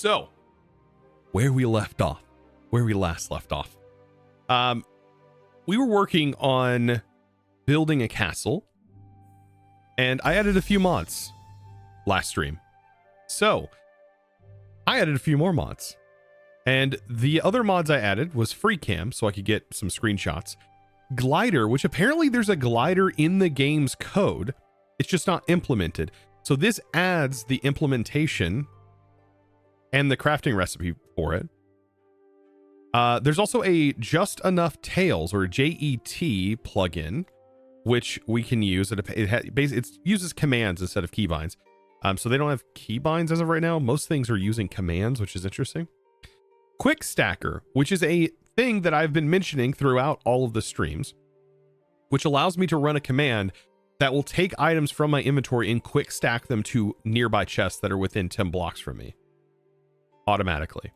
So, where we last left off. We were working on building a castle, and I added a few mods last stream. So, I added a few more mods. And the other mods I added was free cam, so I could get some screenshots. Glider, which apparently there's a glider in the game's code. It's just not implemented. So this adds the implementation and the crafting recipe for it. There's also a Just Enough Tails, or JET plugin, which we can use. It uses commands instead of keybinds. So they don't have keybinds as of right now. Most things are using commands, which is interesting. Quick Stacker, which is a thing that I've been mentioning throughout all of the streams, which allows me to run a command that will take items from my inventory and quick stack them to nearby chests that are within 10 blocks from me automatically,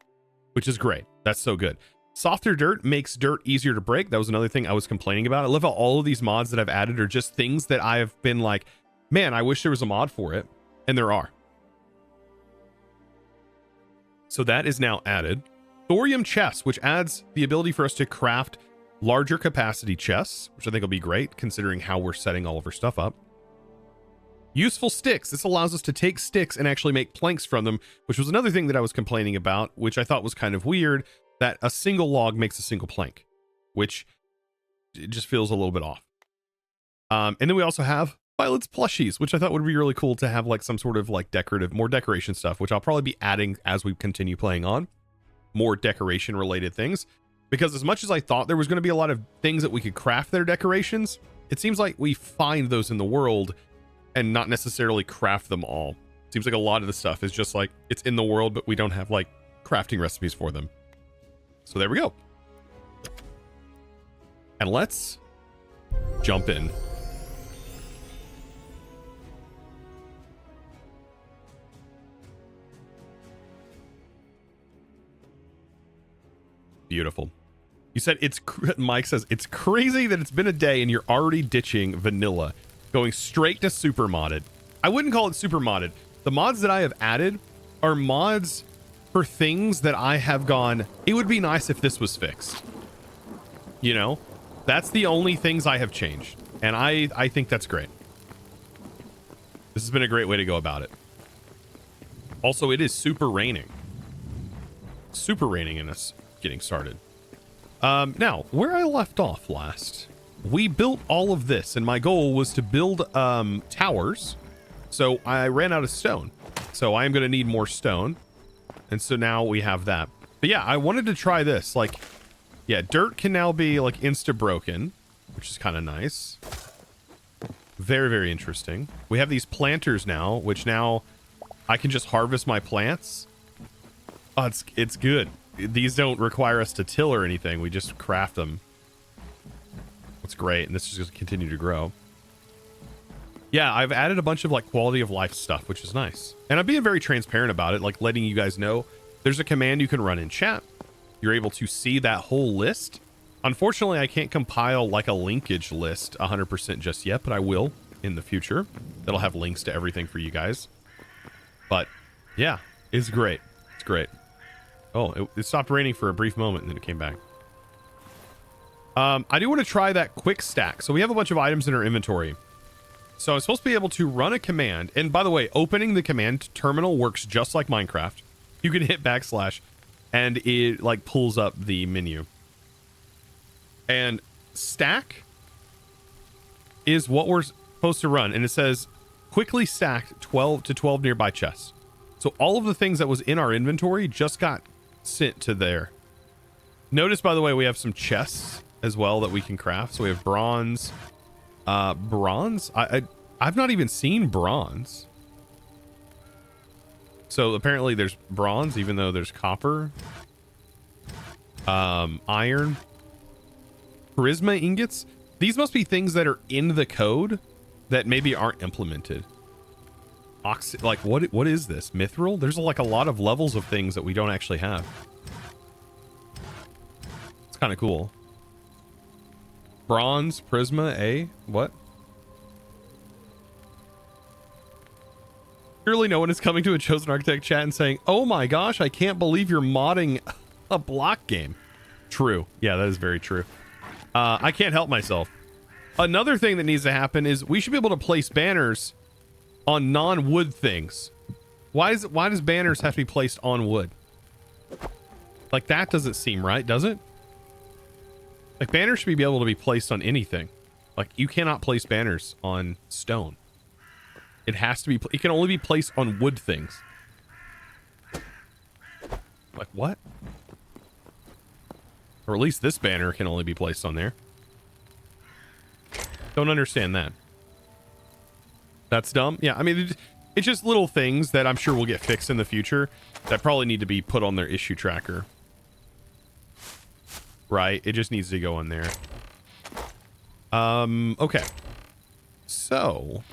which is great. That's so good. Softer dirt makes dirt easier to break. That was another thing I was complaining about. I love how all of these mods that I've added are just things that I've been like, man, I wish there was a mod for it. And there are. So that is now added. Thorium chests, which adds the ability for us to craft larger capacity chests, which I think will be great considering how we're setting all of our stuff up. Useful sticks. This allows us to take sticks and actually make planks from them, which was another thing that I was complaining about, which I thought was kind of weird, that a single log makes a single plank, which it just feels a little bit off. And then we also have Violet's plushies, which I thought would be really cool to have like some sort of like more decoration stuff, which I'll probably be adding as we continue playing on. More decoration related things, because as much as I thought there was going to be a lot of things that we could craft that are decorations, it seems like we find those in the world and not necessarily craft them all. Seems like a lot of the stuff is just like it's in the world, but we don't have like crafting recipes for them. So there we go. And let's jump in. Beautiful. You said Mike says it's crazy that it's been a day and you're already ditching vanilla, going straight to super modded. I wouldn't call it super modded. The mods that I have added are mods for things that I have gone, it would be nice if this was fixed. You know, that's the only things I have changed. And I think that's great. This has been a great way to go about it. Also, it is super raining. Super raining in us. Getting started. Now, where I left off last, we built all of this, and my goal was to build towers. So I ran out of stone. So I am going to need more stone. And so now we have that. But yeah, I wanted to try this. Like, yeah, dirt can now be like insta broken, which is kind of nice. Very, very interesting. We have these planters now, which now I can just harvest my plants. Oh, it's good. These don't require us to till or anything. We just craft them. That's great. And this is going to continue to grow. Yeah, I've added a bunch of like quality of life stuff, which is nice. And I'm being very transparent about it, like letting you guys know there's a command you can run in chat. You're able to see that whole list. Unfortunately, I can't compile like a linkage list 100% just yet, but I will in the future. That'll have links to everything for you guys. But yeah, it's great. It's great. Oh, it stopped raining for a brief moment and then it came back. I do want to try that quick stack. So we have a bunch of items in our inventory. So I'm supposed to be able to run a command. And by the way, opening the command terminal works just like Minecraft. You can hit / and it like pulls up the menu. And stack is what we're supposed to run. And it says quickly stack 12 to 12 nearby chests. So all of the things that was in our inventory just got sent to there. Notice, by the way, we have some chests as well that we can craft. So we have bronze. Bronze? I've not even seen bronze. So apparently there's bronze, even though there's copper. Iron. Charisma ingots. These must be things that are in the code that maybe aren't implemented. Like what is this? Mithril? There's like a lot of levels of things that we don't actually have. It's kind of cool. Bronze, Prisma, A. What? Surely no one is coming to a Chosen Architect chat and saying, oh my gosh, I can't believe you're modding a block game. True. Yeah, that is very true. I can't help myself. Another thing that needs to happen is we should be able to place banners on non-wood things. Why does banners have to be placed on wood? Like, that doesn't seem right, does it? Like, banners should be able to be placed on anything. Like, you cannot place banners on stone. It has to be, it can only be placed on wood things. Like, what? Or at least this banner can only be placed on there. Don't understand that. That's dumb. Yeah, I mean, it's just little things that I'm sure will get fixed in the future that probably need to be put on their issue tracker. Right? It just needs to go in there. Okay. So,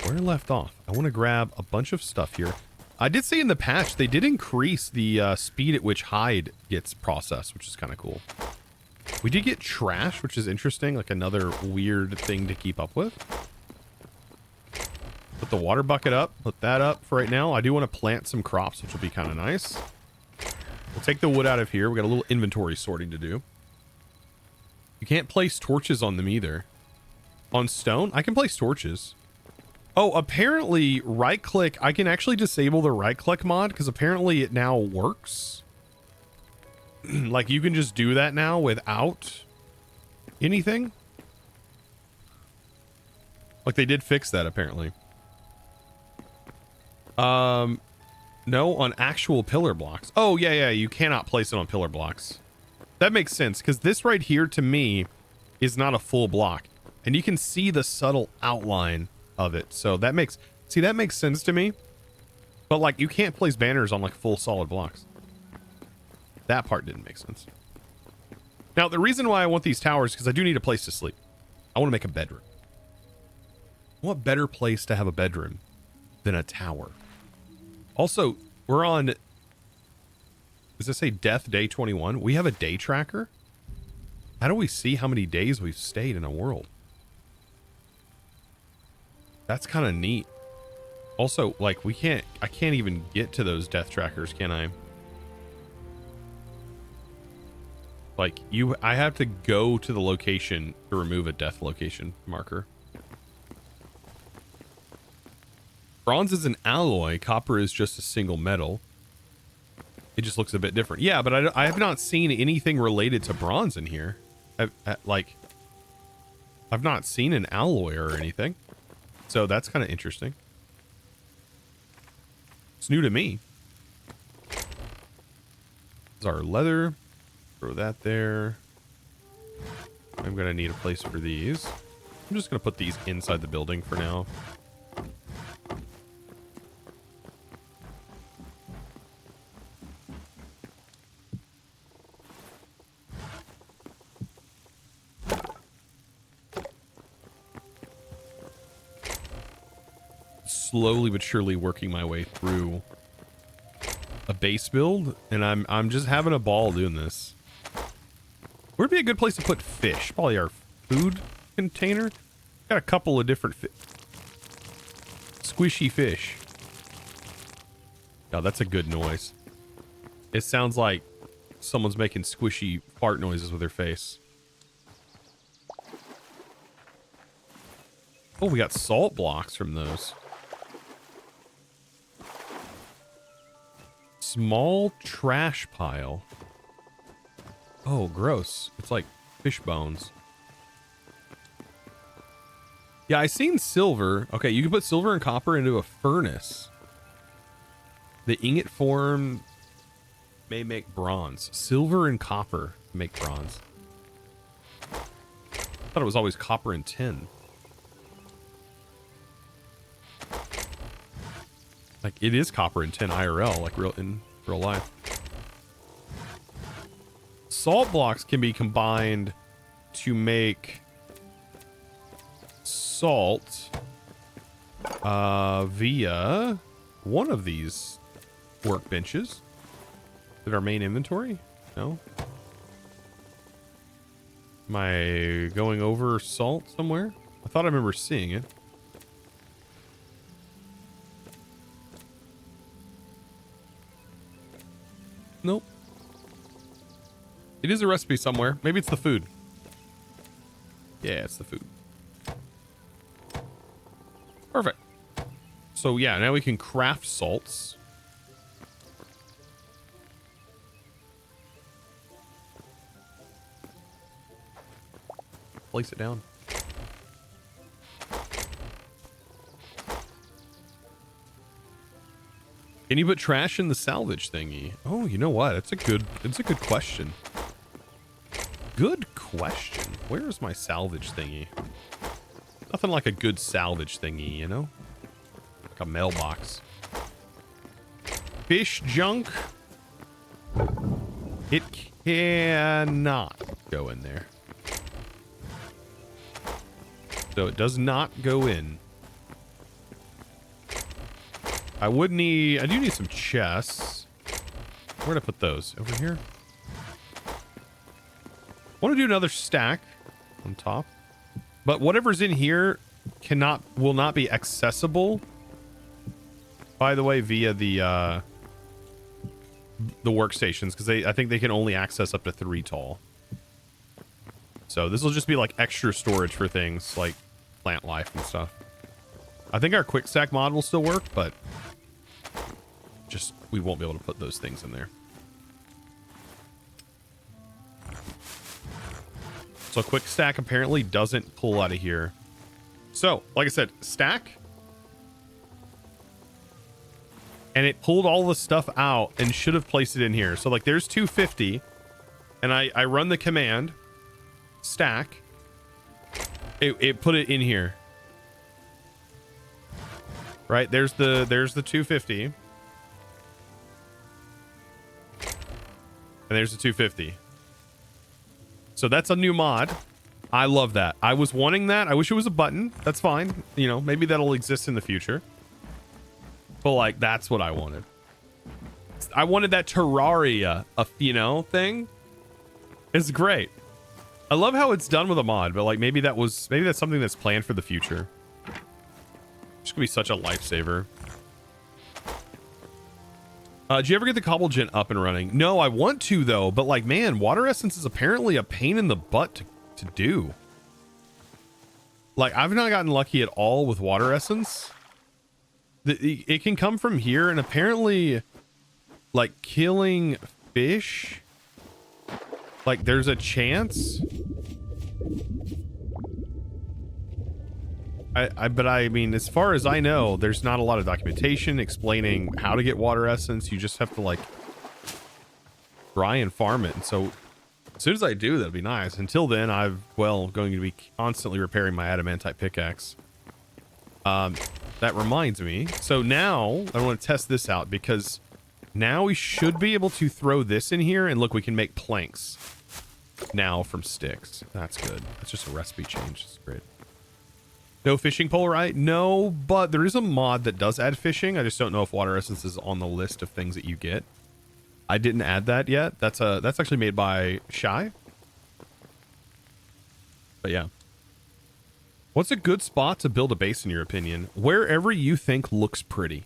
where left off? I want to grab a bunch of stuff here. I did see in the patch they did increase the speed at which hide gets processed, which is kind of cool. We did get trash, which is interesting, like another weird thing to keep up with. Put the water bucket up, put that up for right now. I do want to plant some crops, which will be kind of nice. We'll take the wood out of here. We got a little inventory sorting to do. You can't place torches on them either. On stone, I can place torches. Oh, apparently right click, I can actually disable the right click mod because apparently it now works. Like, you can just do that now without anything. Like, they did fix that apparently. No, on actual pillar blocks. Oh, yeah, you cannot place it on pillar blocks. That makes sense, because this right here, to me, is not a full block. And you can see the subtle outline of it. So that makes... See, that makes sense to me. But, like, you can't place banners on, like, full solid blocks. That part didn't make sense. Now, the reason why I want these towers is because I do need a place to sleep. I want to make a bedroom. What better place to have a bedroom than a tower? Also, we're on... Does this say death day 21? We have a day tracker? How do we see how many days we've stayed in a world? That's kind of neat. Also, like, I can't even get to those death trackers, can I? Like, I have to go to the location to remove a death location marker. Bronze is an alloy. Copper is just a single metal. It just looks a bit different. Yeah, but I have not seen anything related to bronze in here. I've not seen an alloy or anything. So that's kind of interesting. It's new to me. This is our leather. Throw that there. I'm going to need a place for these. I'm just going to put these inside the building for now. Slowly but surely working my way through a base build, and I'm just having a ball doing this. Where'd be a good place to put fish? Probably our food container. Got a couple of different squishy fish. Oh, that's a good noise. It sounds like someone's making squishy fart noises with their face. Oh, we got salt blocks from those. Small trash pile. Oh, gross. It's like fish bones. Yeah, I seen silver. Okay, you can put silver and copper into a furnace. The ingot form may make bronze. Silver and copper make bronze. I thought it was always copper and tin. Like, it is copper and tin IRL, like in real life. Salt blocks can be combined to make salt via one of these workbenches. Did our main inventory? No. Am I going over salt somewhere? I thought I remember seeing it. Nope. It is a recipe somewhere. Maybe it's the food. Yeah, it's the food. Perfect. So yeah, now we can craft salts. Place it down. Can you put trash in the salvage thingy? Oh, you know what? It's a good question. Good question. Where is my salvage thingy? Nothing like a good salvage thingy, you know? Like a mailbox. Fish junk. It cannot go in there. So it does not go in. I do need some chests. Where to put those? Over here? Want to do another stack on top. But whatever's in here will not be accessible, by the way, via the workstations, because I think they can only access up to 3 tall. So this will just be like extra storage for things like plant life and stuff. I think our quick stack mod will still work, but just we won't be able to put those things in there. So quick stack apparently doesn't pull out of here. So, like I said, stack. And it pulled all the stuff out and should have placed it in here. So like there's 250. And I run the command stack. It put it in here. Right? There's the 250. And there's the 250. So that's a new mod. I love that. I was wanting that. I wish it was a button. That's fine. You know, maybe that'll exist in the future. But like, that's what I wanted. I wanted that Terraria, you know, thing. It's great. I love how it's done with a mod, but like maybe that's something that's planned for the future. It's gonna be such a lifesaver. Did you ever get the cobble gen up and running? No, I want to though, but like, man, water essence is apparently a pain in the butt to do. Like, I've not gotten lucky at all with water essence. It can come from here, and apparently, like, killing fish, like, there's a chance. But I mean, as far as I know, there's not a lot of documentation explaining how to get water essence. You just have to like try and farm it. And so as soon as I do, that'd be nice. Until then, going to be constantly repairing my adamantite pickaxe. That reminds me. So now I want to test this out, because now we should be able to throw this in here, and look, we can make planks now from sticks. That's good. That's just a recipe change. It's great. No fishing pole, right? No, but there is a mod that does add fishing. I just don't know if water essence is on the list of things that you get. I didn't add that yet. That's actually made by Shy. But yeah. What's a good spot to build a base in your opinion? Wherever you think looks pretty.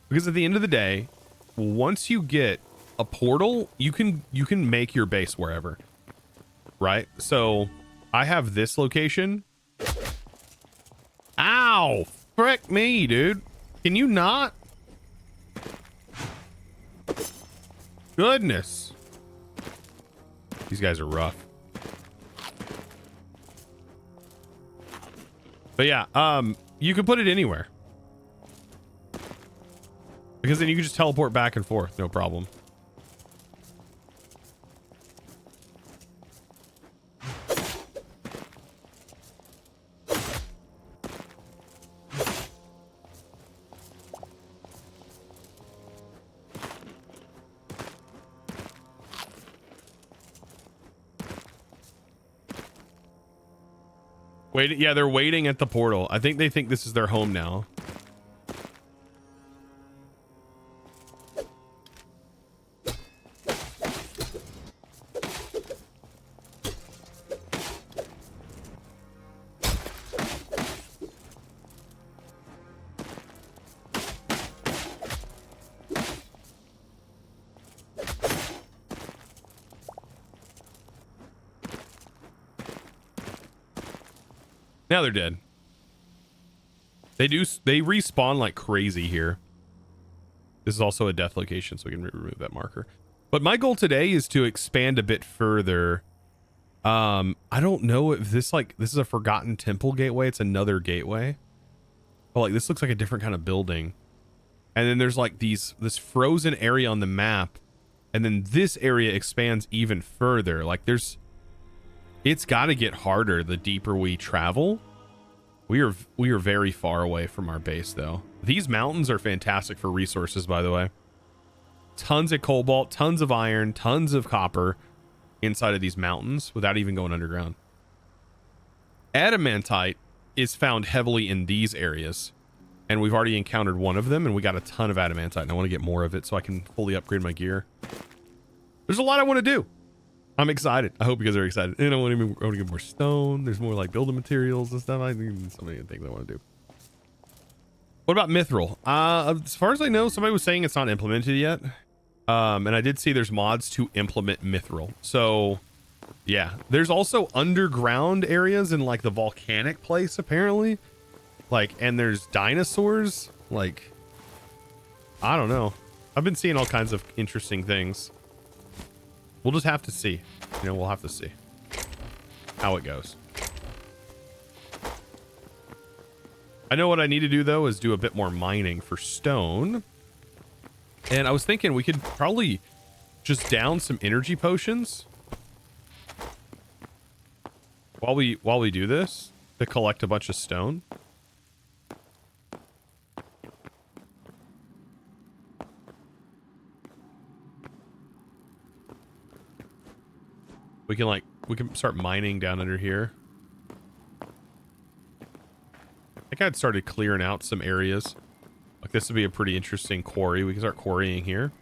Because at the end of the day, once you get a portal, you can make your base wherever. Right? So I have this location. Ow! Frick me, dude. Can you not? Goodness. These guys are rough. But yeah, you can put it anywhere. Because then you can just teleport back and forth, no problem. Wait, yeah, they're waiting at the portal. I think they think this is their home now. Now they're dead. They respawn like crazy here. This is also a death location, so we can remove that marker. But my goal today is to expand a bit further. I don't know if this is a forgotten temple gateway. It's another gateway. But like this looks like a different kind of building. And then there's like this frozen area on the map. And then this area expands even further. Like it's got to get harder the deeper we travel. We are very far away from our base though. These mountains are fantastic for resources, by the way. Tons of cobalt, tons of iron, tons of copper inside of these mountains without even going underground. Adamantite is found heavily in these areas, and we've already encountered one of them, and we got a ton of adamantite, and I want to get more of it so I can fully upgrade my gear. There's a lot I want to do. I'm excited. I hope you guys are excited. And I want to get more stone. There's more like building materials and stuff. I think so many things I want to do. What about mithril? As far as I know, somebody was saying it's not implemented yet. And I did see there's mods to implement mithril. So yeah, there's also underground areas in like the volcanic place apparently. Like, and there's dinosaurs. Like, I don't know. I've been seeing all kinds of interesting things. We'll just have to see. You know, we'll have to see how it goes. I know what I need to do though is do a bit more mining for stone. And I was thinking we could probably just down some energy potions while we do this to collect a bunch of stone. We can start mining down under here. I think I'd started clearing out some areas. Like this would be a pretty interesting quarry. We can start quarrying here.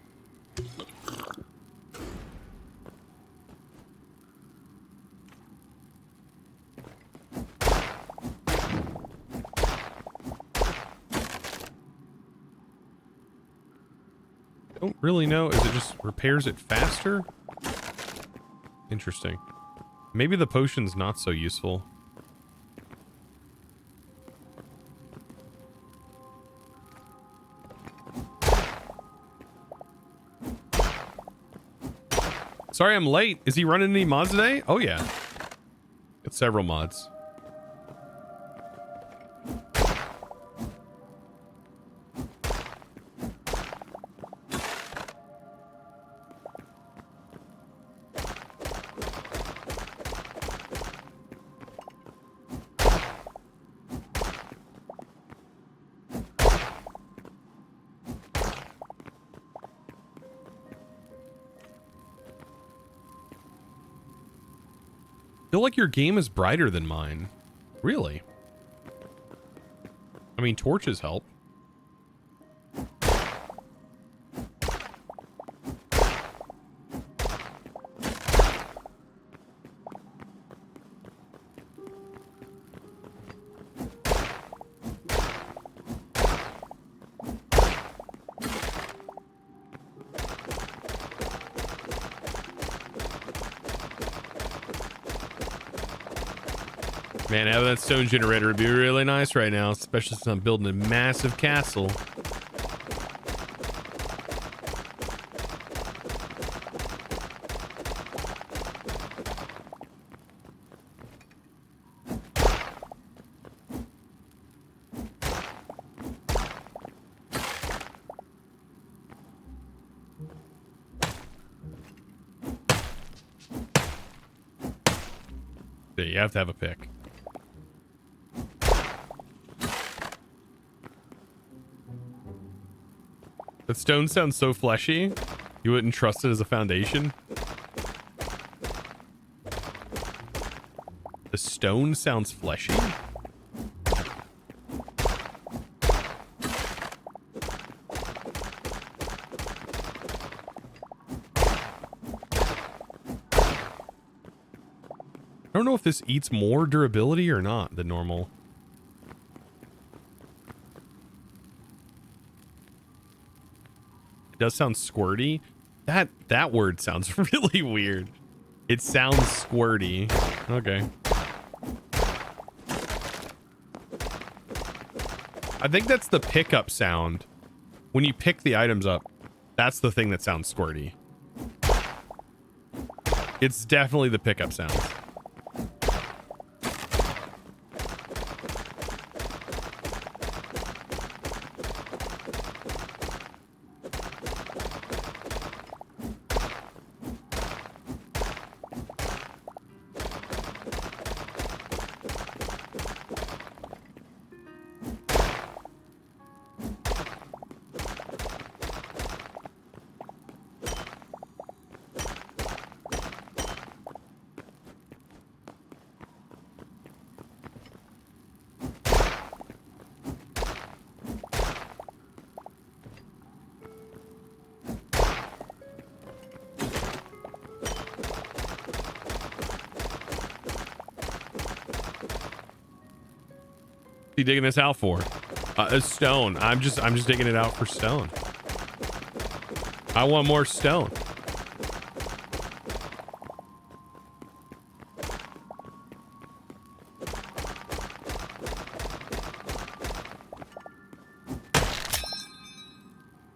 Don't really know. Is it just repairs it faster? Interesting. Maybe the potion's not so useful. Sorry I'm late. Is he running any mods today? Oh yeah. Got several mods. Feel like your game is brighter than mine. Really? I mean, torches help. Man, having that stone generator would be really nice right now, especially since I'm building a massive castle. Yeah, you have to have a pick. That stone sounds so fleshy. You wouldn't trust it as a foundation. The stone sounds fleshy. I don't know if this eats more durability or not than normal. It does sound squirty. That word sounds really weird. It sounds squirty. Okay. I think that's the pickup sound. When you pick the items up, that's the thing that sounds squirty. It's definitely the pickup sound. You digging this out for? A stone. I'm just digging it out for stone. I want more stone.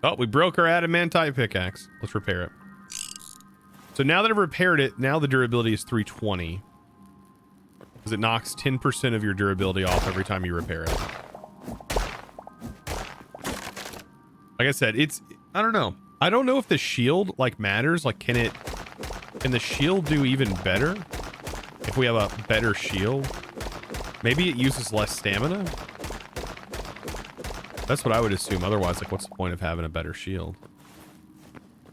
Oh, we broke our adamantite pickaxe. Let's repair it. So now that I've repaired it, now the durability is 320. Because it knocks 10% of your durability off every time you repair it. Like I said, I don't know. I don't know if the shield like matters. Like, can the shield do even better? If we have a better shield? Maybe it uses less stamina? That's what I would assume. Otherwise, like, what's the point of having a better shield?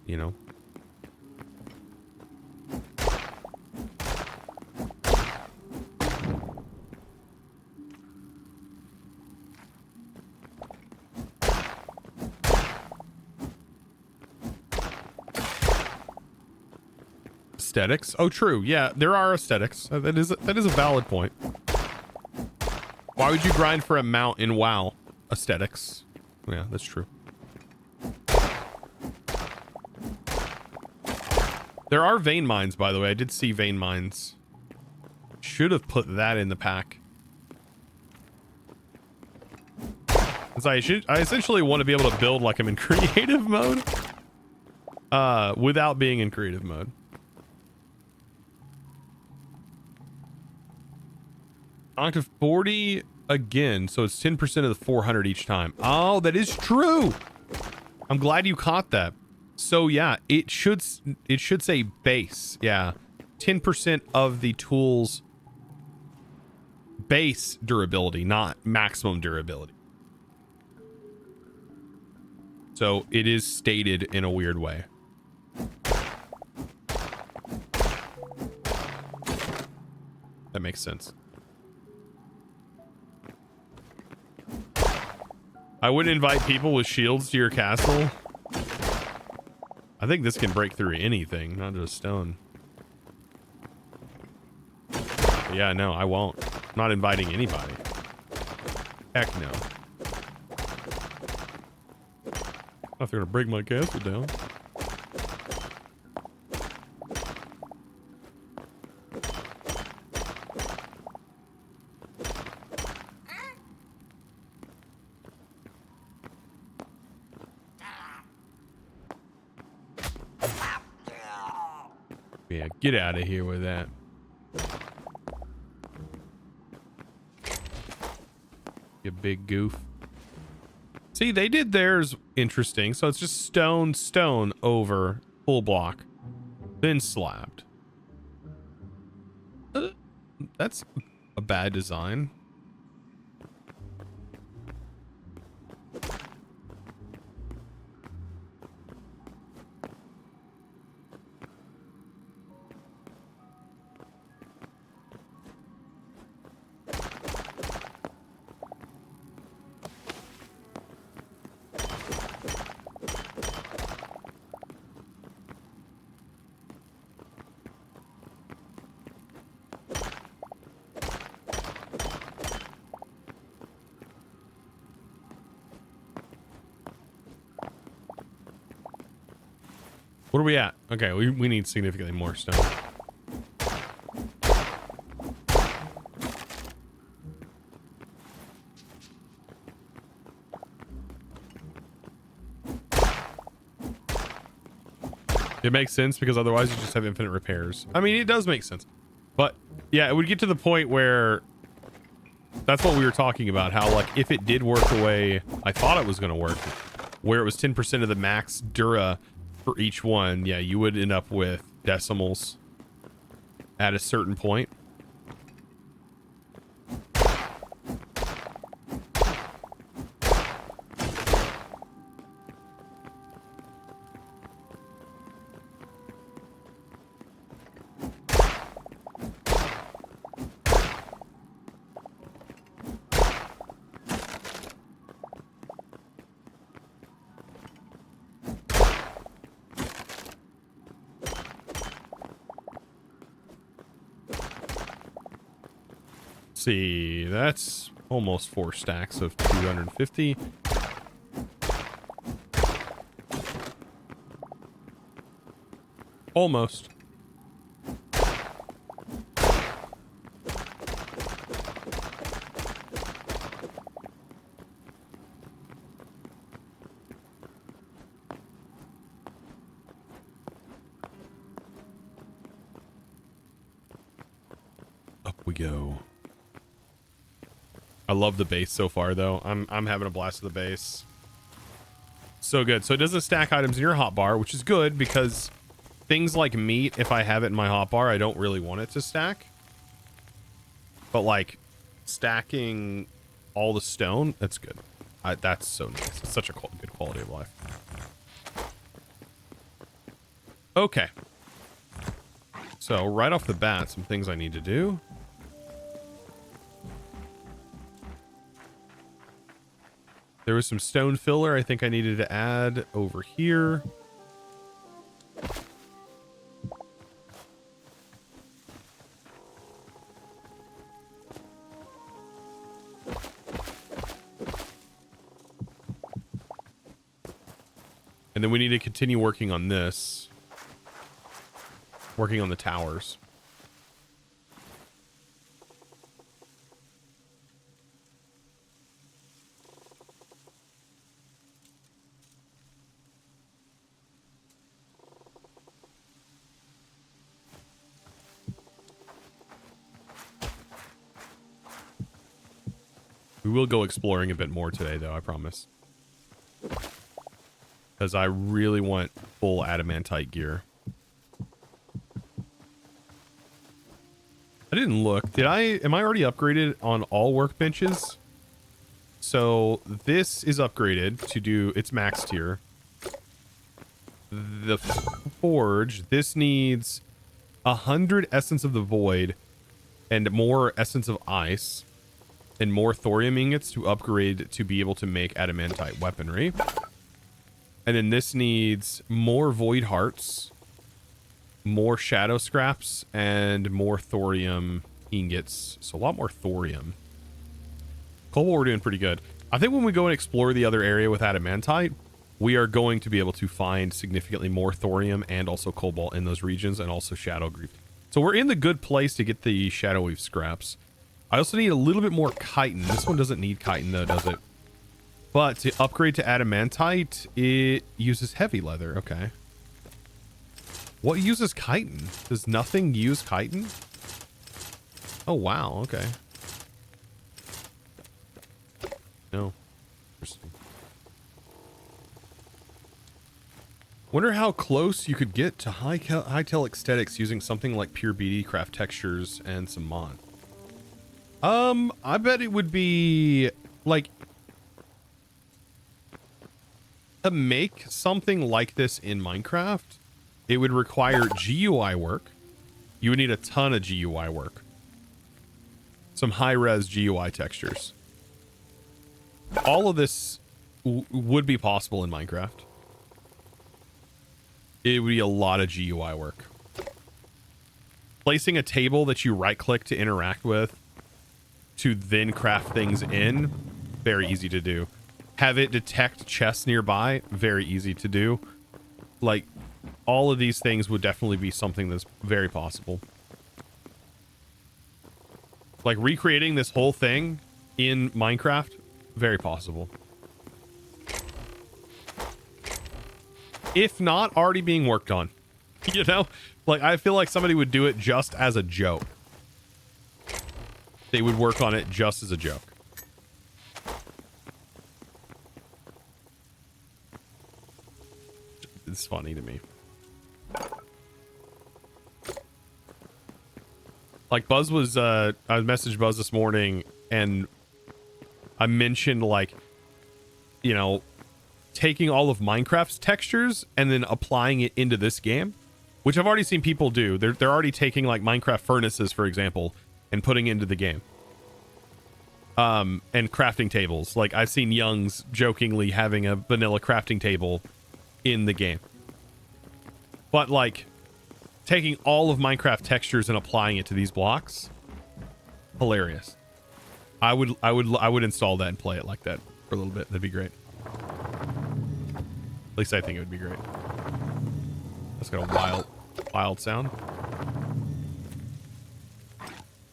You know? Aesthetics. Oh, true. Yeah, there are aesthetics. That is a valid point. Why would you grind for a mount in WoW? Aesthetics. Yeah, that's true. There are vein mines, by the way. I did see vein mines. Should have put that in the pack. I essentially want to be able to build like I'm in creative mode. Without being in creative mode. Octave 40 again, so it's 10% of the 400 each time. Oh, that is true. I'm glad you caught that. So yeah, it should say base. Yeah, 10% of the tool's base durability, not maximum durability. So it is stated in a weird way. That makes sense. I wouldn't invite people with shields to your castle. I think this can break through anything, not just stone. But yeah, no, I won't. I'm not inviting anybody. Heck no. If they're gonna break my castle down. Yeah, get out of here with that. You big goof. See, they did theirs interesting. So it's just stone over full block, then slabbed. That's a bad design. What are we at? Okay, we need significantly more stone. It makes sense because otherwise you just have infinite repairs. I mean, it does make sense. But yeah, it would get to the point where that's what we were talking about. How like if it did work the way I thought it was going to work, where it was 10% of the max Dura for each one, yeah, you would end up with decimals at a certain point. See, that's almost 4 stacks of 250. Almost. Up we go. I love the base so far, though. I'm having a blast with the base. So good. So it doesn't stack items in your hotbar, which is good because things like meat, if I have it in my hotbar, I don't really want it to stack. But like stacking all the stone, that's good. That's so nice. It's such a good quality of life. Okay. So right off the bat, some things I need to do. There was some stone filler I think I needed to add over here. And then we need to continue working on this. Working on the towers. We will go exploring a bit more today, though, I promise. Because I really want full adamantite gear. I didn't look. Am I already upgraded on all workbenches? So this is upgraded to do its max tier. The forge, this needs 100 essence of the void and more essence of ice and more thorium ingots to upgrade to be able to make adamantite weaponry. And then this needs more void hearts, more shadow scraps, and more thorium ingots. So a lot more thorium. Cobalt, we're doing pretty good. I think when we go and explore the other area with adamantite, we are going to be able to find significantly more thorium and also cobalt in those regions, and also shadow grief. So we're in the good place to get the shadow weave scraps. I also need a little bit more chitin. This one doesn't need chitin though, does it? But to upgrade to adamantite, it uses heavy leather. Okay. What uses chitin? Does nothing use chitin? Oh, wow. Okay. No. Interesting. Wonder how close you could get to Hytale aesthetics using something like pure BD craft textures and some mod. I bet it would be like to make something like this in Minecraft, it would require GUI work. You would need a ton of GUI work. Some high-res GUI textures. All of this would be possible in Minecraft. It would be a lot of GUI work. Placing a table that you right-click to interact with to then craft things in, very easy to do. Have it detect chests nearby, very easy to do. Like, all of these things would definitely be something that's very possible. Like, recreating this whole thing in Minecraft, very possible. If not already being worked on. You know, like I feel like somebody would do it just as a joke. They would work on it just as a joke. It's funny to me. Like Buzz was, I messaged Buzz this morning and I mentioned like, you know, taking all of Minecraft's textures and then applying it into this game, which I've already seen people do. They're already taking like Minecraft furnaces, for example, and putting into the game. And crafting tables. Like I've seen Youngs jokingly having a vanilla crafting table in the game. But like taking all of Minecraft textures and applying it to these blocks, hilarious. I would install that and play it like that for a little bit. That'd be great. At least I think it would be great. That's got a wild sound.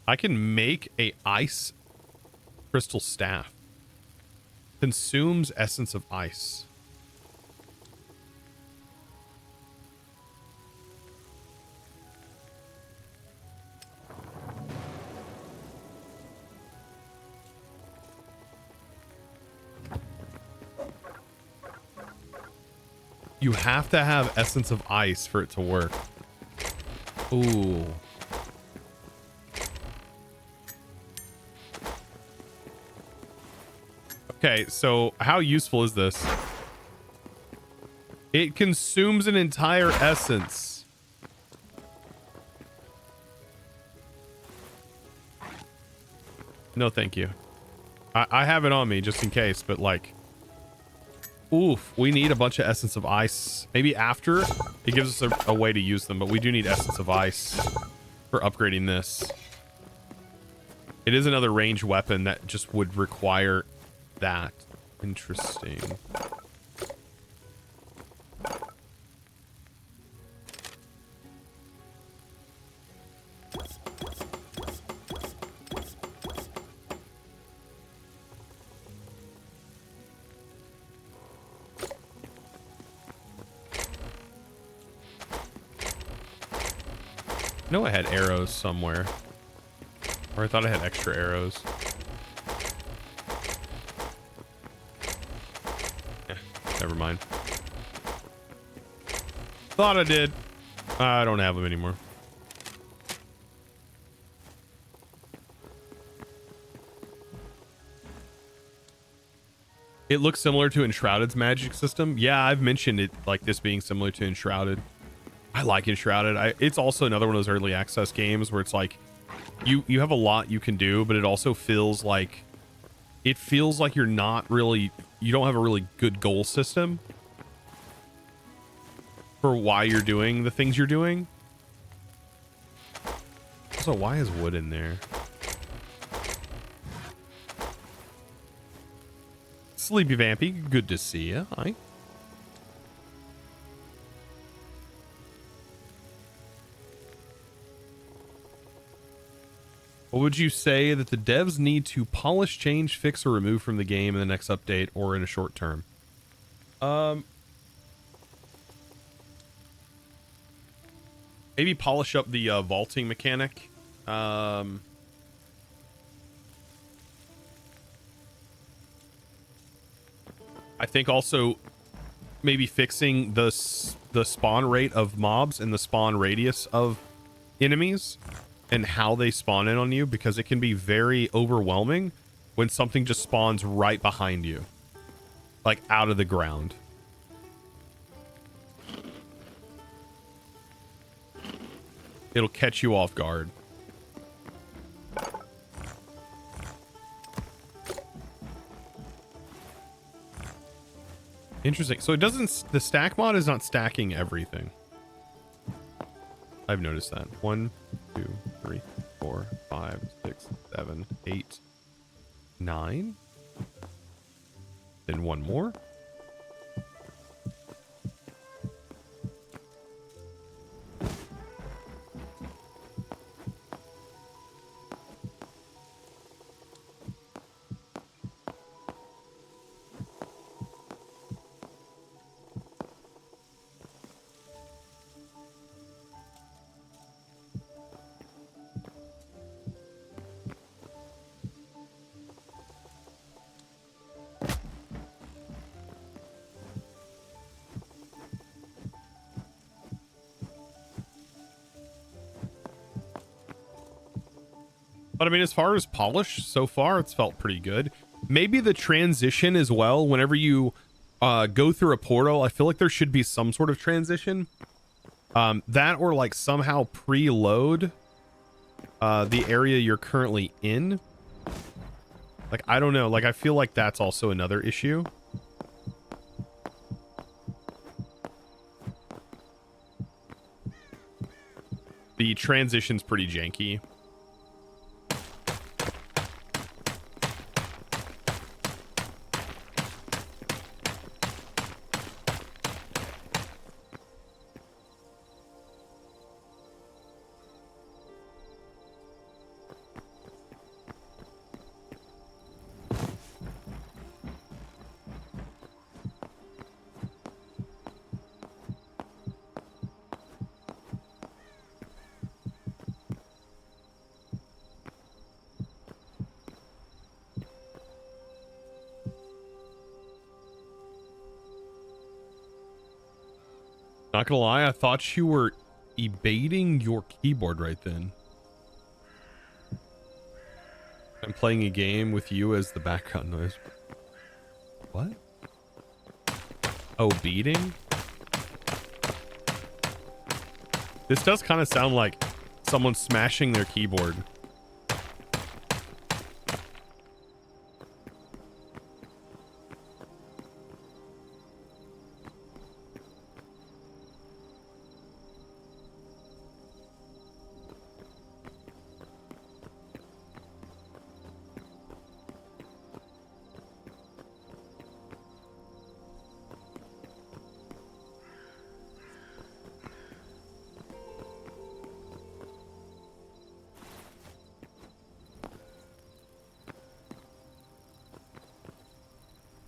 I can make a ice crystal staff. Consumes essence of ice. You have to have essence of ice for it to work. Ooh. Okay, so how useful is this? It consumes an entire essence. No, thank you. I have it on me just in case, but like, oof, we need a bunch of essence of ice. Maybe after it gives us a way to use them, but we do need essence of ice for upgrading this. It is another ranged weapon that just would require that. Interesting. I know I had arrows somewhere. Or I thought I had extra arrows. Yeah, never mind. Thought I did. I don't have them anymore. It looks similar to Enshrouded's magic system. Yeah, I've mentioned it like this being similar to Enshrouded. I like Enshrouded. It's also another one of those early access games where it's like you have a lot you can do, but it also feels like you're not really, you don't have a really good goal system for why you're doing the things you're doing. So why is wood in there? Sleepy Vampy, good to see you. Hi. What would you say that the devs need to polish, change, fix, or remove from the game in the next update or in a short term? Maybe polish up the vaulting mechanic. I think also maybe fixing the spawn rate of mobs and the spawn radius of enemies and how they spawn in on you, because it can be very overwhelming when something just spawns right behind you, like out of the ground. It'll catch you off guard. Interesting. So it doesn't, the stack mod is not stacking everything. I've noticed that. 1, 2, 3, 4, 5, 6, 7, 8, 9. Then one more. But I mean, as far as polish so far, it's felt pretty good. Maybe the transition as well. Whenever you go through a portal, I feel like there should be some sort of transition. That or like somehow preload the area you're currently in. Like, I don't know. Like, I feel like that's also another issue. The transition's pretty janky. Not gonna lie, I thought you were evading your keyboard right then. I'm playing a game with you as the background noise. What? Oh, beating? This does kind of sound like someone smashing their keyboard.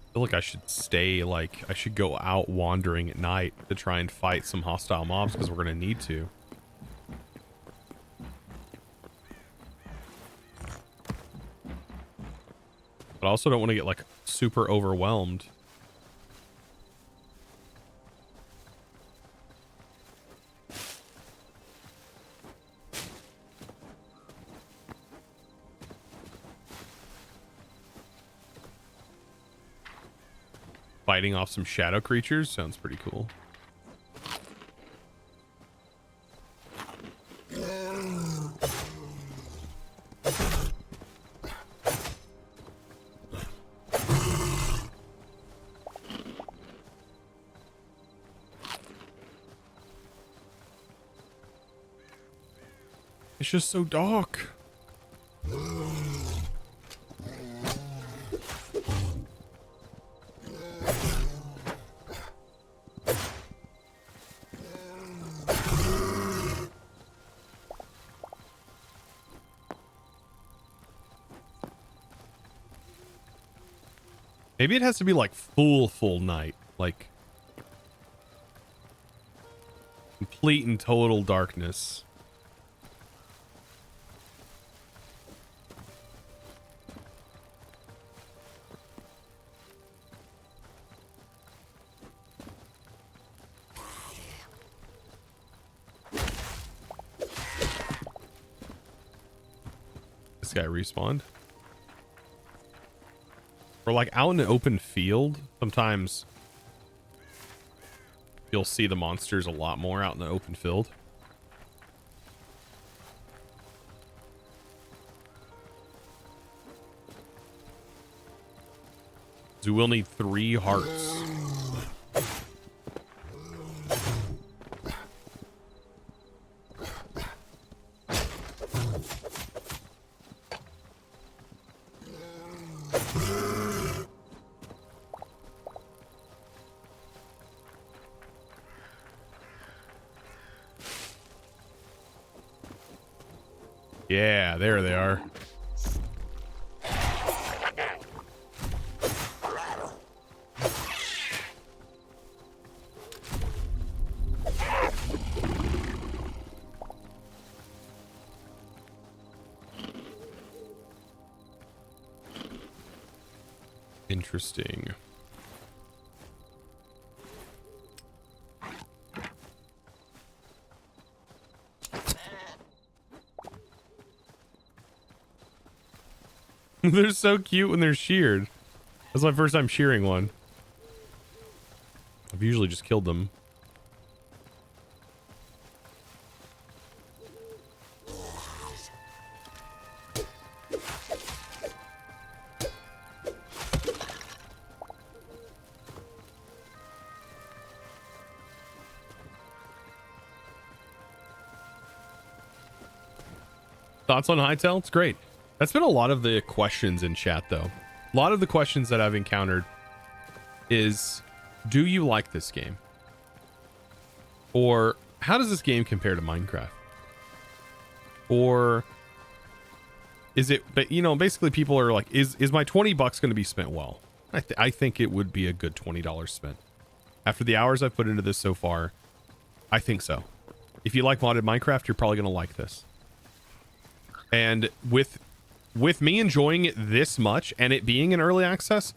I feel like I should stay, like, I should go out wandering at night to try and fight some hostile mobs because we're going to need to. But I also don't want to get, like, super overwhelmed. Fighting off some shadow creatures sounds pretty cool. It's just so dark. Maybe it has to be like full night, like complete and total darkness. This guy respawned. Or like out in an open field, sometimes you'll see the monsters a lot more out in the open field. So we'll need 3 hearts. Yeah, there they are. Interesting. They're so cute when they're sheared. That's my first time shearing one. I've usually just killed them. Thoughts on Hytale? It's great. That's been a lot of the questions in chat, though. A lot of the questions that I've encountered is, do you like this game? Or how does this game compare to Minecraft? Or is it, but you know, basically people are like, is my 20 bucks going to be spent well? I think it would be a good $20 spent. After the hours I've put into this so far, I think so. If you like modded Minecraft, you're probably going to like this. And with me enjoying it this much and it being in early access,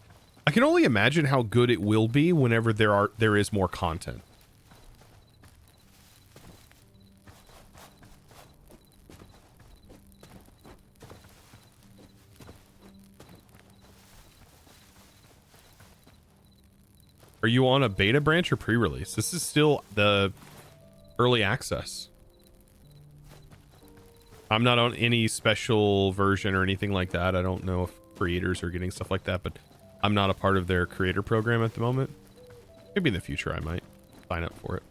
I can only imagine how good it will be whenever there is more content. Are you on a beta branch or pre-release? This is still the early access. I'm not on any special version or anything like that. I don't know if creators are getting stuff like that, but I'm not a part of their creator program at the moment. Maybe in the future I might sign up for it.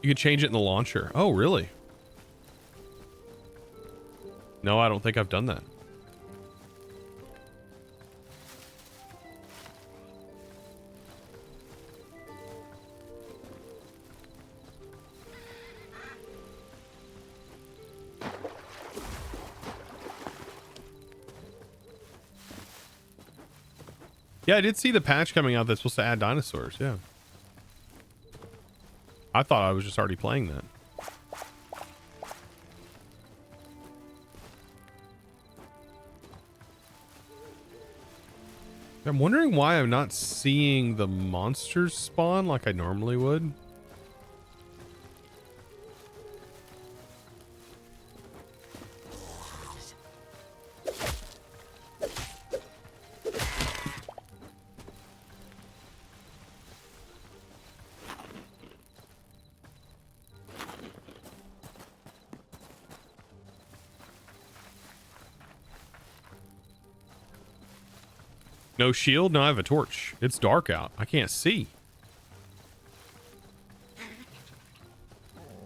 You can change it in the launcher. Oh, really? No, I don't think I've done that. Yeah, I did see the patch coming out that's supposed to add dinosaurs. Yeah. I thought I was just already playing that. I'm wondering why I'm not seeing the monsters spawn like I normally would. No shield? No, I have a torch. It's dark out. I can't see.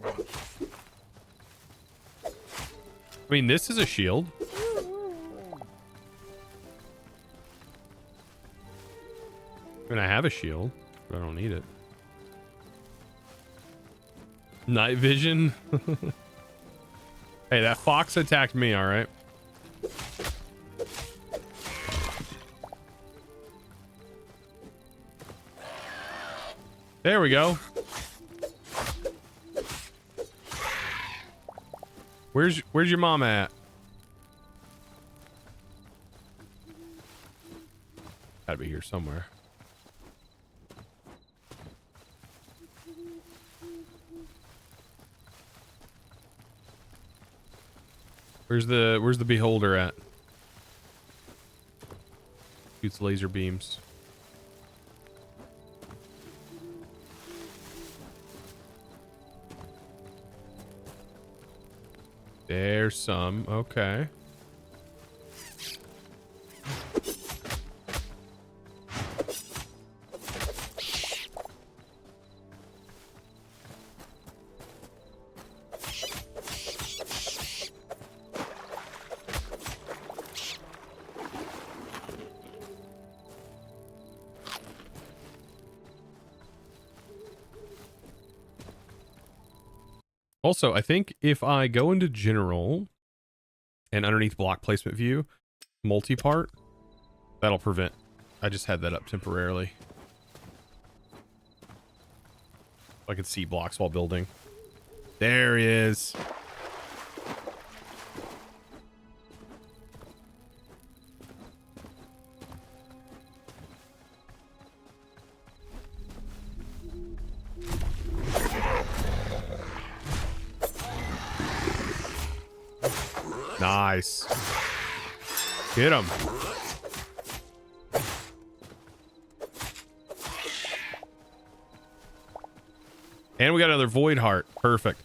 I mean, this is a shield. I mean, I have a shield, but I don't need it. Night vision. Hey, that fox attacked me, all right? There we go. Where's your mom at? Gotta be here somewhere. Where's the beholder at? Shoots laser beams. There's some. Okay. Also, I think if I go into general and underneath block placement view, multi-part, that'll prevent. I just had that up temporarily. I could see blocks while building. There he is. Nice. Get him. And we got another void heart. Perfect.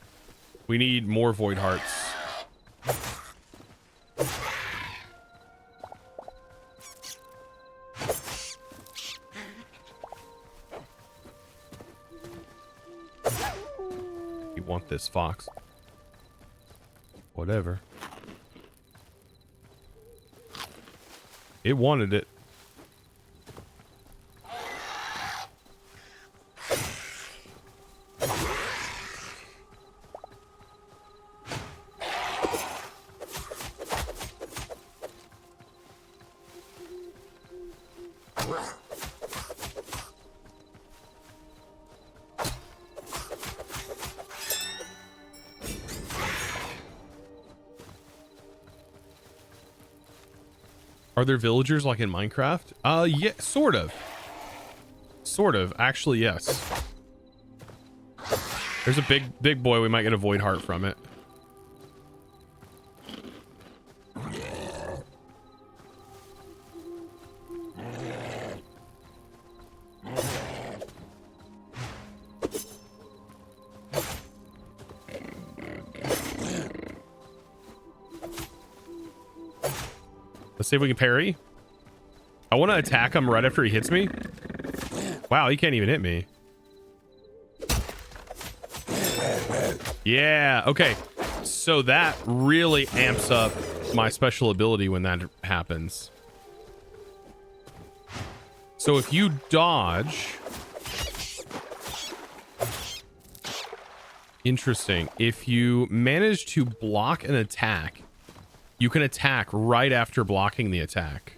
We need more void hearts. You want this, fox? Whatever. It wanted it. Are there villagers like in Minecraft? Yeah, sort of. Sort of. Actually, yes. There's a big boy. We might get a void heart from it. Let's see if we can parry. I want to attack him right after he hits me. Wow, he can't even hit me. Yeah, okay. So that really amps up my special ability when that happens. So if you dodge... Interesting. If you manage to block an attack, you can attack right after blocking the attack.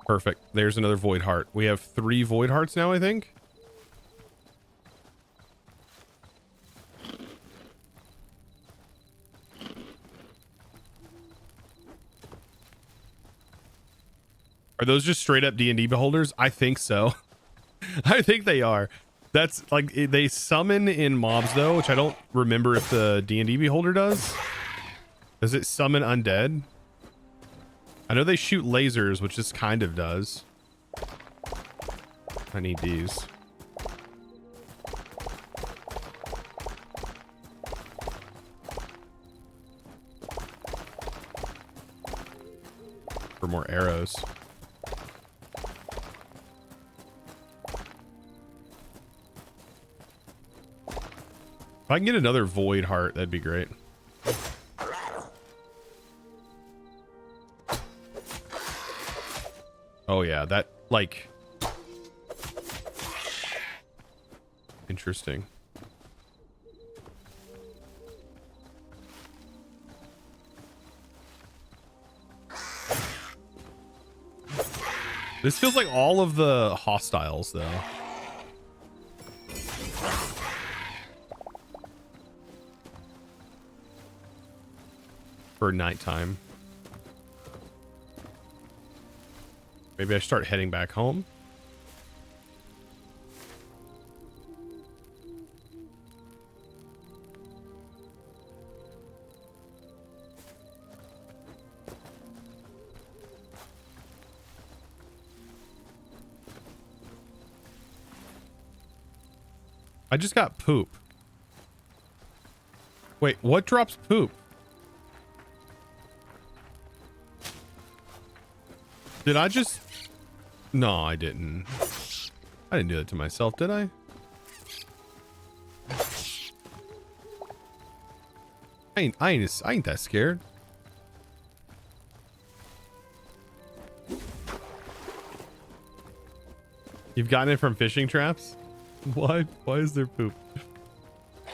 Perfect. There's another void heart. We have 3 void hearts now, I think. Are those just straight up D&D beholders? I think so. I think they are. That's like they summon in mobs though, which I don't remember if the D&D beholder does. Does it summon undead? I know they shoot lasers, which this kind of does. I need these. For more arrows. If I can get another void heart, that'd be great. Oh yeah, that like interesting. This feels like all of the hostiles though. For nighttime. Maybe I start heading back home. I just got poop. Wait, what drops poop? Did I just... No, I didn't. I didn't do that to myself, did I? I ain't that scared. You've gotten it from fishing traps? Why? Why is there poop?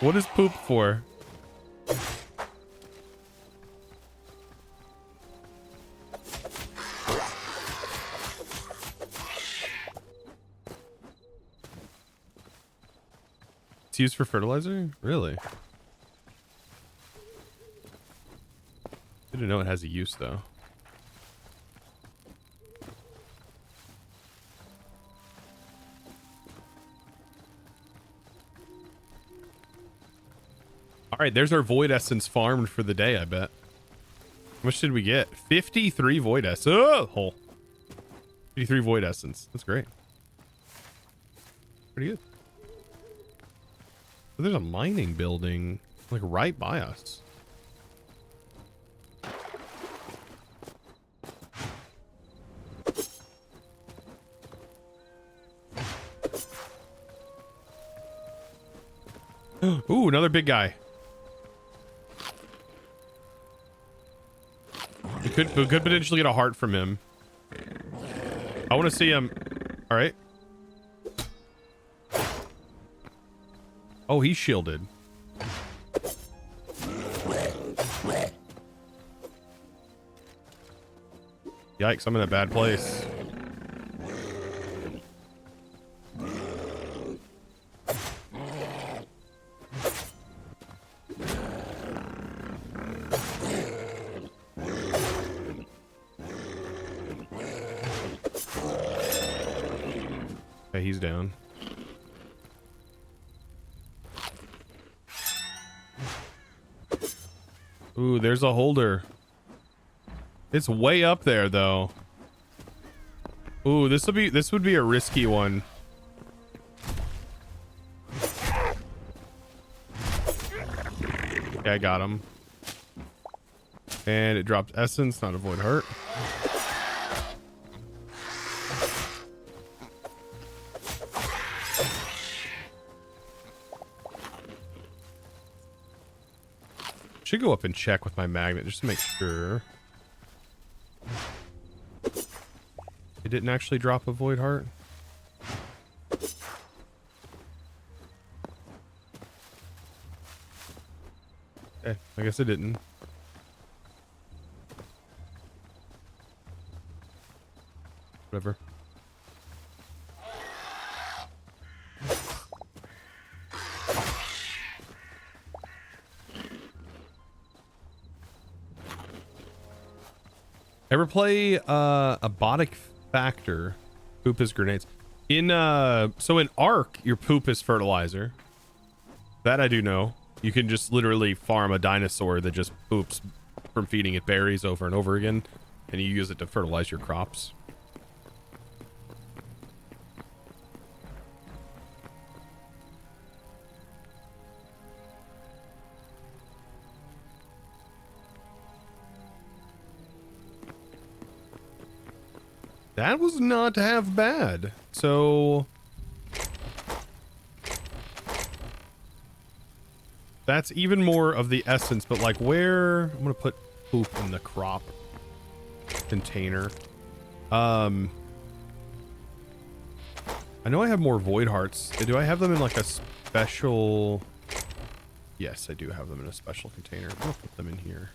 What is poop for? It's used for fertilizer? Really? Didn't know it has a use though. right, there's our void essence farmed for the day, I bet. How much did we get? 53 void essence. Oh, 53 void essence. That's great. Pretty good. So there's a mining building like right by us. Ooh, another big guy. We could potentially get a heart from him. I want to see him. All right. Oh, he's shielded. Yikes, I'm in a bad place. Okay, he's down. Ooh, there's a holder. It's way up there though. Ooh, this would be a risky one. Okay, I got him. And it dropped essence, not avoid hurt. Should go up and check with my magnet just to make sure. It didn't actually drop a void heart. Okay, I guess it didn't. Whatever. Ever play a Bodic Factor? Poop is grenades. So in Ark, your poop is fertilizer. That I do know. You can just literally farm a dinosaur that just poops from feeding it berries over and over again, and you use it to fertilize your crops. That was not half bad. So that's even more of the essence, but like where I'm gonna put poop in the crop container. I know I have more void hearts. Do I have them in like a special? Yes, I do have them in a special container. I'm gonna put them in here.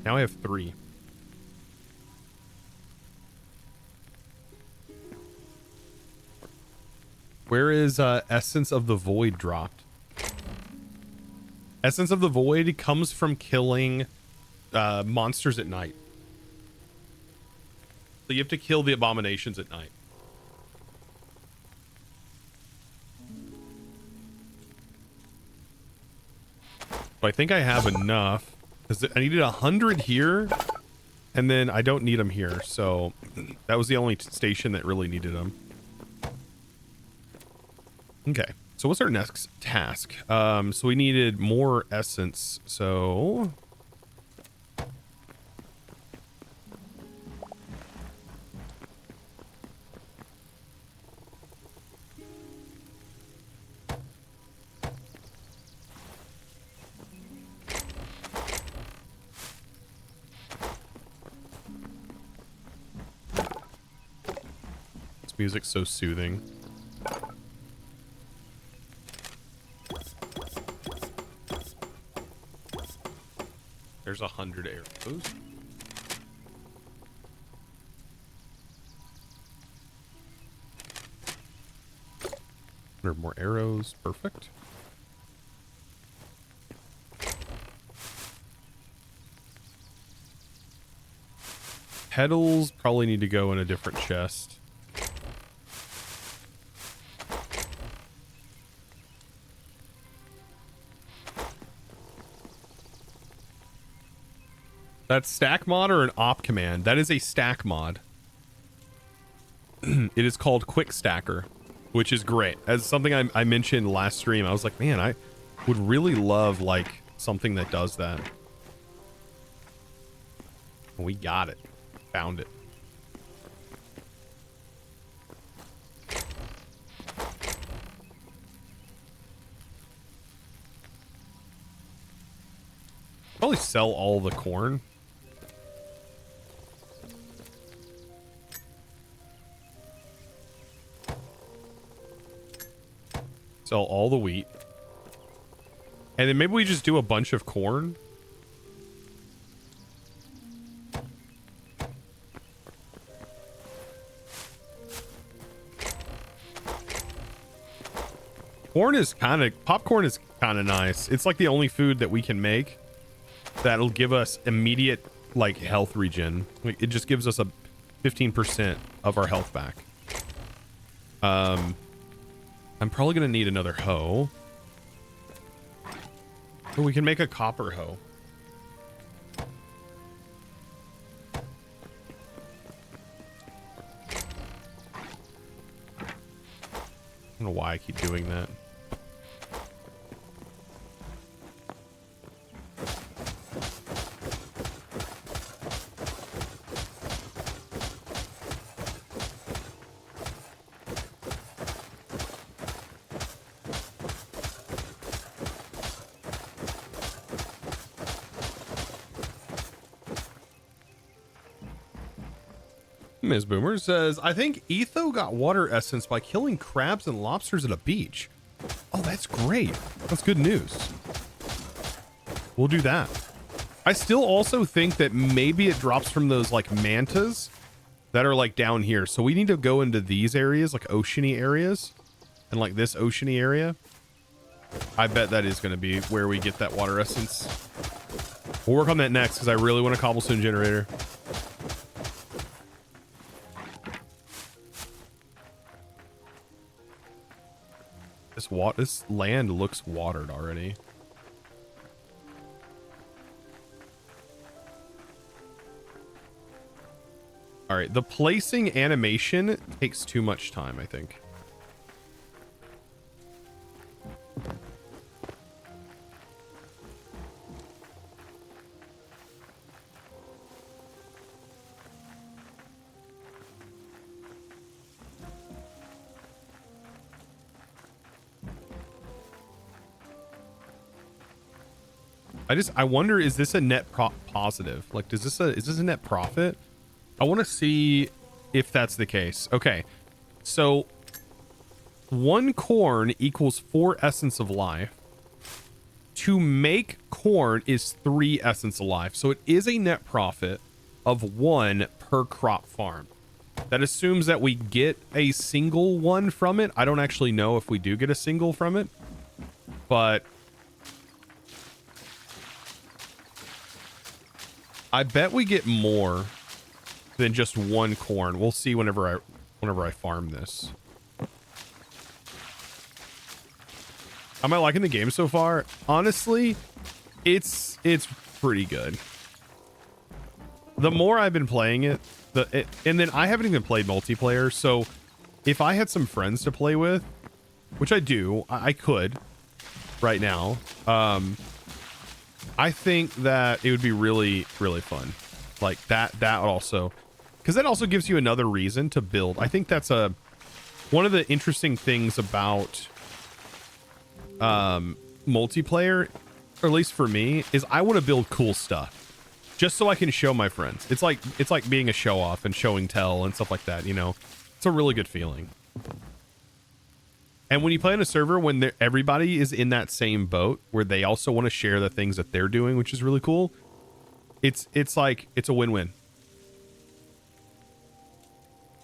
Now I have 3. Where is Essence of the Void dropped? Essence of the Void comes from killing monsters at night. So you have to kill the abominations at night. So I think I have enough. Because I needed 100 here. And then I don't need them here. So that was the only station that really needed them. Okay, so what's our next task? So we needed more essence, so... This music's so soothing. There's 100 arrows. There are more arrows. Perfect. Petals probably need to go in a different chest. That's stack mod or an op command? That is a stack mod. It is called Quick Stacker, which is great. As something I mentioned last stream, I was like, man, I would really love like something that does that. We got it. Found it. Probably sell all the corn. Sell all the wheat. And then maybe we just do a bunch of corn. Popcorn is kind of nice. It's like the only food that we can make that'll give us immediate like health regen. It just gives us a 15% of our health back. I'm probably gonna need another hoe. Oh, we can make a copper hoe. I don't know why I keep doing that. Ms. Boomer says, I think Etho got water essence by killing crabs and lobsters at a beach. Oh, that's great. That's good news. We'll do that. I still also think that maybe it drops from those like mantas that are like down here. So we need to go into these areas, like oceany areas, and like this oceany area. I bet that is going to be where we get that water essence. We'll work on that next because I really want a cobblestone generator. This land looks watered already. All right, the placing animation takes too much time, I think. I wonder, is this a net positive? Like, is this a net profit? I want to see if that's the case. Okay, so 1 corn equals 4 essence of life. To make corn is 3 essence of life. So it is a net profit of 1 per crop farm. That assumes that we get a single one from it. I don't actually know if we do get a single from it, but I bet we get more than just 1 corn. We'll see whenever I farm this. Am I liking the game so far? Honestly, it's pretty good. The more I've been playing it, and then I haven't even played multiplayer, so if I had some friends to play with, which I do, I could right now. I think that it would be really, really fun. Like that also, because that also gives you another reason to build. I think that's one of the interesting things about multiplayer, or at least for me, is I want to build cool stuff just so I can show my friends. It's like being a show off and showing tell and stuff like that, you know. It's a really good feeling. And when you play on a server when everybody is in that same boat where they also want to share the things that they're doing, which is really cool, it's like it's a win-win.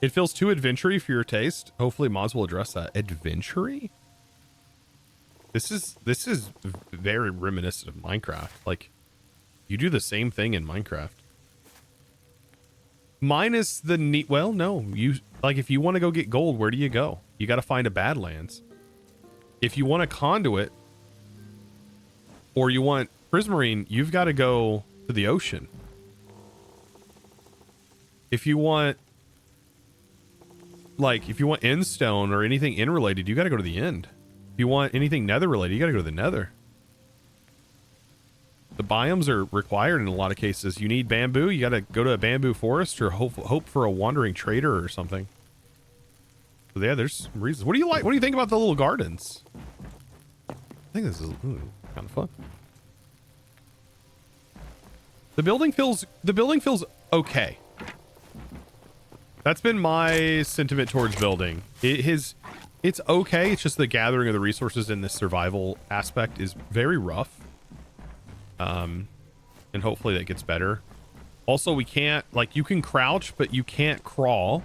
It feels too adventure-y for your taste. Hopefully mods will address that. Adventure-y? This is very reminiscent of Minecraft. Like, you do the same thing in Minecraft. Minus the neat. Well, no, like if you want to go get gold, where do you go? You got to find a Badlands. If you want a conduit or you want prismarine, you've got to go to the ocean. If you want, like, if you want end stone or anything end related, you got to go to the end. If you want anything nether related, you got to go to the nether. The biomes are required in a lot of cases. You need bamboo, you got to go to a bamboo forest or hope for a wandering trader or something. So yeah, there's some reasons. What do you like? What do you think about the little gardens? I think this is kind of fun. The building feels okay. That's been my sentiment towards building. It's okay. It's just the gathering of the resources in this survival aspect is very rough. And hopefully that gets better. Also, we can't, like, you can crouch, but you can't crawl.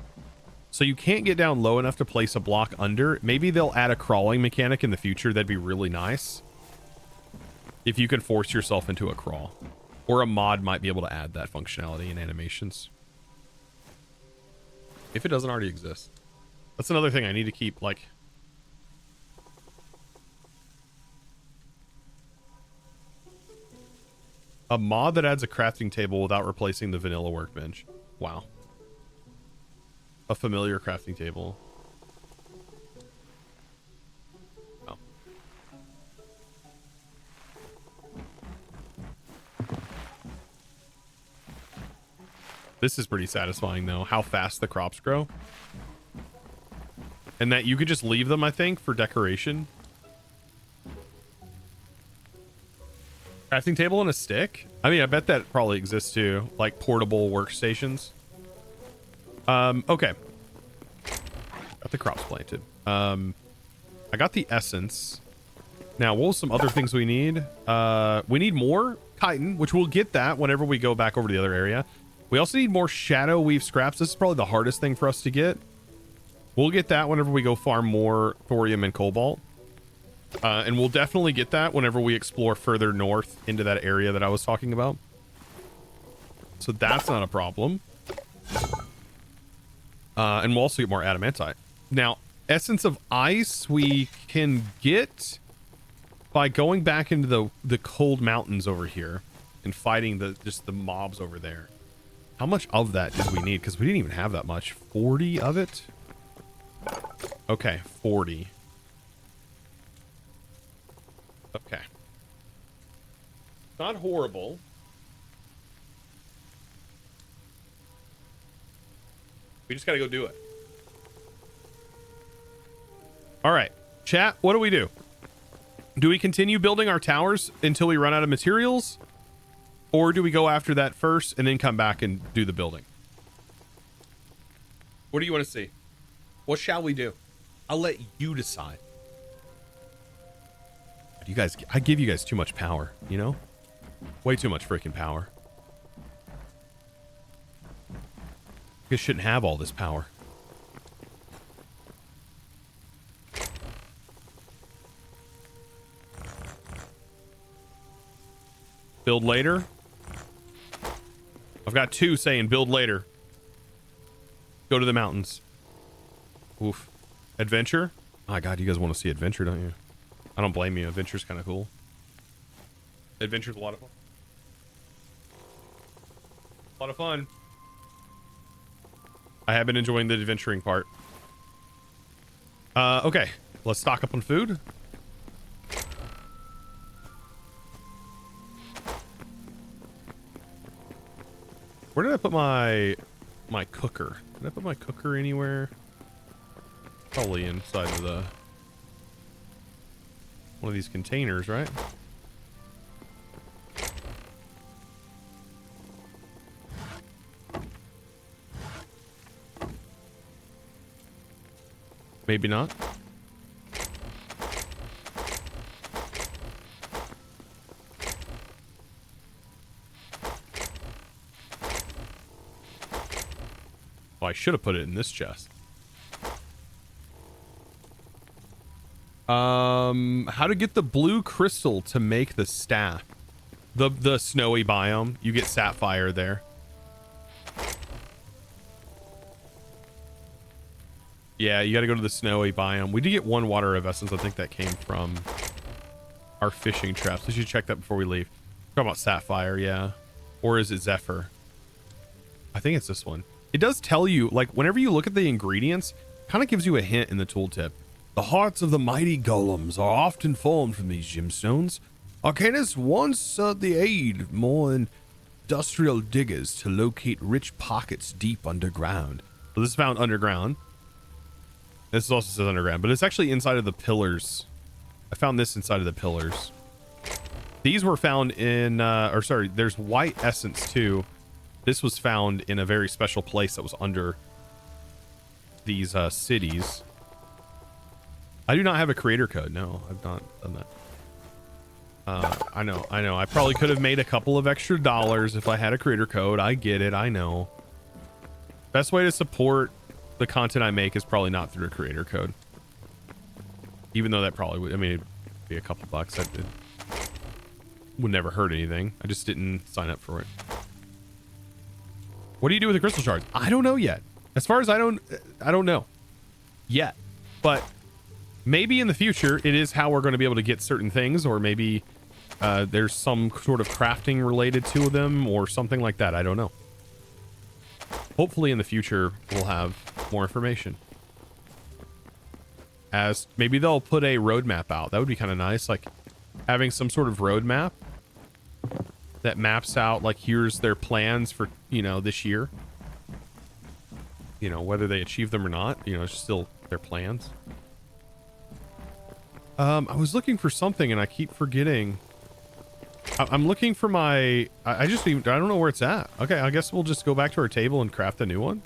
So you can't get down low enough to place a block under. Maybe they'll add a crawling mechanic in the future. That'd be really nice. If you can force yourself into a crawl. Or a mod might be able to add that functionality in animations. If it doesn't already exist. That's another thing I need to keep, like... A mod that adds a crafting table without replacing the vanilla workbench. Wow. A familiar crafting table. Oh. This is pretty satisfying, though, how fast the crops grow. And that you could just leave them, I think, for decoration. Crafting table and a stick? I mean, I bet that probably exists too. Like portable workstations. Okay. Got the crops planted. I got the essence. Now, what was some other things we need? We need more chitin, which we'll get that whenever we go back over to the other area. We also need more shadow weave scraps. This is probably the hardest thing for us to get. We'll get that whenever we go farm more thorium and cobalt. And we'll definitely get that whenever we explore further north into that area that I was talking about. So that's not a problem. And we'll also get more adamantite. Now, essence of ice we can get by going back into the cold mountains over here and fighting just the mobs over there. How much of that did we need? Because we didn't even have that much. 40 of it? Okay, 40. Okay. Not horrible. We just gotta go do it. All right, chat, what do we do? Do we continue building our towers until we run out of materials? Or do we go after that first and then come back and do the building? What do you want to see? What shall we do? I'll let you decide. You guys, I give you guys too much power, you know? Way too much freaking power. You guys shouldn't have all this power. Build later. I've got 2 saying build later. Go to the mountains. Oof. Adventure? Oh my god, you guys want to see adventure, don't you? I don't blame you. Adventure's kind of cool. Adventure's a lot of fun. A lot of fun. I have been enjoying the adventuring part. Okay. Let's stock up on food. Where did I put my cooker? Did I put my cooker anywhere? Probably inside of the... one of these containers, right? Maybe not. Well, I should have put it in this chest. How to get the blue crystal to make the staff. The snowy biome. You get sapphire there. Yeah, you gotta go to the snowy biome. We did get 1 water of essence. I think that came from our fishing traps. We should check that before we leave. Talking about sapphire, yeah. Or is it Zephyr? I think it's this one. It does tell you, like, whenever you look at the ingredients, kind of gives you a hint in the tooltip. The hearts of the mighty golems are often formed from these gemstones. Arcanists once sought the aid more industrial diggers to locate rich pockets deep underground. So this is found underground. This also says underground, but it's actually inside of the pillars. I found this inside of the pillars. These were found in, there's white essence too. This was found in a very special place that was under these cities. I do not have a creator code. No, I've not done that. I know. I probably could have made a couple of extra dollars if I had a creator code. I get it. I know. Best way to support the content I make is probably not through a creator code. Even though that probably would, I mean, it'd be a couple bucks. It would never hurt anything. I just didn't sign up for it. What do you do with the crystal shards? I don't know yet. As far as I don't know yet. But maybe in the future, it is how we're going to be able to get certain things, or maybe there's some sort of crafting related to them or something like that. I don't know. Hopefully in the future, we'll have more information. As maybe they'll put a roadmap out. That would be kind of nice. Like having some sort of roadmap that maps out, like, here's their plans for, you know, this year. You know, whether they achieve them or not, you know, it's still their plans. I was looking for something and I keep forgetting. I'm looking for my, I don't know where it's at. Okay, I guess we'll just go back to our table and craft a new one.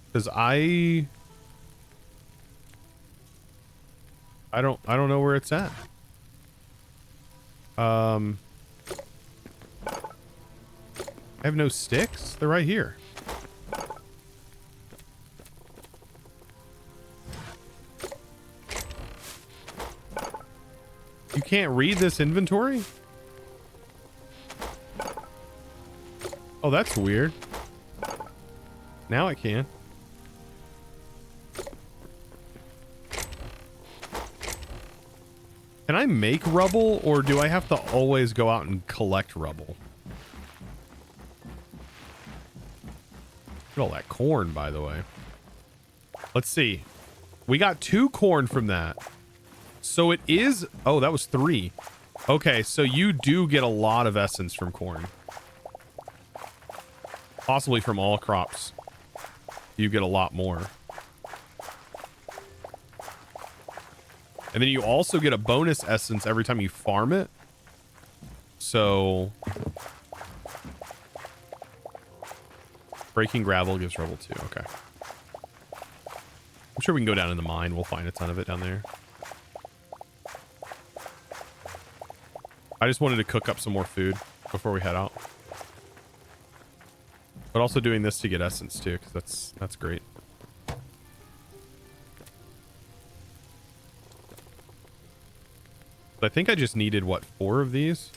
Because I don't know where it's at. I have no sticks. They're right here. You can't read this inventory? Oh, that's weird. Now I can. Can I make rubble, or do I have to always go out and collect rubble? Look at all that corn, by the way. Let's see. We got 2 corn from that. So it is... Oh, that was 3. Okay, so you do get a lot of essence from corn. Possibly from all crops. You get a lot more. And then you also get a bonus essence every time you farm it. So... Breaking gravel gives rubble too. Okay. I'm sure we can go down in the mine. We'll find a ton of it down there. I just wanted to cook up some more food before we head out. But also doing this to get essence too, because that's great. I think I just needed, what, 4 of these?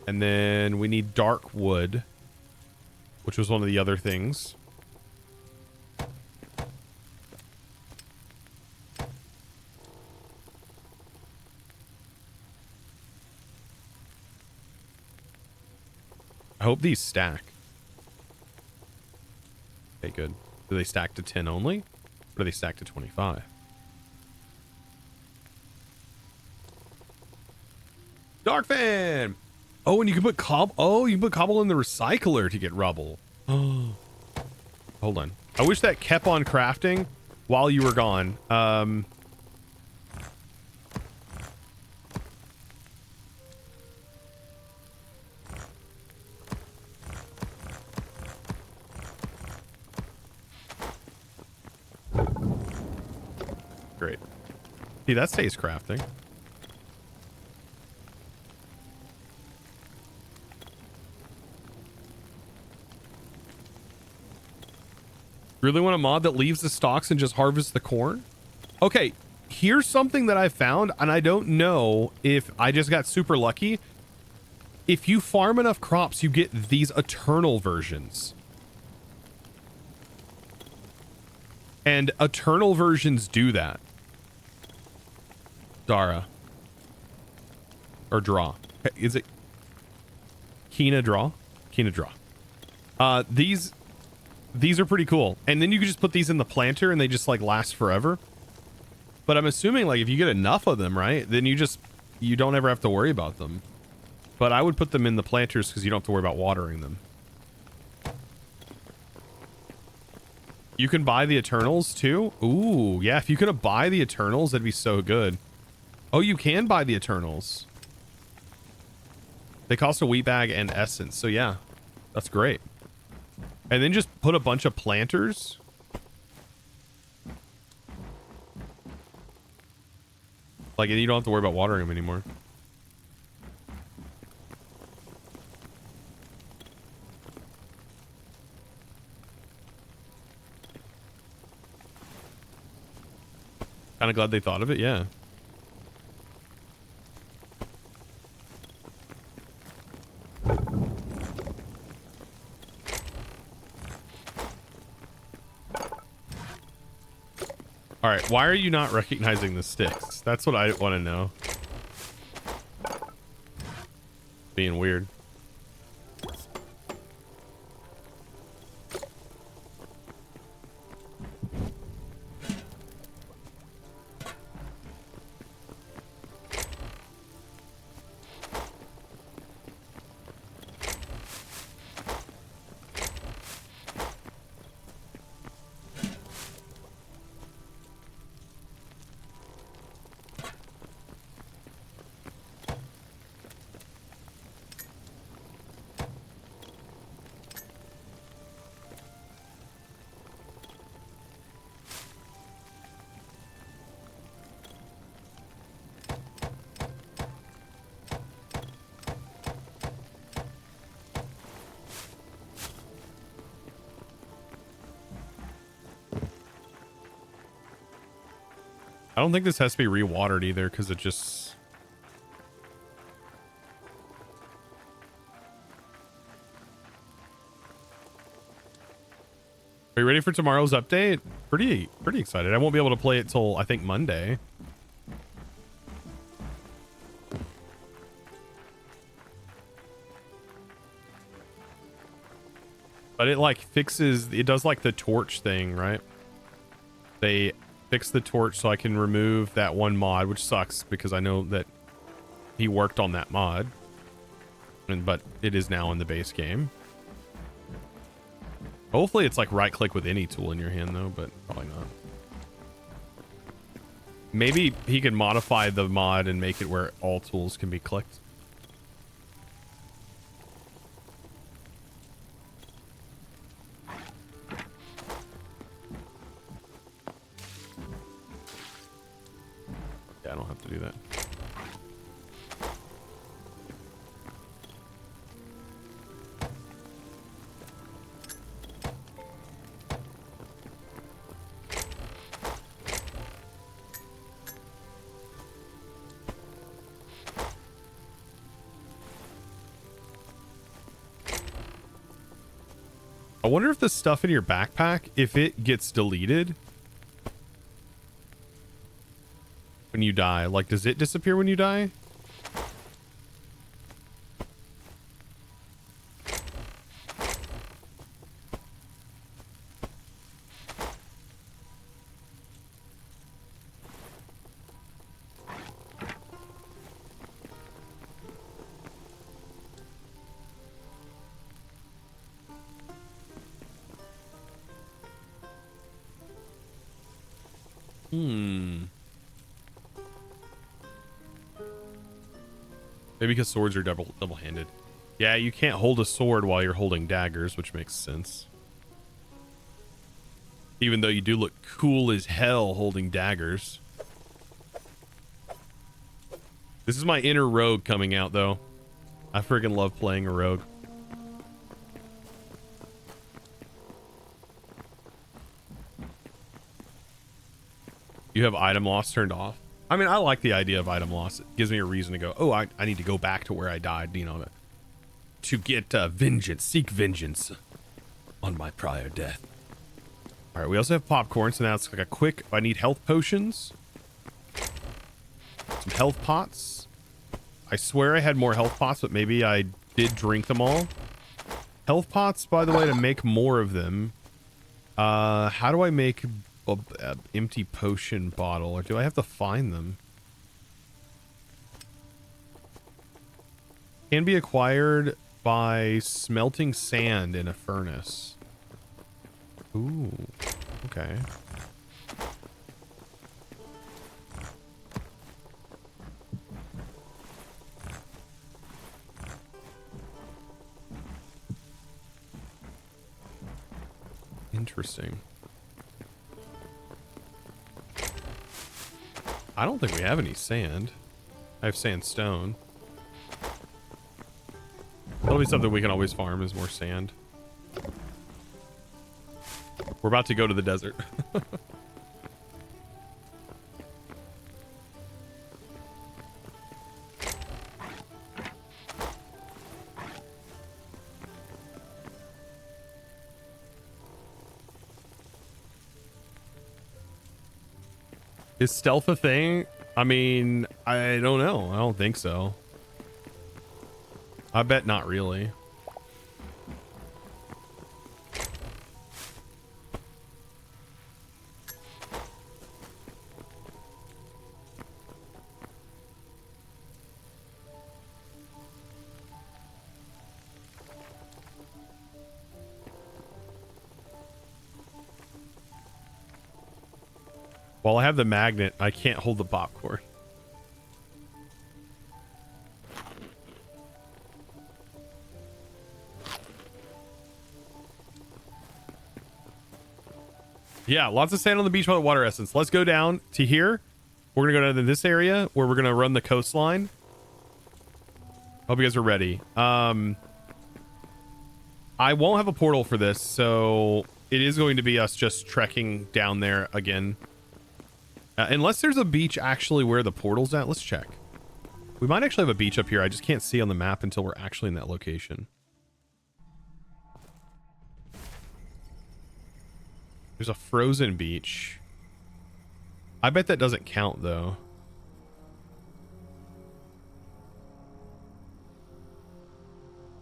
And then we need dark wood, which was one of the other things. I hope these stack. Okay, good. Do they stack to 10 only? Or do they stack to 25? Dark fan! Oh, and you can put you can put cobble in the recycler to get rubble. Oh. Hold on. I wish that kept on crafting while you were gone. Great. See, that stays crafting. Really want a mod that leaves the stalks and just harvests the corn? Okay, here's something that I found, and I don't know if I just got super lucky. If you farm enough crops, you get these eternal versions. And eternal versions do that. Dara. Or draw. Is it Kina draw? Kina draw. These are pretty cool. And then you can just put these in the planter and they just like last forever. But I'm assuming like if you get enough of them, right, then you don't ever have to worry about them. But I would put them in the planters because you don't have to worry about watering them. You can buy the Eternals too. Ooh, yeah, if you could buy the Eternals, that'd be so good. Oh, you can buy the Eternals. They cost a wheat bag and essence. So yeah, that's great. And then just put a bunch of planters. Like, you don't have to worry about watering them anymore. Kind of glad they thought of it, yeah. All right, why are you not recognizing the sticks? That's what I want to know. Being weird. I don't think this has to be rewatered either because it just... Are you ready for tomorrow's update? Pretty excited. I won't be able to play it till I think Monday. But it like fixes, it does like the torch thing, right? They fix the torch so I can remove that one mod, which sucks because I know that he worked on that mod. But it is now in the base game. Hopefully it's like right click with any tool in your hand though, but probably not. Maybe he can modify the mod and make it where all tools can be clicked. I don't have to do that. I wonder if the stuff in your backpack, if it gets deleted when you die. Like, does it disappear when you die? Maybe because swords are double-handed. Yeah, you can't hold a sword while you're holding daggers, which makes sense. Even though you do look cool as hell holding daggers. This is my inner rogue coming out, though. I freaking love playing a rogue. You have item loss turned off? I mean, I like the idea of item loss. It gives me a reason to go, oh, I need to go back to where I died, you know, to get vengeance, seek vengeance on my prior death. All right, we also have popcorn, so now it's like a quick, I need health potions. Some health pots. I swear I had more health pots, but maybe I did drink them all. Health pots, by the way, to make more of them. How do I make a empty potion bottle, or do I have to find them? Can be acquired by smelting sand in a furnace. Ooh, okay. Interesting. I don't think we have any sand. I have sandstone. That'll be something we can always farm, is more sand. We're about to go to the desert. Is stealth a thing? I mean, I don't know. I don't think so. I bet not really. While I have the magnet, I can't hold the popcorn. Yeah, lots of sand on the beach with water essence. Let's go down to here. We're gonna go down to this area where we're gonna run the coastline. Hope you guys are ready. I won't have a portal for this, so it is going to be us just trekking down there again. Unless there's a beach actually where the portal's at. Let's check. We might actually have a beach up here. I just can't see on the map until we're actually in that location. There's a frozen beach. I bet that doesn't count, though.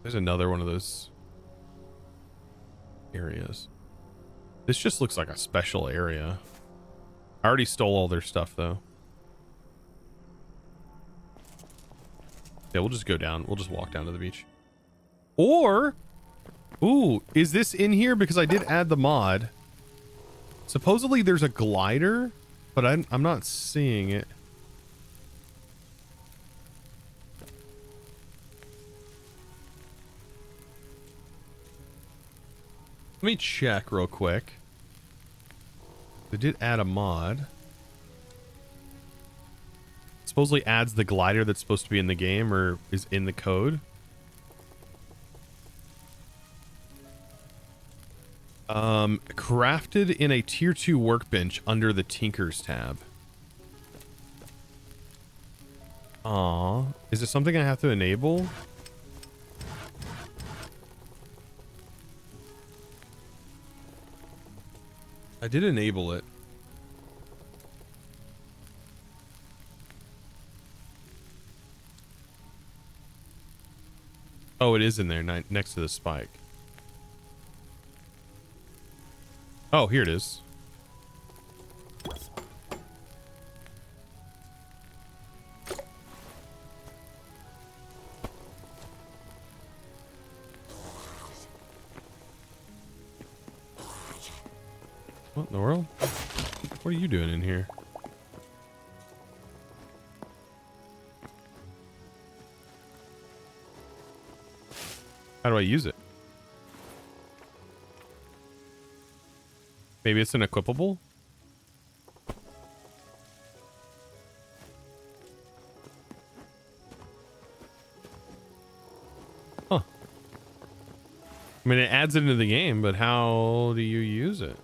There's another one of those areas. This just looks like a special area. I already stole all their stuff, though. Yeah, we'll just go down. We'll just walk down to the beach. Or, ooh, is this in here? Because I did add the mod. Supposedly there's a glider, but I'm not seeing it. Let me check real quick. They did add a mod. Supposedly adds the glider that's supposed to be in the game or is in the code. Crafted in a tier 2 workbench under the Tinkers tab. Aw. Is it something I have to enable? I did enable it. Oh, it is in there next to the spike. Oh, here it is. What in the world? What are you doing in here? How do I use it? Maybe it's an equipable? Huh. I mean, it adds it into the game, but how do you use it?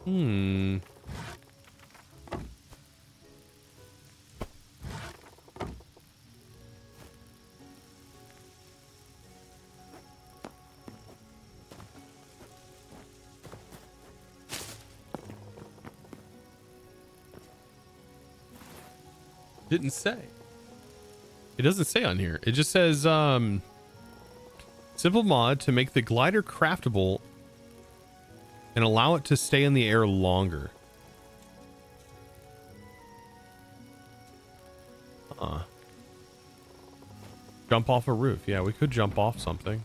Hmm. Didn't say. It doesn't say on here. It just says simple mod to make the glider craftable and allow it to stay in the air longer. Jump off a roof. Yeah, we could jump off something.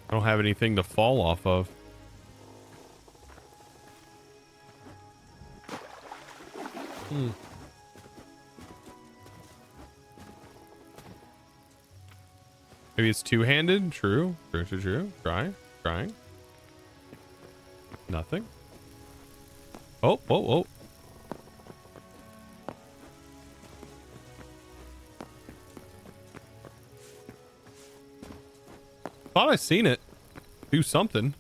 I don't have anything to fall off of. Maybe it's two-handed. True. True. Trying. Nothing. Oh, whoa. Thought I seen it do something.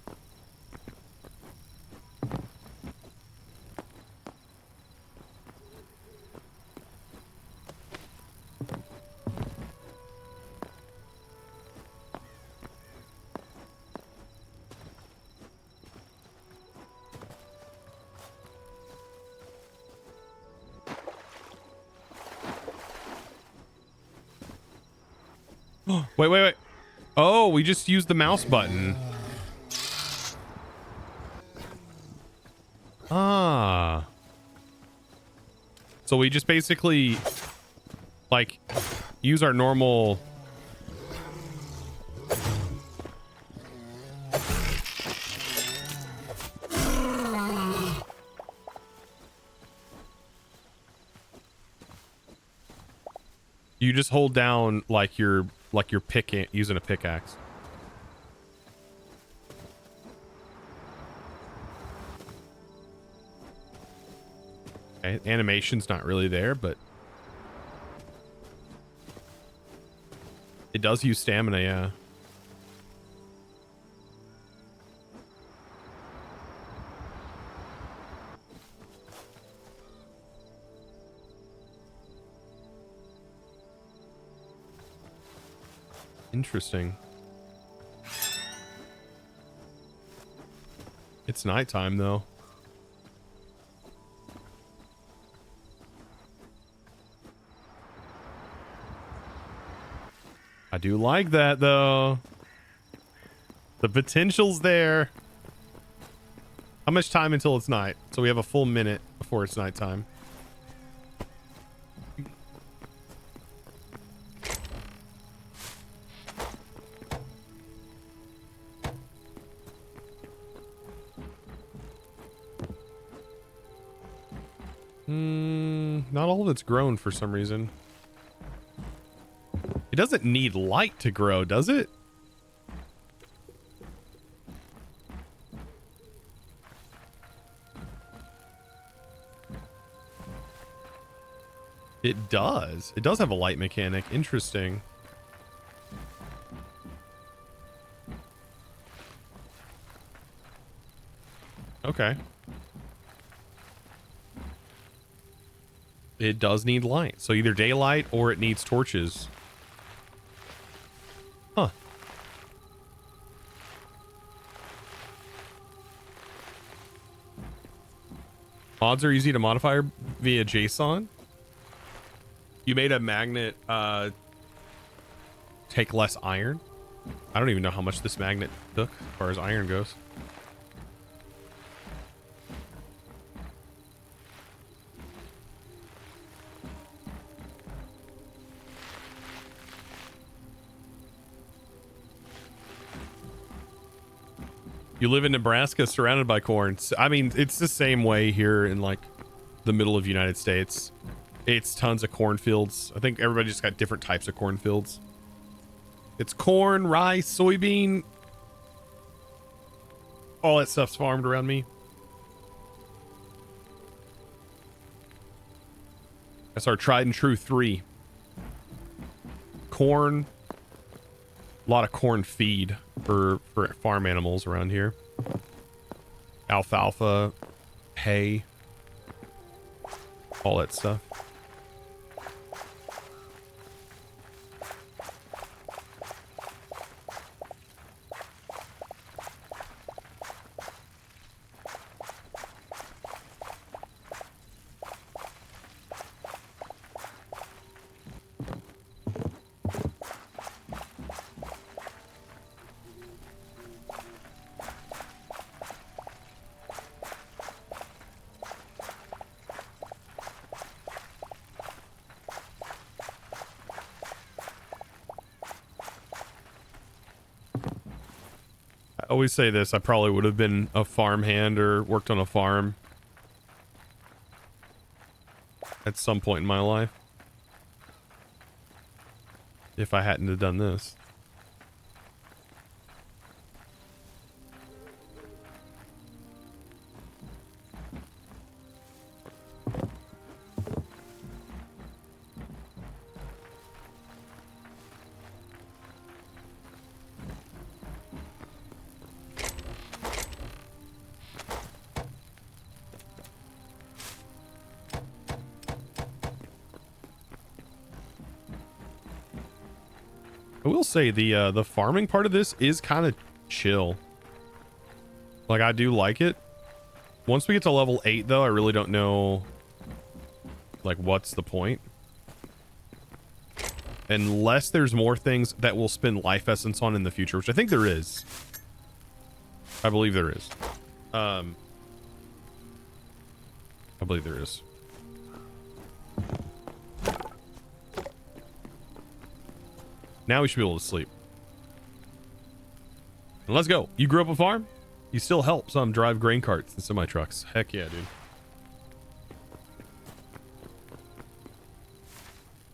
Wait. Oh, we just used the mouse button. Ah. So we just basically, like, use our normal... You just hold down like you're picking, using a pickaxe. Okay, animation's not really there, but it does use stamina, yeah. Interesting. It's nighttime though. I do like that though. The potential's there. How much time until it's night? So we have a full minute before it's nighttime. Not all of it's grown for some reason. It doesn't need light to grow, does it? It does. It does have a light mechanic. Interesting. Okay. It does need light. So either daylight or it needs torches. Huh. Mods are easy to modify via JSON. You made a magnet take less iron. I don't even know how much this magnet took as far as iron goes. You live in Nebraska surrounded by corn. I mean, it's the same way here in like the middle of the United States. It's tons of cornfields. I think everybody just got different types of cornfields. It's corn, rice, soybean. All that stuff's farmed around me. That's our tried and true 3. Corn. A lot of corn feed for farm animals around here. Alfalfa, hay, all that stuff. always say this. I probably would have been a farmhand or worked on a farm at some point in my life if I hadn't have done this. I will say the farming part of this is kind of chill. Like, I do like it. Once we get to level 8, though, I really don't know, like, what's the point. Unless there's more things that we'll spend life essence on in the future, which I think there is. I believe there is. I believe there is. Now we should be able to sleep. And let's go. You grew up a farm? You still help some drive grain carts and semi trucks. Heck yeah, dude.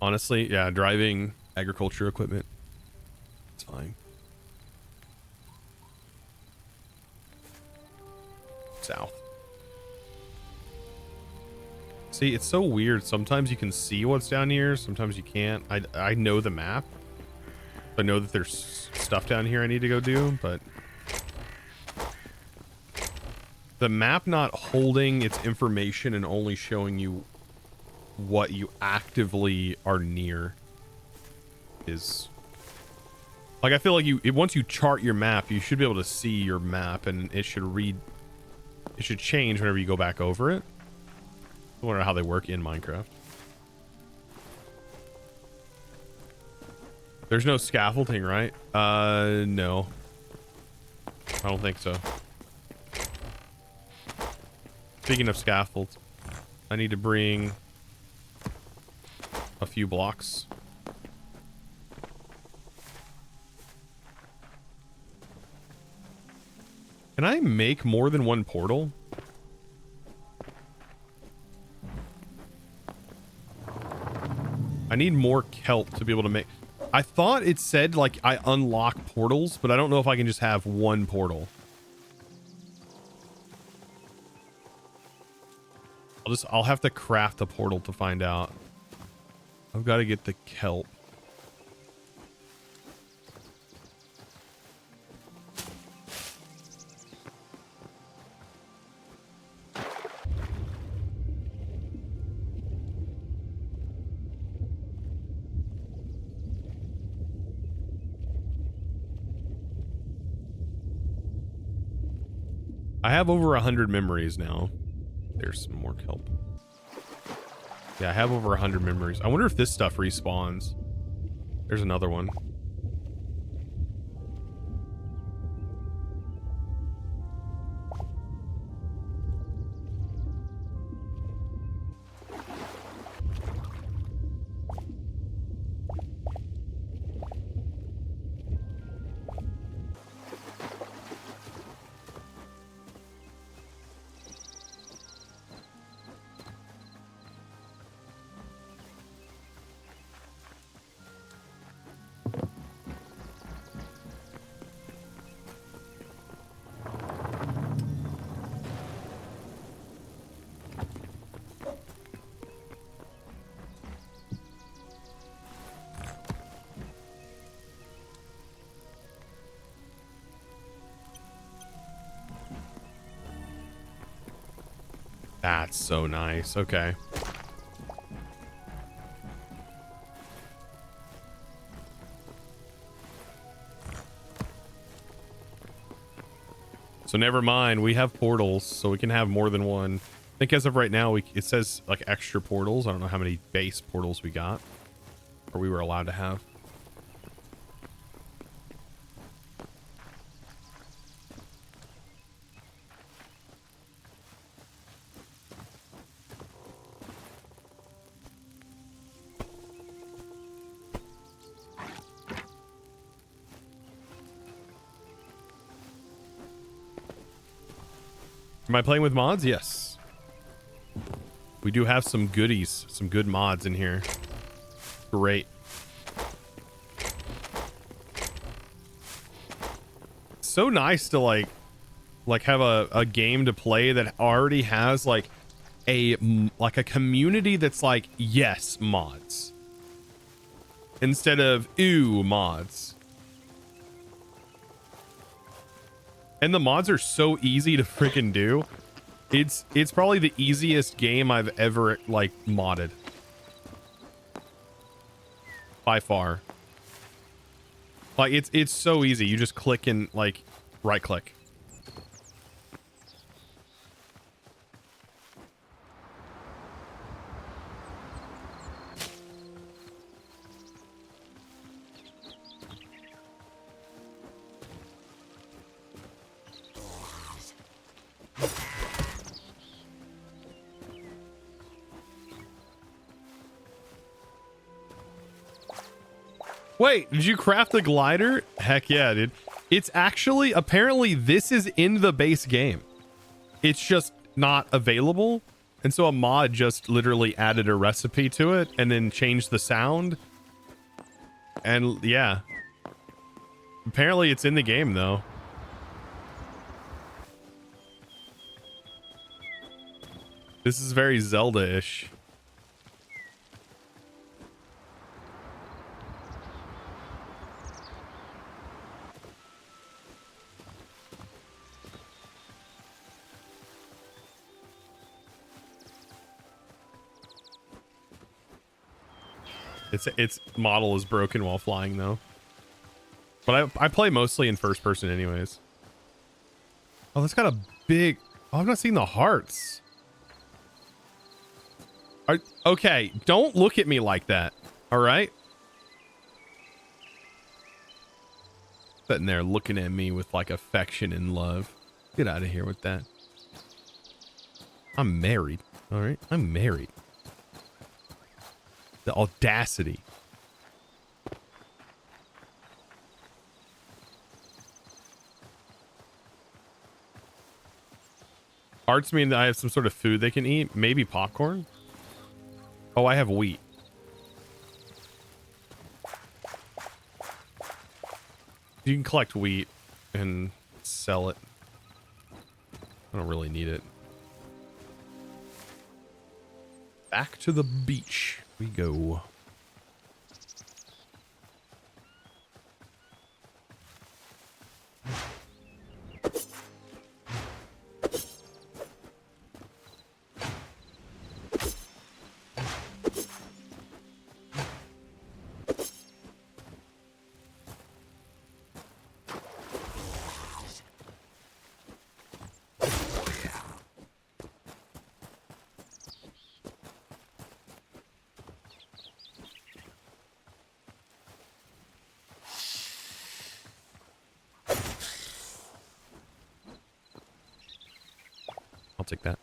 Honestly, yeah, driving agriculture equipment, it's fine. South. See, it's so weird. Sometimes you can see what's down here. Sometimes you can't. I know the map. I know that there's stuff down here I need to go do, but the map not holding its information and only showing you what you actively are near is like, I feel like once you chart your map, you should be able to see your map, and it should change whenever you go back over it. I wonder how they work in Minecraft. There's no scaffolding, right? No. I don't think so. Speaking of scaffolds, I need to bring a few blocks. Can I make more than one portal? I need more kelp to be able to make... I thought it said, like, I unlock portals, but I don't know if I can just have one portal. I'll have to craft a portal to find out. I've got to get the kelp. I have over 100 memories now. There's some more kelp. Yeah, I have over 100 memories. I wonder if this stuff respawns. There's another one. That's so nice. Okay. So never mind. We have portals, so we can have more than one. I think as of right now, it says like extra portals. I don't know how many base portals we got, or we were allowed to have. Am I playing with mods? Yes. We do have some goodies, some good mods in here. Great. So nice to like have a game to play that already has like a community that's like, yes, mods, instead of ew, mods. And the mods are so easy to freaking do. It's probably the easiest game I've ever like modded by far. Like it's so easy. You just click and like right click. Wait, did you craft the glider? Heck yeah, dude. It's actually, apparently this is in the base game. It's just not available. And so a mod just literally added a recipe to it and then changed the sound. And yeah. Apparently it's in the game though. This is very Zelda-ish. Its model is broken while flying though. But I play mostly in first person anyways. Oh, that's got a big... Oh, I've not seen the hearts. Okay, don't look at me like that. All right? Sitting there looking at me with like affection and love. Get out of here with that. I'm married. All right? I'm married. The audacity. Hearts mean that I have some sort of food they can eat. Maybe popcorn. Oh, I have wheat. You can collect wheat and sell it. I don't really need it. Back to the beach we go. I'll take that.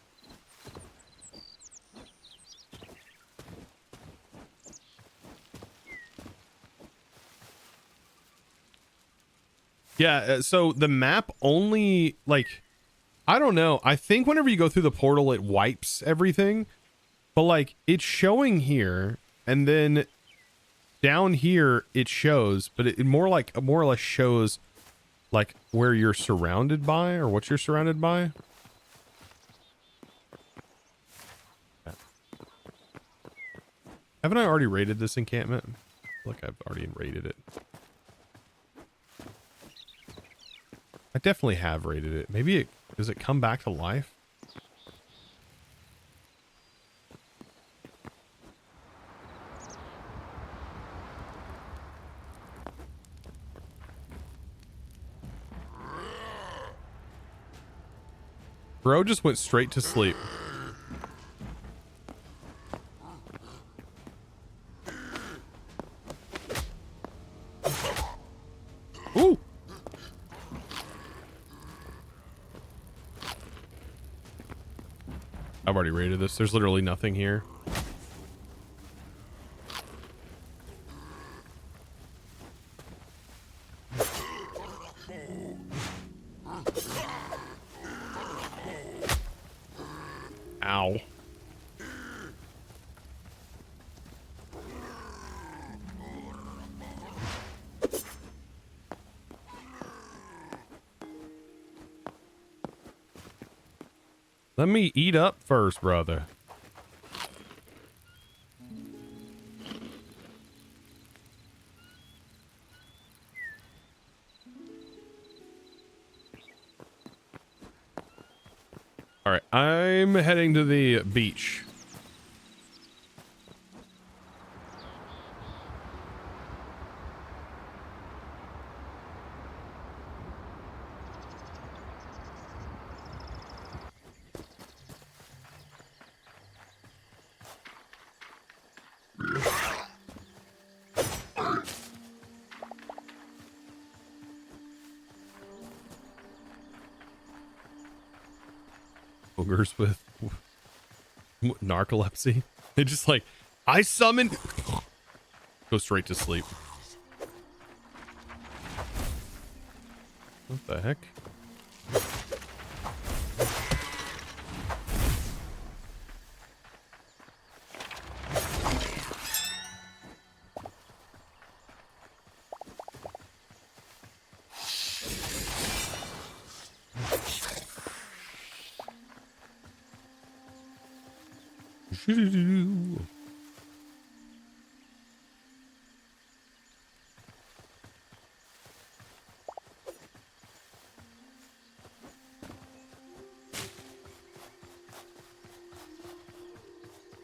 Yeah, so the map only, like, I don't know. I think whenever you go through the portal, it wipes everything. But, like, it's showing here, and then down here it shows, but it more or less shows, like, where you're surrounded by, or what you're surrounded by. Haven't I already raided this encampment? I feel like I've already raided it. I definitely have raided it. Maybe does it come back to life? Bro just went straight to sleep. Ooh. I've already raided this. There's literally nothing here. Let me eat up first, brother. All right, I'm heading to the beach. Boogers with narcolepsy. They just like, I summon. Go straight to sleep. What the heck?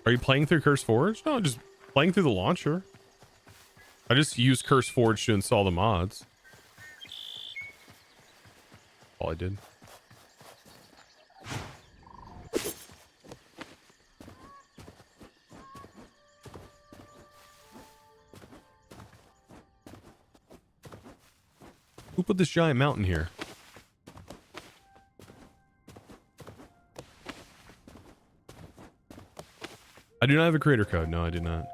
Are you playing through Curse Forge? No, just playing through the launcher. I just use Curse Forge to install the mods. All I did. Who put this giant mountain here? I do not have a creator code. No, I do not.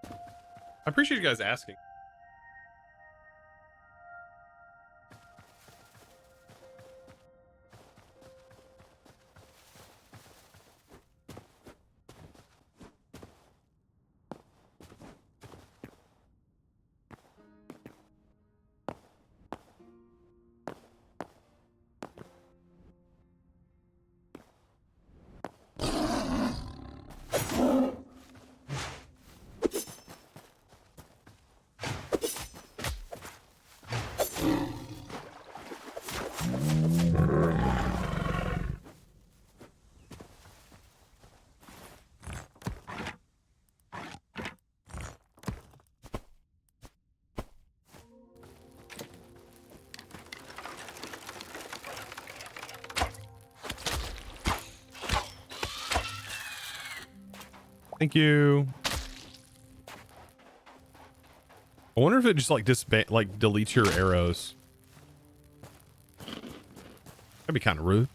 I appreciate you guys asking. Thank you. I wonder if it just like deletes your arrows. That'd be kind of rude.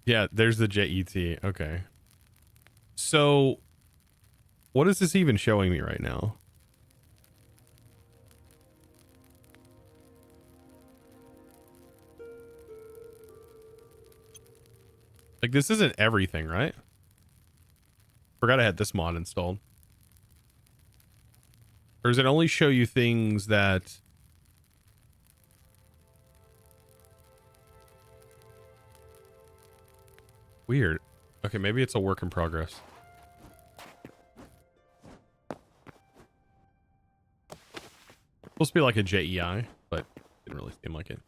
Yeah, there's the JET. Okay. So what is this even showing me right now? Like, this isn't everything, right? Forgot I had this mod installed. Or does it only show you things that... Weird. Okay, maybe it's a work in progress. Supposed to be like a JEI, but didn't really seem like it.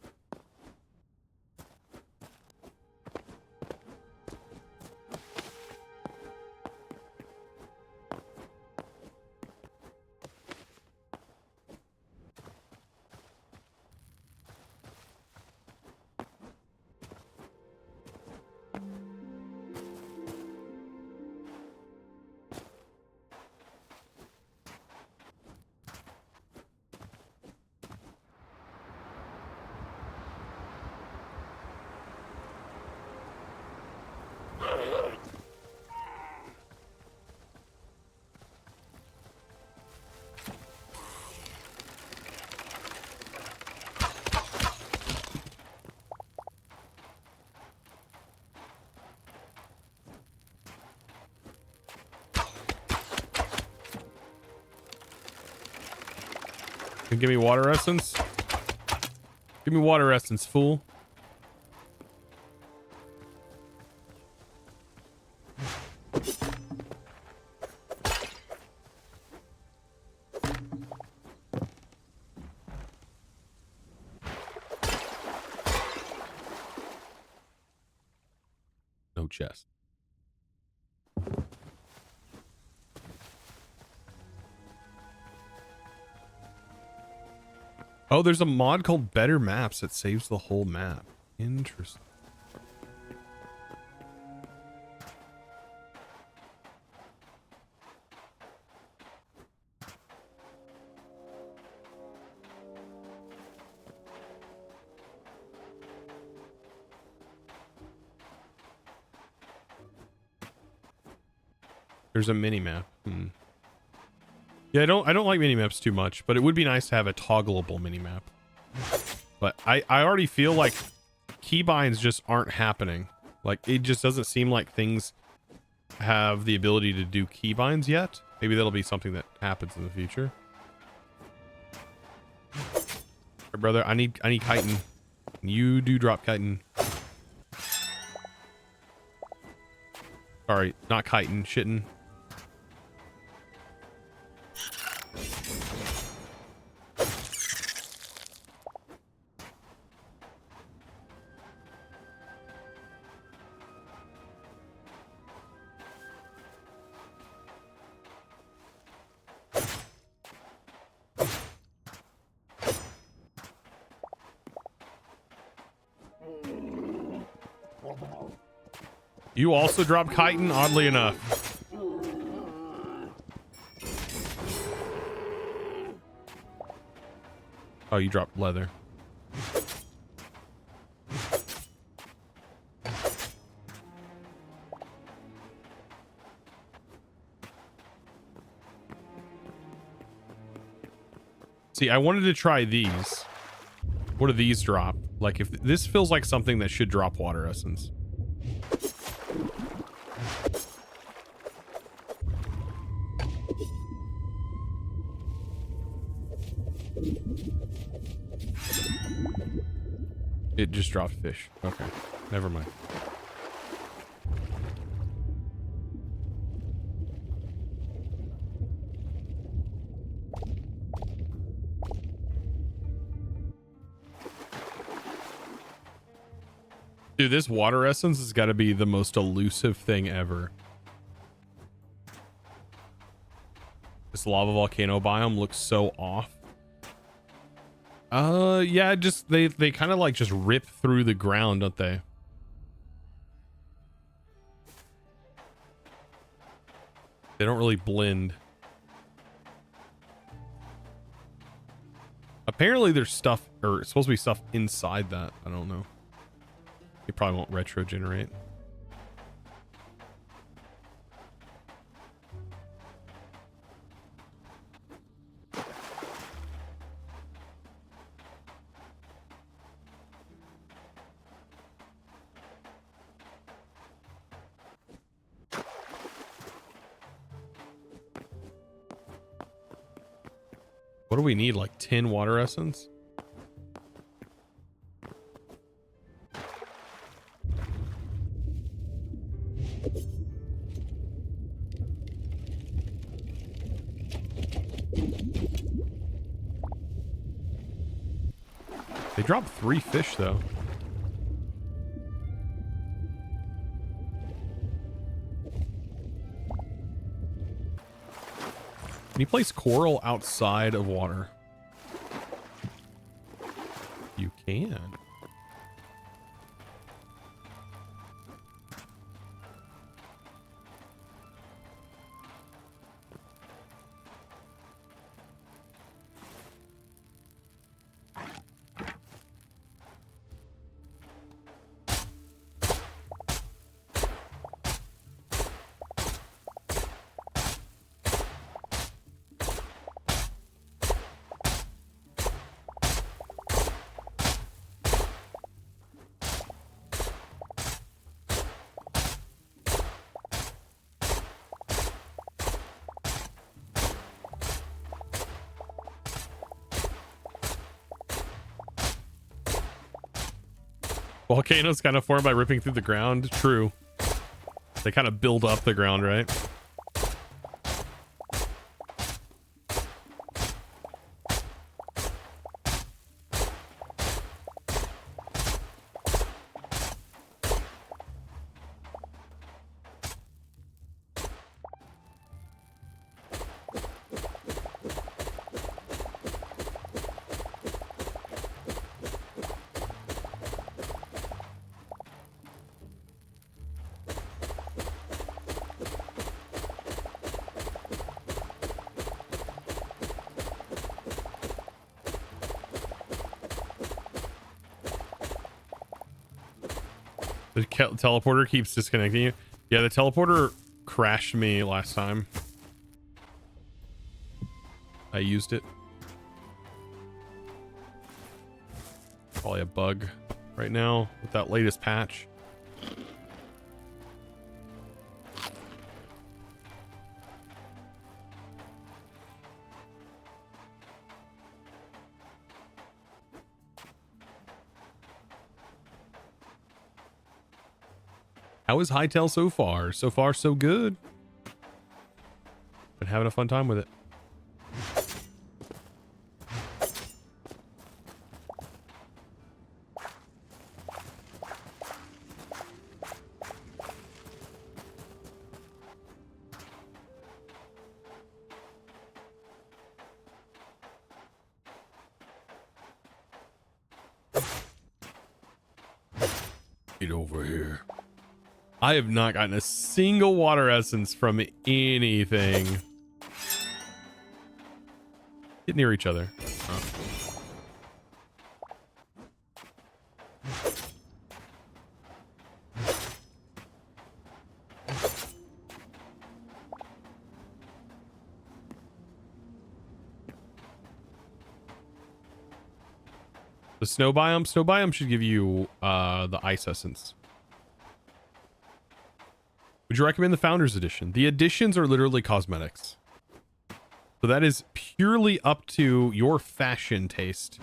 Give me water essence. Give me water essence, fool. No chest. Oh, there's a mod called Better Maps that saves the whole map. Interesting. There's a mini map. Yeah, I don't like mini maps too much, but it would be nice to have a toggleable mini map. But I already feel like keybinds just aren't happening. Like, it just doesn't seem like things have the ability to do keybinds yet. Maybe that'll be something that happens in the future. Hey, brother, I need chitin. You do drop chitin. Sorry, not chitin, shitting. You also drop chitin, oddly enough. Oh, you dropped leather. See, I wanted to try these. What do these drop? Like, if this feels like something that should drop water essence. It just dropped fish. Okay, never mind. Dude, this water essence has got to be the most elusive thing ever. This lava volcano biome looks so off. Yeah, just they kind of like just rip through the ground, don't they? They don't really blend. Apparently there's stuff, or it's supposed to be stuff inside that. I don't know. It probably won't retro generate. What do we need? Like 10 water essence? They dropped 3 fish though. Can you place coral outside of water? You can. Volcanoes kind of formed by ripping through the ground. True. They kind of build up the ground, right? The teleporter keeps disconnecting you. Yeah, the teleporter crashed me last time. I used it. Probably a bug right now with that latest patch. How is Hytale so far? So far, so good. Been having a fun time with it. Get over here. I have not gotten a single water essence from anything. Get near each other. Oh. The snow biome should give you the ice essence. Would you recommend the Founders Edition? The editions are literally cosmetics. So that is purely up to your fashion taste,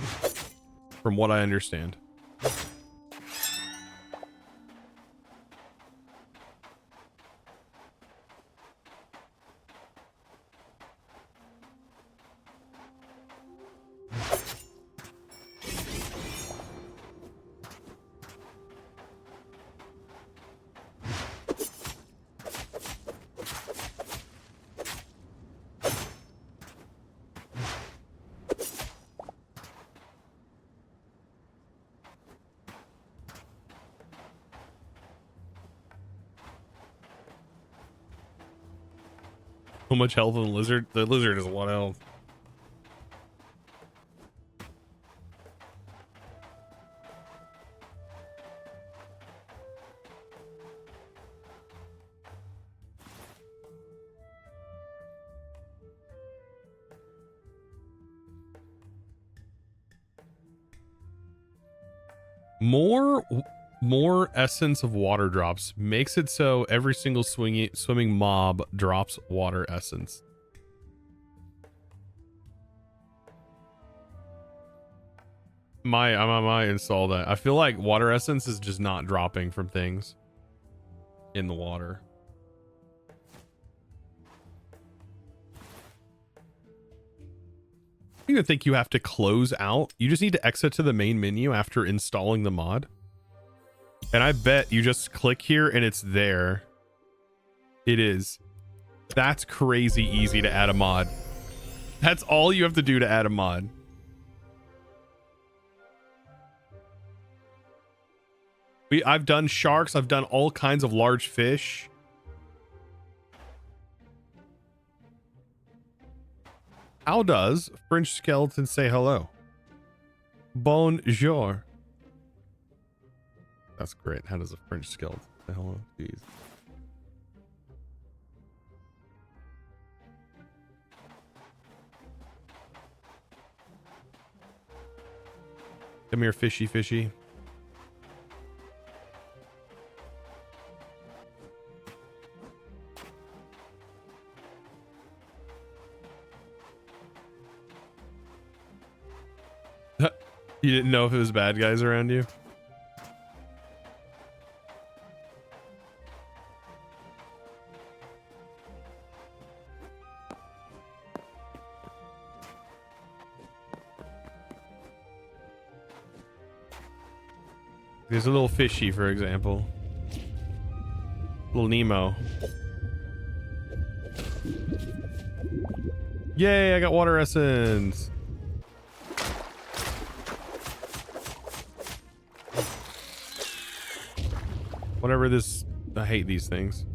from what I understand. So much health on the lizard. The lizard is a lot of health. More essence of water drops makes it so every single swimming mob drops water essence. I might install that. I feel like water essence is just not dropping from things in the water. I don't even think you have to close out. You just need to exit to the main menu after installing the mod. And I bet you just click here and it's there. It is. That's crazy easy to add a mod. That's all you have to do to add a mod. I've done sharks. I've done all kinds of large fish. How does French skeleton say hello? Bonjour. That's great. How does a French skeleton say hello? Jeez. Come here, fishy, fishy. You didn't know if it was bad guys around you? There's a little fishy, for example. Little Nemo. Yay, I got water essence. Whatever this... I hate these things.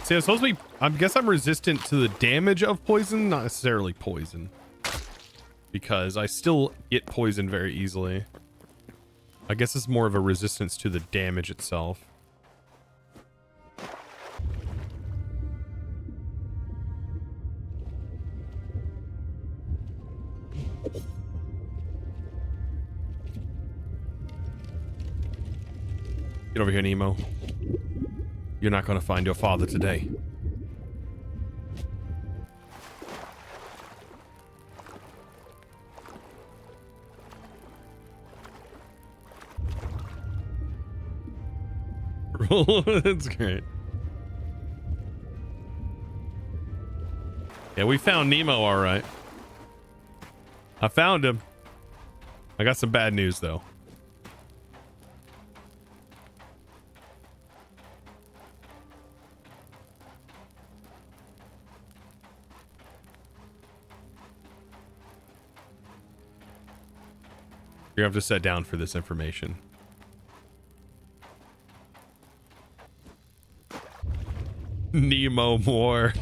See, I'm supposed to be... I guess I'm resistant to the damage of poison, not necessarily poison. Because I still get poisoned very easily. I guess it's more of a resistance to the damage itself. Get over here, Nemo. You're not going to find your father today. That's great. Yeah, we found Nemo all right. I found him. I got some bad news, though. You have to sit down for this information. Nemo more.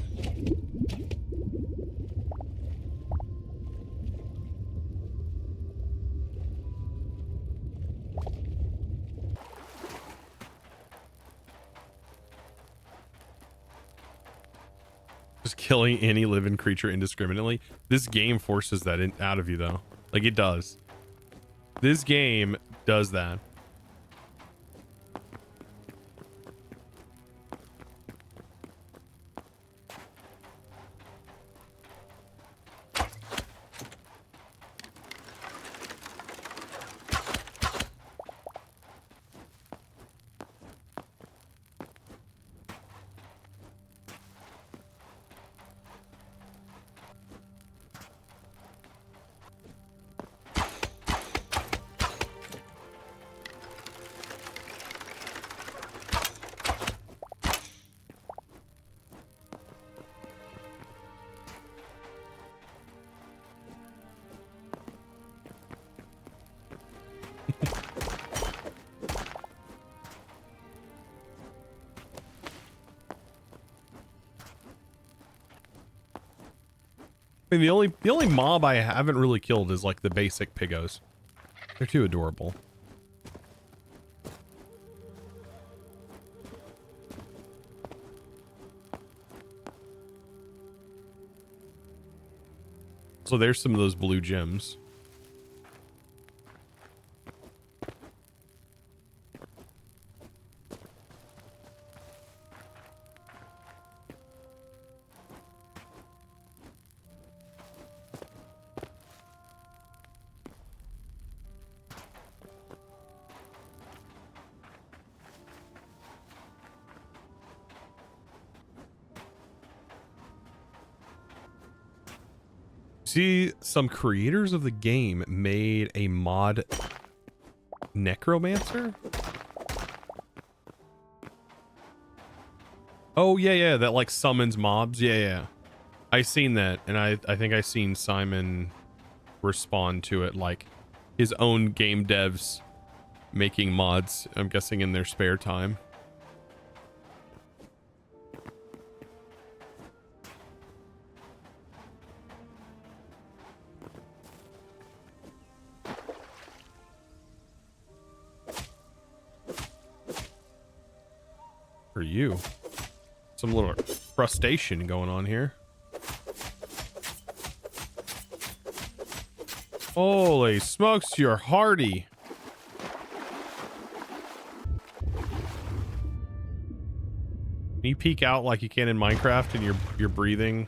Just killing any living creature indiscriminately. This game forces that out of you, though. Like, it does. This game does that. I mean, the only mob I haven't really killed is like the basic piggos. They're too adorable. So there's some of those blue gems. See, some creators of the game made a mod necromancer. Oh yeah, that like summons mobs. Yeah. I seen that, and I think I seen Simon respond to it, like his own game devs making mods, I'm guessing in their spare time. For you. Some little frustration going on here. Holy smokes, you're hardy. Can you peek out like you can in Minecraft and you're breathing?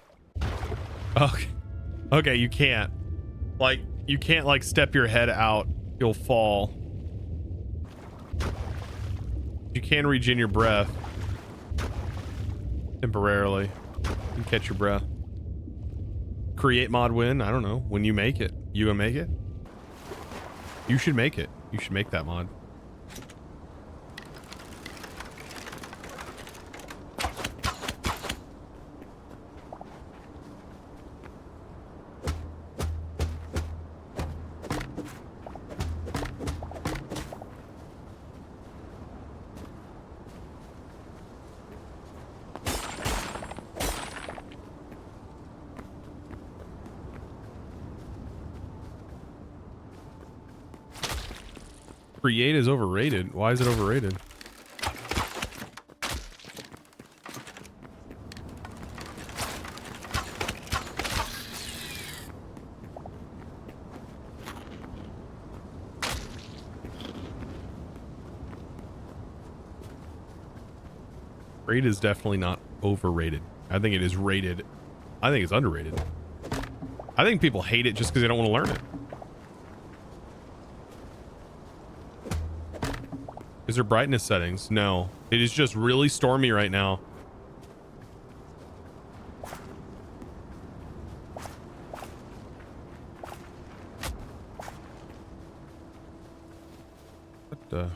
Okay. Okay, you can't. Like, you can't like step your head out. You'll fall. You can regen your breath. Temporarily. You can catch your breath. Create mod win. I don't know. When you make it. You gonna make it? You should make it. You should make that mod. Create is overrated. Why is it overrated? Create is definitely not overrated. I think it is rated. I think it's underrated. I think people hate it just because they don't want to learn it. Is there brightness settings? No. It is just really stormy right now. What the?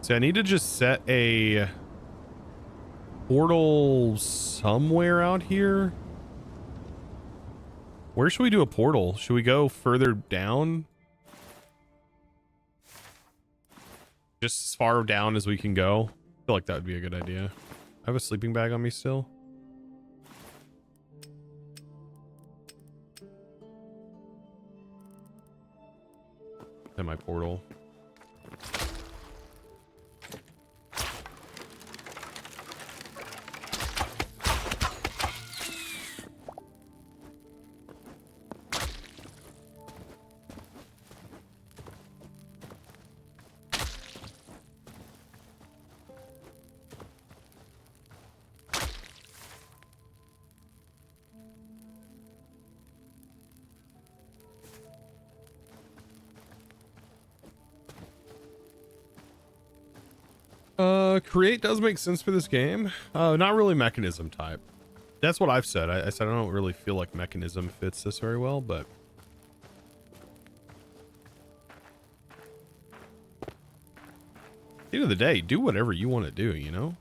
See, I need to just set a portal somewhere out here. Where should we do a portal? Should we go further down? Just as far down as we can go. I feel like that would be a good idea. I have a sleeping bag on me still. And my portal. Create does make sense for this game. Not really mechanism type. That's what I've said. I said I don't really feel like mechanism fits this very well, but at the end of the day, do whatever you want to do, you know?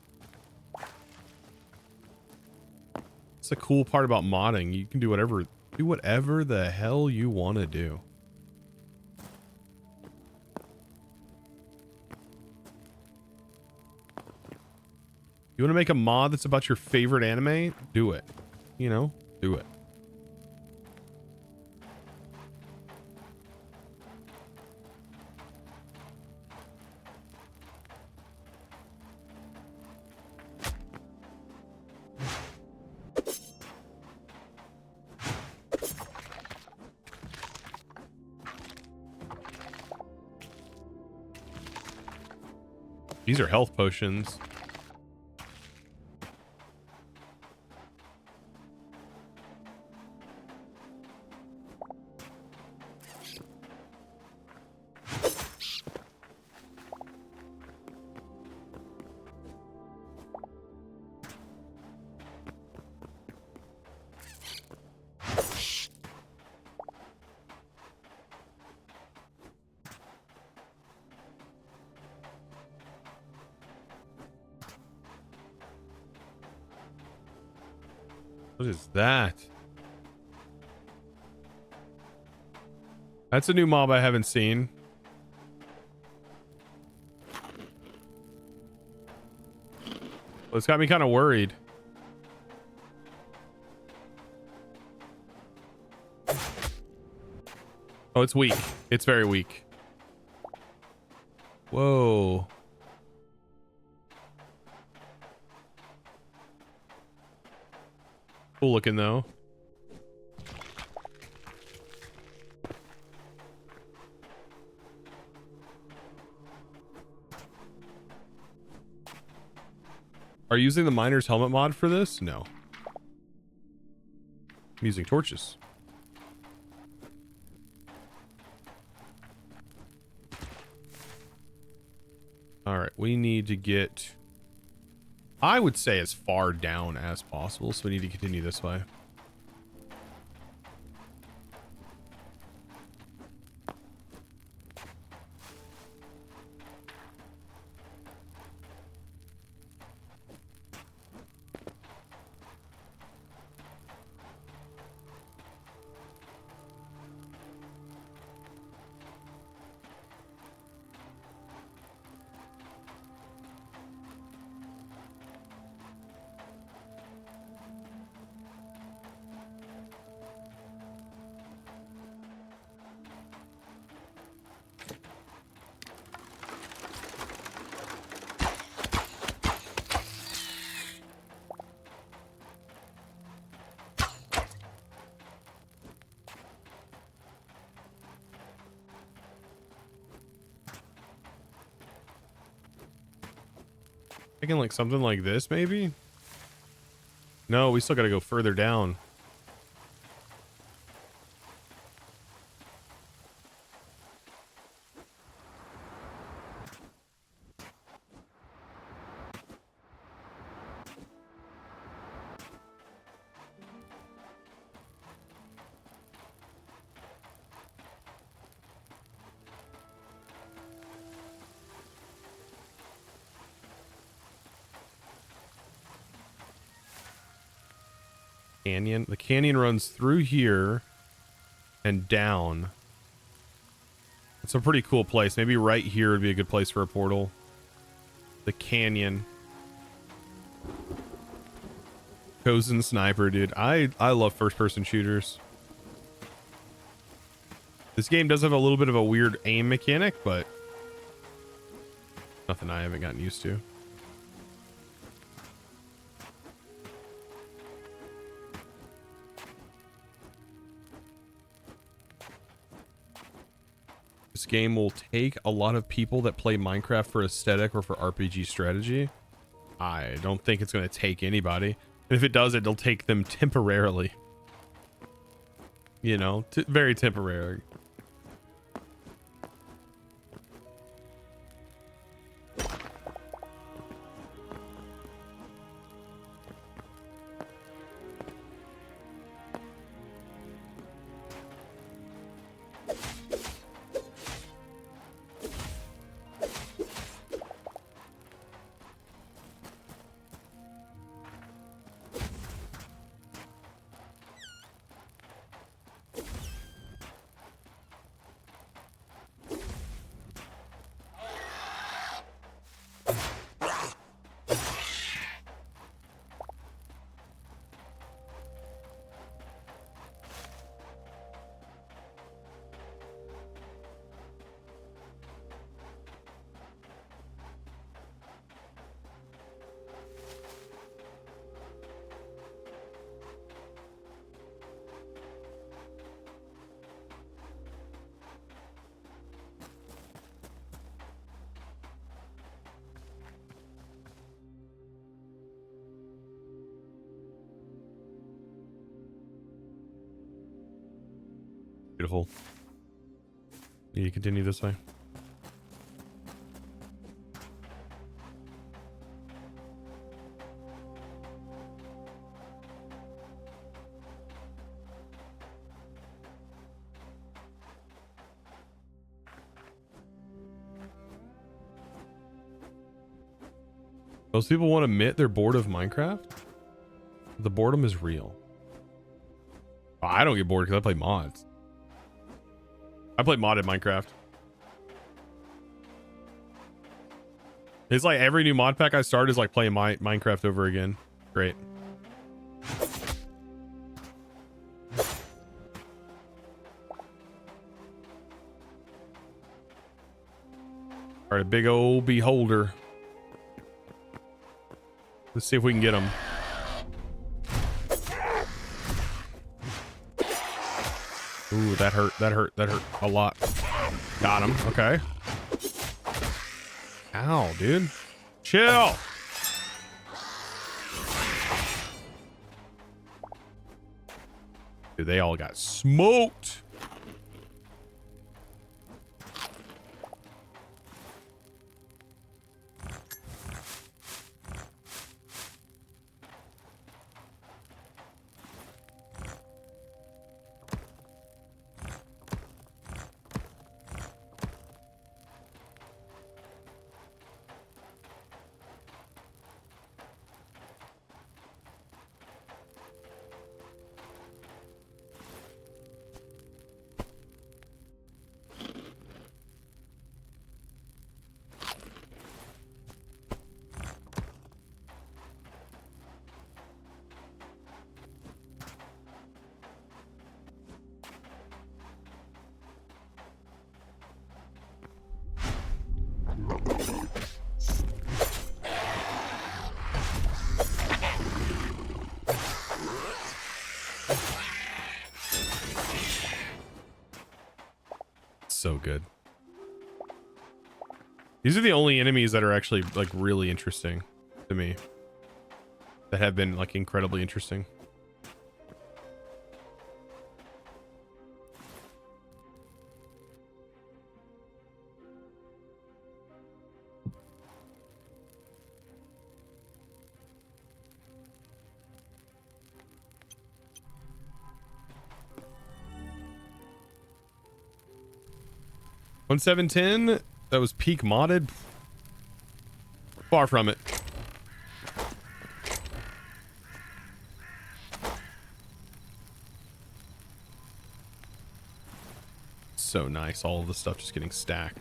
It's the cool part about modding. You can do whatever the hell you want to do. You want to make a mod that's about your favorite anime? Do it. You know, do it. These are health potions. What is that? That's a new mob I haven't seen. Well, it's got me kind of worried. Oh, it's weak. It's very weak. Whoa. Cool looking though. Are you using the miner's helmet mod for this? No. I'm using torches. All right, we need to get I would say as far down as possible, so we need to continue this way. Thinking like something like this, maybe? No, we still got to go further down. Canyon. The canyon runs through here and down. It's a pretty cool place. Maybe right here would be a good place for a portal. The canyon. Chosen Sniper, dude. I love first-person shooters. This game does have a little bit of a weird aim mechanic, but nothing I haven't gotten used to. This game will take a lot of people that play Minecraft for aesthetic or for RPG strategy. I don't think it's going to take anybody. And if it does, it'll take them temporarily. You know, very temporary. Beautiful. You continue this way. Most people want to admit they're bored of Minecraft. The boredom is real. I don't get bored because I play mods. I play modded Minecraft. It's like every new mod pack I start is like playing Minecraft over again. Great. All right, a big old beholder. Let's see if we can get him. Ooh, that hurt. That hurt. That hurt a lot. Got him. Okay. Ow, dude. Chill. Dude, they all got smoked. so good. These are the only enemies that are actually like really interesting to me. That have been like incredibly interesting. On 710, that was peak modded. Far from it. So nice, all of the stuff just getting stacked.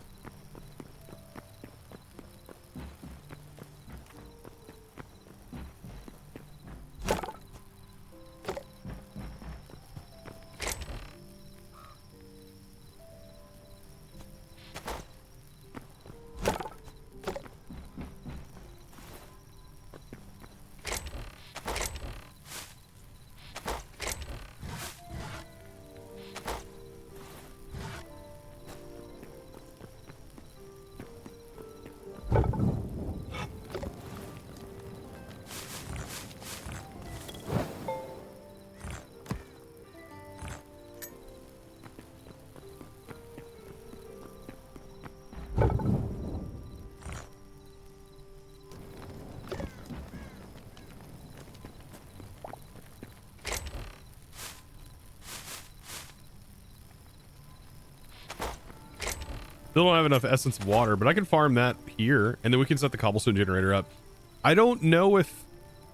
Still don't have enough essence of water, but I can farm that here, and then we can set the cobblestone generator up. I don't know if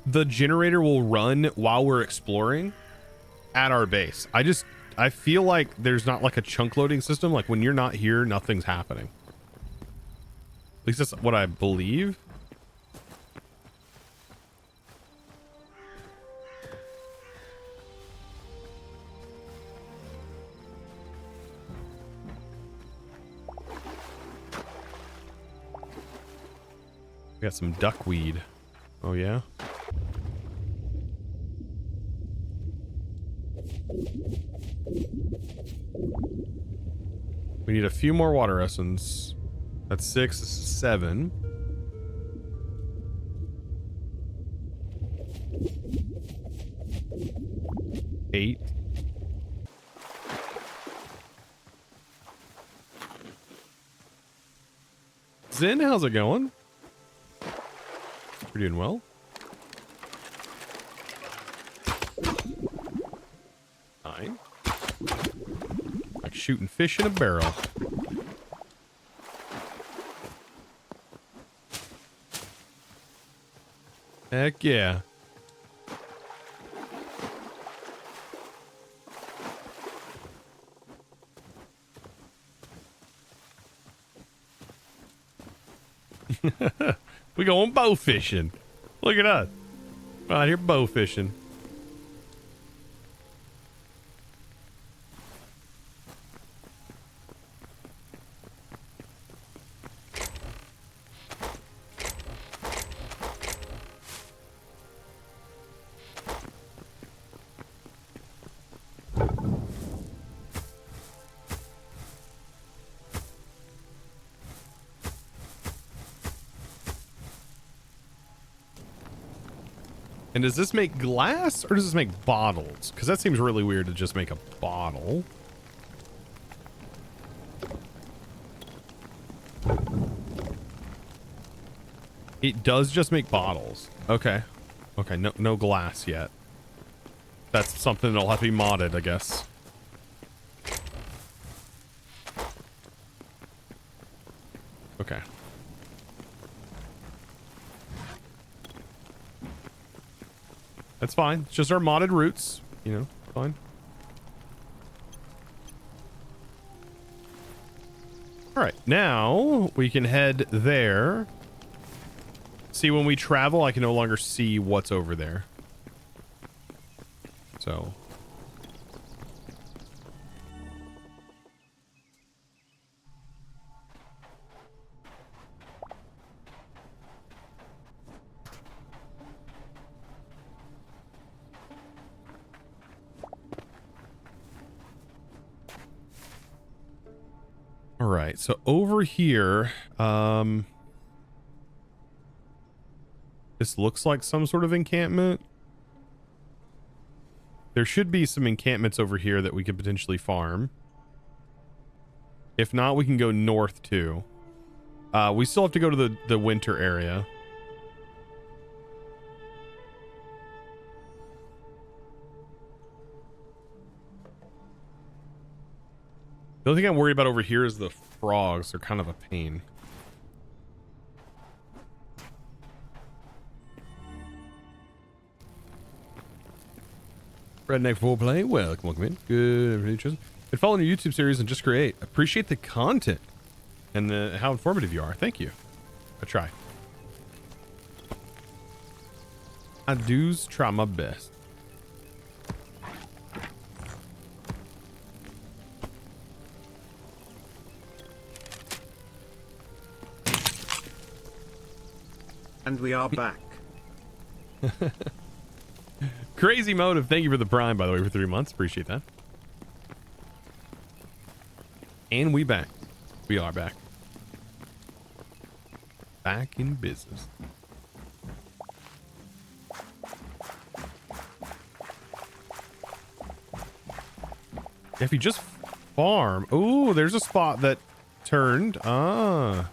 the generator will run while we're exploring at our base. I feel like there's not like a chunk loading system. Like when you're not here, nothing's happening. At least that's what I believe. We got some duckweed. Oh, yeah? We need a few more water essence. That's 6, 7. Eight. Zen, how's it going? We're doing well. Fine. Like shooting fish in a barrel. Heck yeah. We going bow fishing. Look at us. Out here bow fishing. And does this make glass or does this make bottles? Because that seems really weird to just make a bottle. It does just make bottles. Okay. Okay, no glass yet. That's something that'll have to be modded, I guess. Okay. That's fine. It's just our modded roots, you know, fine. All right, now we can head there. See, when we travel, I can no longer see what's over there. So. All right, so over here, this looks like some sort of encampment. There should be some encampments over here that we could potentially farm. If not, we can go north too. We still have to go to the winter area. The only thing I'm worried about over here is the frogs. They're kind of a pain. Redneck Foreplay, welcome in. Good. Been following your YouTube series and just create. Appreciate the content and how informative you are. Thank you. I try. I do's try my best. And we are back. Crazy motive. Thank you for the prime, by the way, for 3 months. Appreciate that. And we back. We are back. Back in business. If you just farm. Oh, there's a spot that turned. Ah.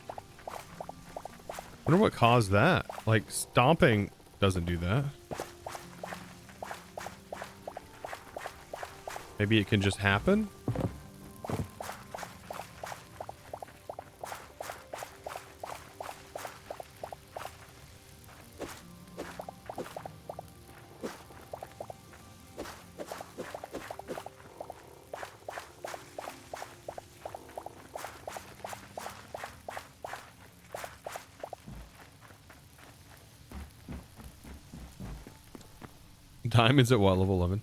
Wonder what caused that. Like, stomping doesn't do that. Maybe it can just happen? Diamonds at what, level 11?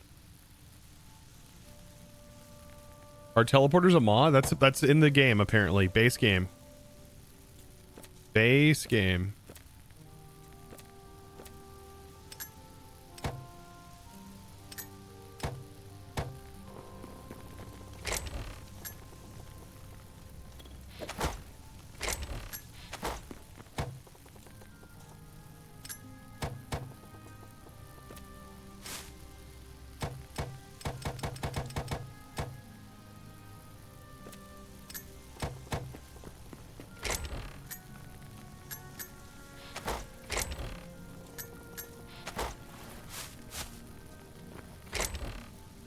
Are teleporters a mod? That's in the game, apparently. Base game. Base game.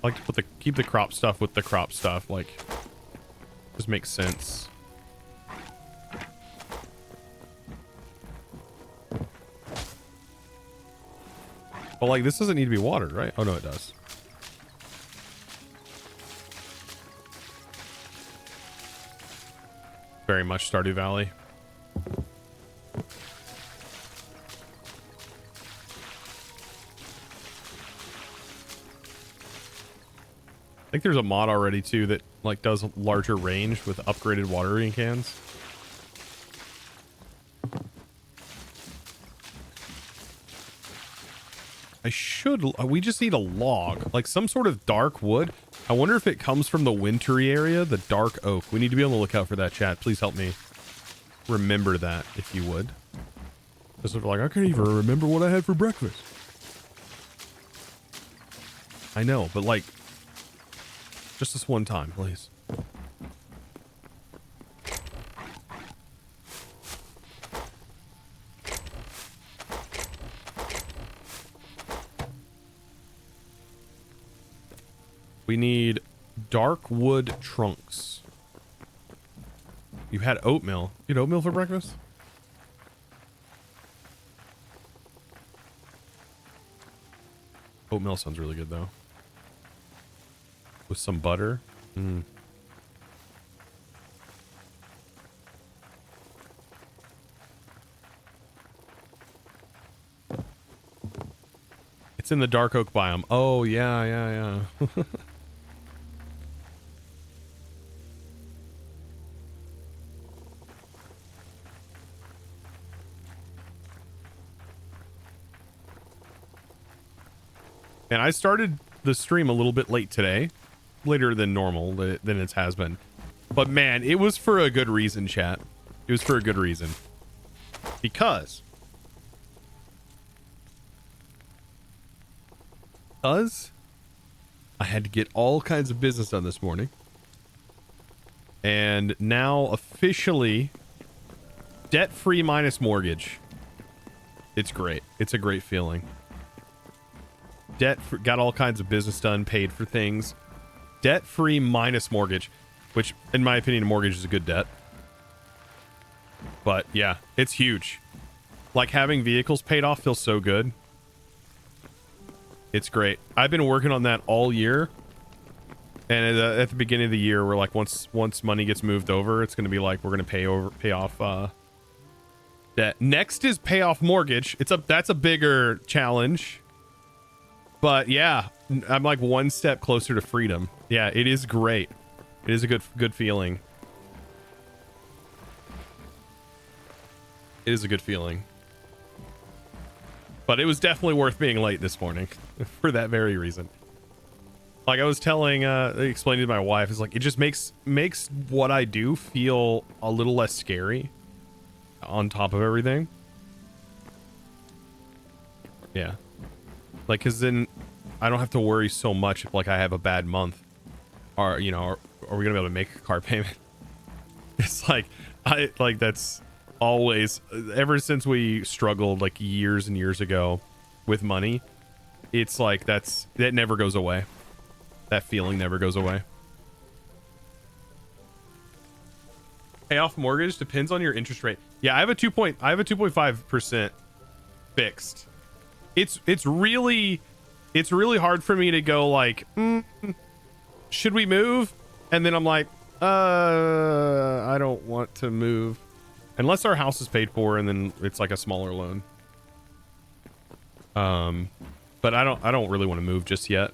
I like to put keep the crop stuff with the crop stuff, like, just makes sense. But like, this doesn't need to be watered, right? Oh no, it does. Very much Stardew Valley. I think there's a mod already too that like does larger range with upgraded watering cans. We just need a log, like some sort of dark wood. I wonder if it comes from the wintry area, the dark oak. We need to be on the lookout for that, chat. Please help me remember that, if you would. Because they're like, I can't even remember what I had for breakfast. I know, but like, just this one time, please. We need dark wood trunks. You had oatmeal. You had oatmeal for breakfast? Oatmeal sounds really good though. With some butter. Mm. It's in the dark oak biome. Oh, yeah. And I started the stream a little bit late today. Later than normal, than it has been. But man, it was for a good reason, chat. It was for a good reason. Because I had to get all kinds of business done this morning. And now officially debt-free minus mortgage. It's great. It's a great feeling. Got all kinds of business done, paid for things. Debt-free minus mortgage, which in my opinion, a mortgage is a good debt. But yeah, it's huge. Like having vehicles paid off feels so good. It's great. I've been working on that all year. And at the beginning of the year, we're like, once money gets moved over, it's going to be like, we're going to pay off debt. Next is pay off mortgage. That's a bigger challenge. But yeah, I'm like one step closer to freedom. Yeah, it is great. It is a good feeling. It is a good feeling. But it was definitely worth being late this morning for that very reason. Like I was explaining to my wife, it's like, it just makes what I do feel a little less scary on top of everything. Yeah. Like, cause then I don't have to worry so much if like I have a bad month or, you know, are we gonna be able to make a car payment? It's like, that's always, ever since we struggled like years and years ago with money, it's like, that never goes away. That feeling never goes away. Pay off mortgage depends on your interest rate. Yeah, I have a 2.5% fixed. It's really hard for me to go like, should we move? And then I'm like, I don't want to move unless our house is paid for, and then it's like a smaller loan. But I don't really want to move just yet.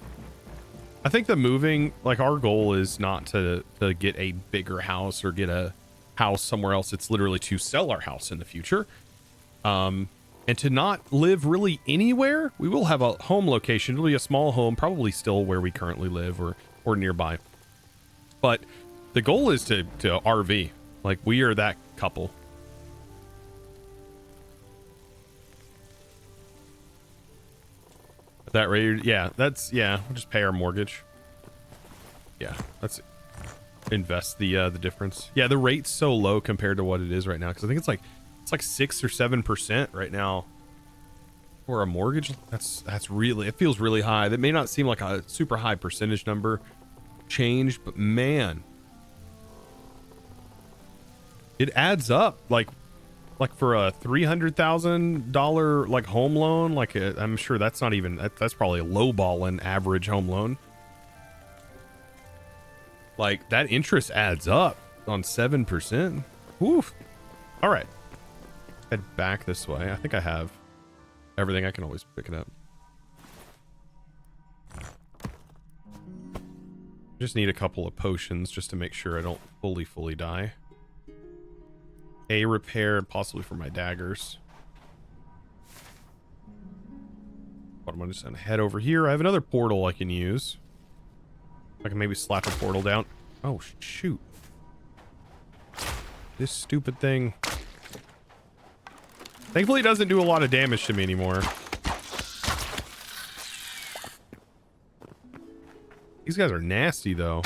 I think the moving, like our goal is not to get a bigger house or get a house somewhere else. It's literally to sell our house in the future. And to not live really anywhere. We will have a home location. It'll be a small home, probably still where we currently live or nearby. But the goal is to RV. Like we are that couple. That rate, yeah, we'll just pay our mortgage. Yeah, let's invest the difference. Yeah, the rate's so low compared to what it is right now, because I think it's like 6 or 7% right now for a mortgage. That's really, it feels really high. That may not seem like a super high percentage number change, but man, it adds up. Like for a $300,000 like home loan, like I'm sure that's not even, that's probably a lowballing average home loan. Like that interest adds up on 7%. Woof. All right, head back this way. I think I have everything. I can always pick it up. Just need a couple of potions just to make sure I don't fully die. A repair, possibly for my daggers. But I'm gonna just head over here. I have another portal I can use. I can maybe slap a portal down. Oh shoot. This stupid thing. Thankfully it doesn't do a lot of damage to me anymore. These guys are nasty though.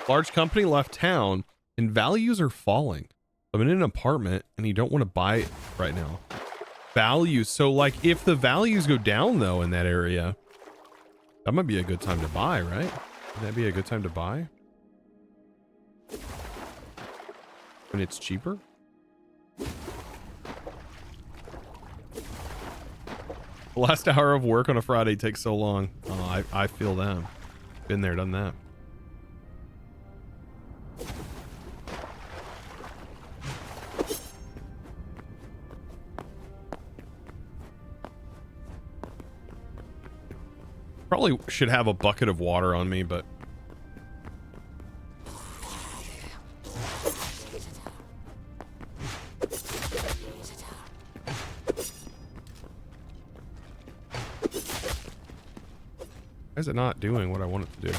Large company left town and values are falling. I'm in an apartment and you don't want to buy it right now. Values. So like if the values go down though in that area, that might be a good time to buy, right? Would that be a good time to buy? When it's cheaper? The last hour of work on a Friday takes so long. Oh, I feel that. Been there, done that. Probably should have a bucket of water on me, but why is it not doing what I want it to do?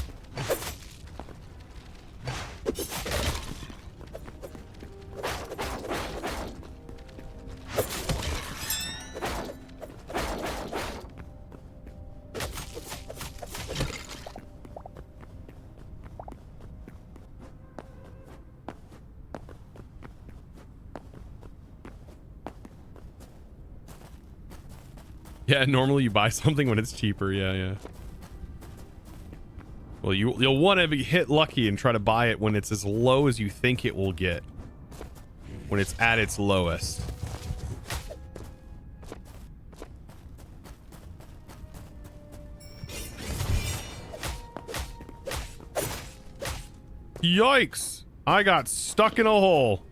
Yeah, normally you buy something when it's cheaper. Yeah, yeah. Well, you'll want to hit lucky and try to buy it when it's as low as you think it will get. When it's at its lowest. Yikes! I got stuck in a hole.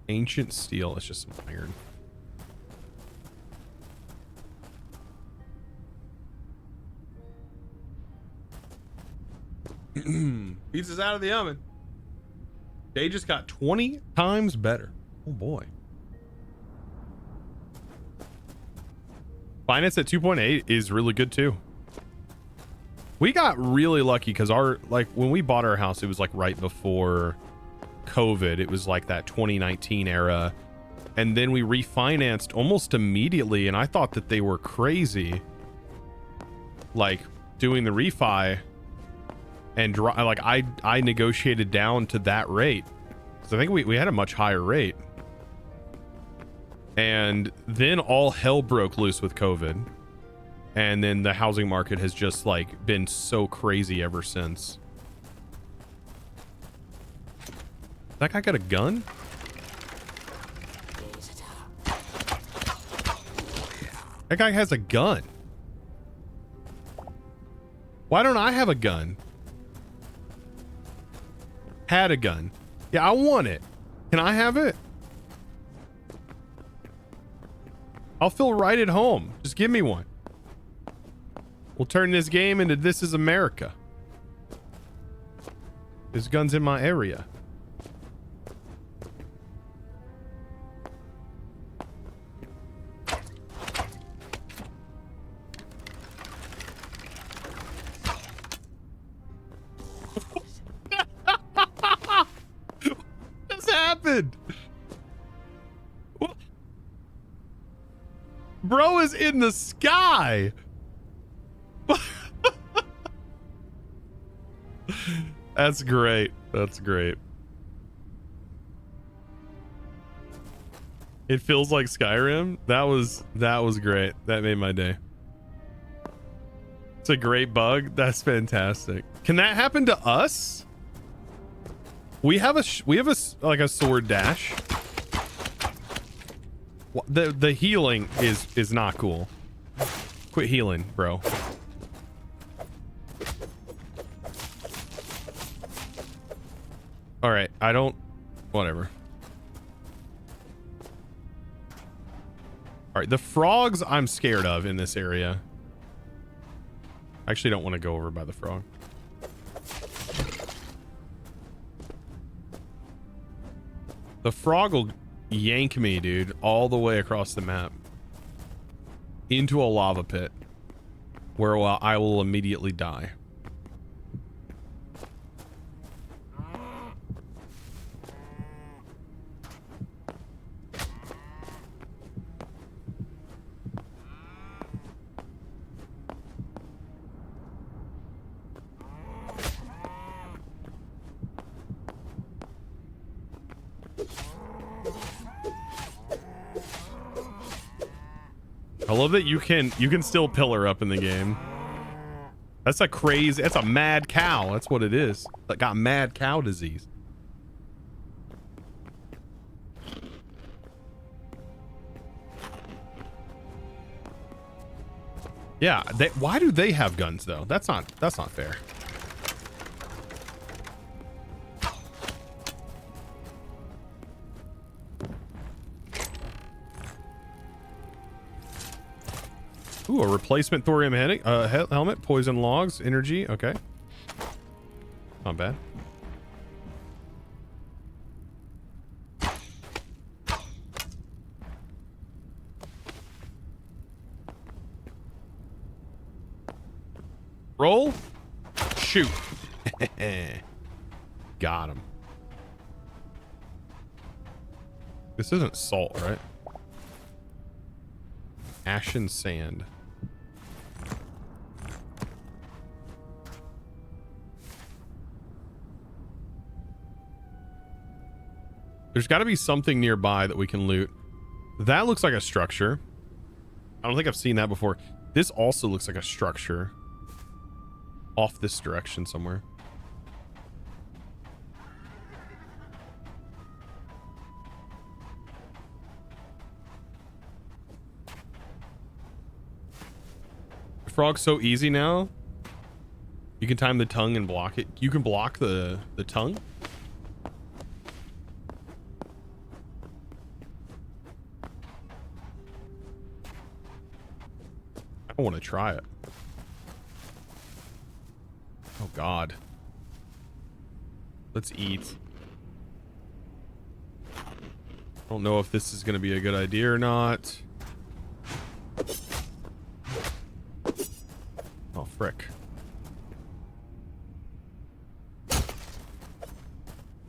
Ancient steel. It's just some iron. Pizza's out of the oven. They just got 20 times better. Oh boy. Finance at 2.8 is really good too. We got really lucky because when we bought our house, it was like right before COVID. It was like that 2019 era, and then we refinanced almost immediately, and I thought that they were crazy like doing the refi, and I negotiated down to that rate because I think we had a much higher rate, and then all hell broke loose with COVID, and then the housing market has just like been so crazy ever since. That guy got a gun? That guy has a gun. Why don't I have a gun? Had a gun. Yeah, I want it. Can I have it? I'll feel right at home. Just give me one. We'll turn this game into This Is America. There's guns in my area. Bro is in the sky. That's great. That's great. It feels like Skyrim. That was great. That made my day. It's a great bug. That's fantastic. Can that happen to us? We have a like a sword dash. The healing is not cool. Quit healing, bro. All right, I don't. Whatever. All right, the frogs I'm scared of in this area. I actually don't want to go over by the frog. The frog will yank me, dude, all the way across the map into a lava pit where I will immediately die. I love that you can still pillar up in the game. That's a mad cow. That's what it is. That got mad cow disease. Yeah, why do they have guns though? That's not fair. Ooh, a replacement thorium helmet, poison logs, energy. Okay. Not bad. Roll. Shoot. Got him. This isn't salt, right? Ashen sand. There's got to be something nearby that we can loot. That looks like a structure. I don't think I've seen that before. This also looks like a structure. Off this direction somewhere. The frog's so easy now. You can time the tongue and block it. You can block the tongue. I want to try it. Oh God. Let's eat. I don't know if this is going to be a good idea or not. Oh, frick.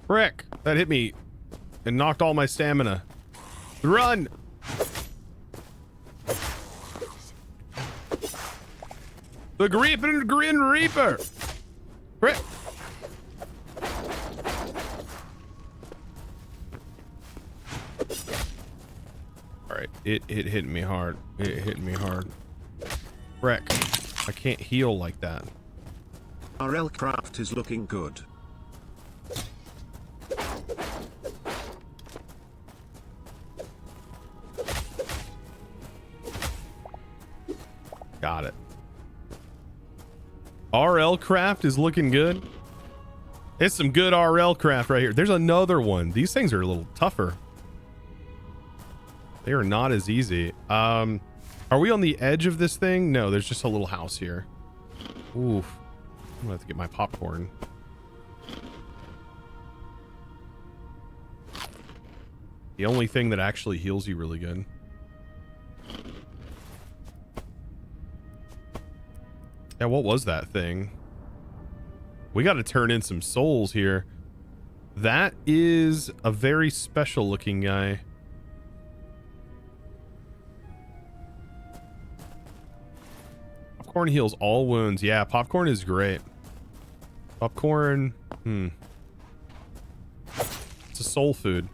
Frick! That hit me and knocked all my stamina. Run! The Grin Reaper! Frick! Alright, it hit me hard. It hit me hard. Frick. I can't heal like that. RL craft is looking good. Got it. RL craft is looking good. It's some good RL craft right here. There's another one. These things are a little tougher. They are not as easy. Are we on the edge of this thing? No, there's just a little house here. Oof. I'm gonna have to get my popcorn. The only thing that actually heals you really good. Yeah, what was that thing? We got to turn in some souls here. That is a very special looking guy. Popcorn heals all wounds. Yeah, popcorn is great. Popcorn, it's a soul food.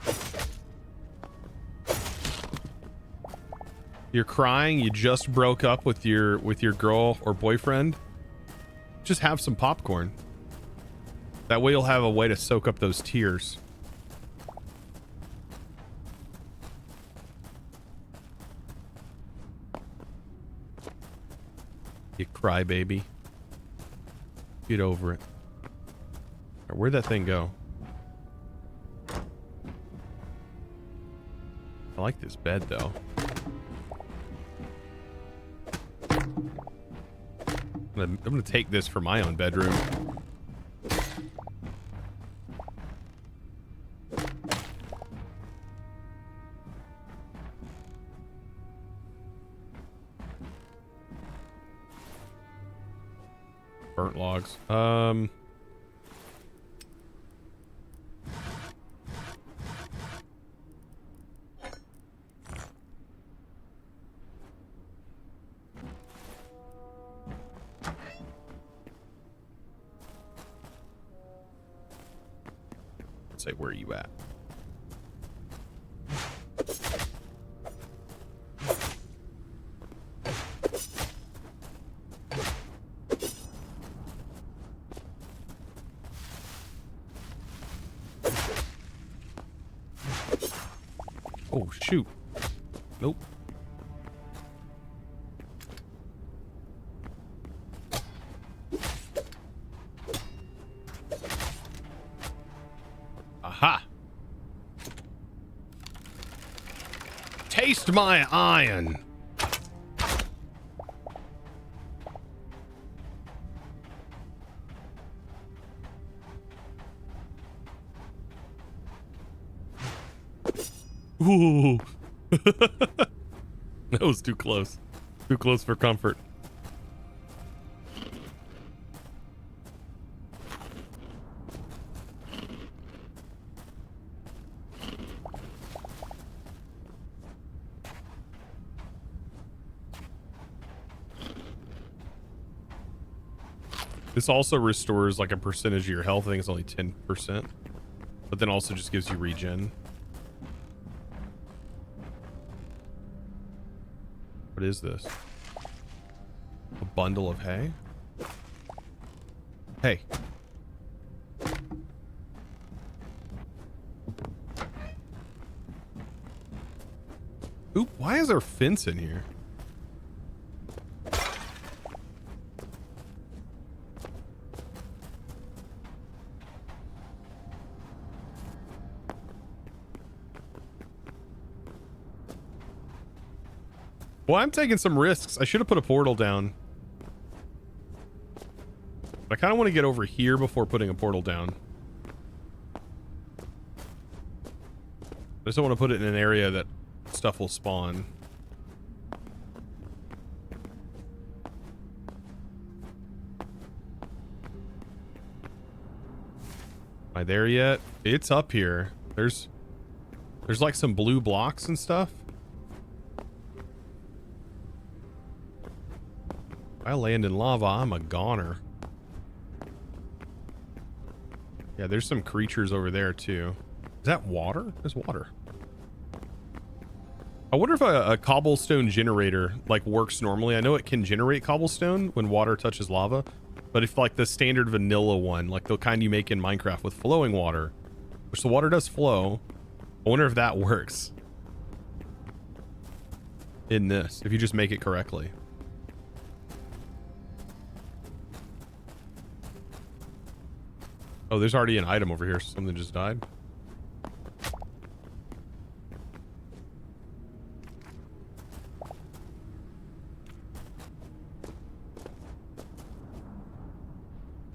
You're crying, you just broke up with your girl or boyfriend. Just have some popcorn. That way you'll have a way to soak up those tears. You cry, baby. Get over it. Where'd that thing go? I like this bed though. I'm gonna take this for my own bedroom. Burnt logs. Say, where are you at? Oh, shoot. Nope. lost my iron. Ooh. That was too close. Too close for comfort. This also restores like a percentage of your health. I think it's only 10%. But then also just gives you regen. What is this? A bundle of hay? Hey. Oop, why is there a fence in here? Well, I'm taking some risks. I should have put a portal down. I kind of want to get over here before putting a portal down. I just don't want to put it in an area that stuff will spawn. Am I there yet? It's up here. There's like some blue blocks and stuff. If I land in lava, I'm a goner. Yeah, there's some creatures over there too. Is that water? There's water. I wonder if a cobblestone generator like works normally. I know it can generate cobblestone when water touches lava, but if like the standard vanilla one, like the kind you make in Minecraft with flowing water, which the water does flow, I wonder if that works in this, if you just make it correctly. Oh, there's already an item over here. Something just died.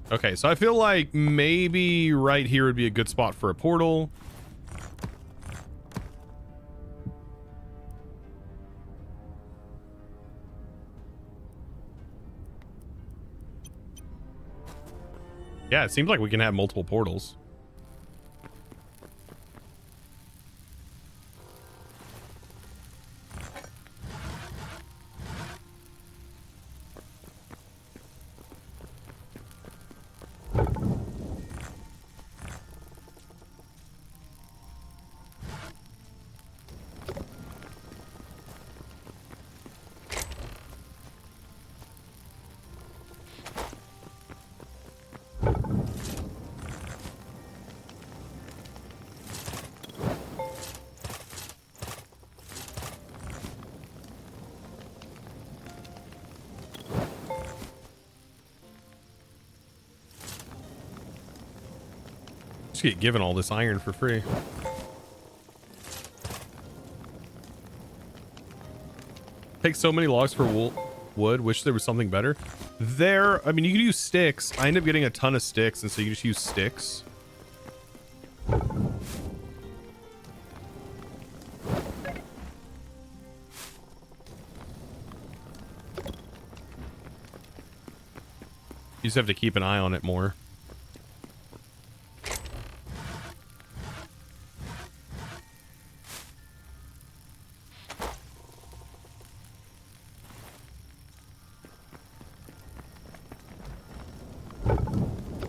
Okay, so I feel like maybe right here would be a good spot for a portal. Yeah, it seems like we can have multiple portals. Just get given all this iron for free. Take so many logs for wood. Wish there was something better. I mean, you could use sticks. I end up getting a ton of sticks, and so you just use sticks. You just have to keep an eye on it more.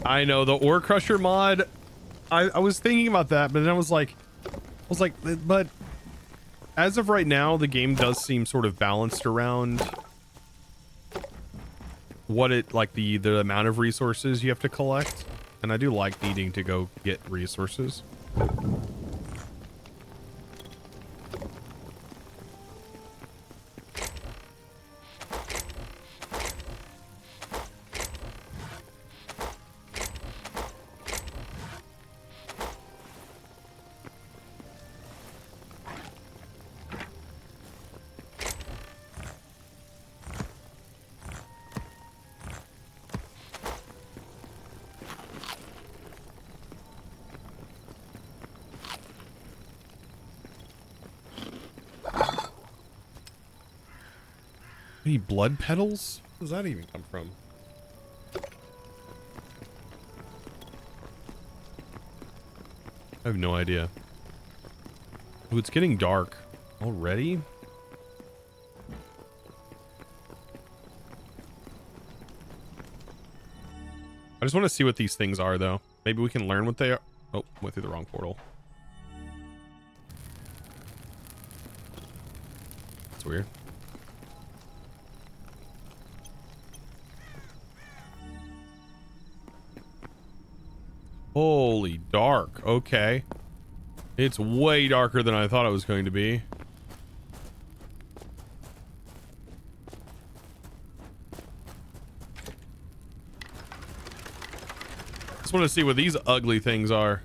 I know the ore crusher mod. I was thinking about that, but then I was like, but as of right now, the game does seem sort of balanced around what it like the amount of resources you have to collect, and I do like needing to go get resources. Any blood petals? Where does that even come from? I have no idea. Ooh, it's getting dark already. I just want to see what these things are, though. Maybe we can learn what they are. Oh, went through the wrong portal. That's weird. Holy dark. Okay. It's way darker than I thought it was going to be. Just want to see what these ugly things are.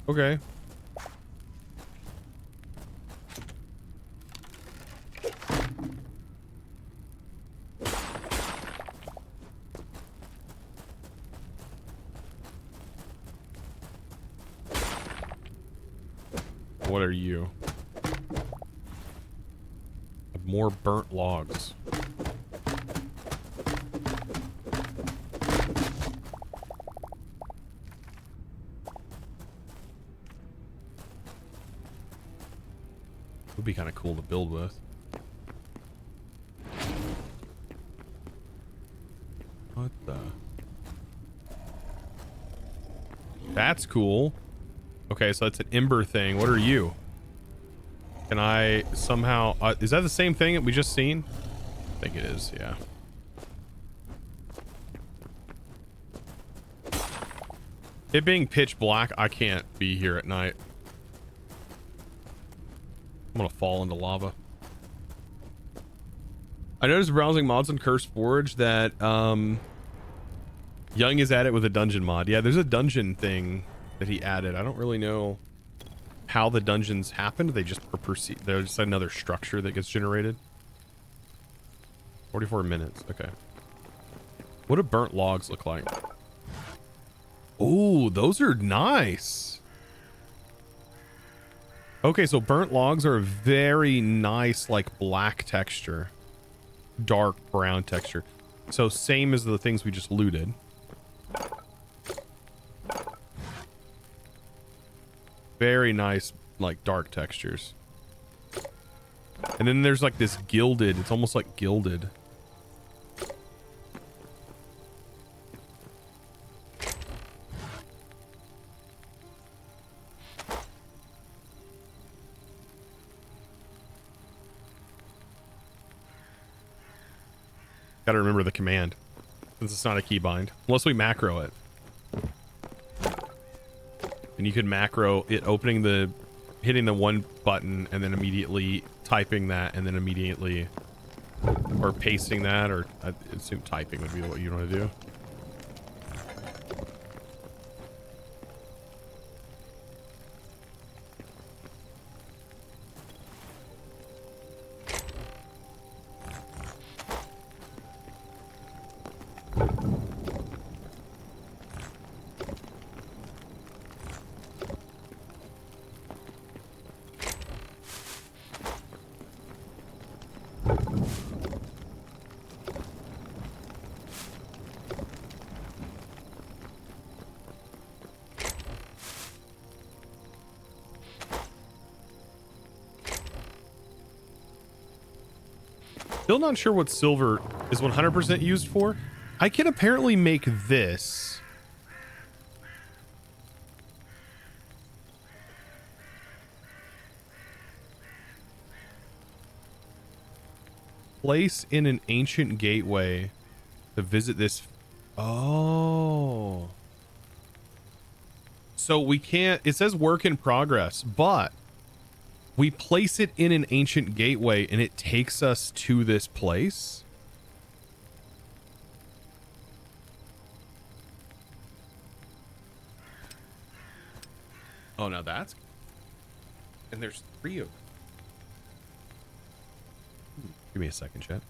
Okay. What are you? More burnt logs. Would be kind of cool to build with. What the? That's cool. Okay, so that's an ember thing. What are you? Can I somehow... is that the same thing that we just seen? I think it is, yeah. It being pitch black, I can't be here at night. I'm gonna fall into lava. I noticed browsing mods on Cursed Forge that Young is at it with a dungeon mod. Yeah, there's a dungeon thing that he added. I don't really know how the dungeons happened. They just proceed. There's just another structure that gets generated. 44 minutes. Okay. What do burnt logs look like? Oh, those are nice. Okay, so burnt logs are a very nice, like, black texture. Dark brown texture. So same as the things we just looted. Very nice, like, dark textures. And then there's like this gilded. It's almost like gilded. Gotta remember the command, since it's not a keybind. Unless we macro it. And you could macro it opening the... hitting the one button and then immediately typing that and then immediately... or pasting that, or I assume typing would be what you want to do. Still not sure what silver is 100% used for. I can apparently make this. Place in an ancient gateway to visit this. Oh. So we can't, it says work in progress, but we place it in an ancient gateway and it takes us to this place. Oh, now that's... and there's 3 of them. Give me a second, chat.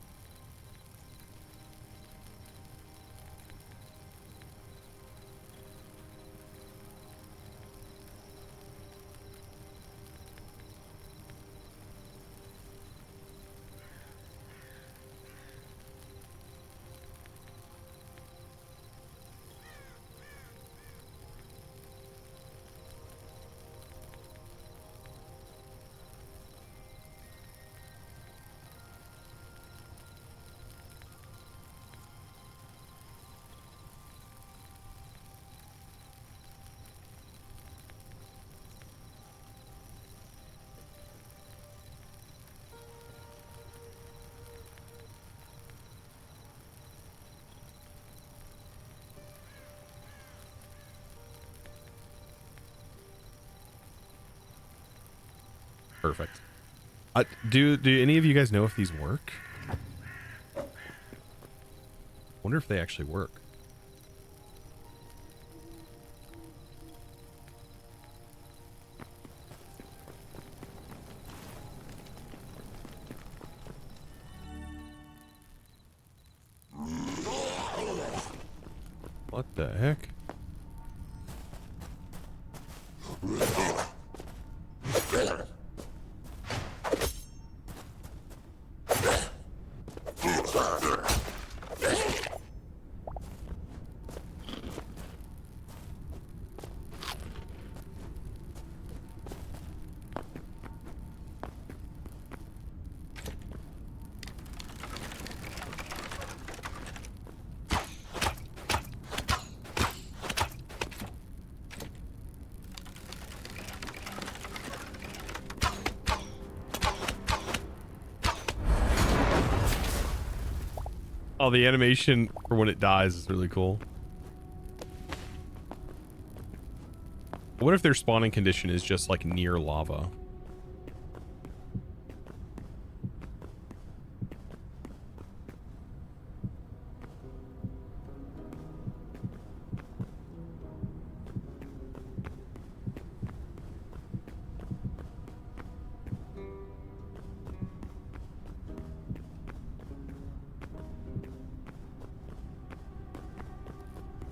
Perfect. Do any of you guys know if these work? Wonder if they actually work. What the heck? Oh, the animation for when it dies is really cool. What if their spawning condition is just like near lava?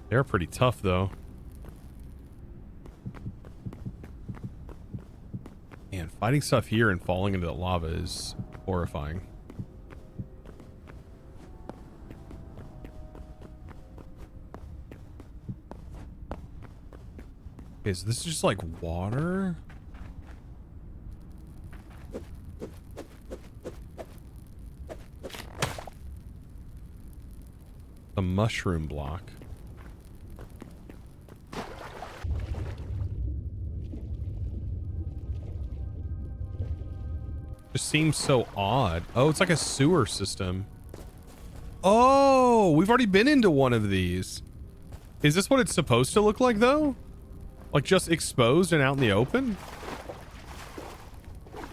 They're pretty tough, though. Man, fighting stuff here and falling into the lava is horrifying. Okay, so this is just like water? A mushroom block. Just seems so odd. Oh, it's like a sewer system. Oh, we've already been into one of these. Is this what it's supposed to look like, though? Like just exposed and out in the open?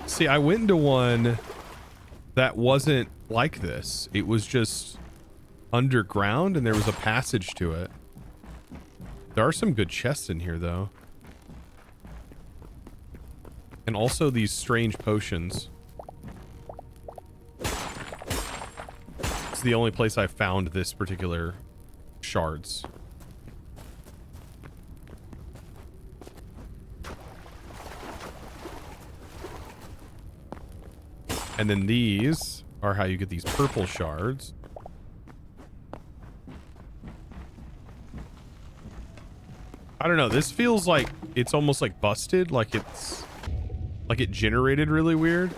See, I went into one that wasn't like this. It was just underground and there was a passage to it. There are some good chests in here, though. And also these strange potions. It's the only place I found this particular shards. And then these are how you get these purple shards. I don't know. This feels like it's almost like busted. Like it's like it generated really weird.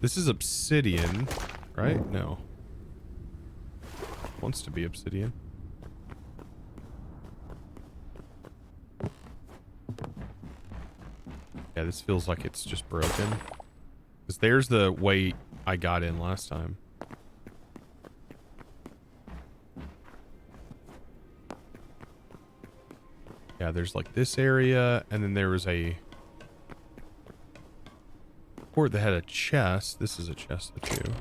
This is obsidian, right? No. Wants to be obsidian. Yeah, this feels like it's just broken. Because there's the way I got in last time. Yeah, there's like this area, and then there was a port that had a chest. This is a chest too.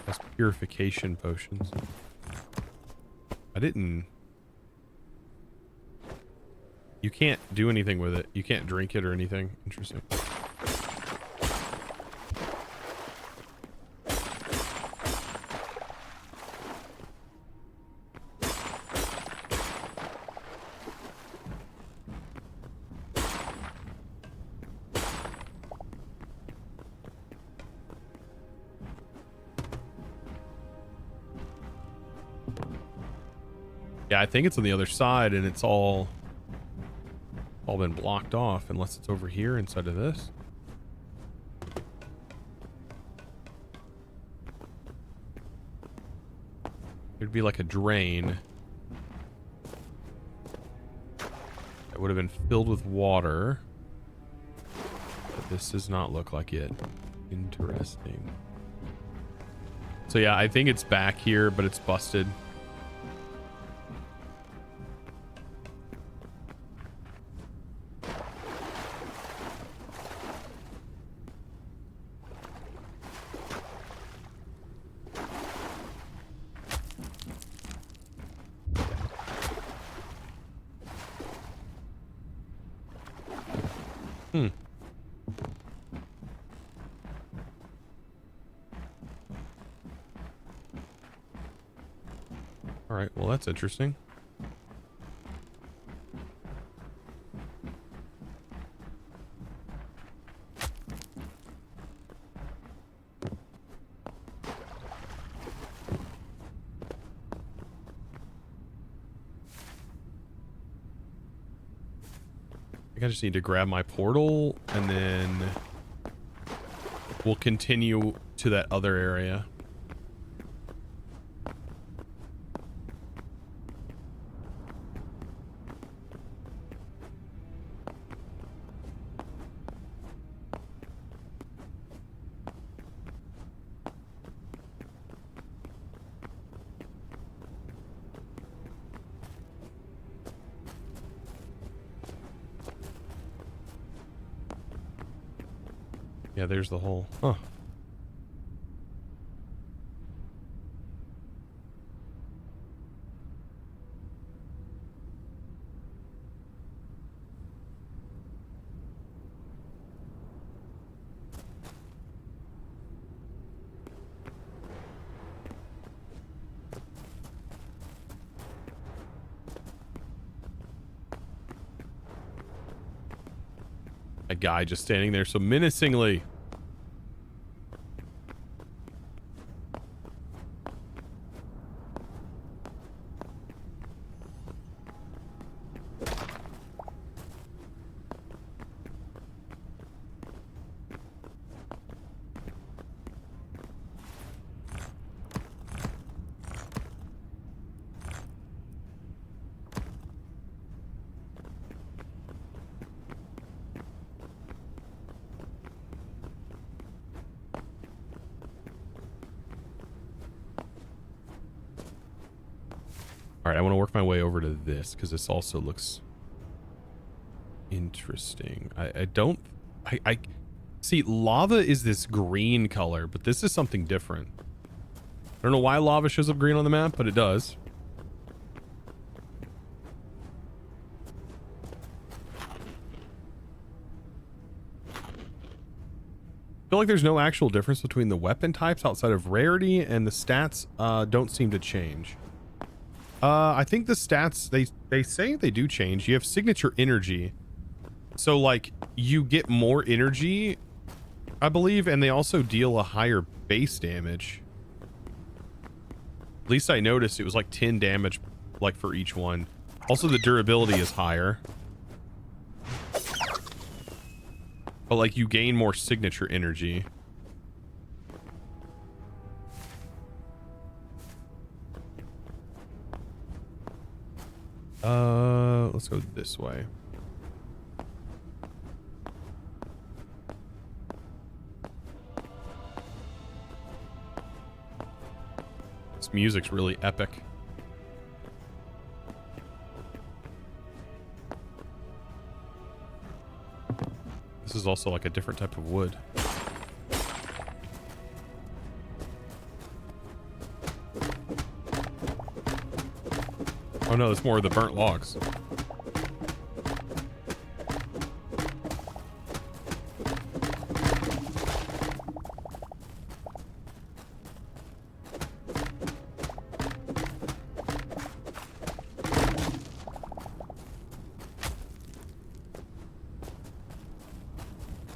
That's purification potions. I didn't... You can't do anything with it. You can't drink it or anything. Interesting. Yeah, I think it's on the other side, and it's all been blocked off, unless it's over here inside of this. It'd be like a drain that would have been filled with water, but this does not look like it. Interesting. So yeah, I think it's back here, but it's busted. Hmm. All right, well, that's interesting. I think I just need to grab my portal and then we'll continue to that other area. Yeah, there's the hole. Huh. A guy just standing there so menacingly. All right, I want to work my way over to this because this also looks interesting. I don't... I see, lava is this green color, but this is something different. I don't know why lava shows up green on the map, but it does. I feel like there's no actual difference between the weapon types outside of rarity, and the stats don't seem to change. I think the stats, they say they do change. You have signature energy. So, like, you get more energy, I believe, and they also deal a higher base damage. At least I noticed it was like 10 damage, like, for each one. Also, the durability is higher. But, like, you gain more signature energy. Let's go this way. This music's really epic. This is also like a different type of wood. Oh no, it's more of the burnt logs.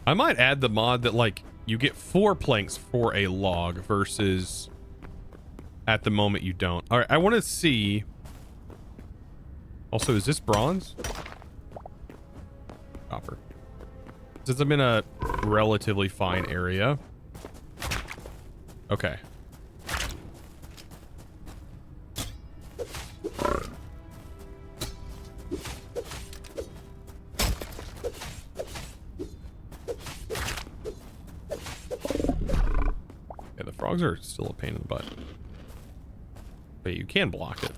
I might add the mod that, like, you get 4 planks for a log versus at the moment you don't. All right, I want to see. Also, is this bronze? Copper. Since I'm in a relatively fine area. Okay. Yeah, the frogs are still a pain in the butt. But you can block it.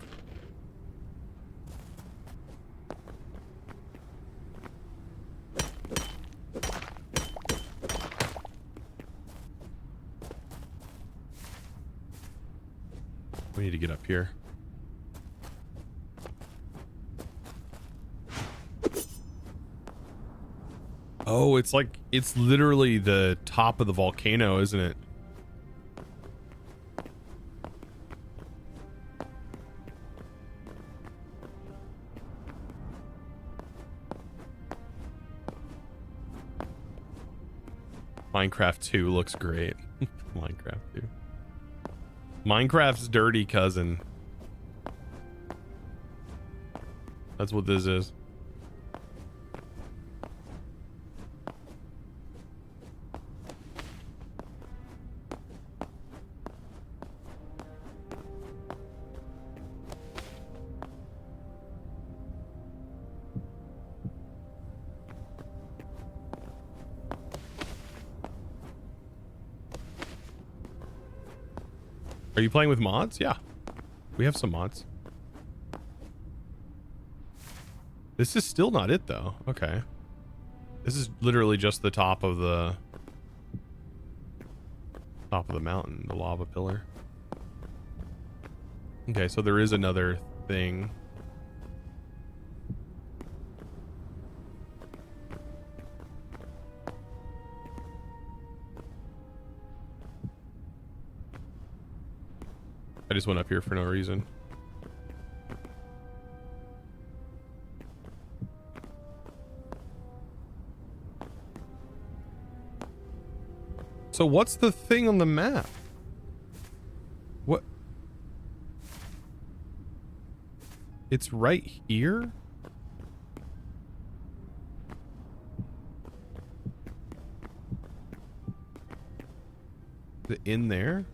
We need to get up here. Oh, it's like, it's literally the top of the volcano, isn't it? Minecraft 2 looks great. Minecraft 2. Minecraft's dirty cousin. That's what this is. Are you playing with mods? Yeah. We have some mods. This is still not it though. Okay. This is literally just the top of the mountain, the lava pillar. Okay, so there is another thing. I just went up here for no reason. So what's the thing on the map? What? It's right here? Is it in there?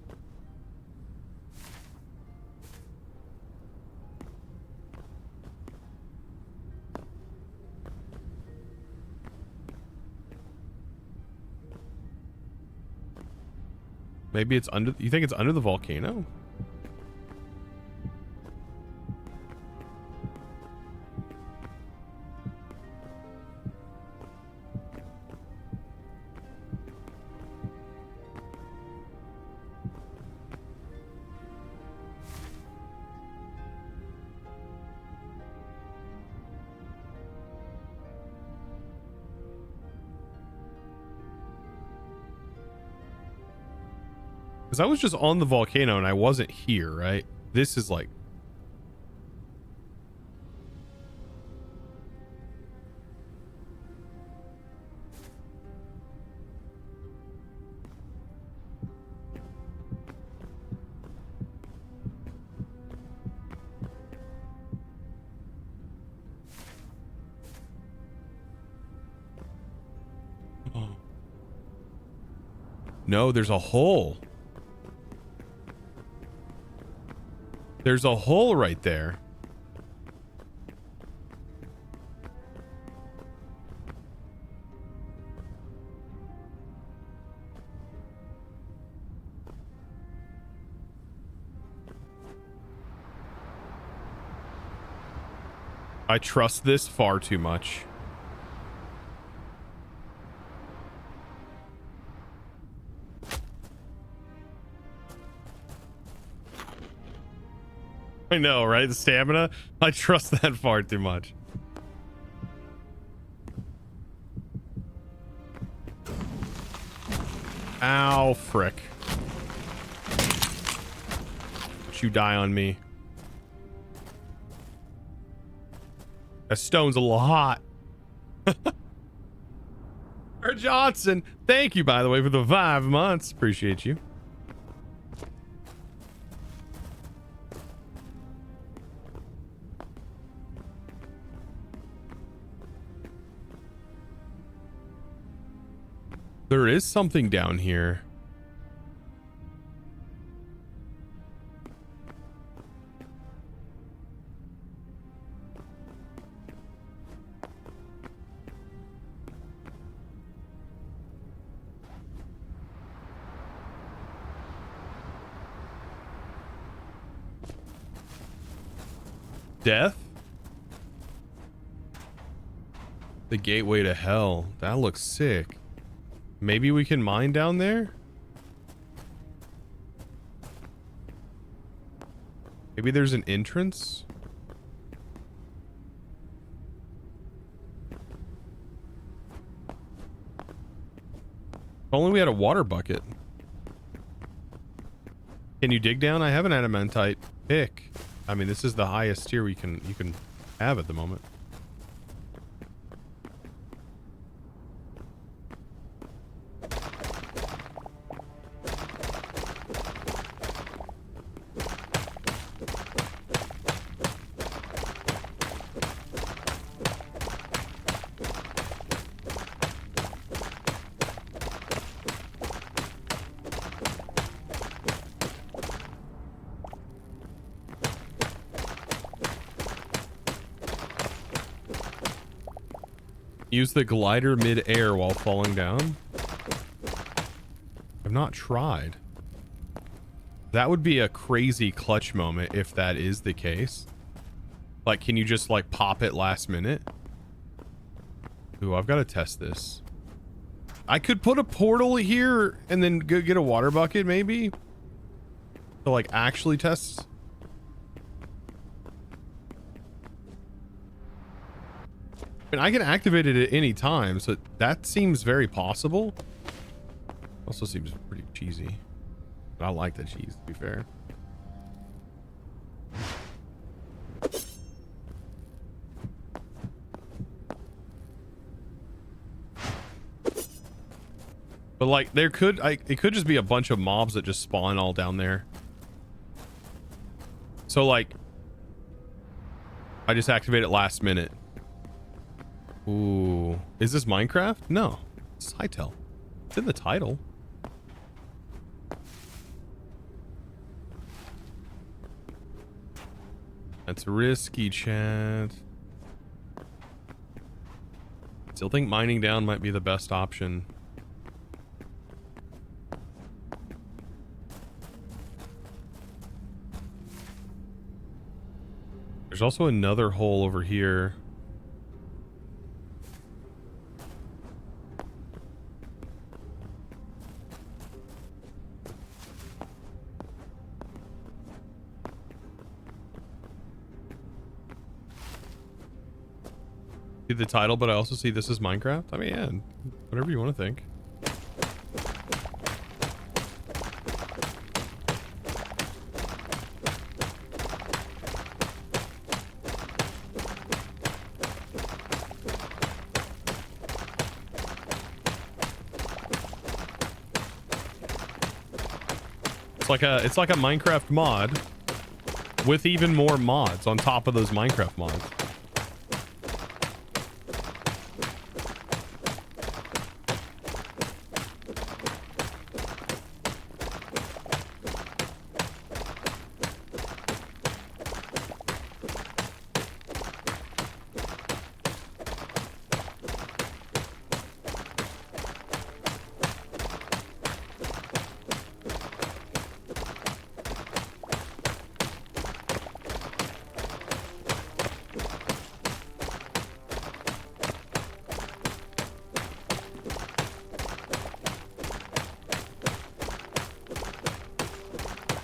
Maybe it's under, you think it's under the volcano? Because I was just on the volcano and I wasn't here, right? This is like... Oh. No, there's a hole. There's a hole right there. I trust this far too much. I know, right? The stamina. I trust that far too much. Ow, frick. Don't you die on me. That stone's a lot. Johnson, thank you, by the way, for the 5 months. Appreciate you. There is something down here. Death? The gateway to hell. That looks sick. Maybe we can mine down there? Maybe there's an entrance? only we had a water bucket. Can you dig down? I have an adamantite pick. I mean, this is the highest tier you can have at the moment. Use the glider mid-air while falling down. I've not tried. That would be a crazy clutch moment if that is the case. Like, can you just like pop it last minute? Ooh, I've got to test this. I could put a portal here and then go get a water bucket maybe to like actually test. And I can activate it at any time, so that seems very possible. Also seems pretty cheesy. But I like the cheese, to be fair. But like, there could, it could just be a bunch of mobs that just spawn all down there. So like, I just activate it last minute. Ooh, is this Minecraft? No, it's Hytale. It's in the title. That's risky, chat. Still think mining down might be the best option. There's also another hole over here. See the title, but I also see this is Minecraft. I mean, yeah, whatever you want to think. It's like a Minecraft mod with even more mods on top of those Minecraft mods.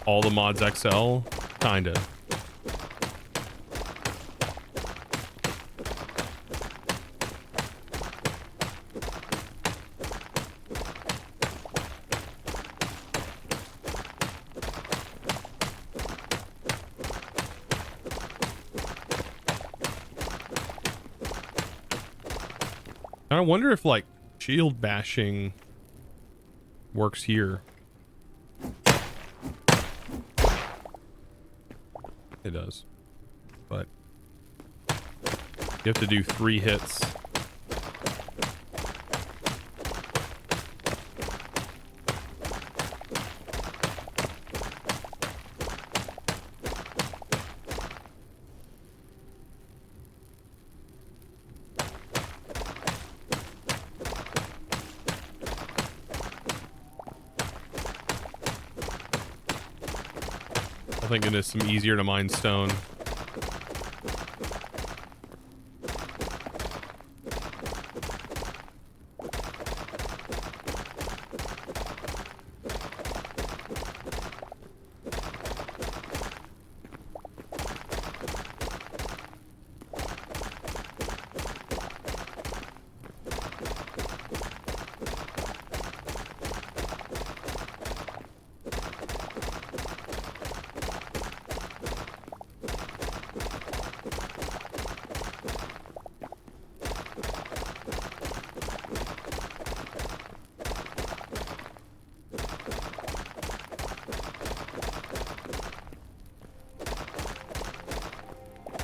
All the mods XL? Kinda. I wonder if like shield bashing works here. It does, but you have to do 3 hits. I think it is some easier to mine stone.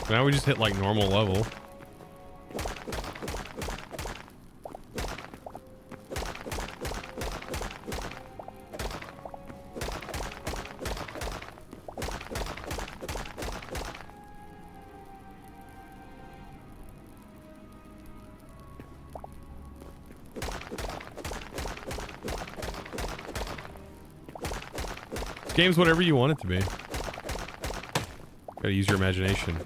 Now we just hit like normal level. This game's whatever you want it to be. Gotta use your imagination.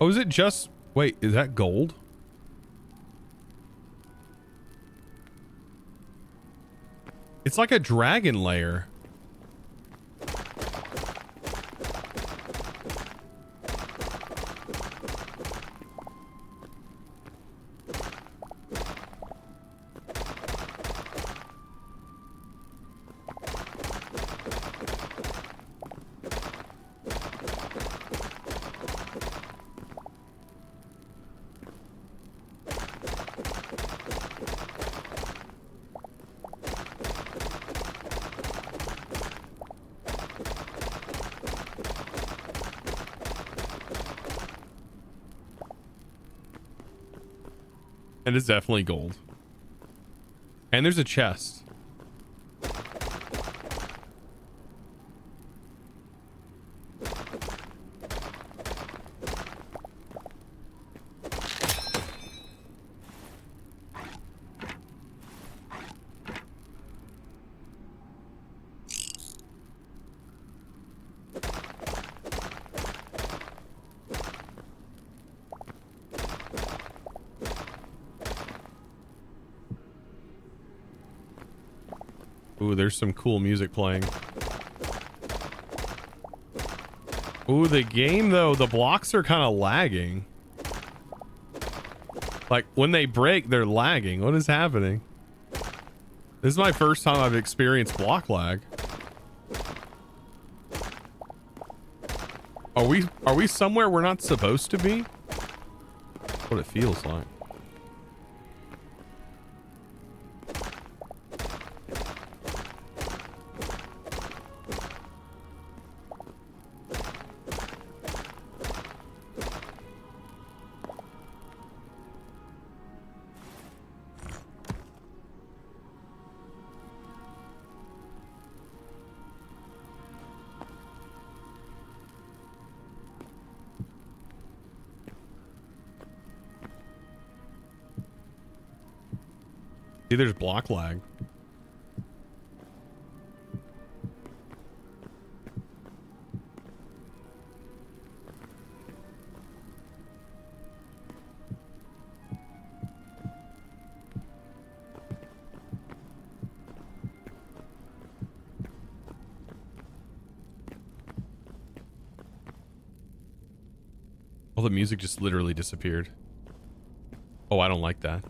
Oh, is it just... Wait, is that gold? It's like a dragon layer. And it's definitely gold. And there's a chest. Ooh, there's some cool music playing. Ooh, the game though, the blocks are kind of lagging. Like when they break, they're lagging. What is happening? This is my first time I've experienced block lag. Are we somewhere we're not supposed to be? That's what it feels like. See, there's block lag. All the music just literally disappeared. Oh, I don't like that.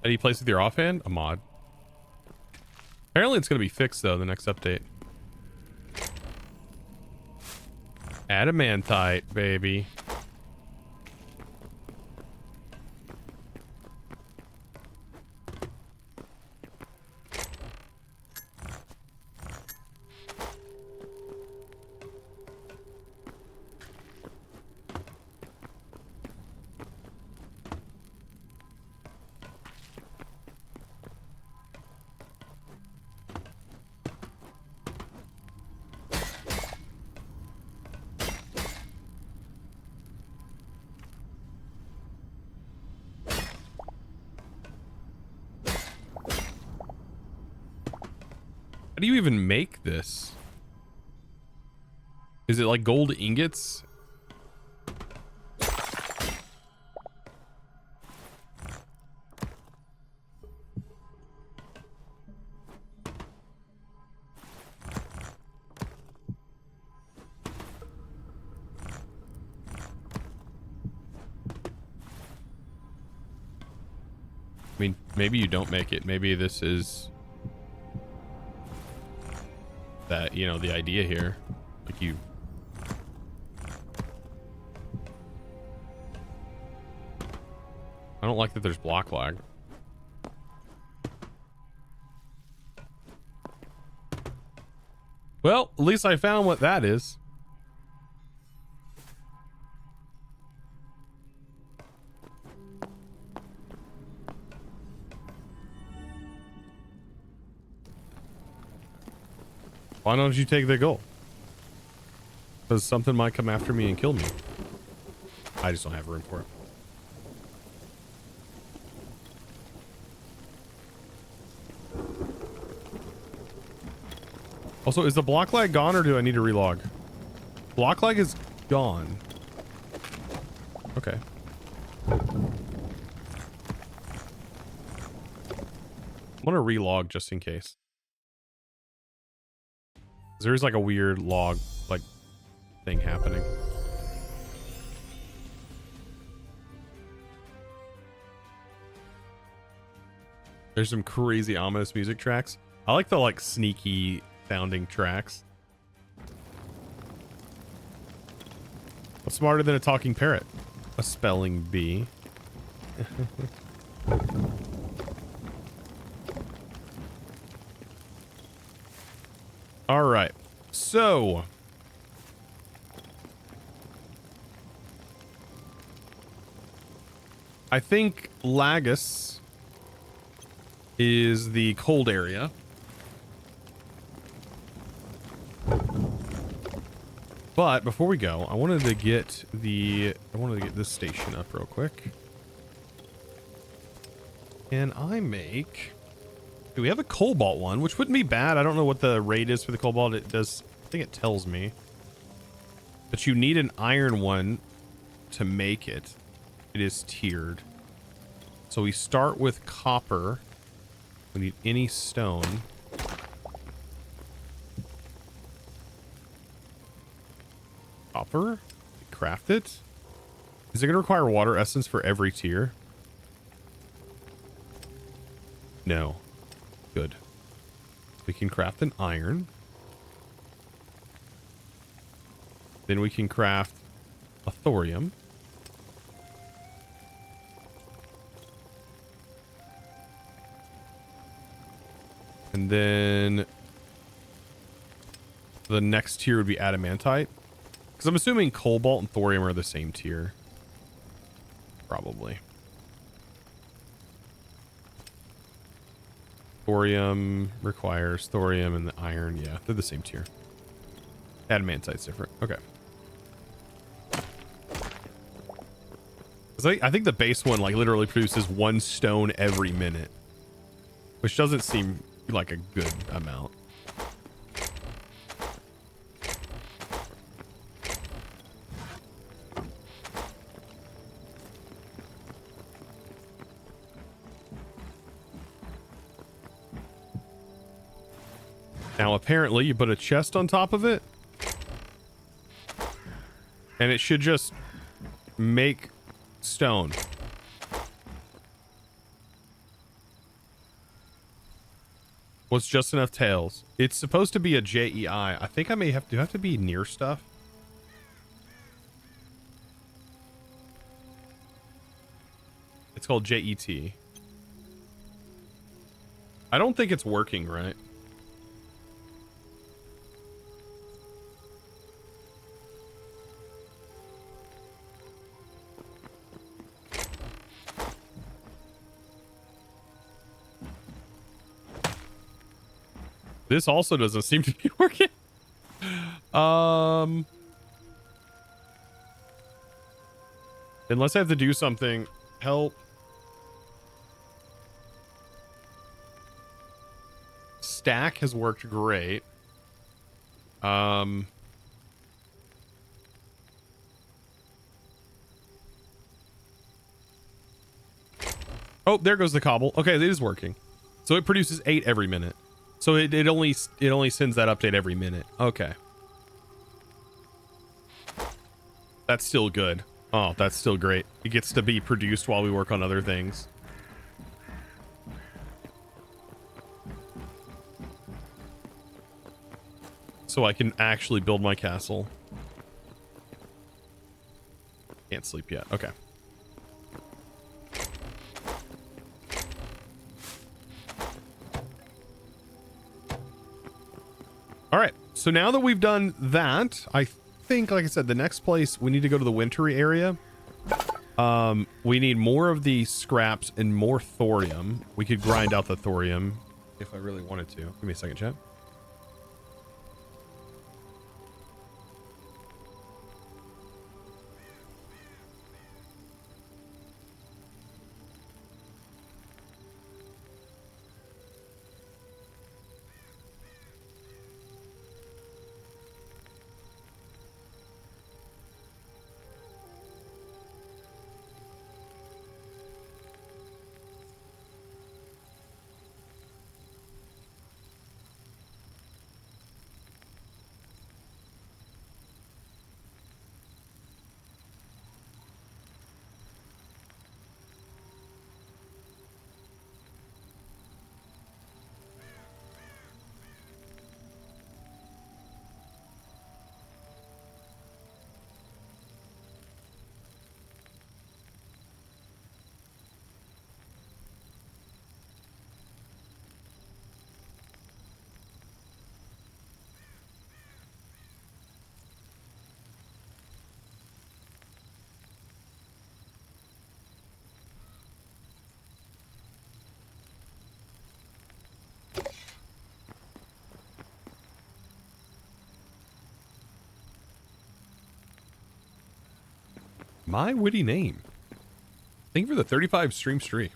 How do you place with your offhand? A mod. Apparently it's going to be fixed though, the next update. Adamantite, baby. How do you even make this? Is it like gold ingots? mean, maybe you don't make it. Maybe this is that, you know, the idea here. Like you. I don't like that there's block lag. Well, at least I found what that is. Why don't you take the gold? Because something might come after me and kill me. I just don't have room for it. Also, is the block lag gone or do I need to relog? Block lag is gone. Okay. I'm gonna relog just in case. There's like a weird log like thing happening. There's some crazy ominous music tracks. I like the like sneaky sounding tracks. What's smarter than a talking parrot? A spelling bee. All right. So I think Lagos is the cold area. But before we go, I wanted to get this station up real quick. Can I make... Do we have a cobalt one, which wouldn't be bad. I don't know what the rate is for the cobalt. It does, I think it tells me. But you need an iron one to make it. It is tiered. So we start with copper. We need any stone. Copper? Craft it? Is it going to require water essence for every tier? No. Good. We can craft an iron. Then we can craft a thorium. And then the next tier would be adamantite. Because I'm assuming cobalt and thorium are the same tier. Probably. Thorium requires thorium and the iron. Yeah, they're the same tier. Adamantite's different. Okay. I think the base one like literally produces 1 stone every minute, which doesn't seem like a good amount. Now, apparently, you put a chest on top of it, and it should just make stone. What's just enough tails? It's supposed to be a JEI. I think I may have to be near stuff. It's called JET. I don't think it's working right. This also doesn't seem to be working. Unless I have to do something. Help. Stack has worked great. Oh, there goes the cobble. Okay, it is working. So it produces 8 every minute. So it only sends that update every minute. Okay. That's still good. Oh, that's still great. It gets to be produced while we work on other things. so I can actually build my castle. Can't sleep yet. Okay. All right. So now that we've done that, I think, like I said, the next place we need to go to the wintry area. We need more of the scraps and more thorium. We could grind out the thorium if I really wanted to. Give me a second, chat. My witty name. Thank you for the 35 stream streak.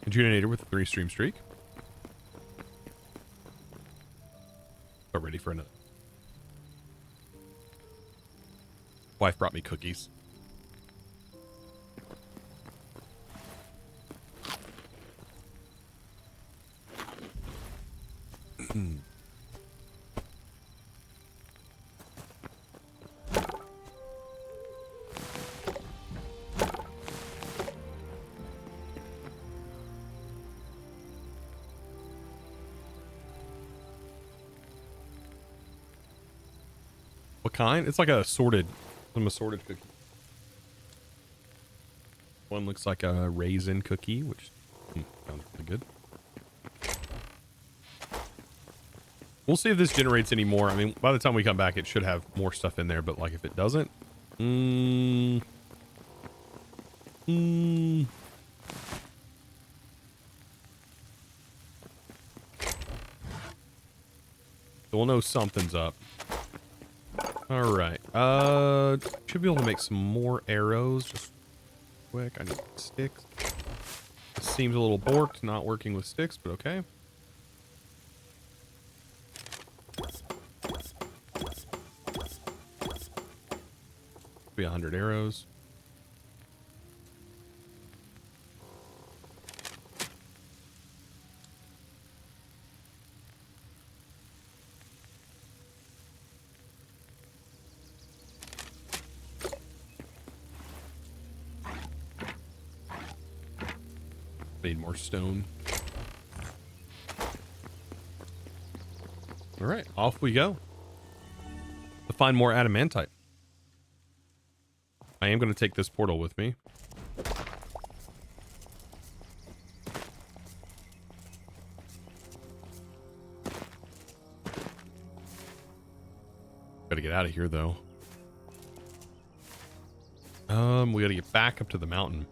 Adjudicator with a 3 stream streak. Got ready for another. Wife brought me cookies. What kind? It's like a assorted, some assorted cookie. One looks like a raisin cookie, which sounds really good. We'll see if this generates any more. I mean, by the time we come back, it should have more stuff in there, but like if it doesn't, so we'll know something's up. All right. Should be able to make some more arrows. Just quick. I need sticks. This seems a little borked, not working with sticks, but okay. Be 100 arrows. Need more stone. All right, off we go to find more adamantite. I am going to take this portal with me. Gotta get out of here though. We gotta get back up to the mountain.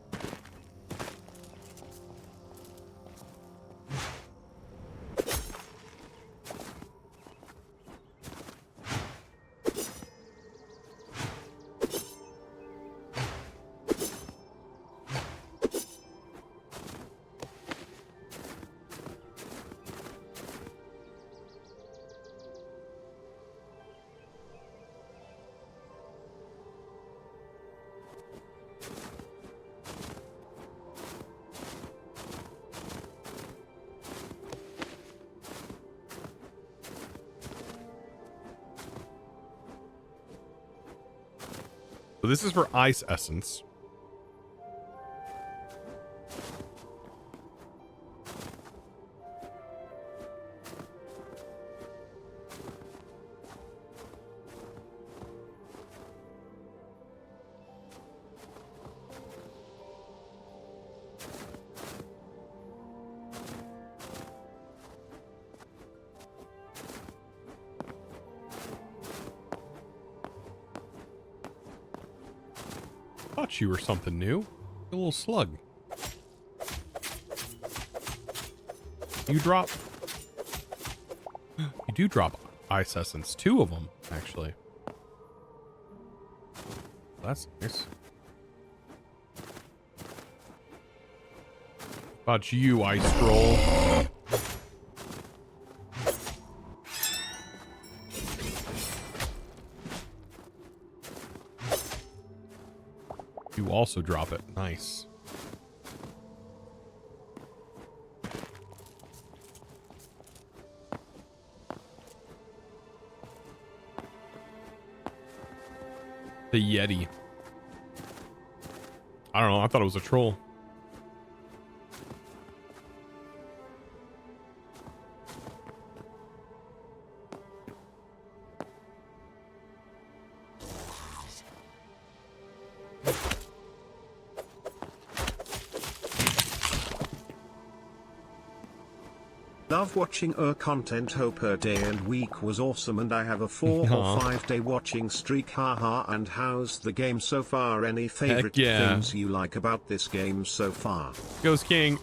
So this is for ice essence. Thought you were something new. A little slug. You drop. You do drop ice essence. 2 of them, actually. That's nice. About you, Ice Scroll. You also drop it. Nice. The Yeti. I don't know. I thought it was a troll. Love watching content. Hope her day and week was awesome and I have a 4 or 5 day watching streak. Haha. And how's the game so far? Any favorite things you like about this game so far? Ghost King.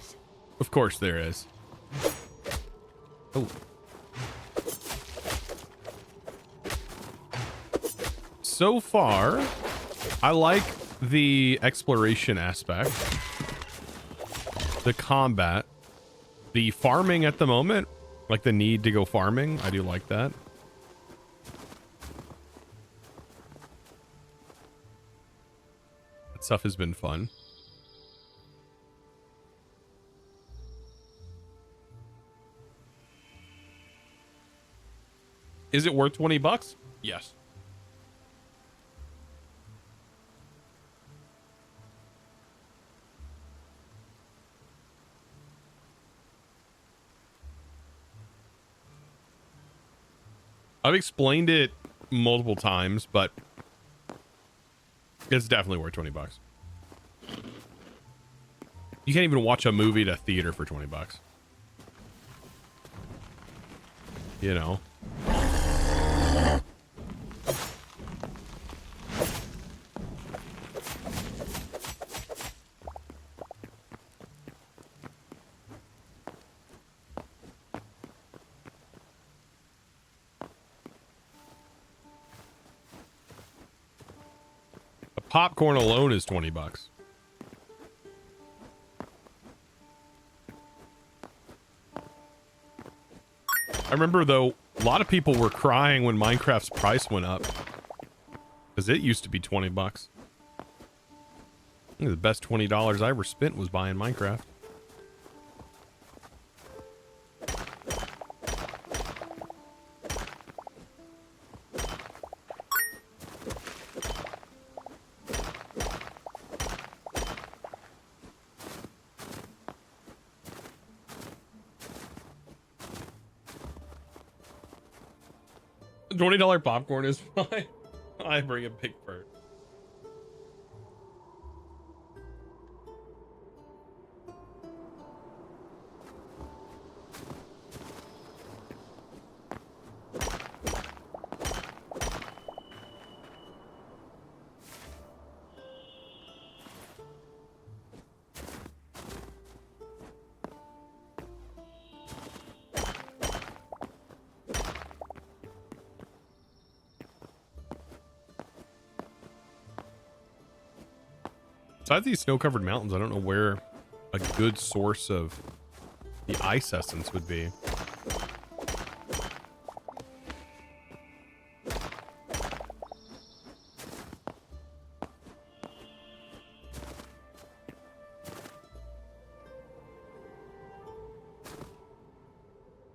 Of course there is. Oh. So far, I like the exploration aspect. The combat. The farming at the moment, like the need to go farming, I do like that. That stuff has been fun. Is it worth 20 bucks? Yes. I've explained it multiple times, but it's definitely worth 20 bucks. You can't even watch a movie at a theater for 20 bucks. You know. Popcorn alone is 20 bucks. I remember though, a lot of people were crying when Minecraft's price went up. Because it used to be 20 bucks. I think the best $20 I ever spent was buying Minecraft. $20 popcorn is fine. I bring a big bird. Besides these snow-covered mountains, I don't know where a good source of the ice essence would be.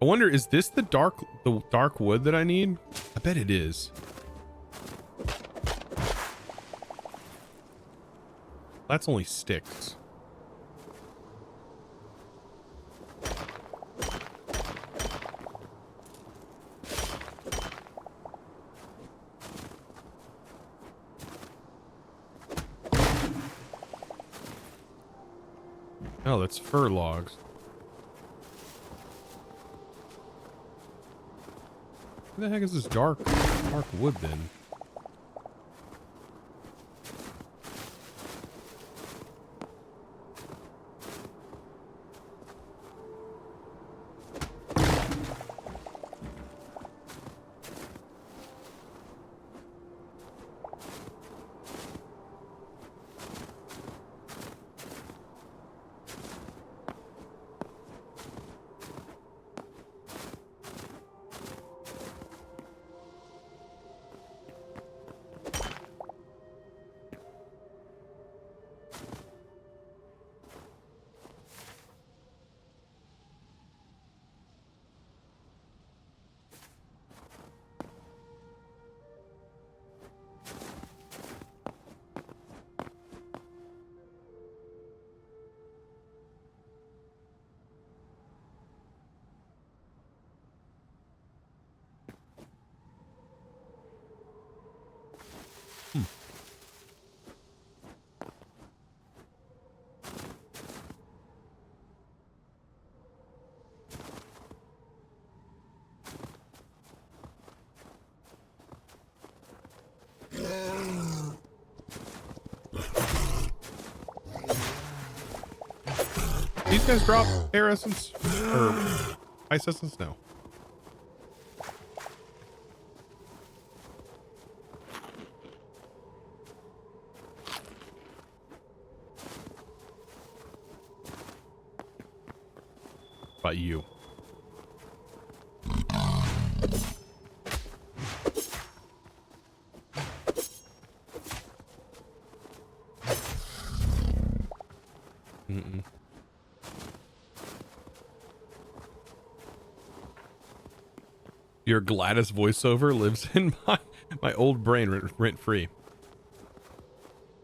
I wonder, is this the dark wood that I need? I bet it is. That's only sticks. Oh, that's fir logs. Where the heck is this dark wood then? guys drop air essence or ice essence? No. About you. Your Gladys voiceover lives in my old brain rent free.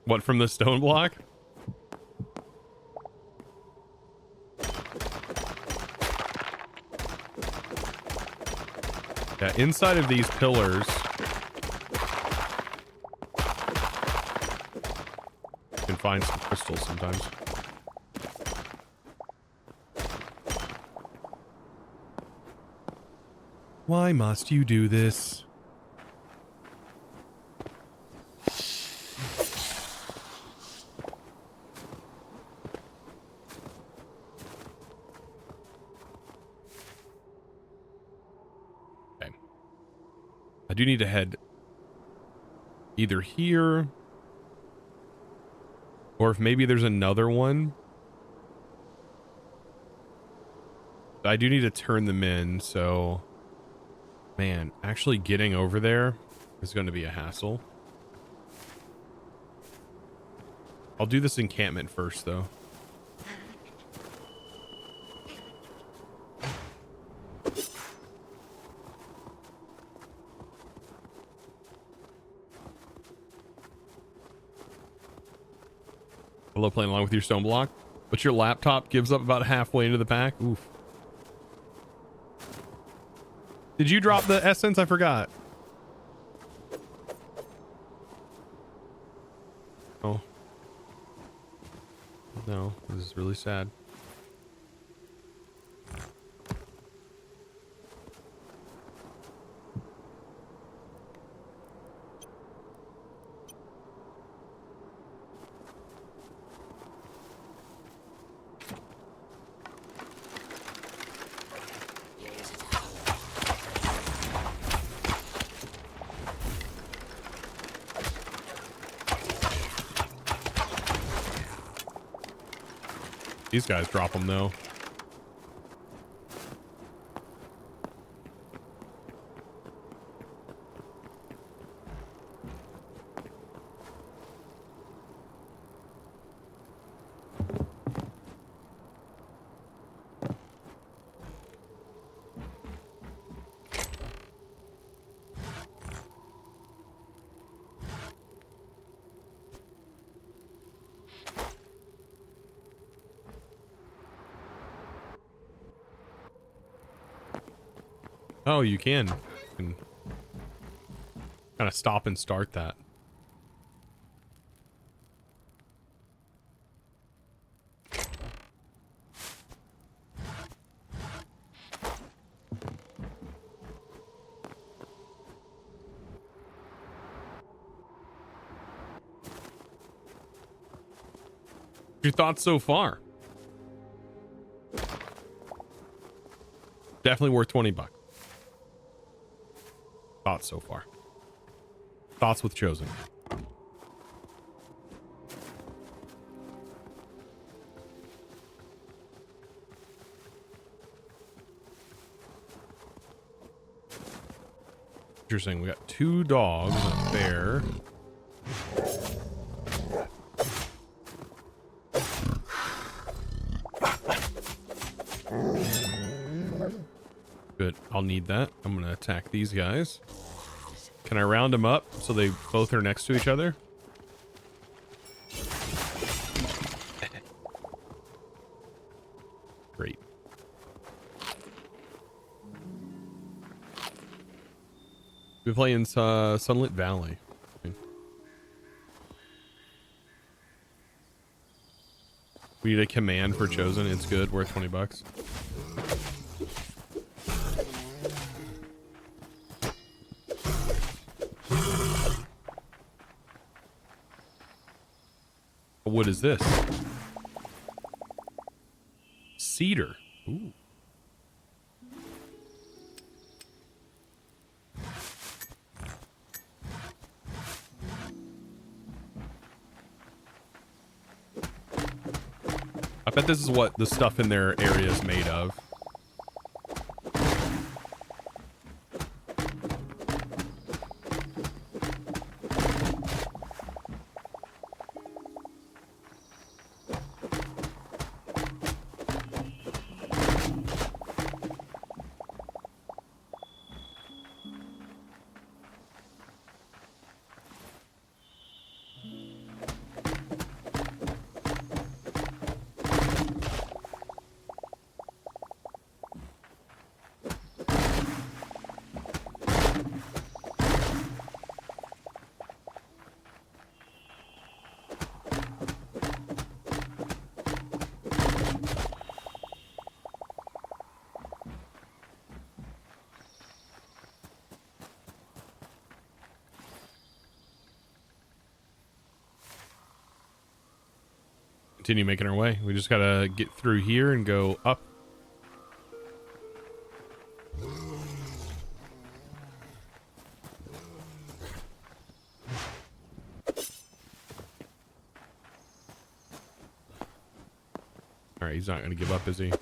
What, from the stone block? Yeah, inside of these pillars, you can find some crystals sometimes. Why must you do this? Okay. I do need to head either here, or if maybe there's another one. I do need to turn them in, so... Man, actually getting over there is going to be a hassle. I'll do this encampment first, though. Hello, playing along with your stone block, but your laptop gives up about halfway into the pack. Oof. Did you drop the essence? I forgot. Oh. No, this is really sad. These guys drop them though. Oh, you can kind of stop and start that. Your thoughts so far? Definitely worth 20 bucks. Thoughts so far. Thoughts with Chosen. Interesting. We got 2 dogs, a bear. Good. I'll need that. I'm going to attack these guys. Can I round them up so they both are next to each other? Great. We're playing Sunlit Valley. We need a command for Chosen. It's good. Worth 20 bucks. What is this? cedar. Ooh. I bet this is what the stuff in their area is made of. Continue making our way. We just gotta get through here and go up. All right, he's not gonna give up, is he?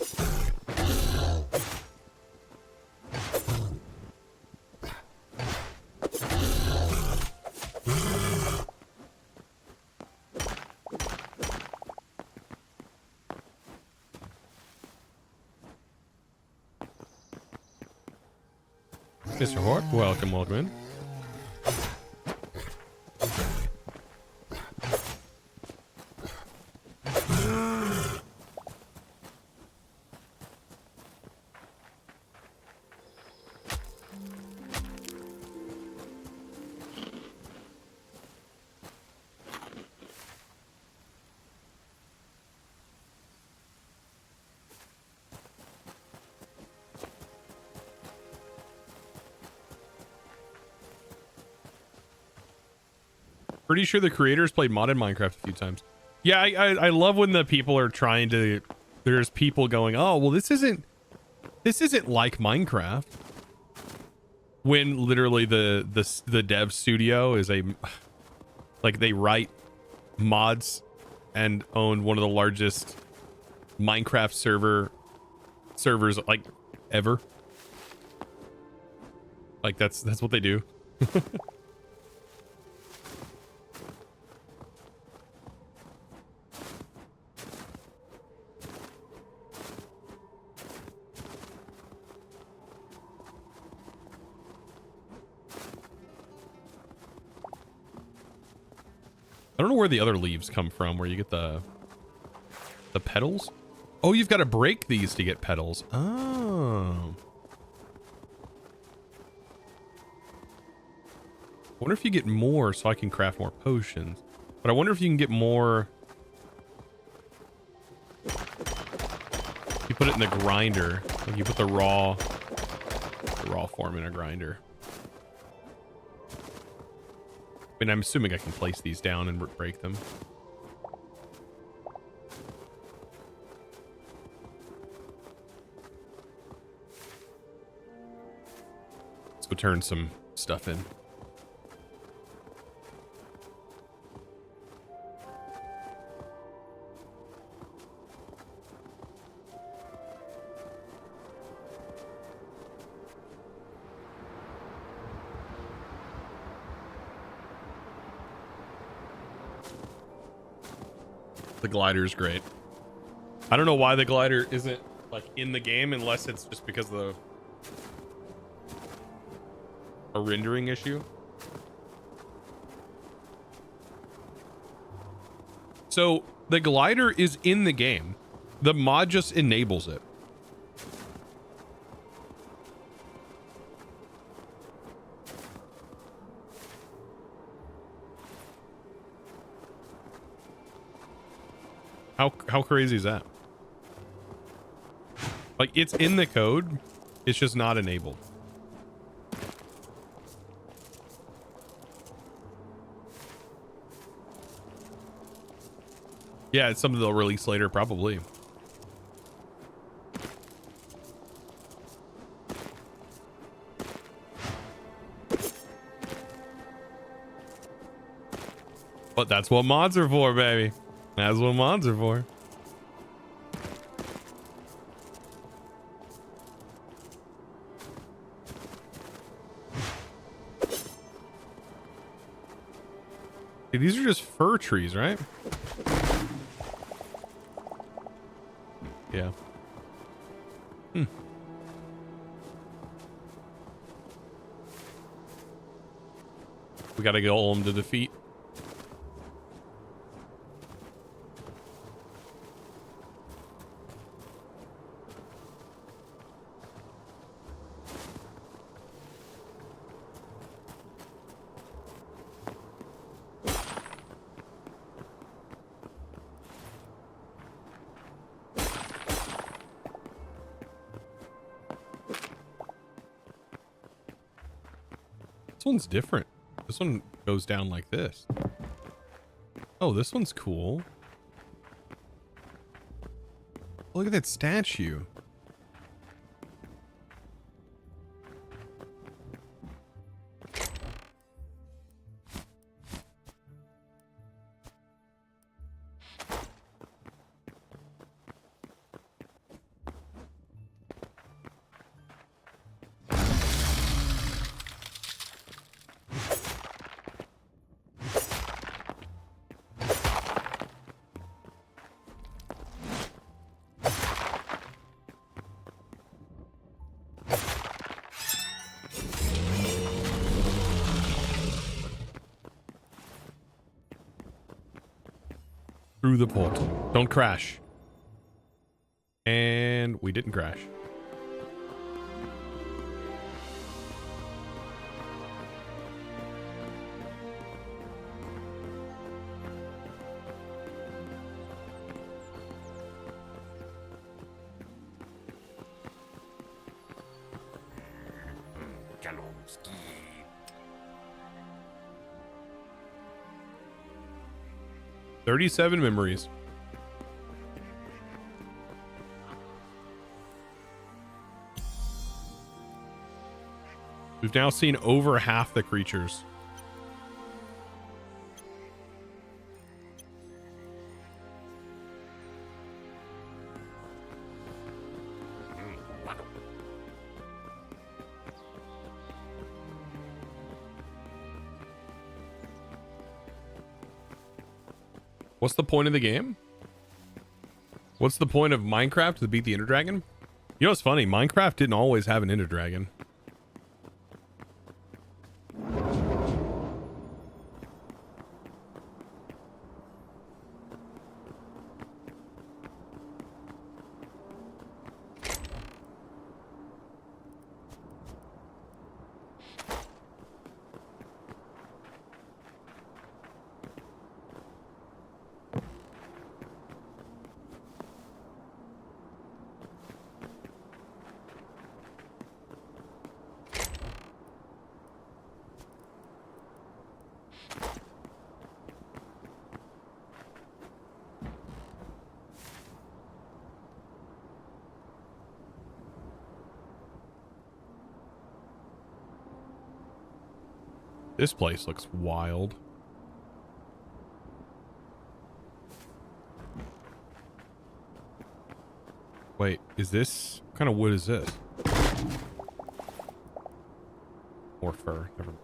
Mr. Hort, welcome in. Pretty sure the creators played modded Minecraft a few times. Yeah, I love when the people are trying to. There's people going, oh well, this isn't like Minecraft. When literally the dev studio is like they write mods and own one of the largest Minecraft servers like ever. Like that's what they do. I don't know where the other leaves come from, where you get the petals. Oh, you've got to break these to get petals. Oh. I wonder if you get more so I can craft more potions. But I wonder if you can get more. You put it in the grinder. Like you put the raw form in a grinder. I mean, I'm assuming I can place these down and break them. Let's go turn some stuff in. The glider is great. I don't know why the glider isn't like in the game unless it's just because of a rendering issue. So the glider is in the game. The mod just enables it. How crazy is that? Like, it's in the code, it's just not enabled. Yeah, it's something they'll release later, probably. what mods are for, baby. That's what mods are for. Hey, these are just fir trees, right? Yeah. We gotta go home to defeat. This one's different. This one goes down like this. Oh, this one's cool. Look at that statue. Through the portal. Don't crash. And we didn't crash. Kalowski. 37 memories. We've now seen over half the creatures. What's the point of the game? What's the point of Minecraft to beat the Ender Dragon? You know what's funny? Minecraft didn't always have an Ender Dragon. This place looks wild. Wait, is this... what kind of wood is this? Or fur. Never mind.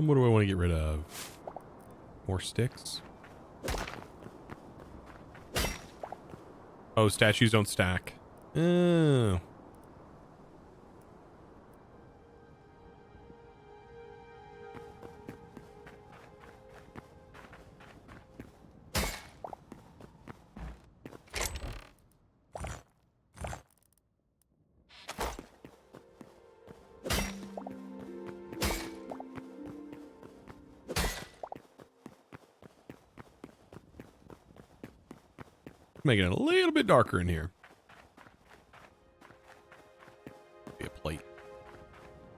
What do I want to get rid of? More sticks? Oh, statues don't stack. Oh. making it a little bit darker in here. Be a plate.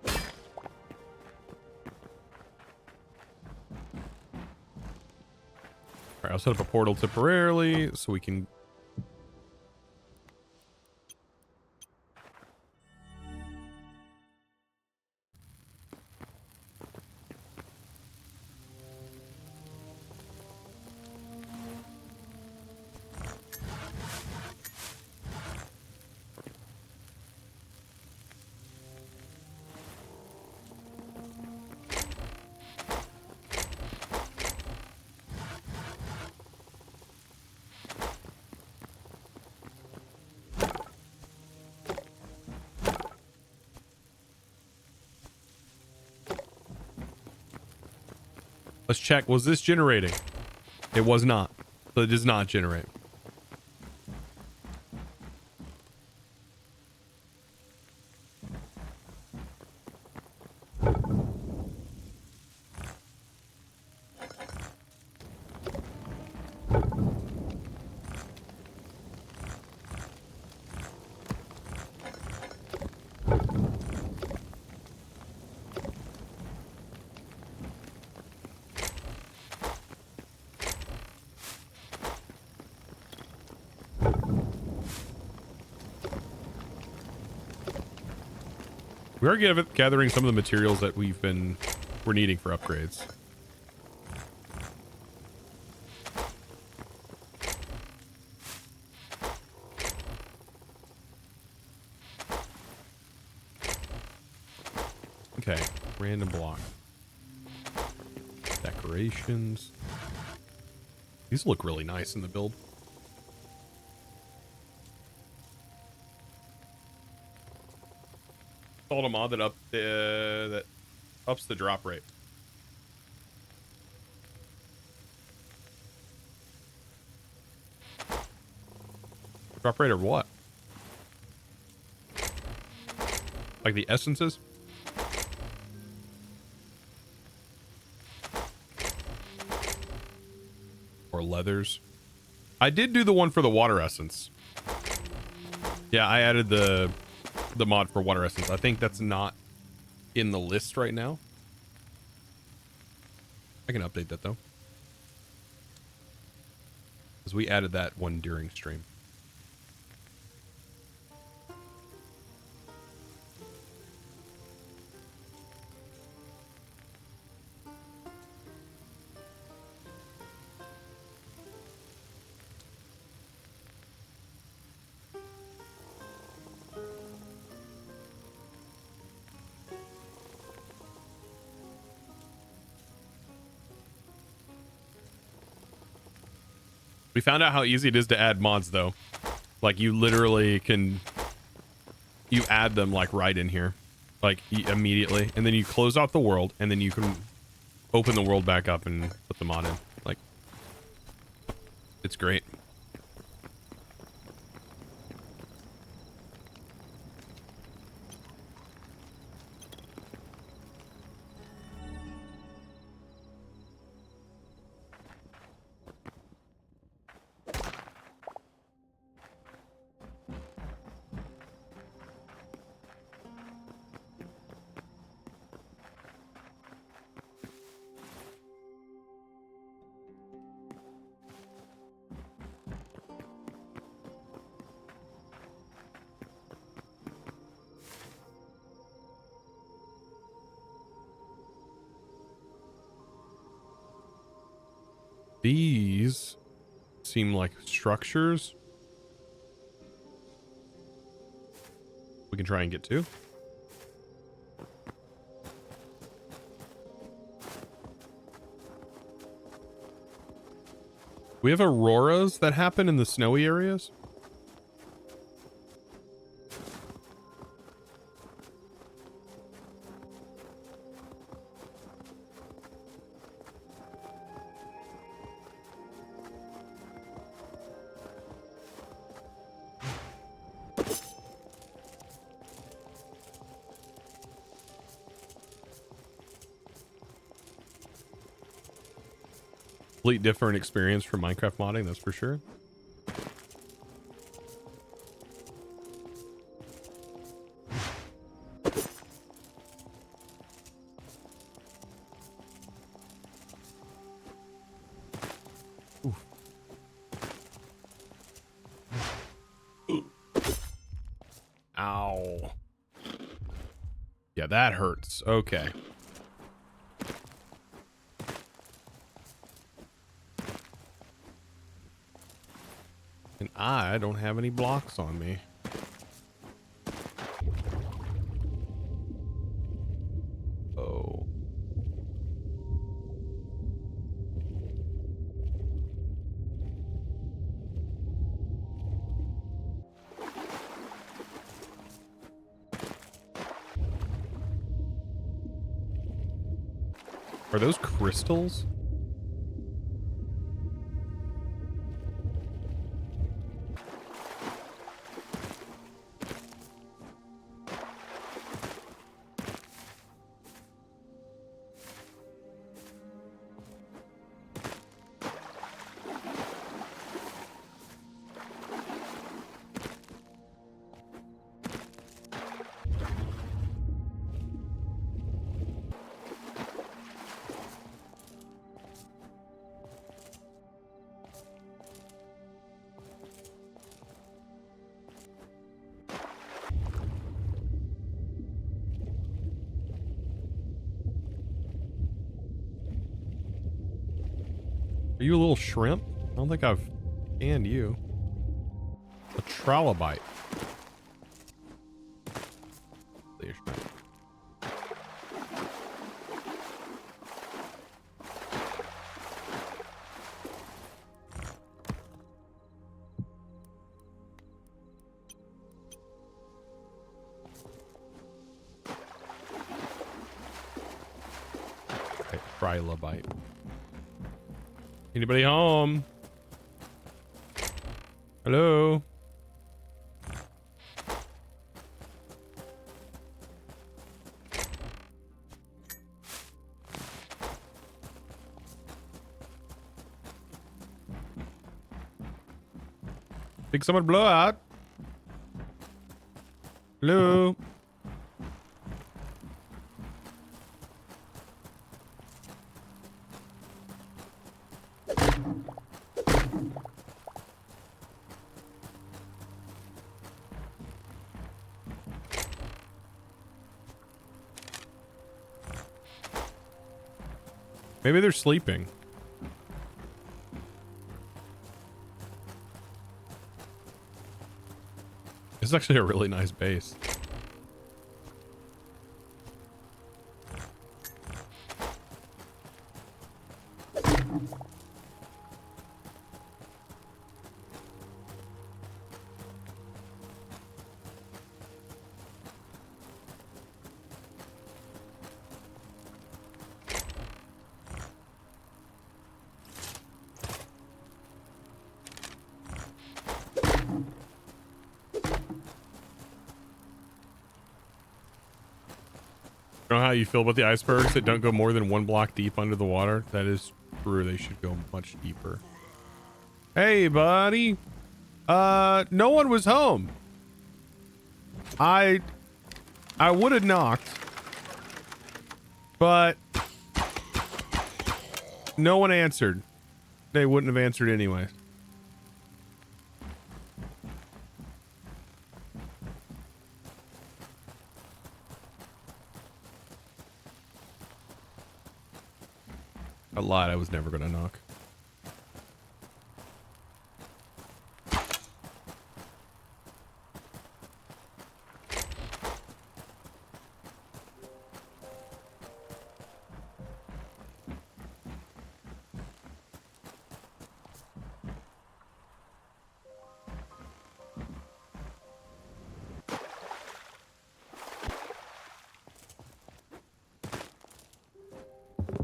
All right, I'll set up a portal temporarily so we can. Let's check. Was this generating? It was not. So it does not generate. We are gathering some of the materials that we're needing for upgrades. Okay, random block. Decorations. These look really nice in the build. Installed a mod that ups the drop rate. Drop rate or what? Like the essences? Or leathers? I did do the one for the water essence. Yeah, I added the mod for water essence. I think that's not in the list right now. I can update that though, because we added that one during stream. We found out how easy it is to add mods though. Like you literally you add them like right in here, like immediately, and then you close out the world, and then you can open the world back up and put the mod in. Like, it's great. These seem like structures we can try and get to. We have auroras that happen in the snowy areas. Complete different experience from Minecraft modding, that's for sure. Ow. Yeah, that hurts. Okay. And I don't have any blocks on me. Oh. Are those crystals? Are you a little shrimp? I don't think I've scanned you. A trilobite. There, shrimp. Okay, trilobite. Anybody home? Hello? Think someone blow out? Hello? Maybe they're sleeping. This is actually a really nice base. You know how you feel about the icebergs that don't go more than 1 block deep under the water? That is true. They should go much deeper. Hey, buddy. No one was home. I would have knocked, but no one answered. They wouldn't have answered anyway. I lied. I was never going to knock.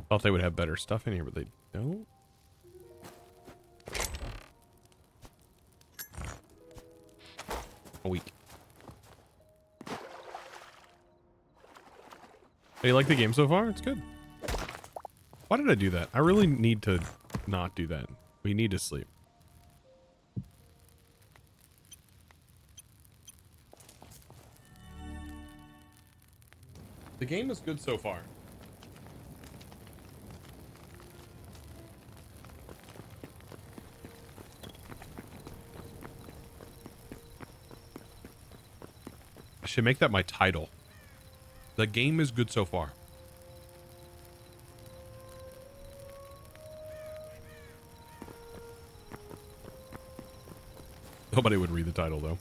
Thought they would have better stuff in here, but they don't. A week. Hey, you like the game so far? It's good. Why did I do that? I really need to not do that. We need to sleep. The game is good so far. should make that my title. The game is good so far. Nobody would read the title, though.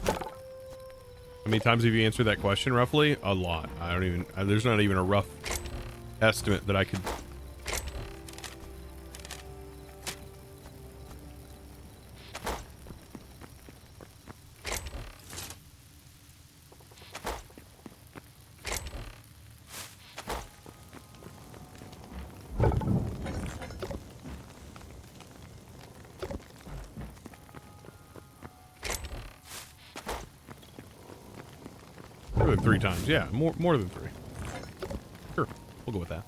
How many times have you answered that question, roughly? A lot. I don't even... there's not even a rough estimate that I could... More than 3 times. Yeah, more than 3. Sure, we'll go with that.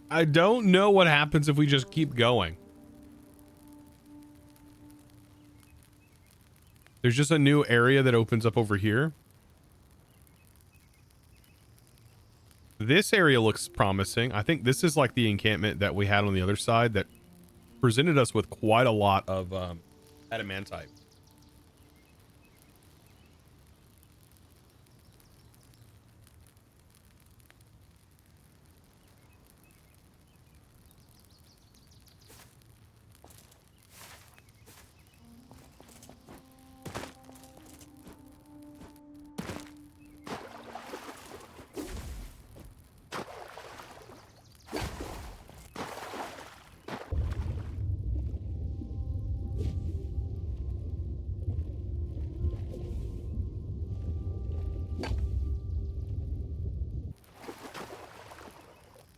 I don't know what happens if we just keep going. There's just a new area that opens up over here. This area looks promising. I think this is like the encampment that we had on the other side that presented us with quite a lot of adamantite.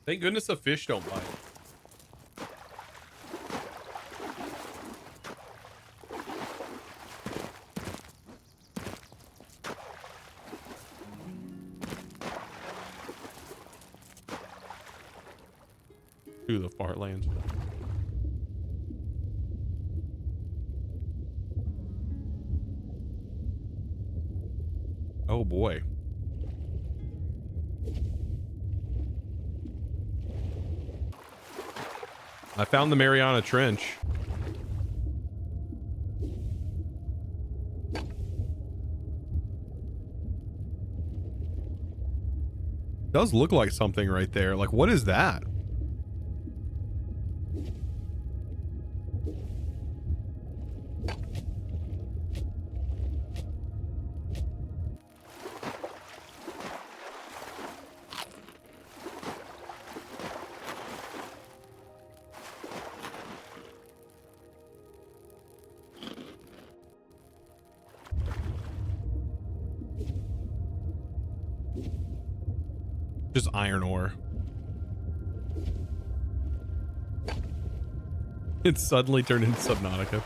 Thank goodness the fish don't bite. To the far lands. Oh boy. I found the Mariana Trench. Does look like something right there. Like, what is that? Just iron ore. It suddenly turned into Subnautica.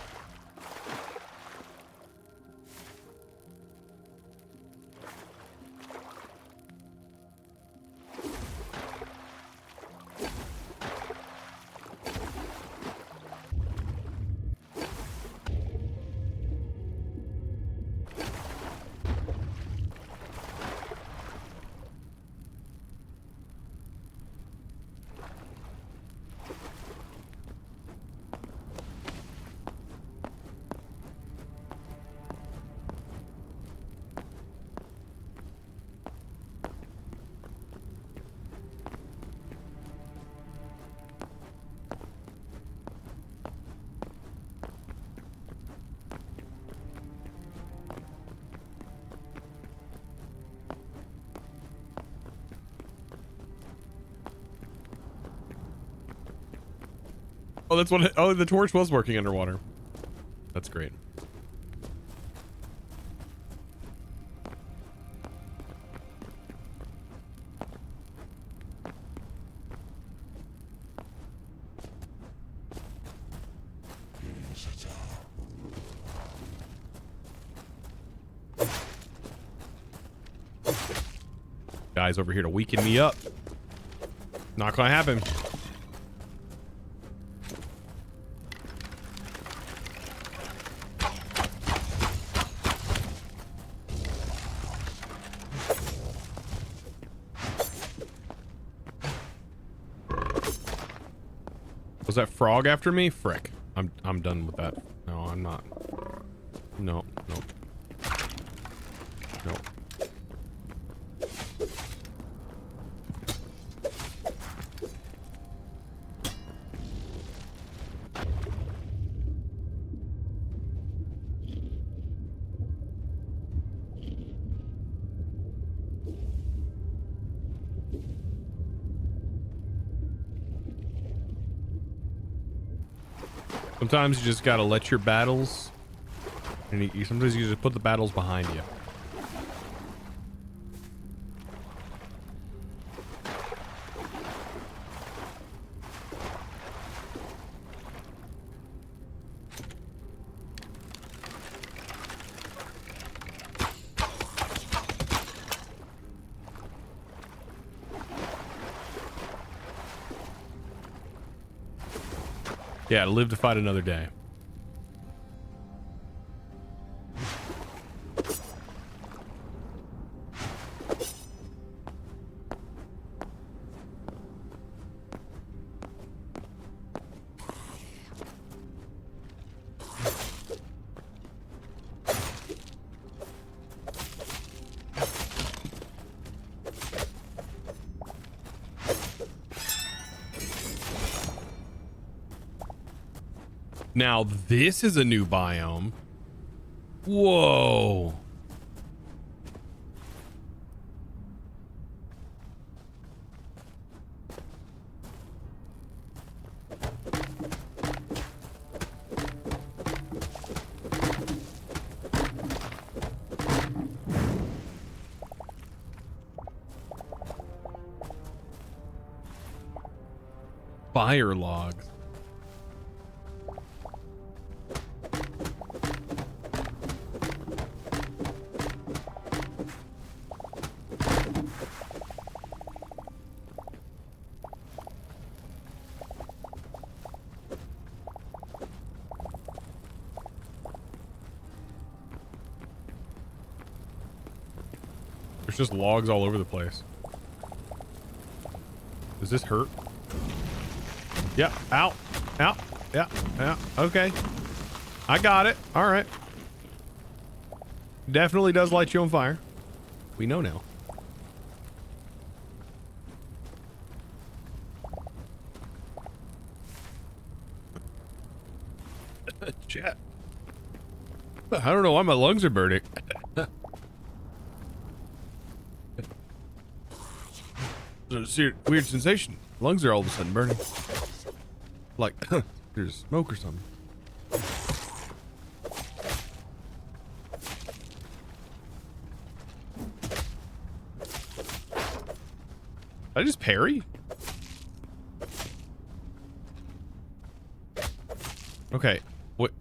Oh, that's what. Oh, the torch was working underwater. That's great. guys over here to weaken me up. Not gonna happen. Was that frog after me? Frick. I'm done with that. No, I'm not. No, no. No. Sometimes you just gotta let your battles, and sometimes you just put the battles behind you. Yeah, live to fight another day. Now this is a new biome. Whoa. Fire logs. There's just logs all over the place. Does this hurt? Yeah. Ow. Ow. Yeah. Yeah. Okay. I got it. All right. Definitely does light you on fire. We know now. Chat. I don't know why my lungs are burning. It's a weird sensation. Lungs are all of a sudden burning. Like there's smoke or something. Did I just parry? Okay. What?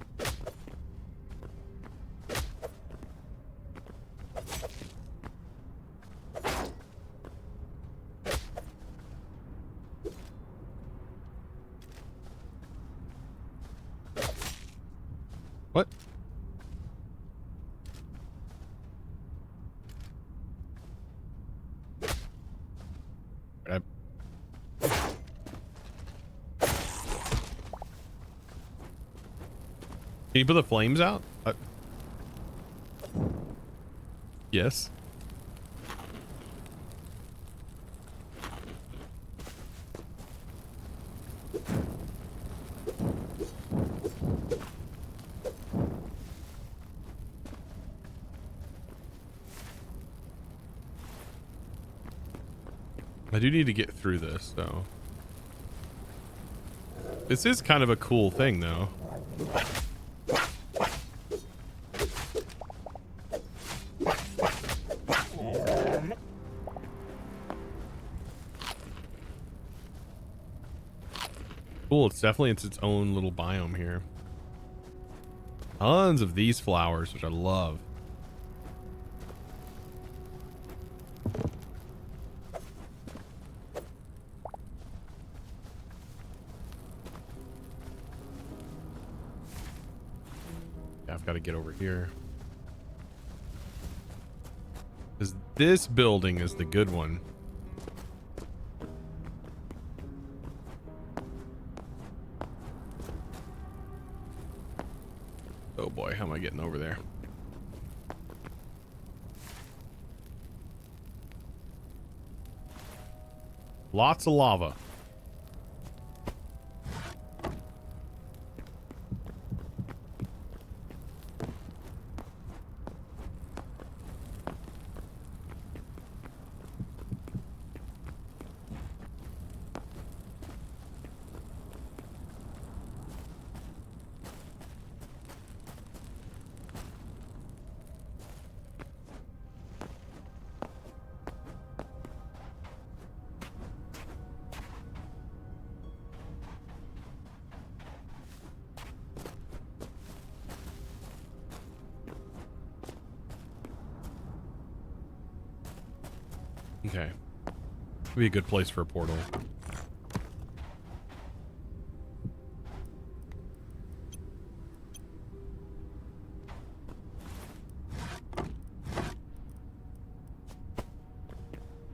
What? Can you put the flames out? Yes. I do need to get through this, though. This is kind of a cool thing, though. Cool, it's its own little biome here. Tons of these flowers, which I love. I've got to get over here. Because this building is the good one. Oh boy, how am I getting over there? Lots of lava. Okay. Would be a good place for a portal.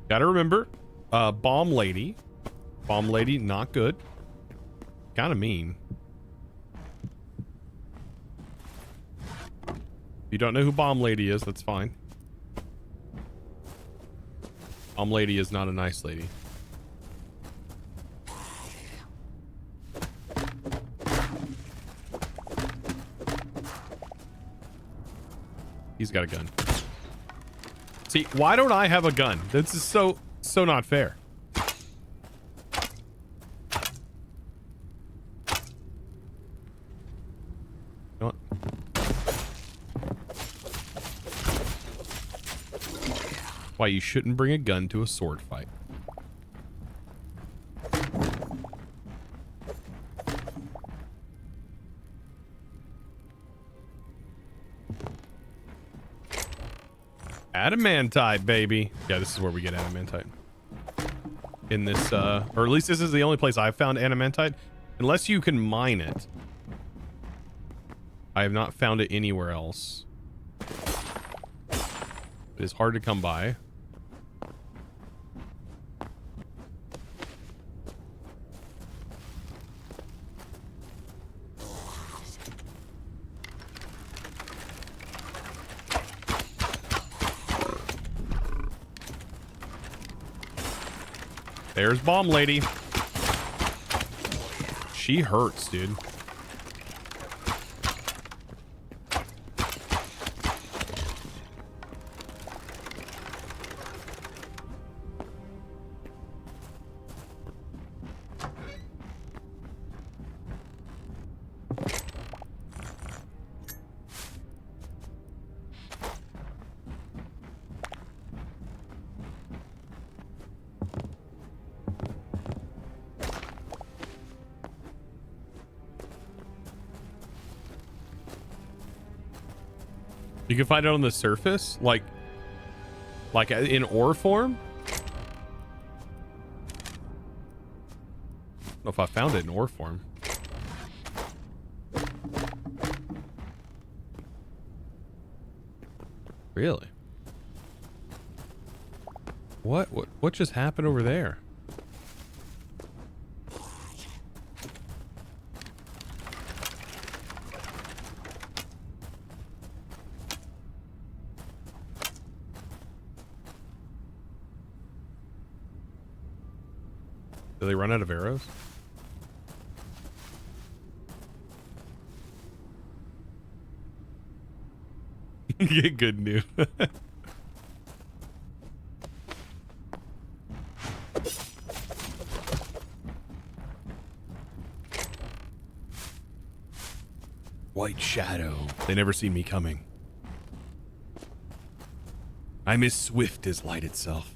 Gotta remember, bomb lady. Bomb lady, not good. Kind of mean. If you don't know who bomb lady is, that's fine. Bomb lady is not a nice lady. He's got a gun. See, why don't I have a gun? This is so not fair. You know what? Why you shouldn't bring a gun to a sword fight. Adamantite, baby. Yeah, this is where we get adamantite. In this, or at least this is the only place I've found adamantite. Unless you can mine it. I have not found it anywhere else. It is hard to come by. There's bomb lady. She hurts, dude. You can find it on the surface, like in ore form. I don't know if I found it in ore form. Really? What just happened over there? Do they run out of arrows? Good news. White shadow. They never see me coming. I'm as swift as light itself.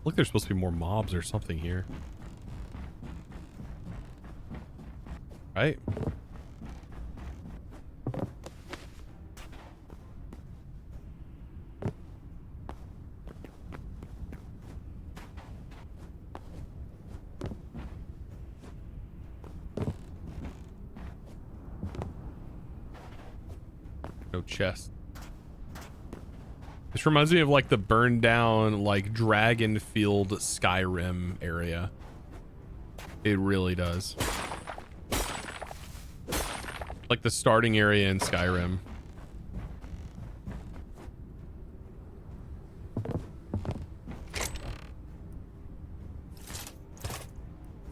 Look, there's supposed to be more mobs or something here. Right? No chest. This reminds me of like the burned down like Dragon Field Skyrim area. It really does. Like the starting area in Skyrim.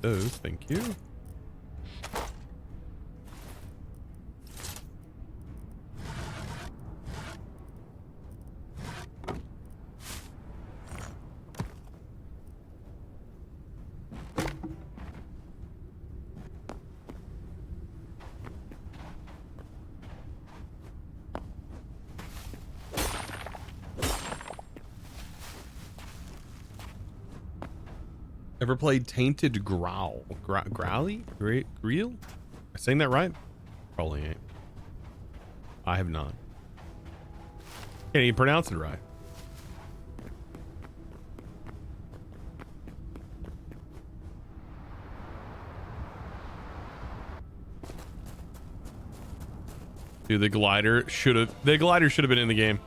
Those, thank you. Ever played Tainted Growl? Growly? Greel? Am I saying that right? Probably ain't. I have not. Can't even pronounce it right. Dude, the glider should have been in the game.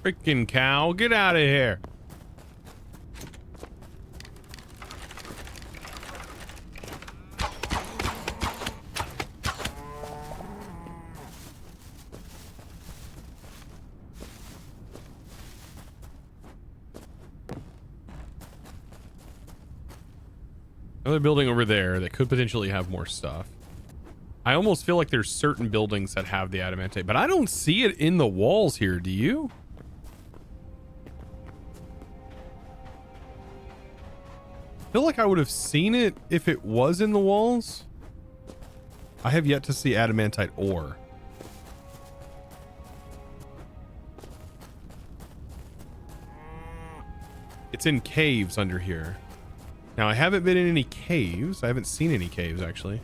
Freaking cow, get out of here. Another building over there that could potentially have more stuff. I almost feel like there's certain buildings that have the adamantite, but I don't see it in the walls here. Do you? I feel like I would have seen it if it was in the walls. I have yet to see adamantite ore. It's in caves under here. Now, I haven't been in any caves. I haven't seen any caves, actually,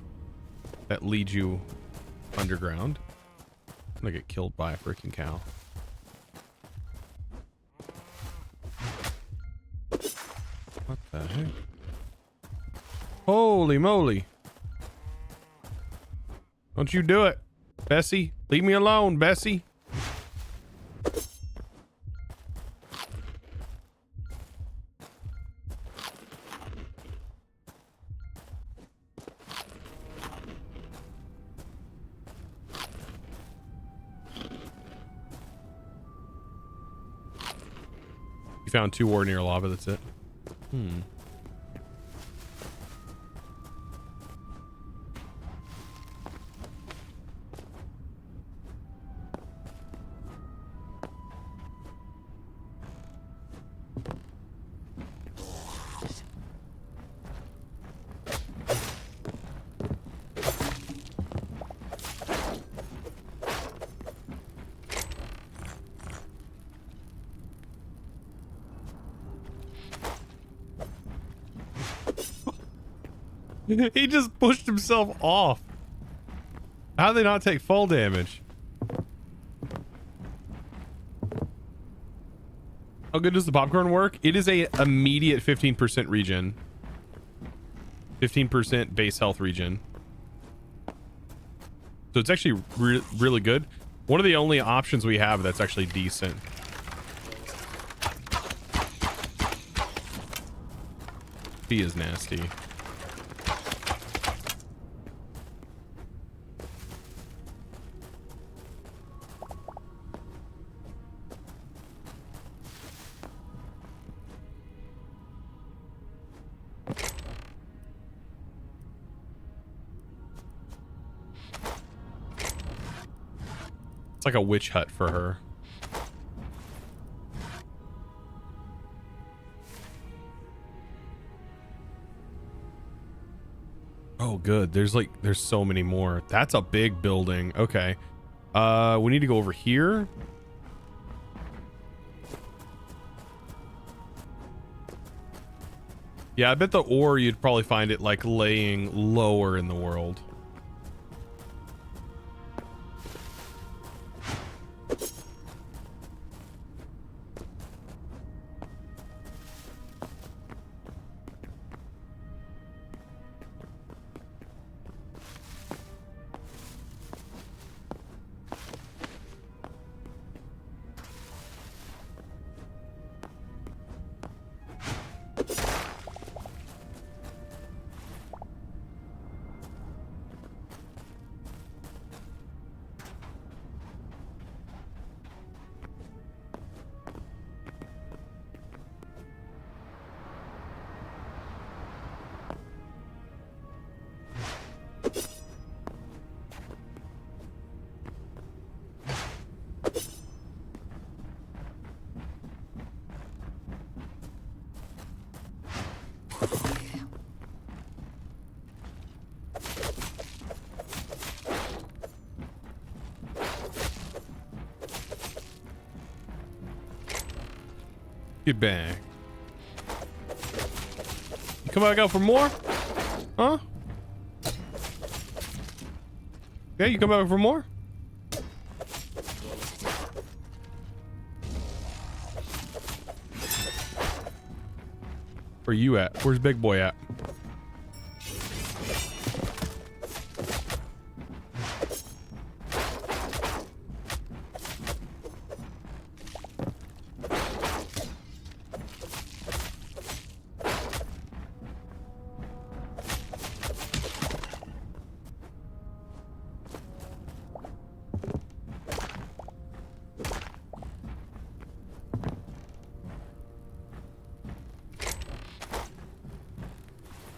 that lead you underground. I'm gonna get killed by a freaking cow. What the heck? Holy moly. Don't you do it, Bessie. Leave me alone, Bessie. You found 2 ordinary lava, that's it. He just pushed himself off. How do they not take fall damage? How good does the popcorn work? It is a immediate 15% regen. 15% base health regen. So it's actually really good. One of the only options we have that's actually decent. He is nasty. It's like a witch hut for her. Oh, good. There's so many more. That's a big building. Okay. We need to go over here. Yeah, I bet the ore, you'd probably find it like laying lower in the world. Get back. You come back out for more? Huh? Yeah, you come back for more? Where you at? Where's Big Boy at?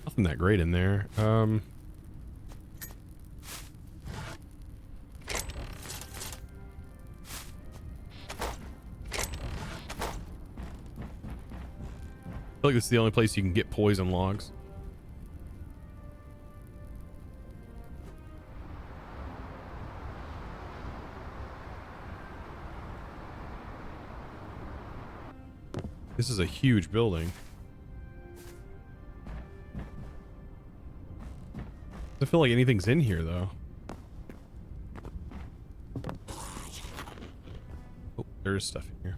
Nothing that great in there. I feel like this is the only place you can get poison logs. This is a huge building. Doesn't feel like anything's in here though. Oh, there is stuff in here.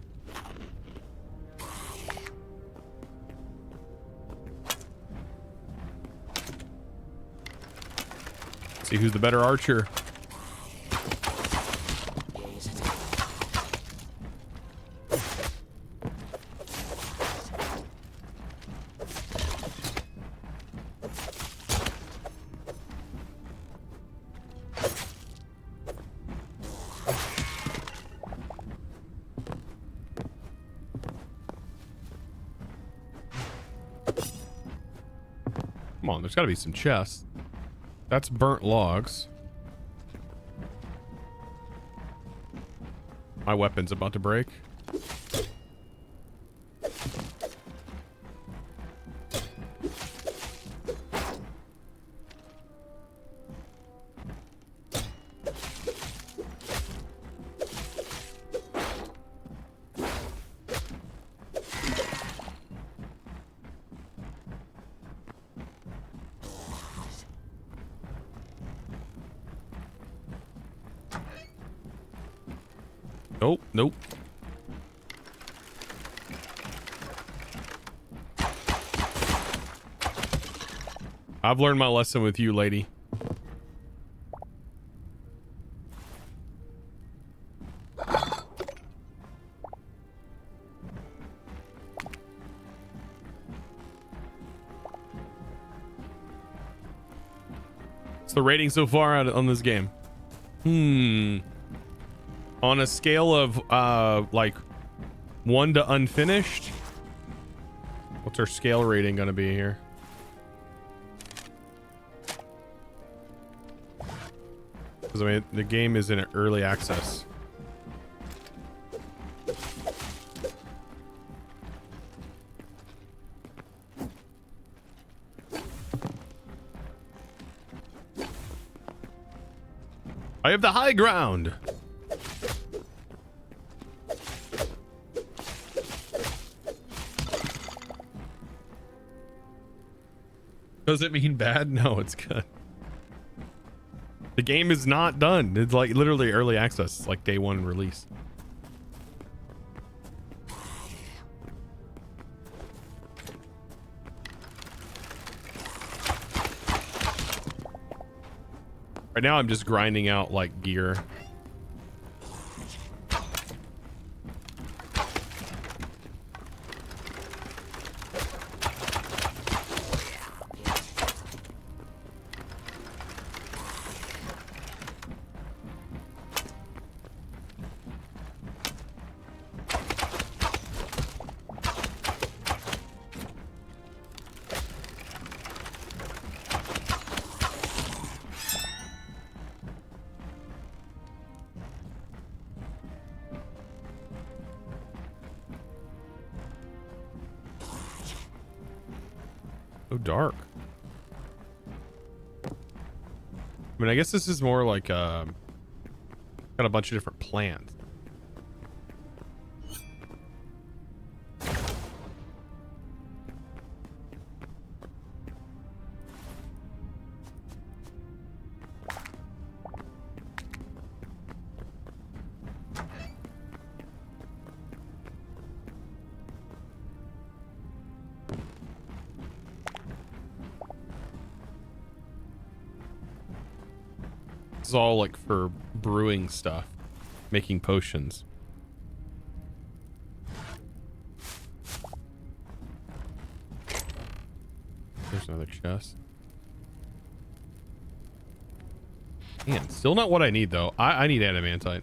See who's the better archer. Come on, there's got to be some chests. That's burnt logs. My weapon's about to break. Nope, nope. I've learned my lesson with you, lady. What's the rating so far on this game? On a scale of like 1 to unfinished, what's our scale rating gonna be here? Because I mean, the game is in early access. I have the high ground. Does it mean bad? No, it's good. The game is not done. It's like literally early access. It's like day 1 release. Right now I'm just grinding out like gear. So dark. I mean, I guess this is more like got a bunch of different plants. This is all like for brewing stuff, making potions. There's another chest. Man, still not what I need though. I need adamantite.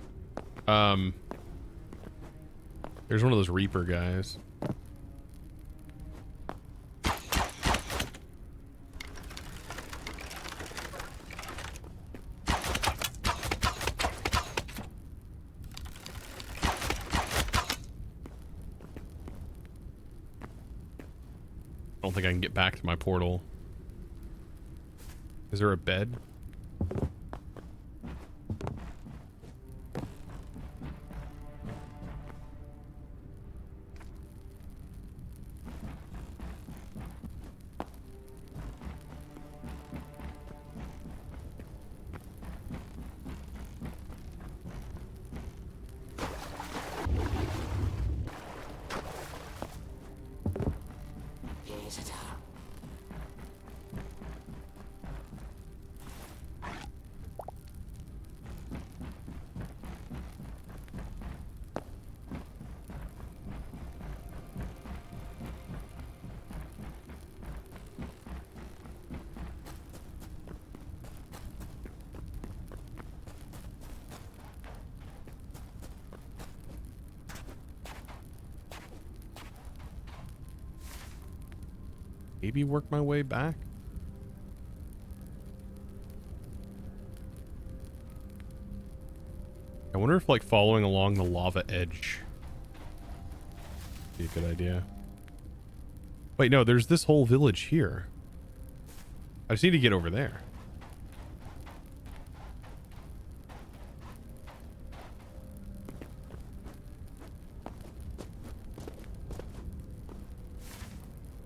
There's one of those Reaper guys. I don't think I can get back to my portal. Is there a bed? Maybe work my way back. I wonder if like following along the lava edge would be a good idea. Wait, no, there's this whole village here. I just need to get over there.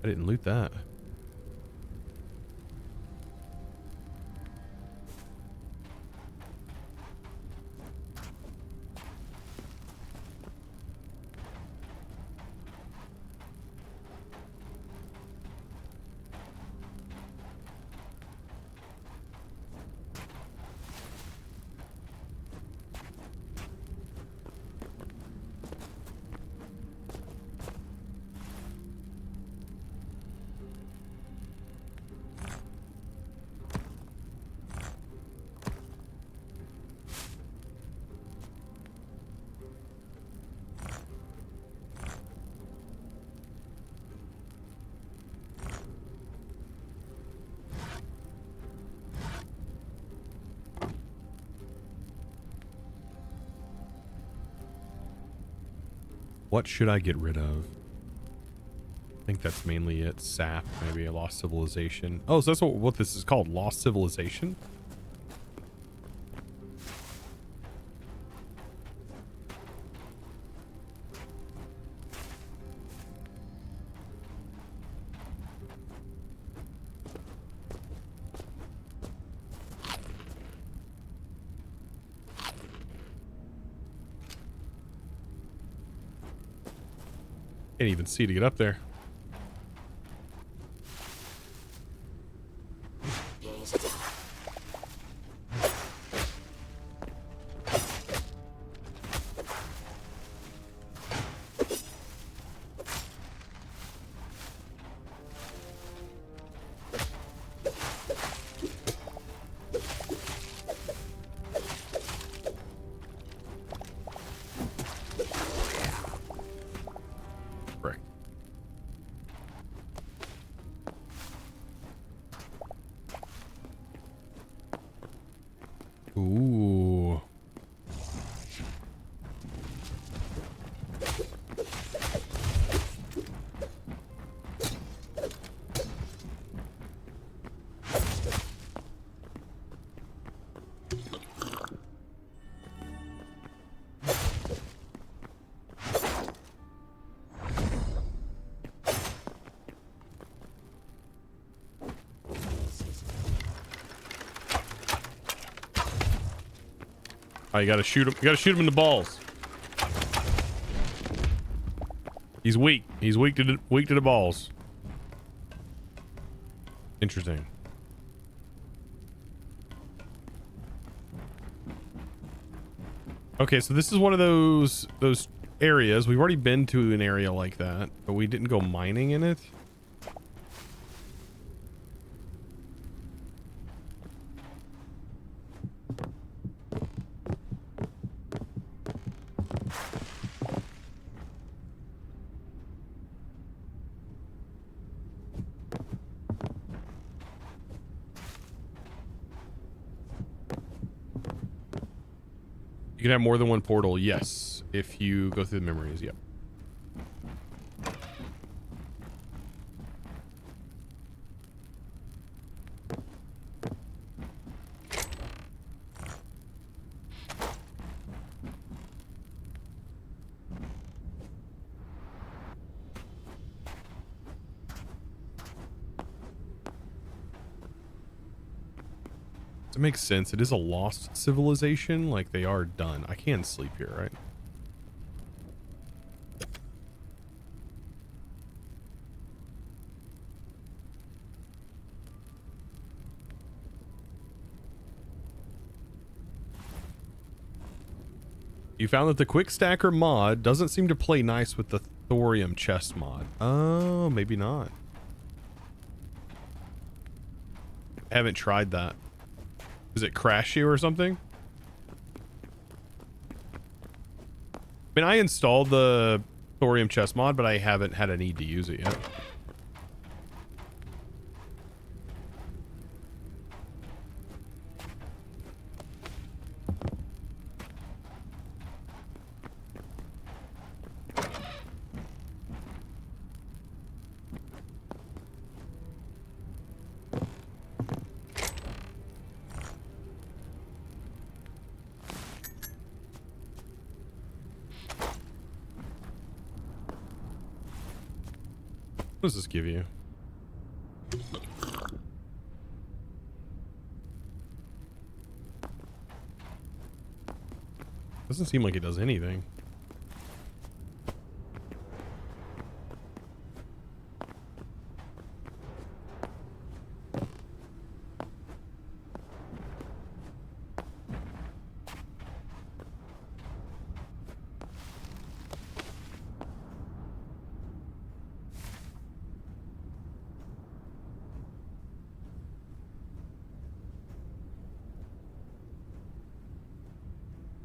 I didn't loot that. What should I get rid of? I think that's mainly it. Sap, maybe a lost civilization. Oh, so that's what this is called, lost civilization? Can't even see to get up there. Ooh. Oh, you gotta shoot him. You gotta shoot him in the balls. He's weak. He's weak to the balls. Interesting. Okay, so this is one of those areas. We've already been to an area like that, but we didn't go mining in it. You can have more than one portal, yes, if you go through the memories, yep. It makes sense. It is a lost civilization. Like, they are done. I can sleep here, right? You found that the quick stacker mod doesn't seem to play nice with the thorium chest mod. Oh, maybe not. I haven't tried that. Does it crash you or something? I mean, I installed the thorium chest mod, but I haven't had a need to use it yet. What does this give you? Doesn't seem like it does anything.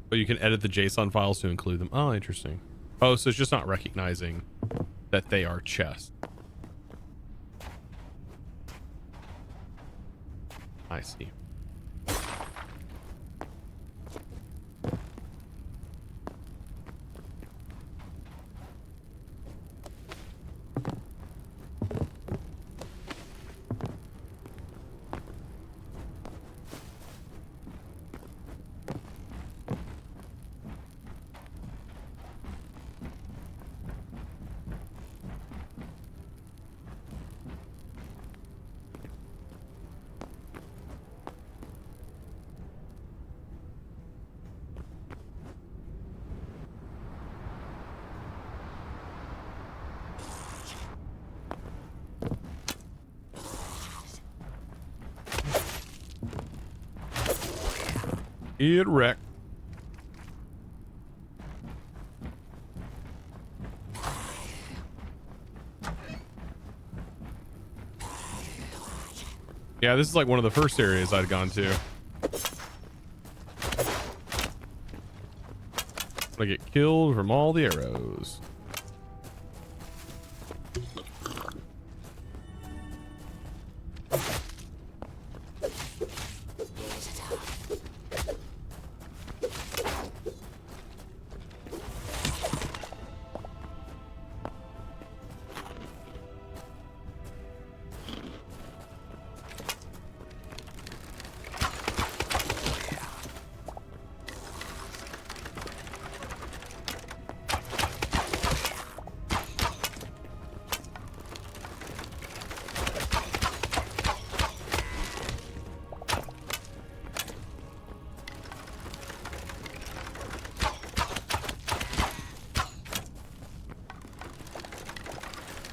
But you can edit the JSON files to include them. Oh, interesting. Oh, so it's just not recognizing that they are chests. I see. It wrecked. Yeah, this is like one of the first areas I'd gone to. I get killed from all the arrows.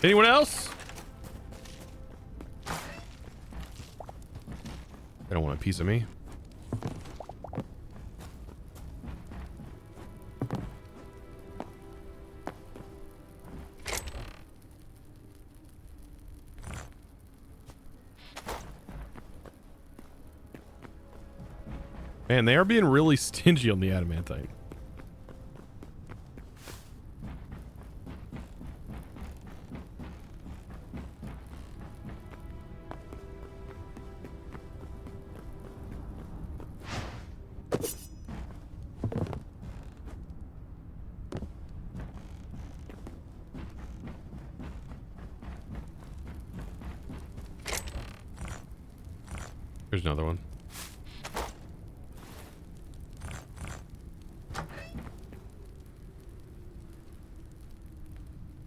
Anyone else? They don't want a piece of me. Man, they are being really stingy on the adamantite. There's another one.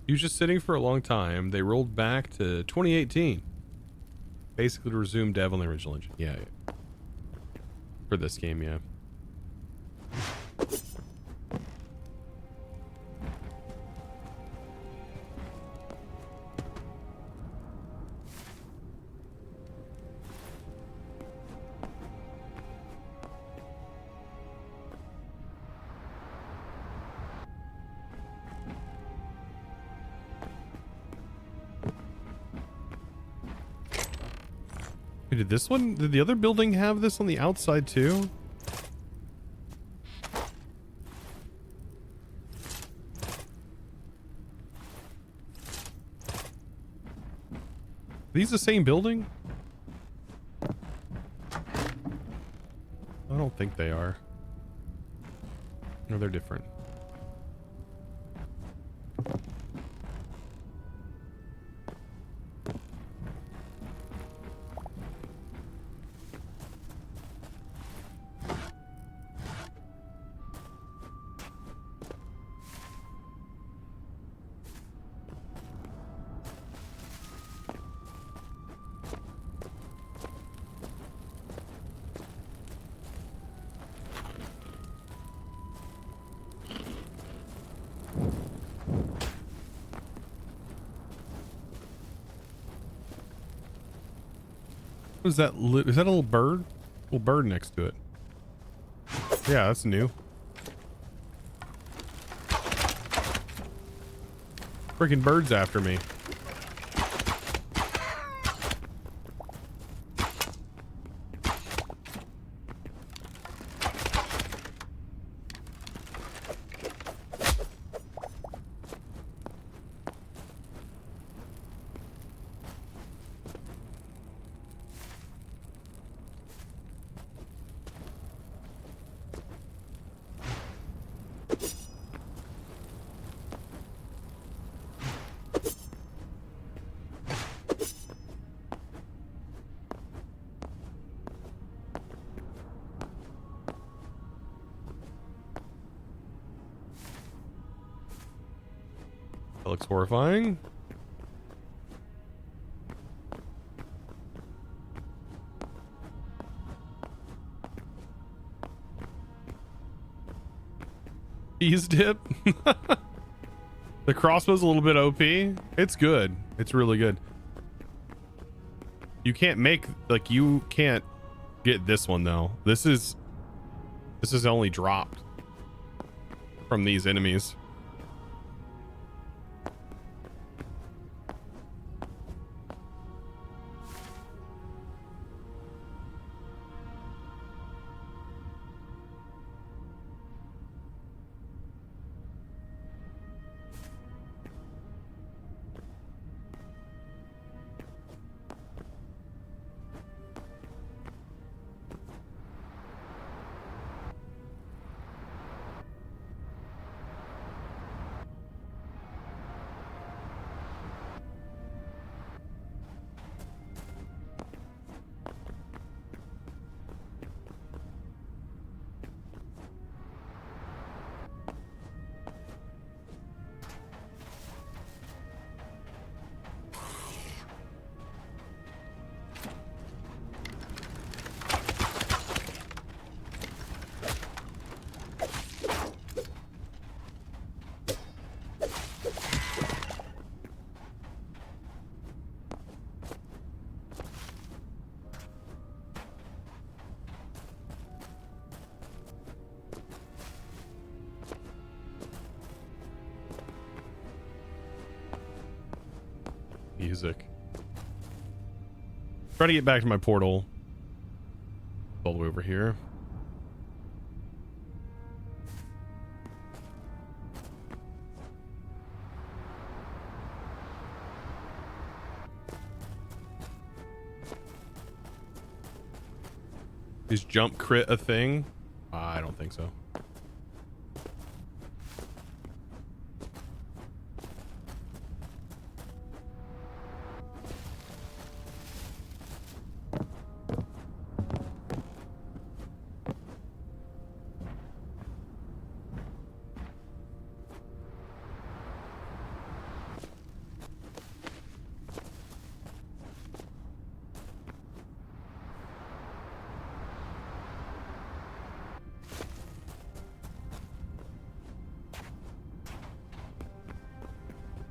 He was just sitting for a long time. They rolled back to 2018. Basically to resume dev on the original engine. Yeah. For this game, yeah. Did this one, did the other building have this on the outside too? Are these the same building? I don't think they are. No, they're different. What is that? Is that a little bird? Little bird next to it. Yeah, that's new. Freaking birds after me. That looks horrifying. Cheese dip. The crossbow's a little bit OP. It's good. It's really good. You can't make, like, you can't get this one though. This is This is only dropped from these enemies. Music. Try to get back to my portal. All the way over here. Is jump crit a thing? I don't think so.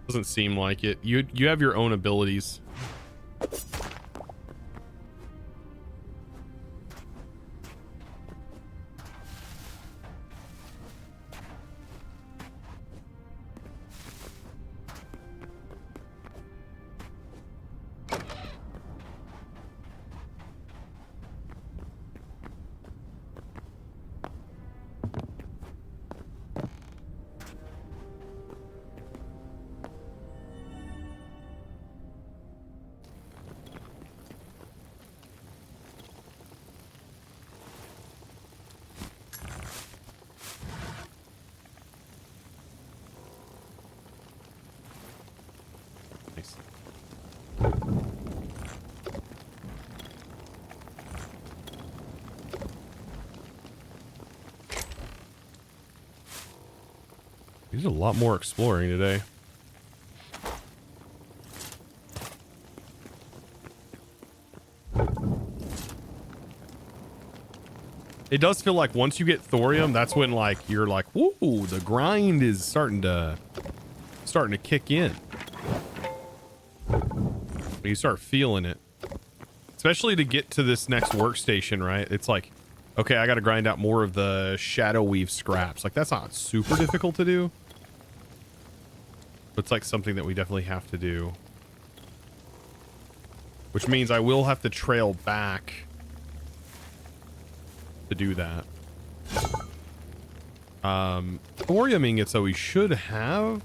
Doesn't seem like it. You have your own abilities. There's a lot more exploring today. It does feel like once you get thorium, that's when like you're like, whoa, the grind is starting to kick in. You start feeling it. Especially to get to this next workstation, right? It's like, okay, I got to grind out more of the shadow weave scraps. Like that's not super difficult to do. But it's like something that we definitely have to do. Which means I will have to trail back to do that. Thoriuming it, so we should have,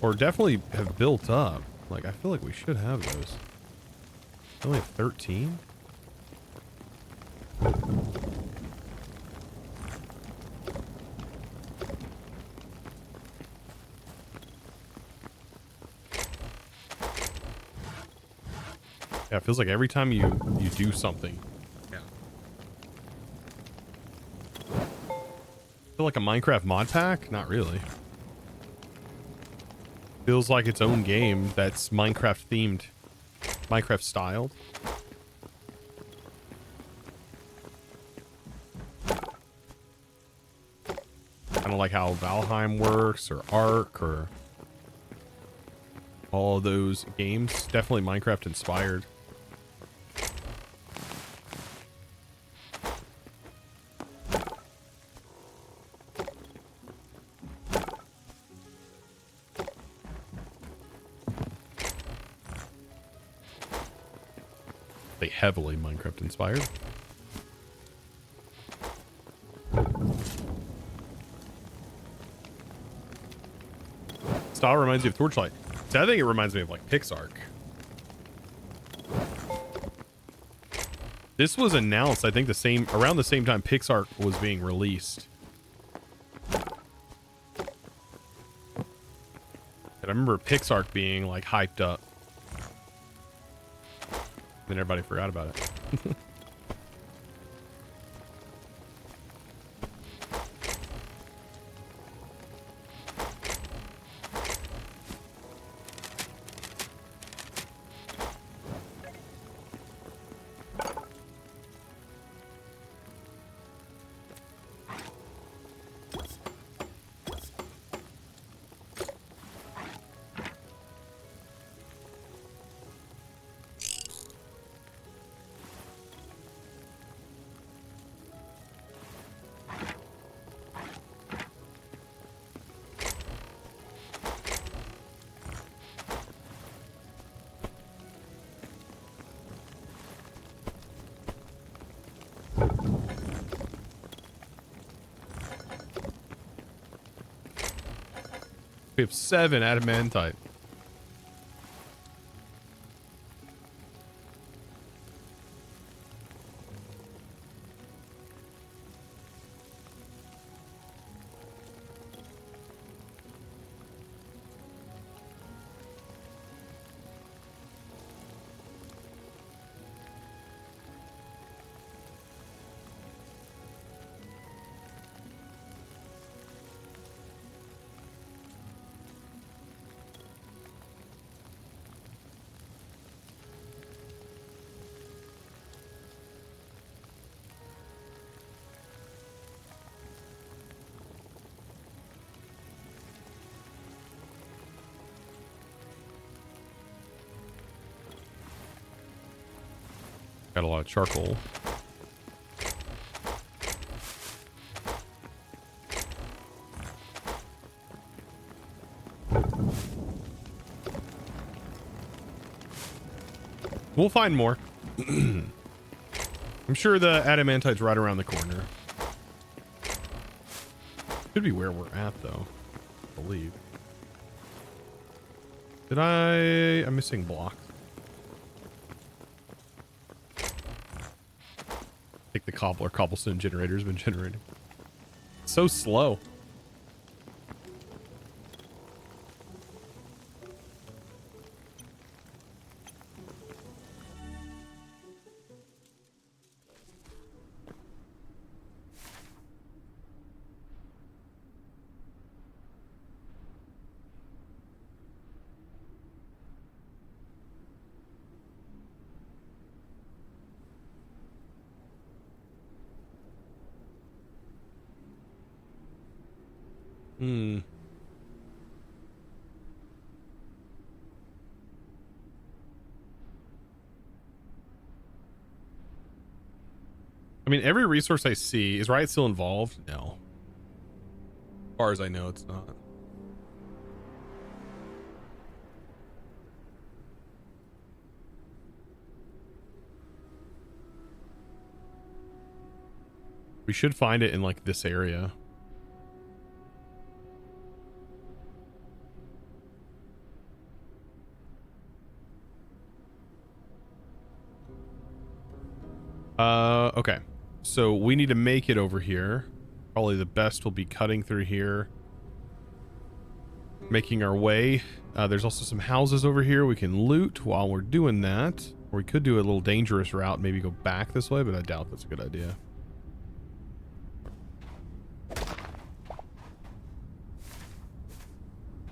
or definitely have built up. Like, I feel like we should have those. Only have 13? Yeah, it feels like every time you do something. Yeah. Feel like a Minecraft mod pack? Not really. Feels like its own game that's Minecraft themed, Minecraft styled. Kind of like how Valheim works, or Ark, or all of those games. Definitely Minecraft inspired. They heavily Minecraft inspired. Style reminds you of Torchlight. So I think it reminds me of like Pixark. This was announced, I think, around the same time Pixark was being released. And I remember Pixark being like hyped up. Then everybody forgot about it. We have 7 adamantite. Got a lot of charcoal. We'll find more. I'm sure the adamantite's right around the corner. Could be where we're at, though. I believe. I'm missing blocks. I think the cobblestone generator's been generating. So slow. I mean, every resource I see, is Riot still involved? No. As far as I know, it's not. We should find it in like this area. Okay. So we need to make it over here. Probably the best will be cutting through here. Making our way. There's also some houses over here we can loot while we're doing that. Or we could do a little dangerous route, maybe go back this way, but I doubt that's a good idea.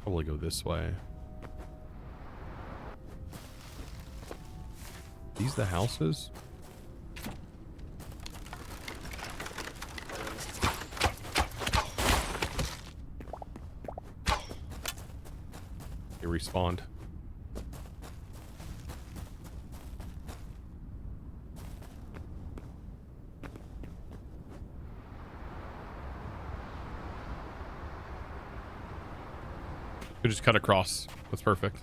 Probably go this way. These the houses? They respawned. We just cut across. That's perfect.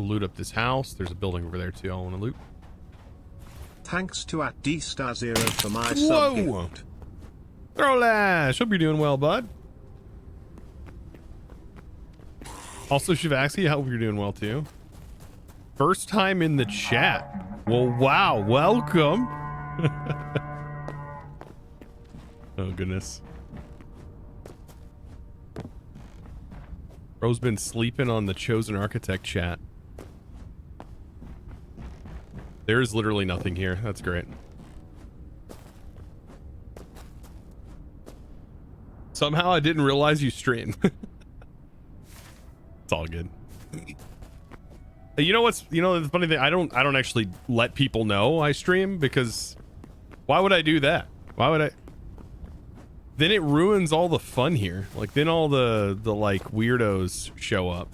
We'll loot up this house. There's a building over there too I want to loot. Thanks to @DStar0 for my sub gift. Throwlash, hope you're doing well, bud. Also, Shivaxi, I hope you're doing well too. First time in the chat. Well, wow, welcome. Oh, goodness. Bro's been sleeping on the Chosen Architect chat. There's literally nothing here. That's great. Somehow I didn't realize you streamed. It's all good. You know what's, you know, the funny thing, I don't actually let people know I stream, because why would I do that? Why would I? Then it ruins all the fun here. Like, then all the like weirdos show up,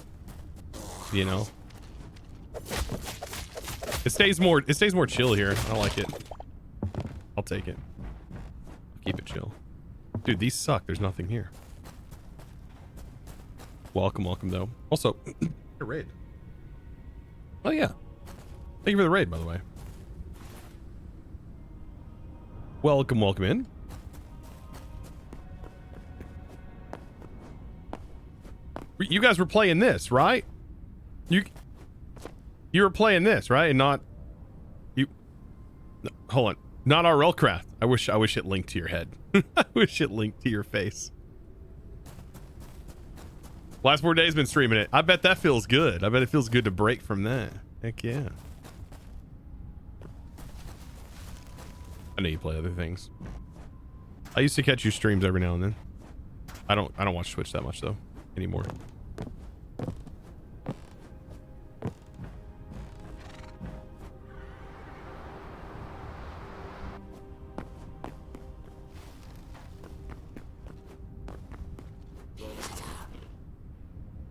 you know? It stays more chill here. I like it. I'll take it. I'll keep it chill. Dude, these suck. There's nothing here. Welcome though. Also, a raid. Oh yeah. Thank you for the raid, by the way. Welcome in. You guys were playing this, right? You were playing this, right? And not you. No, hold on. Not RLcraft. I wish it linked to your head. I wish it linked to your face. Last 4 days been streaming it. I bet that feels good. I bet it feels good to break from that. Heck yeah. I know you play other things. I used to catch your streams every now and then. I don't watch Twitch that much though anymore.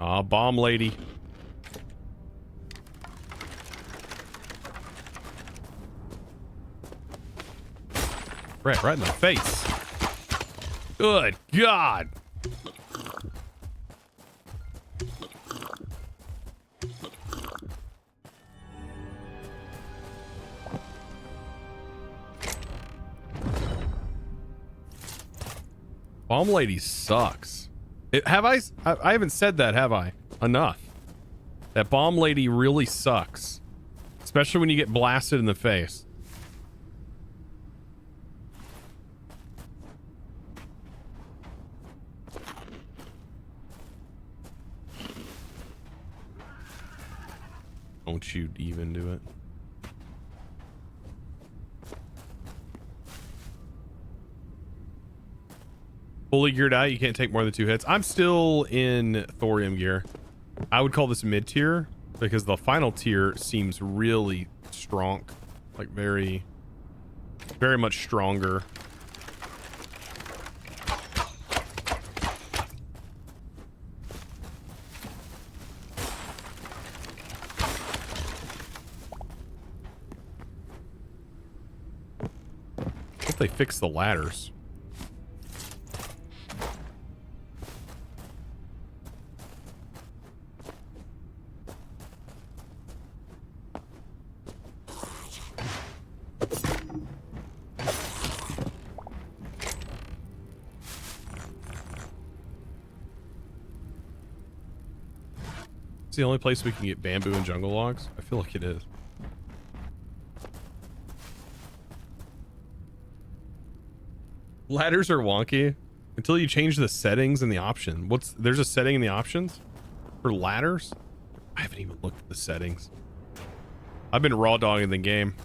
Ah, bomb lady. Right in the face. Good God. Bomb lady sucks. I haven't said that, have I? Enough. That bomb lady really sucks. Especially when you get blasted in the face. Don't you even do it. Fully geared out, you can't take more than 2 hits. I'm still in thorium gear. I would call this mid tier because the final tier seems really strong, like very much stronger. Hope they fix the ladders. It's the only place we can get bamboo and jungle logs? I feel like it is. Ladders are wonky until you change the settings in the option. There's a setting in the options for ladders? I haven't even looked at the settings. I've been raw dogging the game.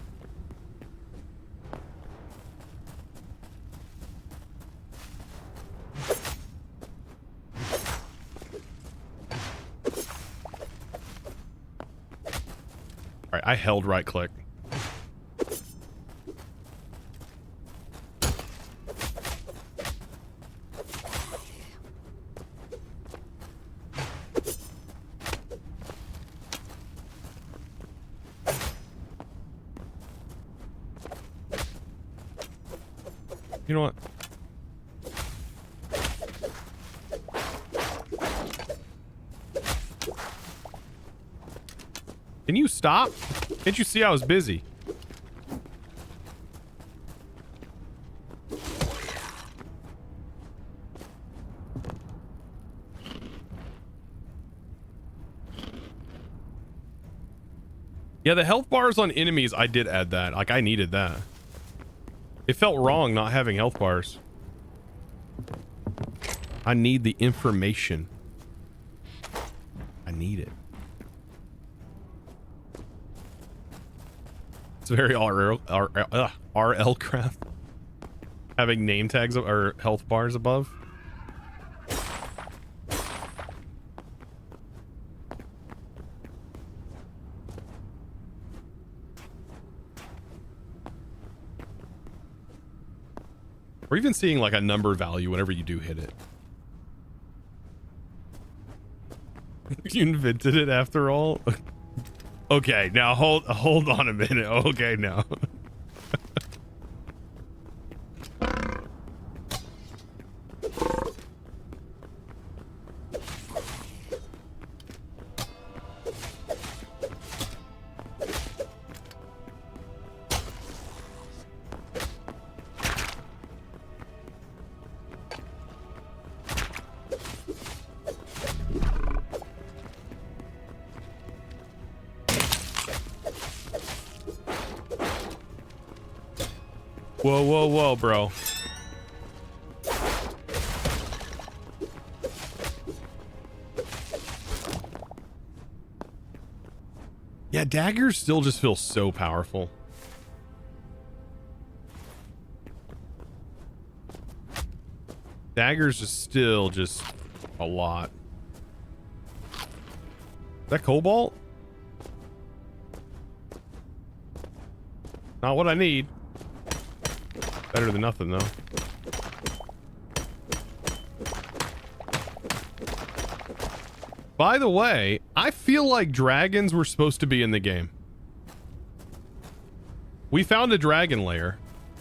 All right, I held right click. You know what? Can you stop? Can't you see I was busy? Yeah, the health bars on enemies, I did add that. Like, I needed that. It felt wrong not having health bars. I need the information. I need it. It's very RL craft. Having name tags or health bars above. Or even seeing like a number value whenever you do hit it. You invented it after all? Okay, now hold on a minute. Okay, now. Whoa, whoa, whoa, bro. Yeah, daggers still just feel so powerful. Daggers is still just a lot. Is that cobalt? Not what I need. Better than nothing, though. By the way, I feel like dragons were supposed to be in the game. We found a dragon lair.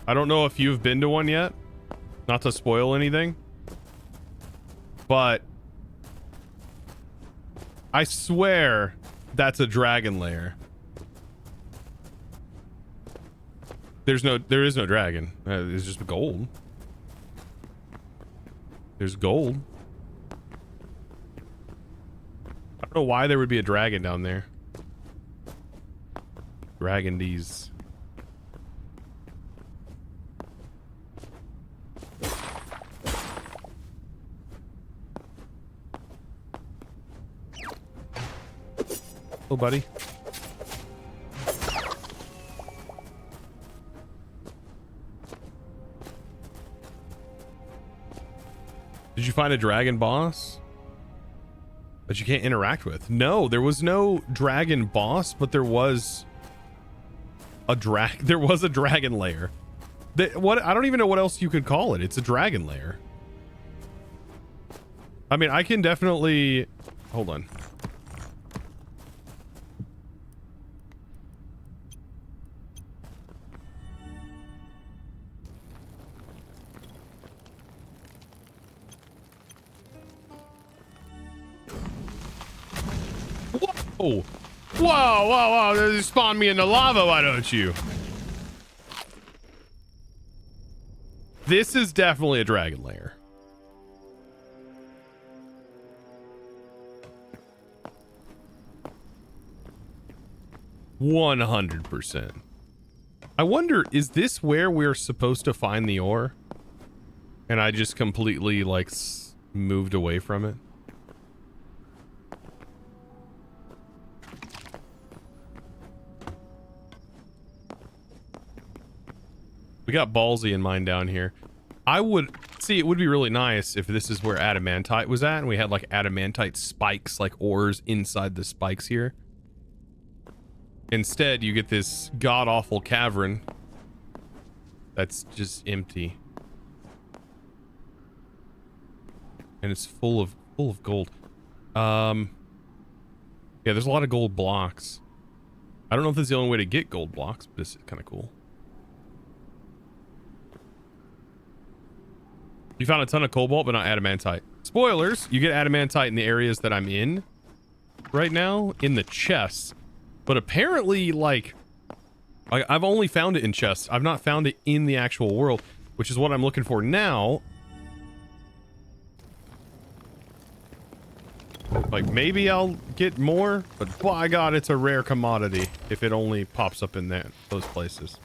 I don't know if you've been to one yet. Not to spoil anything. But I swear that's a dragon lair. There is no dragon. It's just gold. There's gold. I don't know why there would be a dragon down there. Dragon D's. Oh, buddy. Did you find a dragon boss that you can't interact with? No, there was no dragon boss, but there was a dragon lair. What? I don't even know what else you could call it. It's a dragon lair. I mean, I can definitely hold on. Whoa! Whoa, whoa, whoa! They spawned me in the lava, why don't you? This is definitely a dragon lair. %100%. I wonder, is this where we're supposed to find the ore? And I just completely, like, moved away from it? We got ballsy in mine down here. I would see, it would be really nice if this is where adamantite was at and we had like adamantite spikes, like ores inside the spikes here. Instead, you get this god-awful cavern that's just empty. And it's full of gold. Yeah, there's a lot of gold blocks. I don't know if this is the only way to get gold blocks, but this is kind of cool. You found a ton of cobalt, but not adamantite. Spoilers, you get adamantite in the areas that I'm in right now, in the chests. But apparently, like, I've only found it in chests. I've not found it in the actual world, which is what I'm looking for now. Like, maybe I'll get more, but by God, it's a rare commodity if it only pops up in those places.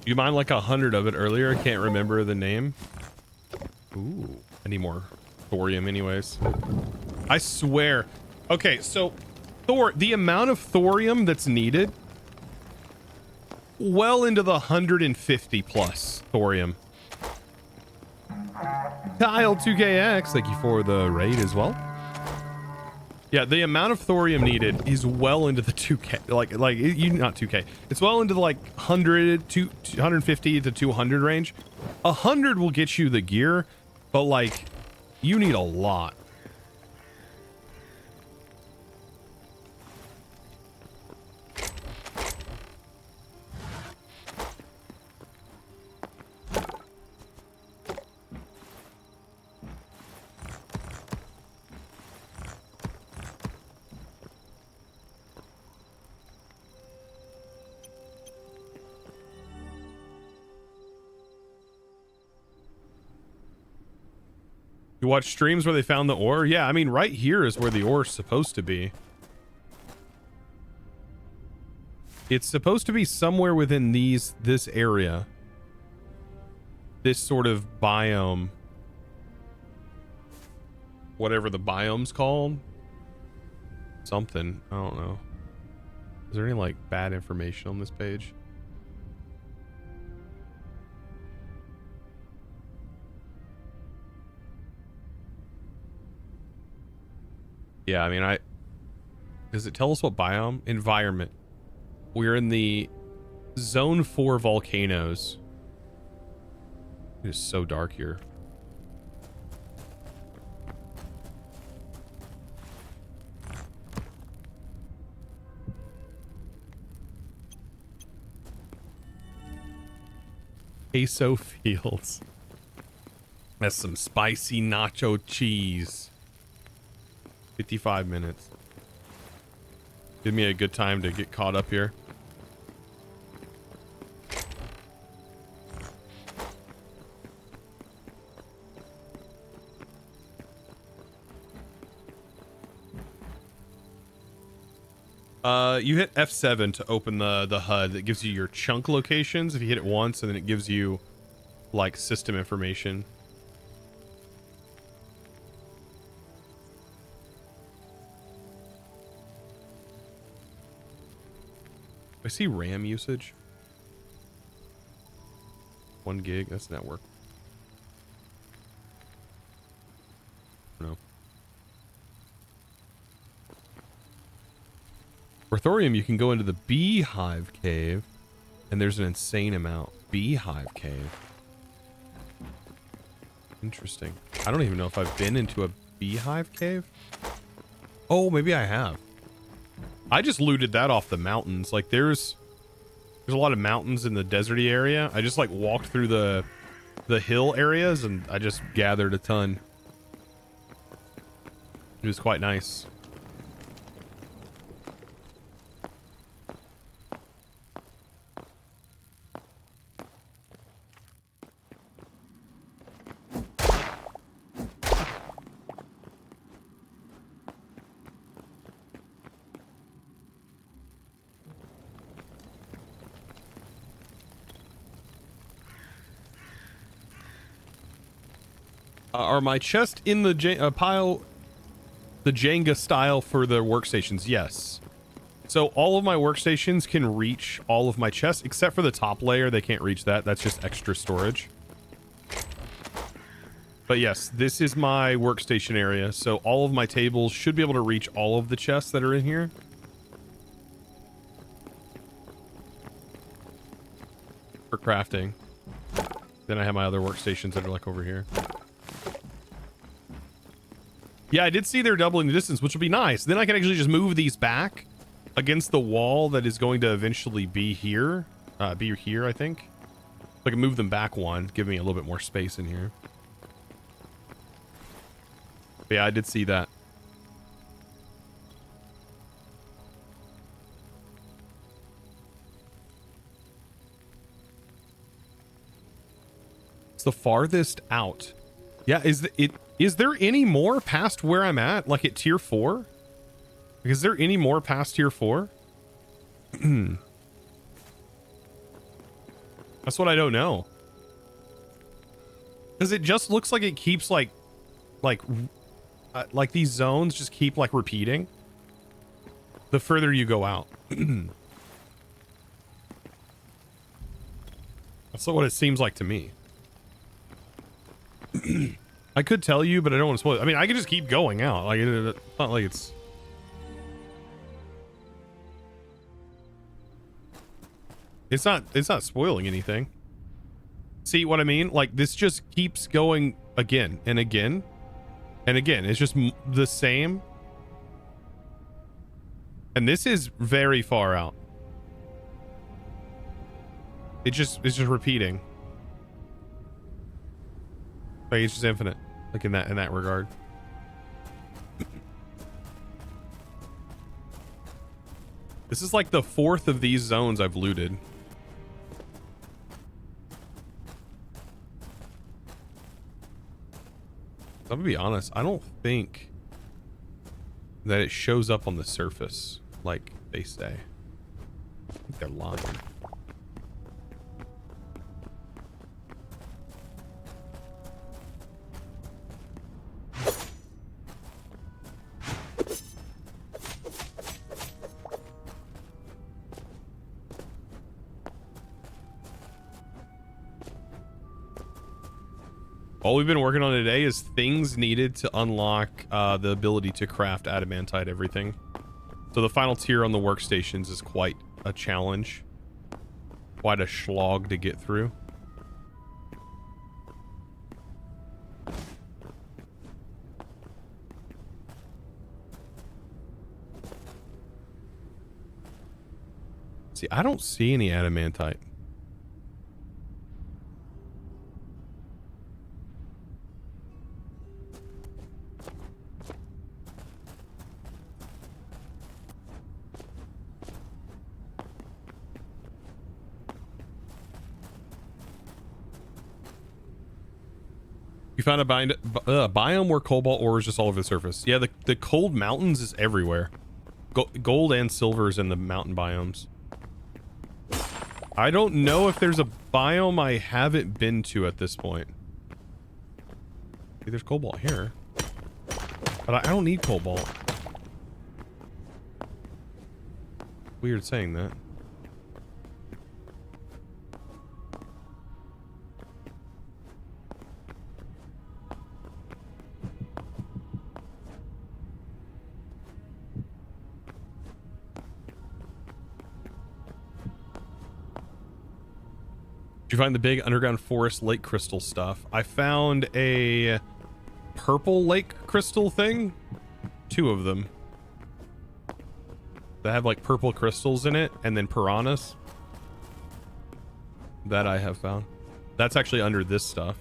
You mined like 100 of it earlier. I can't remember the name. Ooh, I need more thorium anyways. I swear. Okay, so the amount of thorium that's needed, well into the 150 plus thorium. Kyle 2KX, thank you for the raid as well. Yeah, the amount of thorium needed is well into the 2K, like you not 2K. It's well into the like 100 to 150 to 200 range. 100 will get you the gear, but like you need a lot. You watch streams where they found the ore? Yeah, I mean, right here is where the ore is supposed to be. It's supposed to be somewhere within this area. This sort of biome. Whatever the biome's called. Something. I don't know. Is there any, like, bad information on this page? Yeah, I mean, does it tell us what biome? Environment. We're in the Zone 4 volcanoes. It is so dark here. Queso Fields. That's some spicy nacho cheese. 55 minutes. Give me a good time to get caught up here. You hit F7 to open the HUD. That gives you your chunk locations if you hit it once, and then it gives you like system information. I see RAM usage. 1 gig, that's network. No. For thorium, you can go into the beehive cave, and there's an insane amount. Beehive cave. Interesting. I don't even know if I've been into a beehive cave. Oh, maybe I have. I just looted that off the mountains. Like there's a lot of mountains in the deserty area. I just like walked through the hill areas and I just gathered a ton. It was quite nice. Are my chests in the pile, the Jenga style for the workstations? Yes. So all of my workstations can reach all of my chests, except for the top layer. They can't reach that. That's just extra storage. But yes, this is my workstation area. So all of my tables should be able to reach all of the chests that are in here. For crafting. Then I have my other workstations that are like over here. Yeah, I did see they're doubling the distance, which will be nice. Then I can actually just move these back against the wall that is going to eventually be here. I think. I can move them back one, give me a little bit more space in here. But yeah, I did see that. It's the farthest out. Yeah, is there any more past where I'm at? Like at tier 4? Like, is there any more past tier 4? That's what I don't know. Because it just looks like it keeps like these zones just keep like repeating the further you go out. That's what it seems like to me. I could tell you, but I don't want to spoil it. I mean, I could just keep going out. Like it's not like it's not spoiling anything. See what I mean? Like this just keeps going again and again and again. It's just the same. And this is very far out. It's just repeating. Like it's just infinite. Like in that regard. This is like the 4th of these zones I've looted. I'm gonna be honest, I don't think that it shows up on the surface like they say. I think they're lying. All we've been working on today is things needed to unlock the ability to craft adamantite everything. So the final tier on the workstations is quite a challenge. Quite a slog to get through. See, I don't see any adamantite. You found a biome where cobalt ore is just all over the surface. Yeah, the cold mountains is everywhere. Gold and silver is in the mountain biomes. I don't know if there's a biome I haven't been to at this point. See, there's cobalt here. But I don't need cobalt. Weird saying that. Did you find the big underground forest lake crystal stuff? I found a purple lake crystal thing. 2 of them. That have like purple crystals in it, and then piranhas. That I have found. That's actually under this stuff.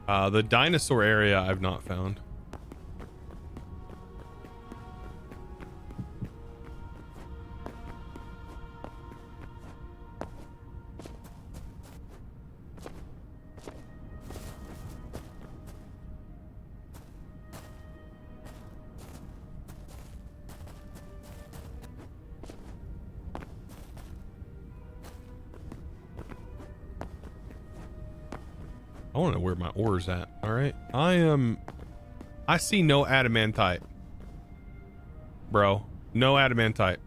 The dinosaur area I've not found. I want to know where my ore's at. All right. I see no adamantite. Bro, no adamantite.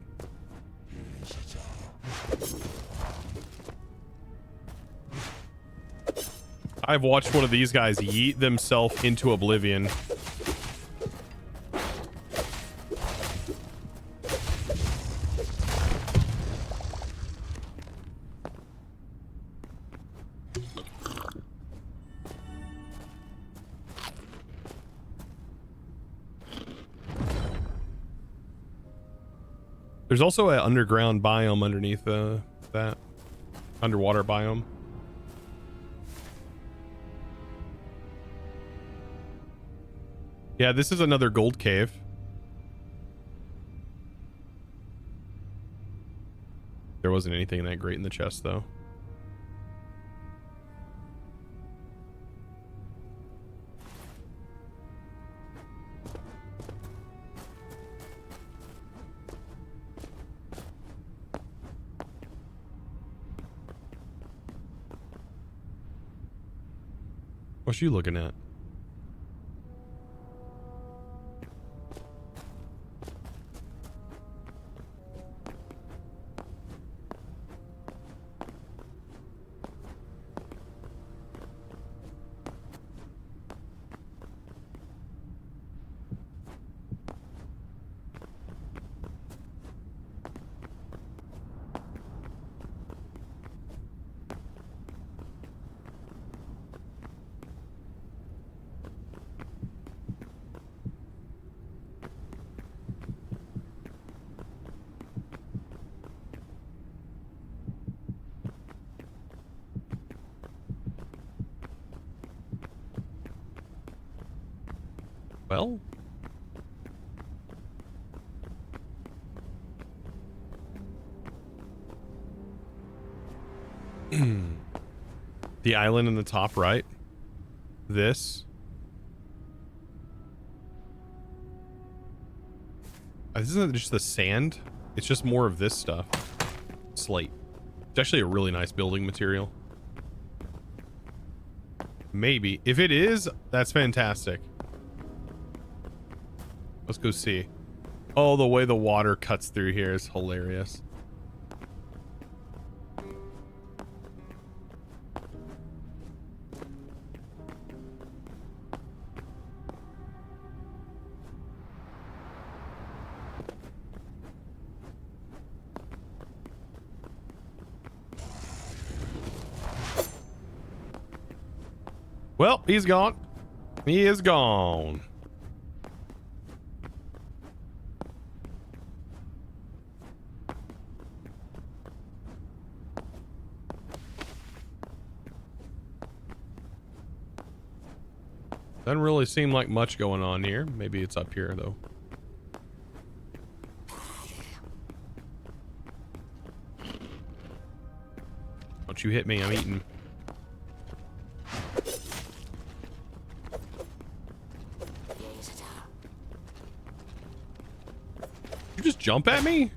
I've watched one of these guys yeet themselves into oblivion. There's also an underground biome underneath that underwater biome. Yeah, this is another gold cave. There wasn't anything that great in the chest, though. What's you looking at? Well, the island in the top right. This. This isn't just the sand. It's just more of this stuff. Slate. It's actually a really nice building material. Maybe. If it is, that's fantastic. Let's go see. Oh, the way the water cuts through here is hilarious. Well, he's gone. He is gone. Doesn't really seem like much going on here. Maybe it's up here, though. Don't you hit me, I'm eating. You just jump at me?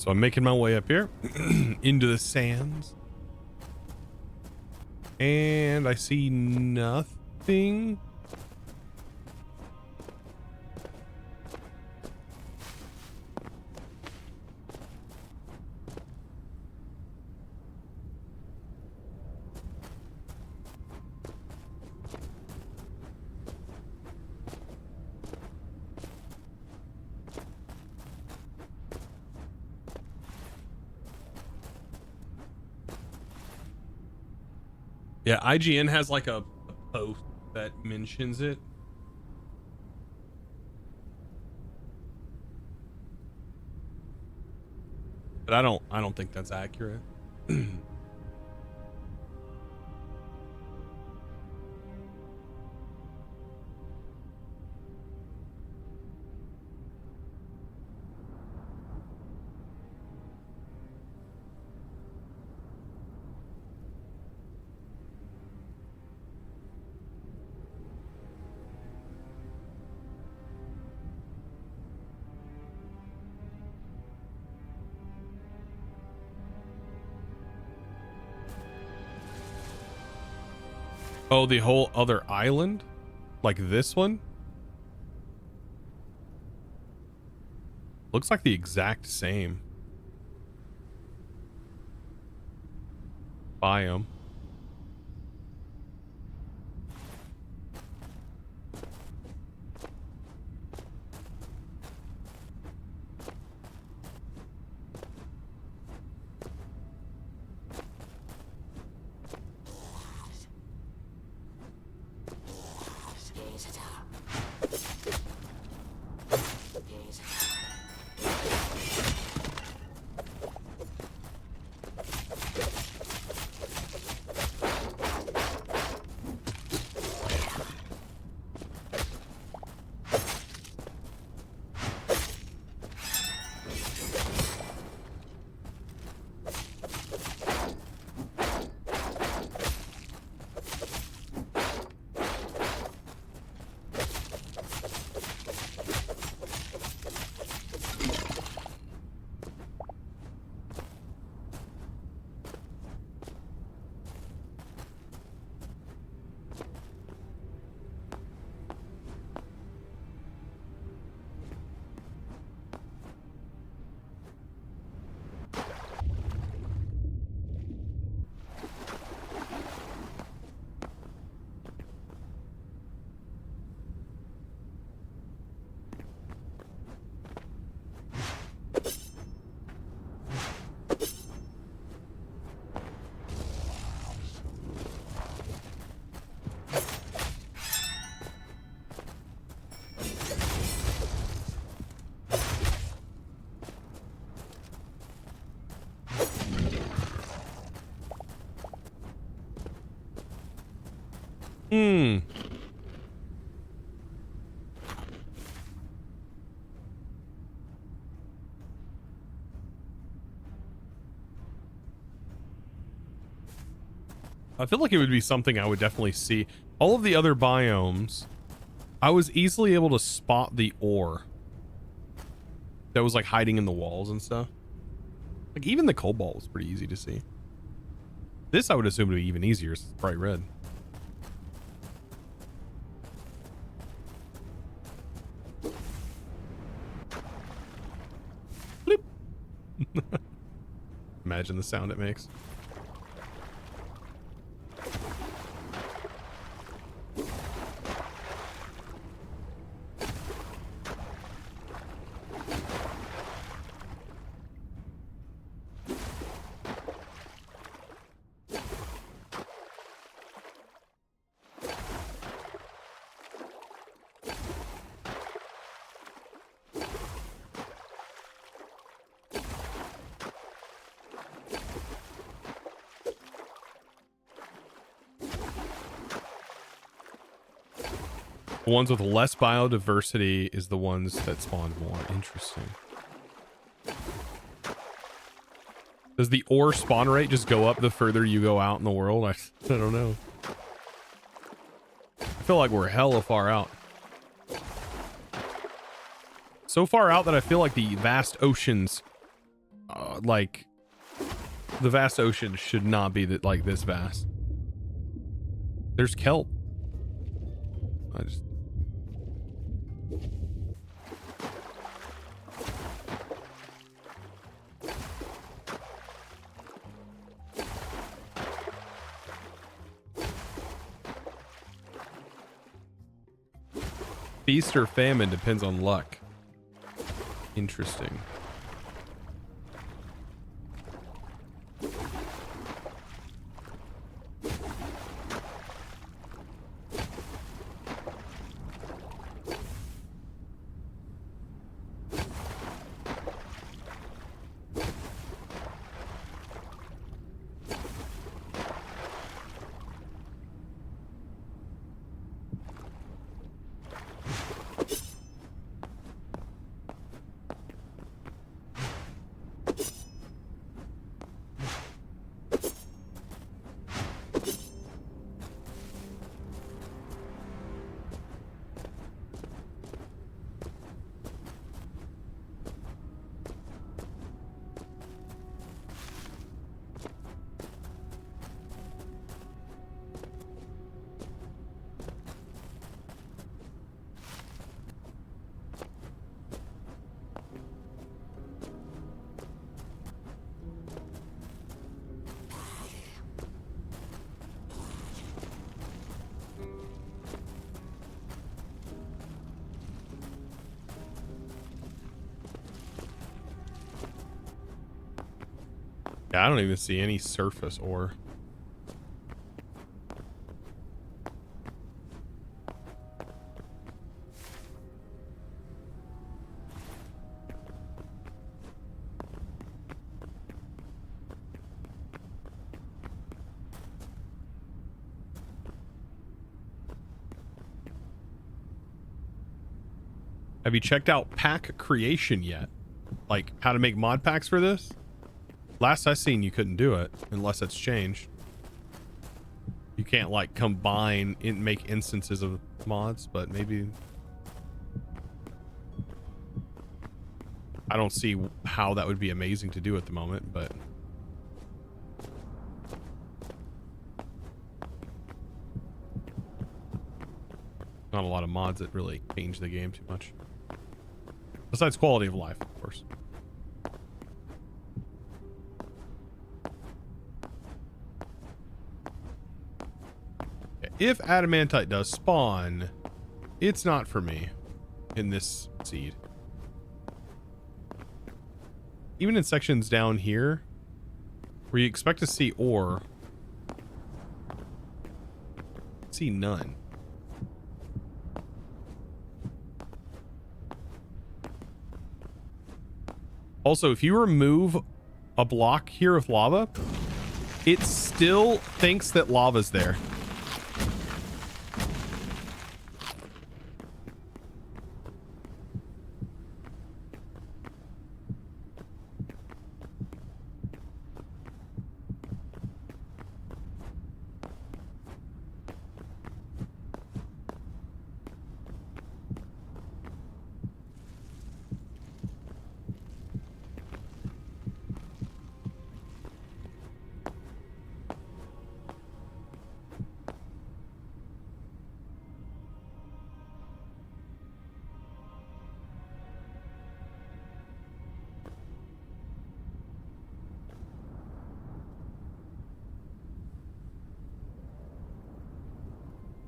So I'm making my way up here into the sands. And I see nothing. Yeah, IGN has like a post that mentions it. But I don't think that's accurate. Oh, the whole other island? Like this one? Looks like the exact same biome. Hmm. I feel like it would be something I would definitely see. All of the other biomes, I was easily able to spot the ore that was like hiding in the walls and stuff. Like even the cobalt was pretty easy to see. This I would assume to be even easier. It's bright red. Bloop. Imagine the sound it makes. The ones with less biodiversity is the ones that spawn more. Interesting. Does the ore spawn rate just go up the further you go out in the world? I don't know. I feel like we're hella far out. So far out that I feel like the vast oceans, the vast oceans should not be like this vast. There's kelp. I just... Feast or famine depends on luck. Interesting. Yeah, I don't even see any surface ore. Have you checked out pack creation yet? Like how to make mod packs for this? Last I seen, you couldn't do it unless it's changed. You can't like combine and make instances of mods, but maybe. I don't see how that would be amazing to do at the moment, but. Not a lot of mods that really change the game too much. Besides quality of life, of course. If adamantite does spawn, it's not for me in this seed. Even in sections down here, where you expect to see ore, see none. Also, if you remove a block here with lava, it still thinks that lava's there.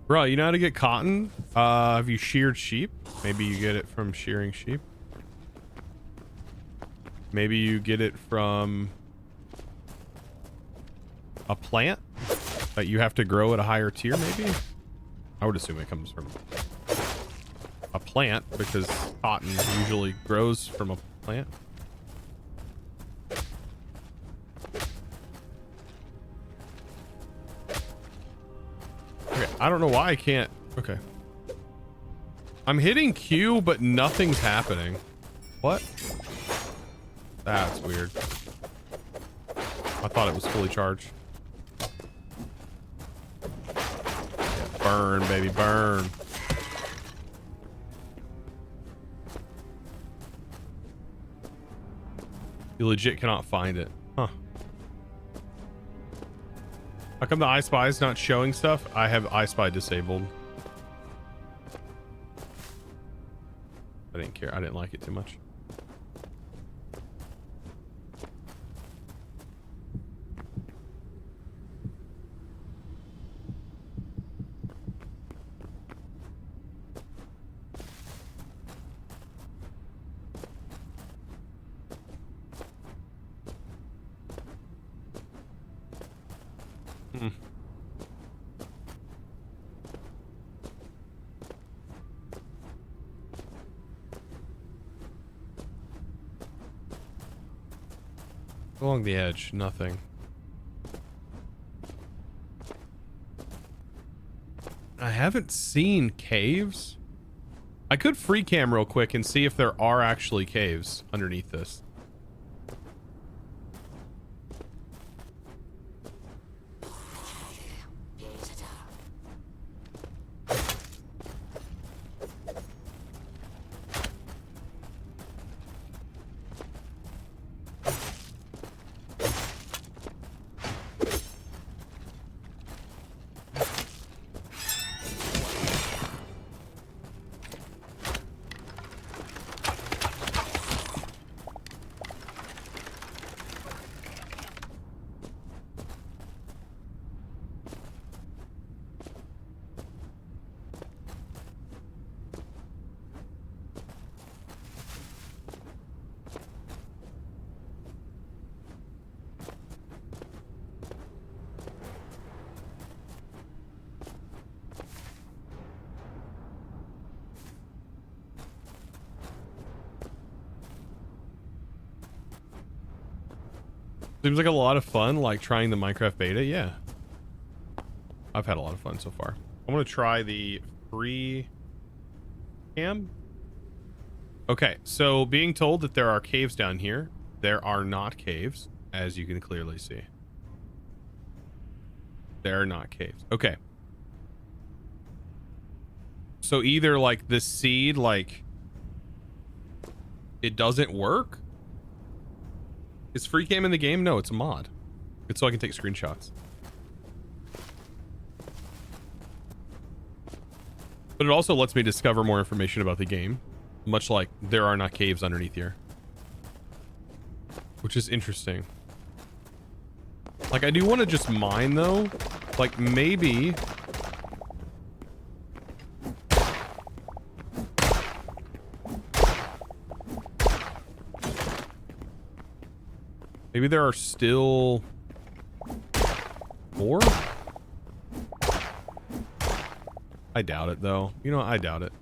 Bro, you know how to get cotton? Have you sheared sheep? Maybe you get it from shearing sheep. Maybe you get it from a plant that you have to grow at a higher tier, maybe? I would assume it comes from a plant because cotton usually grows from a plant. Okay, I don't know why I can't. Okay. I'm hitting Q, but nothing's happening. What? That's weird. I thought it was fully charged. Yeah, burn, baby, burn. You legit cannot find it. Huh. How come the I Spy is not showing stuff? I have I Spy disabled. I didn't care. I didn't like it too much. Along the edge, nothing. I haven't seen caves. I could free cam real quick and see if there are actually caves underneath this. Seems like a lot of fun, like trying the Minecraft beta. Yeah. I've had a lot of fun so far. I want to try the free cam. Okay, so being told that there are caves down here. There are not caves, as you can clearly see. There are not caves. Okay. So either like the seed, like it doesn't work. Is free cam in the game? No, it's a mod. It's so I can take screenshots. But it also lets me discover more information about the game. Much like there are not caves underneath here. Which is interesting. Like, I do want to just mine, though. Like, maybe... Maybe there are still... more? I doubt it, though. You know, I doubt it.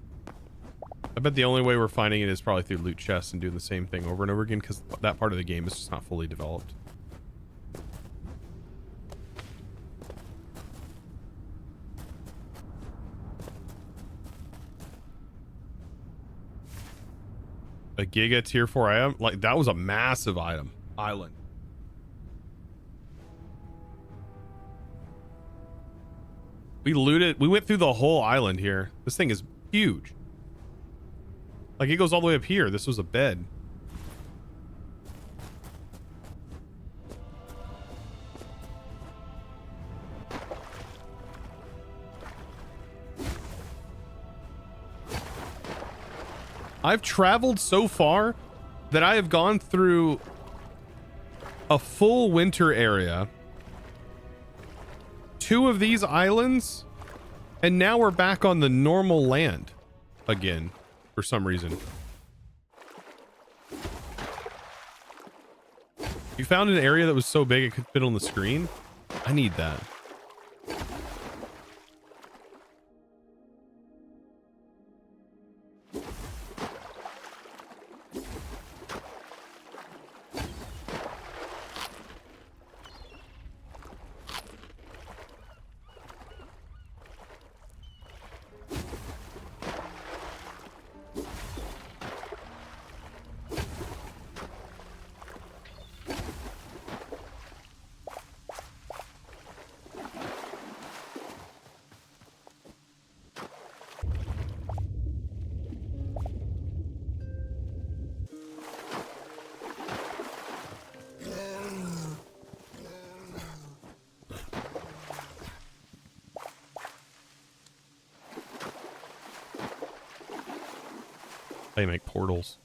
I bet the only way we're finding it is probably through loot chests and doing the same thing over and over again, because that part of the game is just not fully developed. A Giga tier 4 item? Like, that was a massive island. We looted, we went through the whole island here. This thing is huge. Like, it goes all the way up here. This was a bed. I've traveled so far that I have gone through a full winter area, 2 of these islands, and now we're back on the normal land again for some reason. You found an area that was so big it could fit on the screen? I need that. They make portals.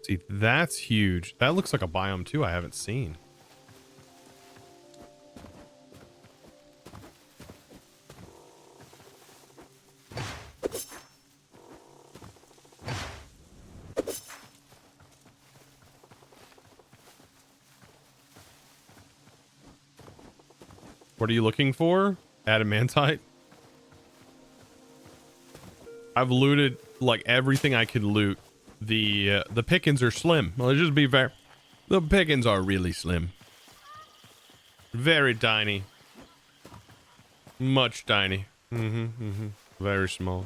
See, that's huge. That looks like a biome too I haven't seen. What are you looking for? Adamantite? I've looted like everything I could loot. The pickings are slim. Well, let's just be fair. The pickings are really slim. Very tiny. Much tiny. Very small.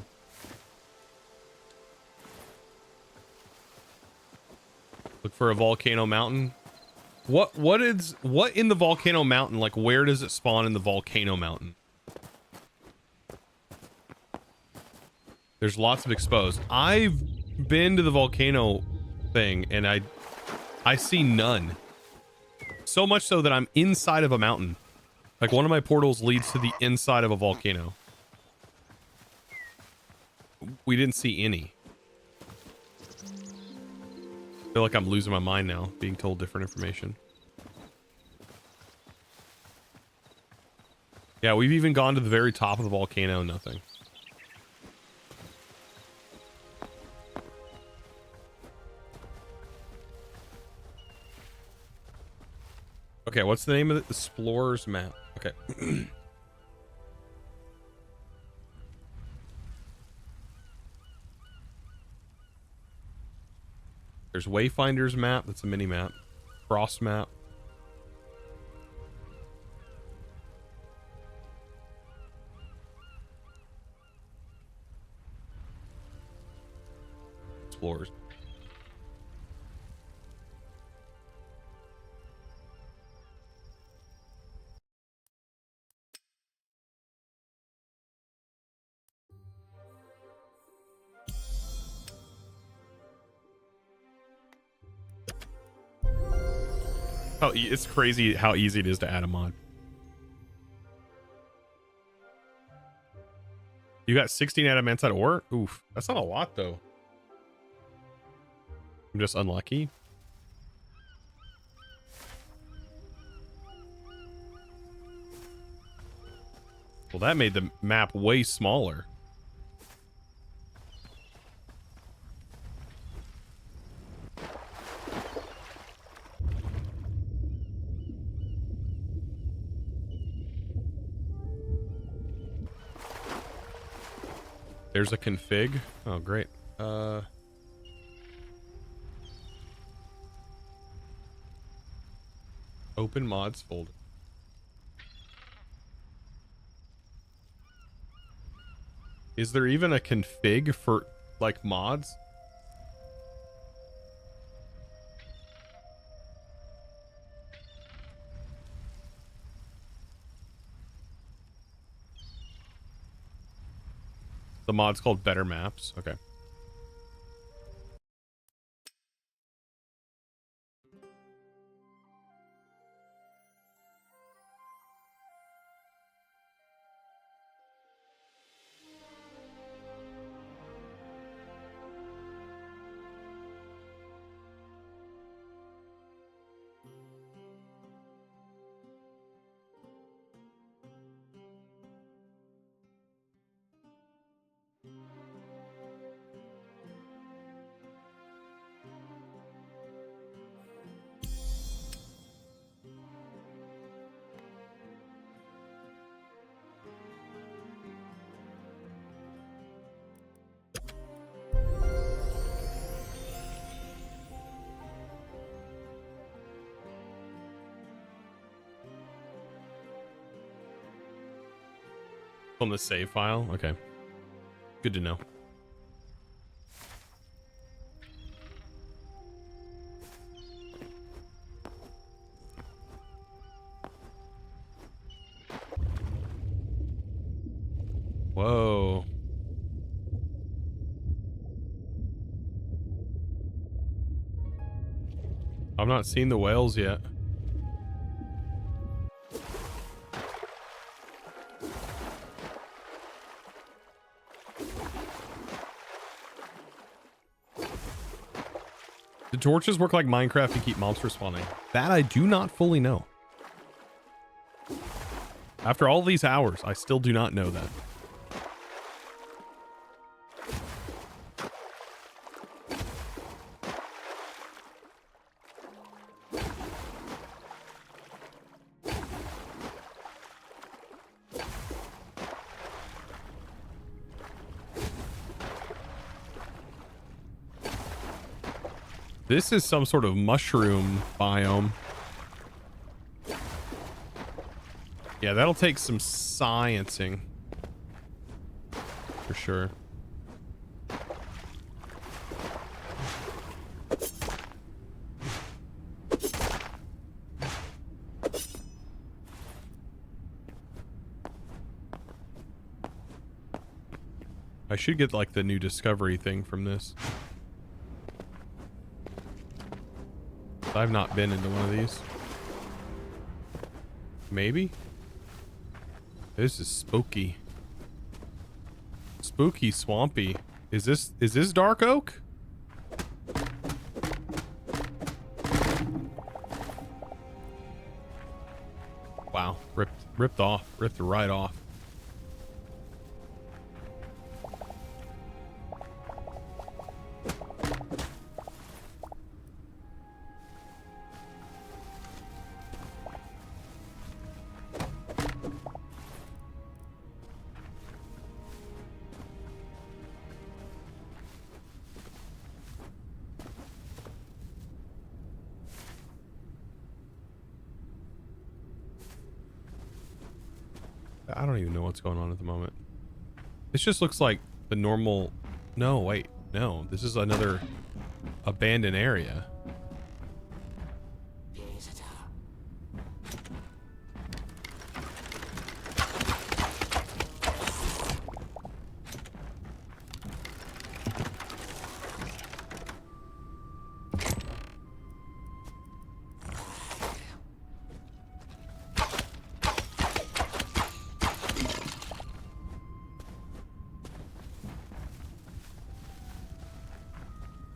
Look for a volcano mountain. What in the volcano mountain? Like, where does it spawn in the volcano mountain? There's lots of exposed. I've been to the volcano thing and I see none. So much so that I'm inside of a mountain. Like, one of my portals leads to the inside of a volcano. we didn't see any. I feel like I'm losing my mind now, being told different information. Yeah, we've even gone to the very top of the volcano, nothing. Okay, what's the name of it? The Explorer's Map. Okay. There's Wayfinder's Map. That's a mini map. Frost Map. Explorers. Oh, it's crazy how easy it is to add a mod. You got 16 adamantite ore? Oof, that's not a lot though. I'm just unlucky. Well, that made the map way smaller. There's a config. Oh, great. Open mods folder. Is there even a config for like mods? The mod's called Better Maps. Okay. On the save file. Okay, good to know. Whoa. I'm not seeing the whales yet. Do torches work like Minecraft and keep monsters spawning? That I do not fully know. After all these hours, I still do not know that. This is some sort of mushroom biome. Yeah, that'll take some sciencing. For sure. I should get like the new discovery thing from this. I've not been into one of these. Maybe? This is spooky. Spooky, swampy. Is this dark oak? Wow, ripped right off. I don't even know what's going on at the moment. This just looks like the normal... No, wait. No, this is another abandoned area.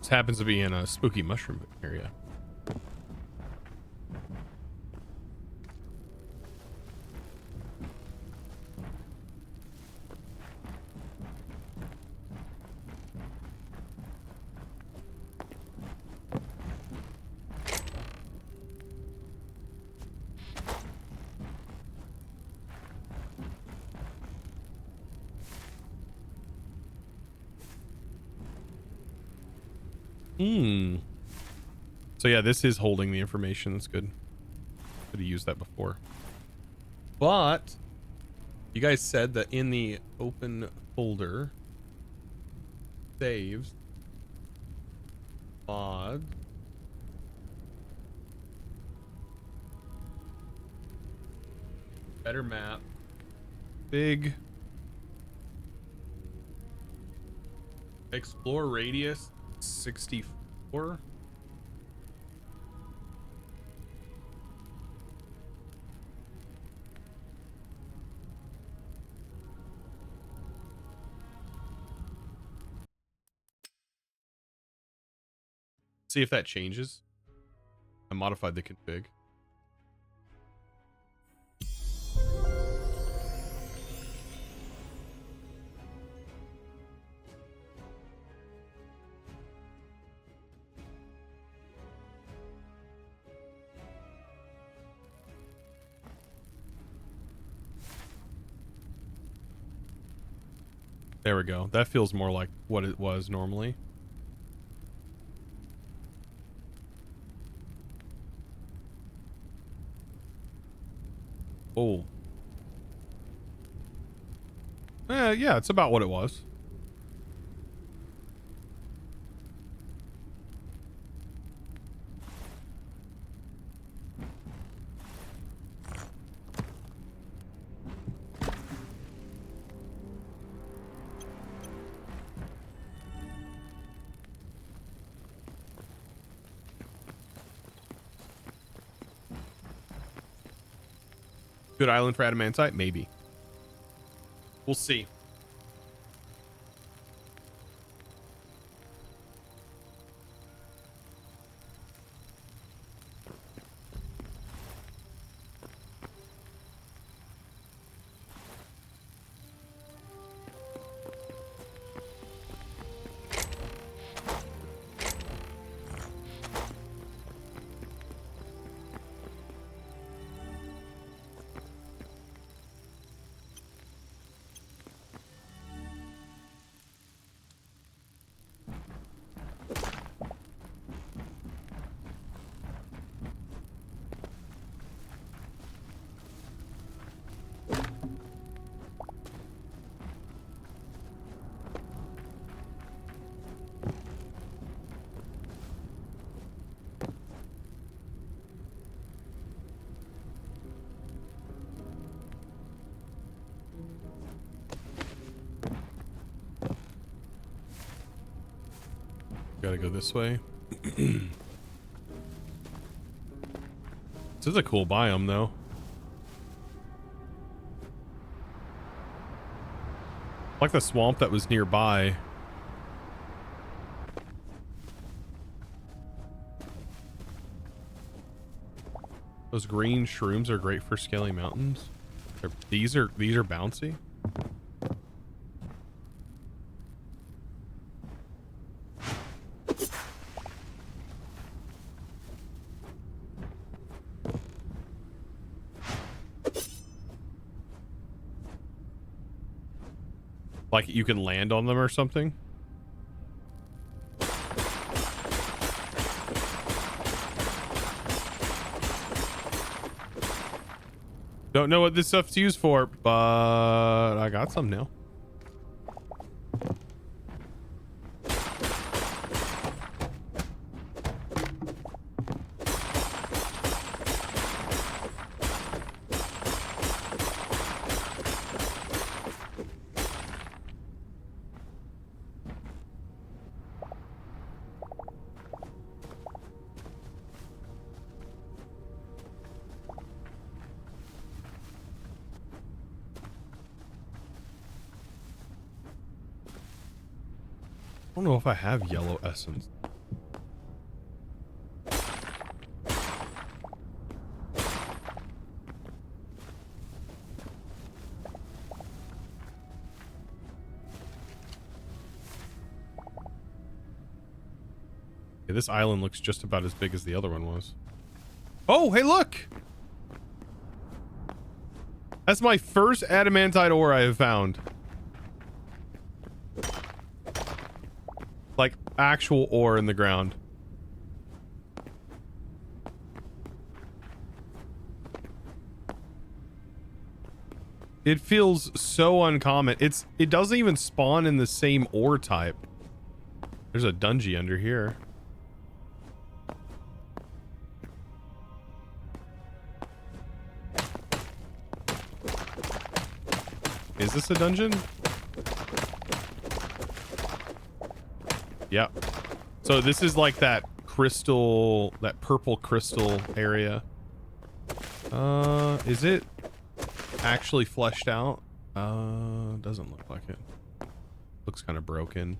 Happens to be in a spooky mushroom area. So yeah, this is holding the information. That's good. Could have used that before. But you guys said that in the open folder saves mod better map big explore radius 64. See if that changes. I modified the config. There we go. That feels more like what it was normally. Oh. Yeah, it's about what it was. Good island for Adamantite? Maybe. We'll see. Gotta go this way. This is a cool biome, though. Like the swamp that was nearby. Those green shrooms are great for scaling mountains. These are bouncy. Like you can land on them or something. Don't know what this stuff's used for, but I got some now. I don't know if I have yellow essence. Okay, this island looks just about as big as the other one was. Oh, hey, look! That's my first adamantite ore I have found. Like actual ore in the ground. It feels so uncommon. It doesn't even spawn in the same ore type. There's a dungeon under here. Is this a dungeon? Yeah. So this is like that crystal, that purple crystal area. Is it actually fleshed out? Doesn't look like it. Looks kind of broken.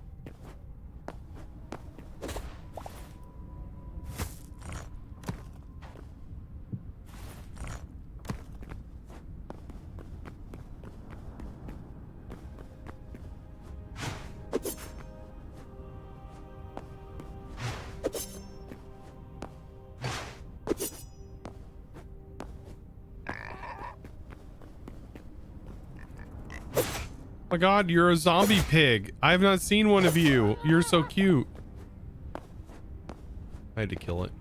Oh my god, you're a zombie pig. I have not seen one of you. You're so cute. I had to kill it.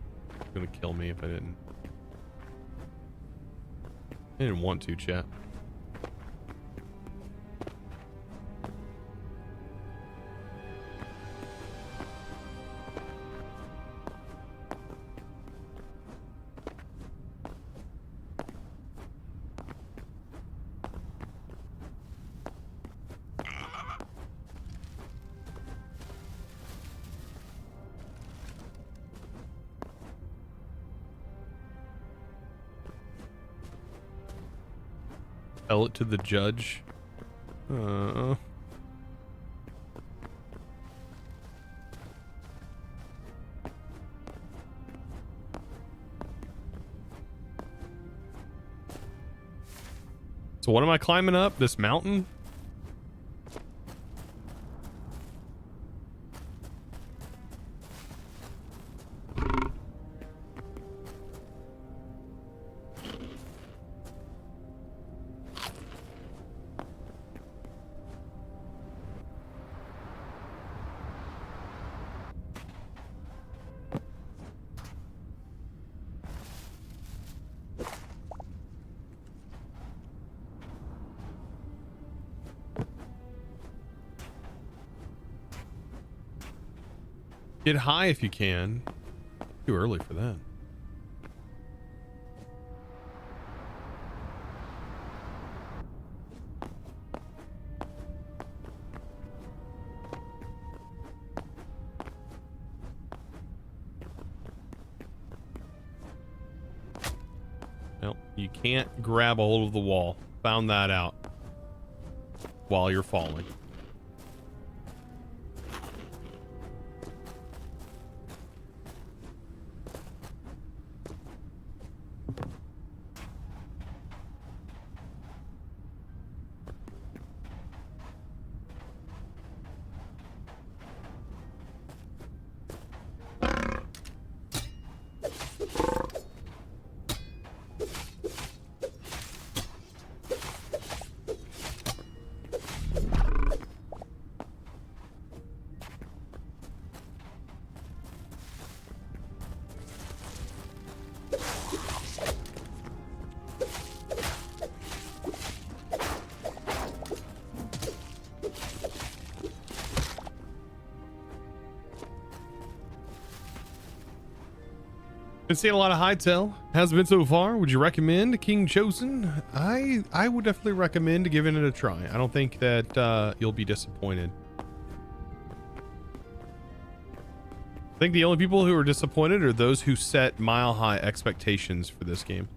It's gonna kill me if I didn't. I didn't want to, chat. Tell it to the judge. So what am I climbing up? This mountain? Get high if you can. Too early for that. Well, you can't grab a hold of the wall. Found that out while you're falling. Been seeing a lot of Hytale. How's it been so far? Would you recommend King Chosen? I would definitely recommend giving it a try. I don't think that you'll be disappointed. I think the only people who are disappointed are those who set mile-high expectations for this game.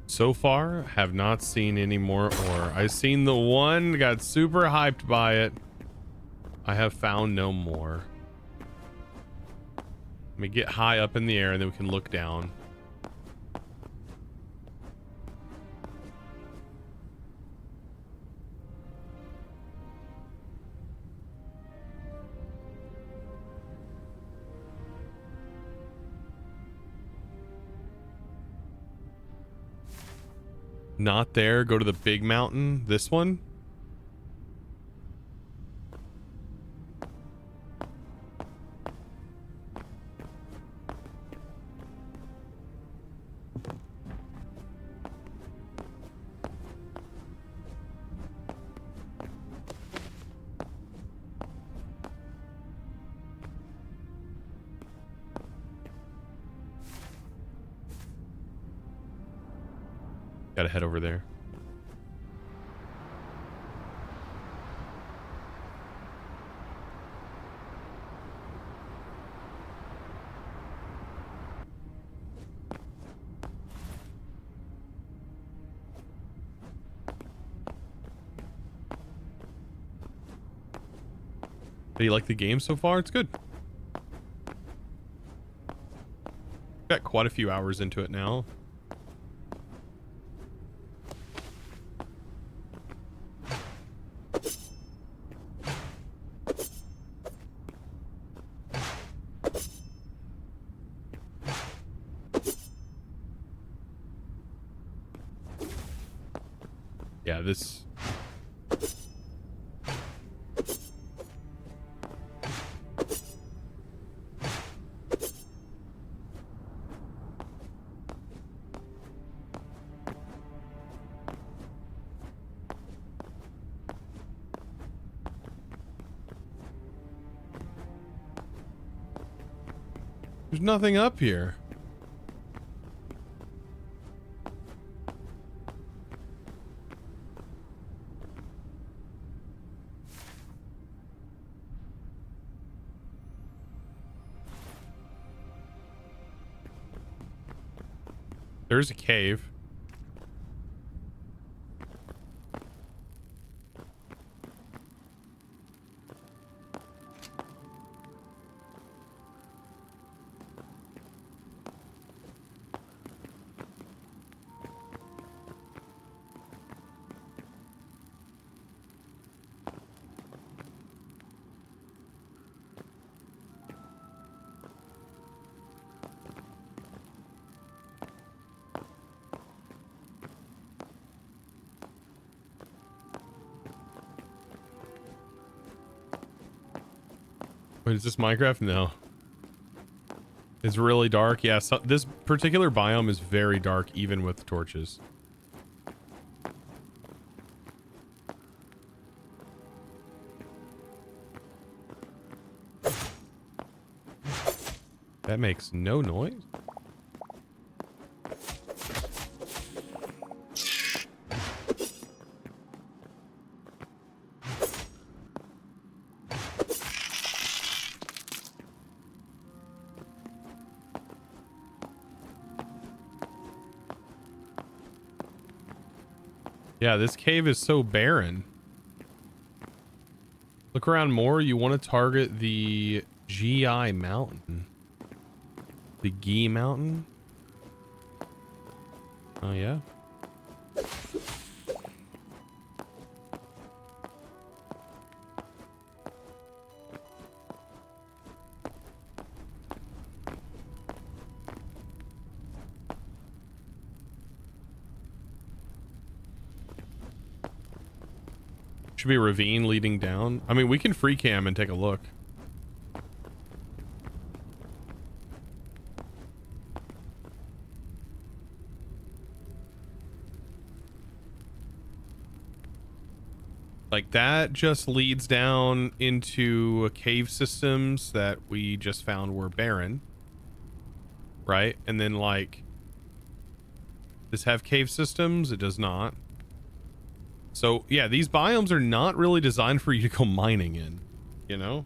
So far, have not seen any more ore. I've seen the one, got super hyped by it. I have found no more. Let me get high up in the air and then we can look down. Not there. Go to the big mountain. This one. Gotta head over there. Do you like the game so far? It's good. Got quite a few hours into it now. Yeah, this... There's nothing up here. There's a cave. Wait, is this Minecraft? No. It's really dark. Yeah, so this particular biome is very dark, even with torches. That makes no noise. Yeah, this cave is so barren. Look around more. You want to target the GI mountain. The Gee Mountain. Oh yeah. Should be a ravine leading down. I mean, we can free cam and take a look. Like that just leads down into cave systems that we just found were barren. Right? And then like, does this have cave systems? It does not. So yeah, these biomes are not really designed for you to go mining in, you know?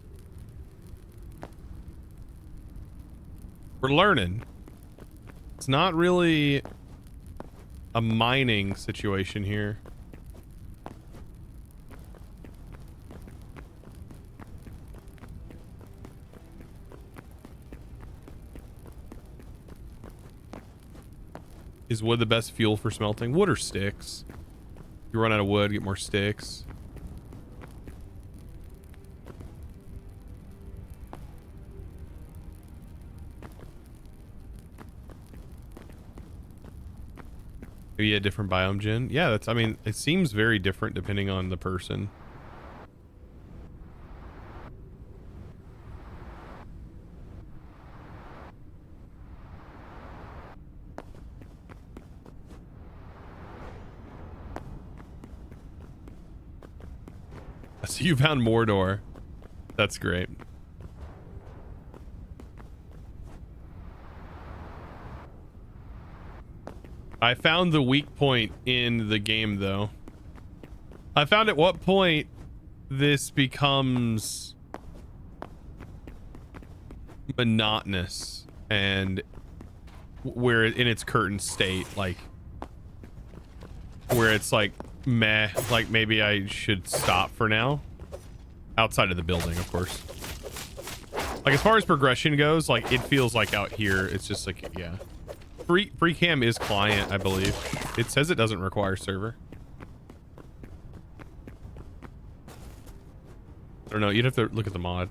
We're learning. It's not really a mining situation here. Is wood the best fuel for smelting? Wood or sticks? You run out of wood, get more sticks. Maybe a different biome gen. Yeah, that's, I mean, it seems very different depending on the person. So you found Mordor. That's great. I found the weak point in the game, though. I found at what point this becomes monotonous and where in its current state, like where it's like meh, like maybe I should stop for now. Outside of the building, of course. Like as far as progression goes, like it feels like out here it's just like, yeah. Free cam is client, I believe. It says it doesn't require server. I don't know, you'd have to look at the mod.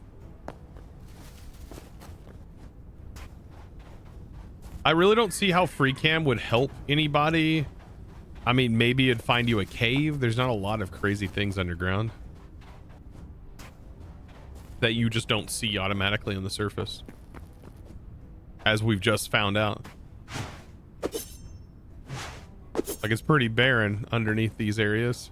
I really don't see how free cam would help anybody. I mean, maybe it'd find you a cave. There's not a lot of crazy things underground that you just don't see automatically on the surface, as we've just found out. Like it's pretty barren underneath these areas.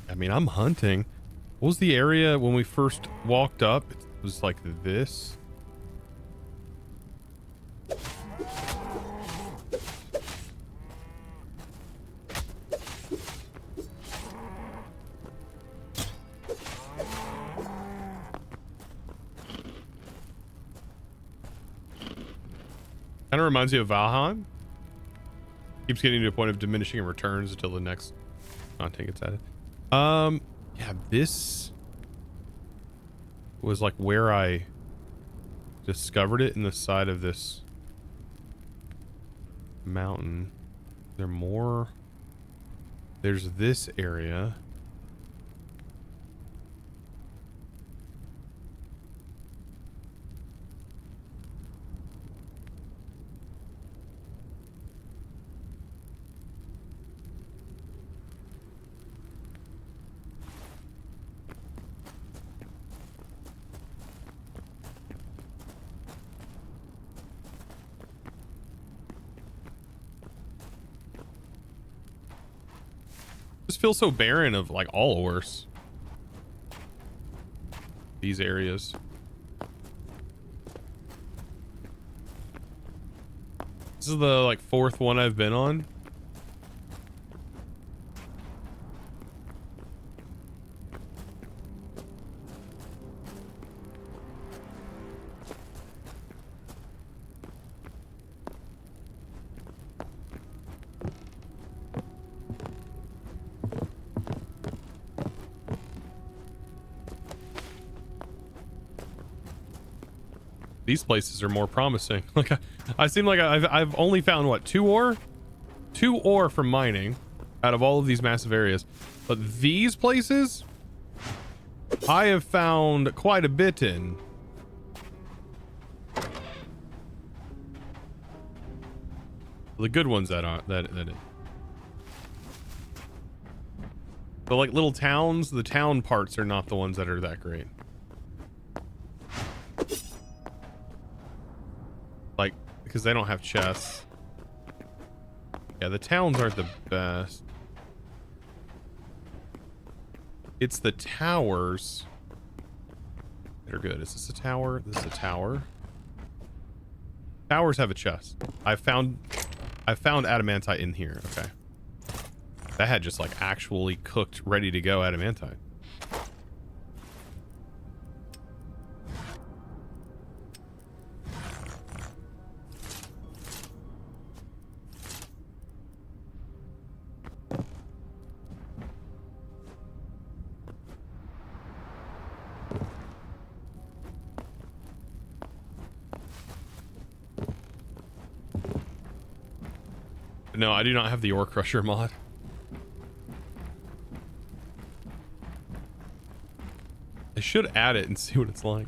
I mean, I'm hunting. What was the area when we first walked up? It was like this. Kind of reminds you of Valheim. Keeps getting to a point of diminishing and returns until the next content gets added. Yeah, this was like where I discovered it in the side of this mountain. Is there more? There's this area. Just feels so barren of like all ores. These areas. This is the like 4th one I've been on. These places are more promising. Like I seem like I've only found what, 2 ore? 2 ore from mining out of all of these massive areas. But these places I have found quite a bit in. The good ones that are that but like little towns, the town parts are not the ones that are that great. Like, because they don't have chests. Yeah, the towns aren't the best. It's the towers that are good. Is this a tower? This is a tower. Towers have a chest. I found adamantite in here. Okay. That had just like actually cooked, ready to go adamantite. No, I do not have the ore crusher mod. I should add it and see what it's like.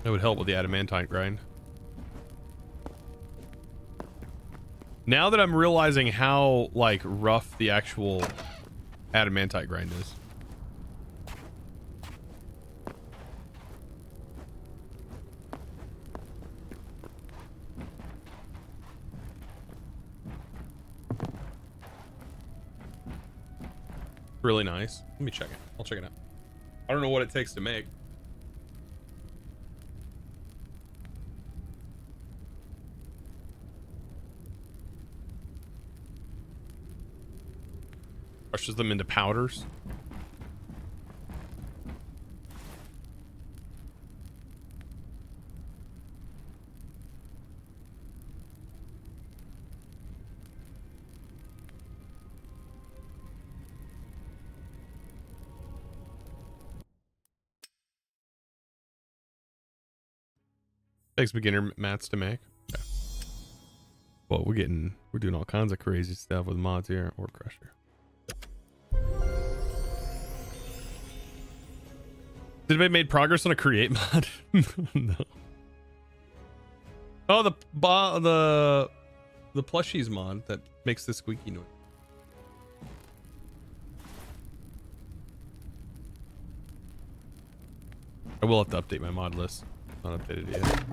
That would help with the adamantite grind. Now that I'm realizing how like rough the actual adamantite grind is. Really nice. Let me check it. I'll check it out. I don't know what it takes to make. Crushes them into powders. Takes beginner mats to make. Okay. Well, we're doing all kinds of crazy stuff with mods here. Ore crusher. Did anybody made progress on a create mod? No. Oh, the plushies mod that makes the squeaky noise. I will have to update my mod list. Not updated yet.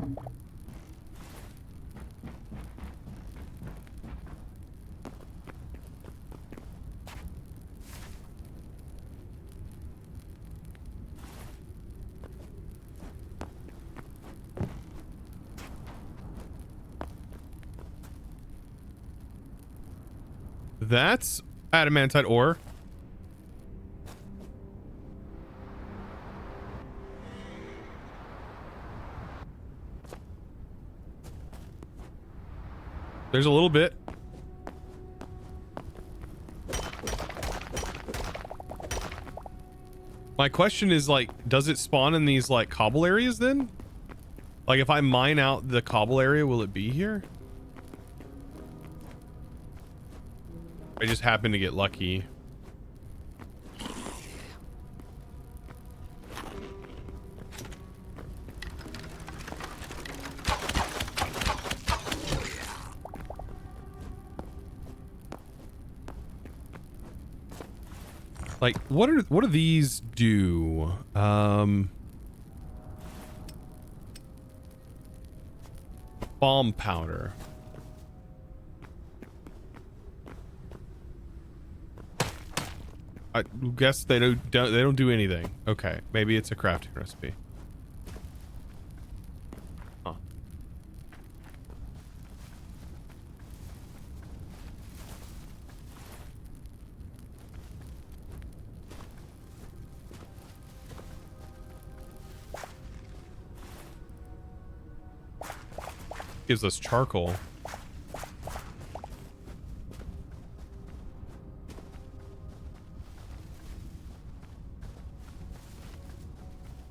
That's adamantite ore. There's a little bit. My question is, like, does it spawn in these, like, cobble areas then? Like, if I mine out the cobble area, will it be here? I just happen to get lucky. Like, what do these do? Bomb powder. I guess they don't do anything. Okay, maybe it's a crafting recipe. Huh. Gives us charcoal.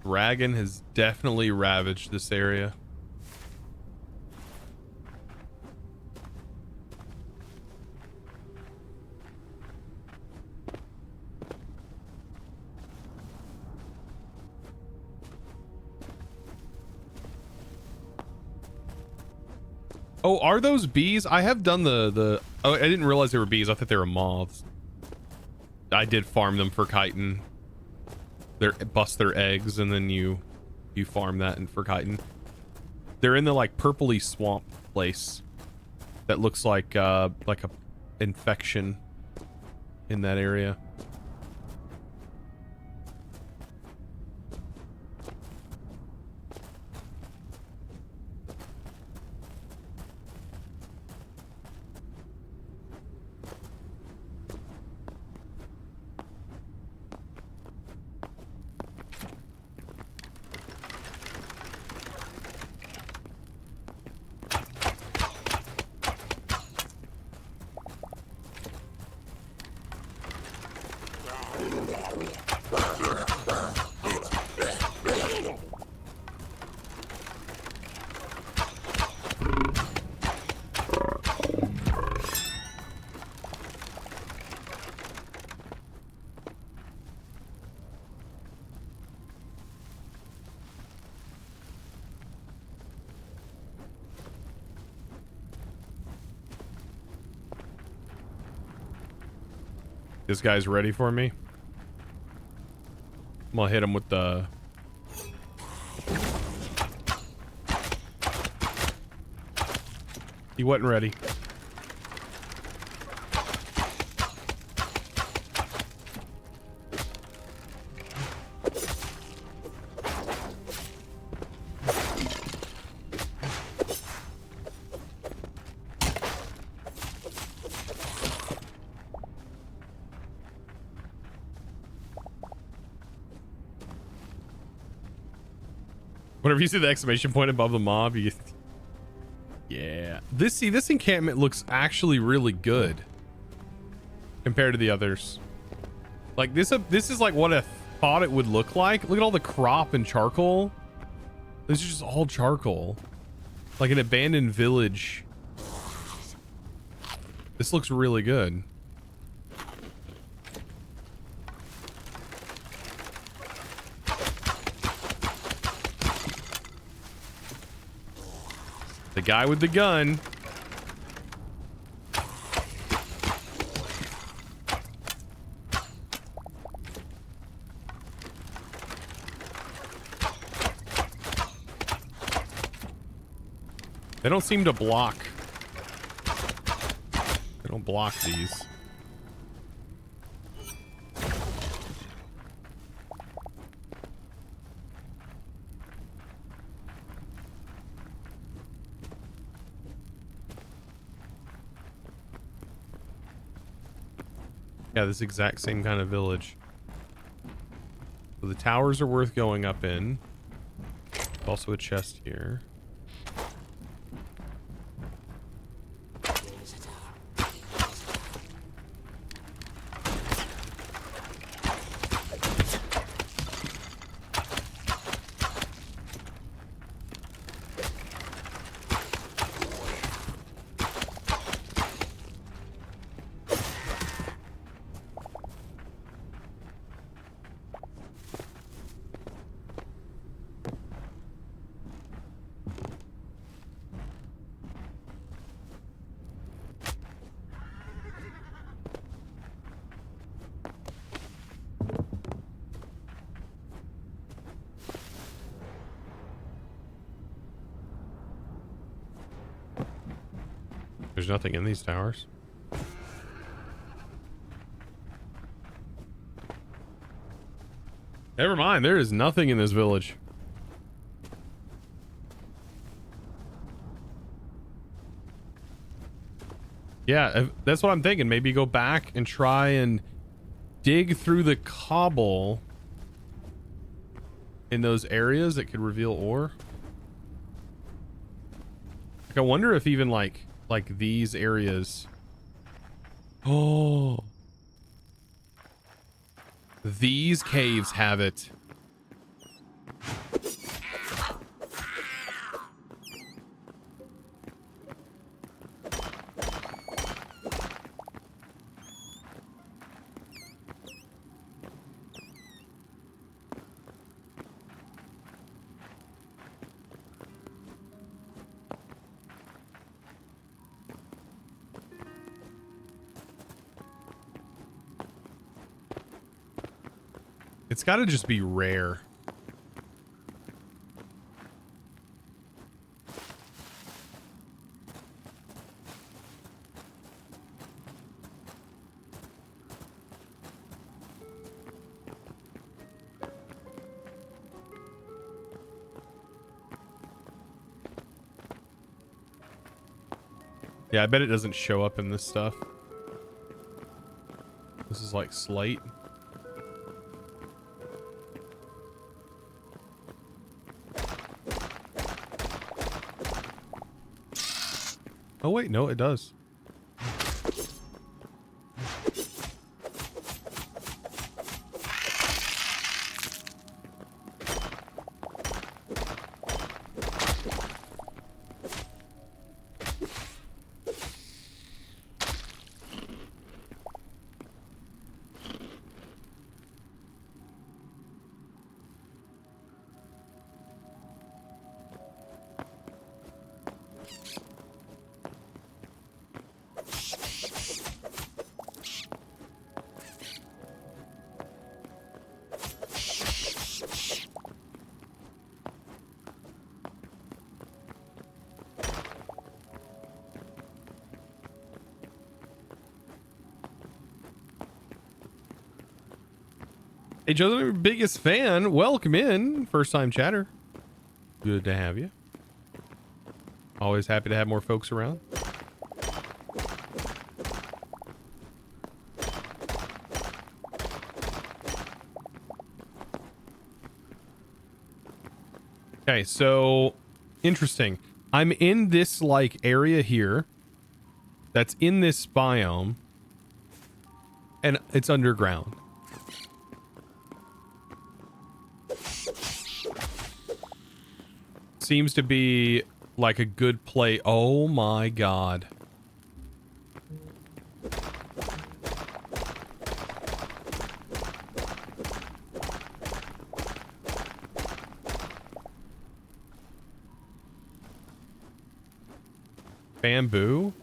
Dragon has definitely ravaged this area. Oh, are those bees? I have done the oh, I didn't realize they were bees. I thought they were moths. I did farm them for chitin. They bust their eggs, and then you farm that and for chitin. They're in the like purpley swamp place that looks like a infection in that area. This guy's ready for me. I'm gonna hit him with the... He wasn't ready. Whenever you see the exclamation point above the mob, you... Yeah. This encampment looks actually really good compared to the others. Like this is like what I thought it would look like. Look at all the crop and charcoal. This is just all charcoal. Like an abandoned village. This looks really good. The guy with the gun. They don't seem to block. They don't block these. Yeah, this exact same kind of village. So the towers are worth going up in. Also a chest here. There's nothing in these towers. Never mind, there is nothing in this village. Yeah, that's what I'm thinking. Maybe go back and try and dig through the cobble in those areas that could reveal ore. Like, I wonder if even like these areas. Oh, these caves have it. It's got to just be rare. Yeah, I bet it doesn't show up in this stuff. This is like slate. Oh wait, no, it does. Hey, Joseph, your biggest fan. Welcome in. First time chatter. Good to have you. Always happy to have more folks around. Okay, so interesting. I'm in this like area here that's in this biome and it's underground. Seems to be like a good play. Oh my god. Bamboo?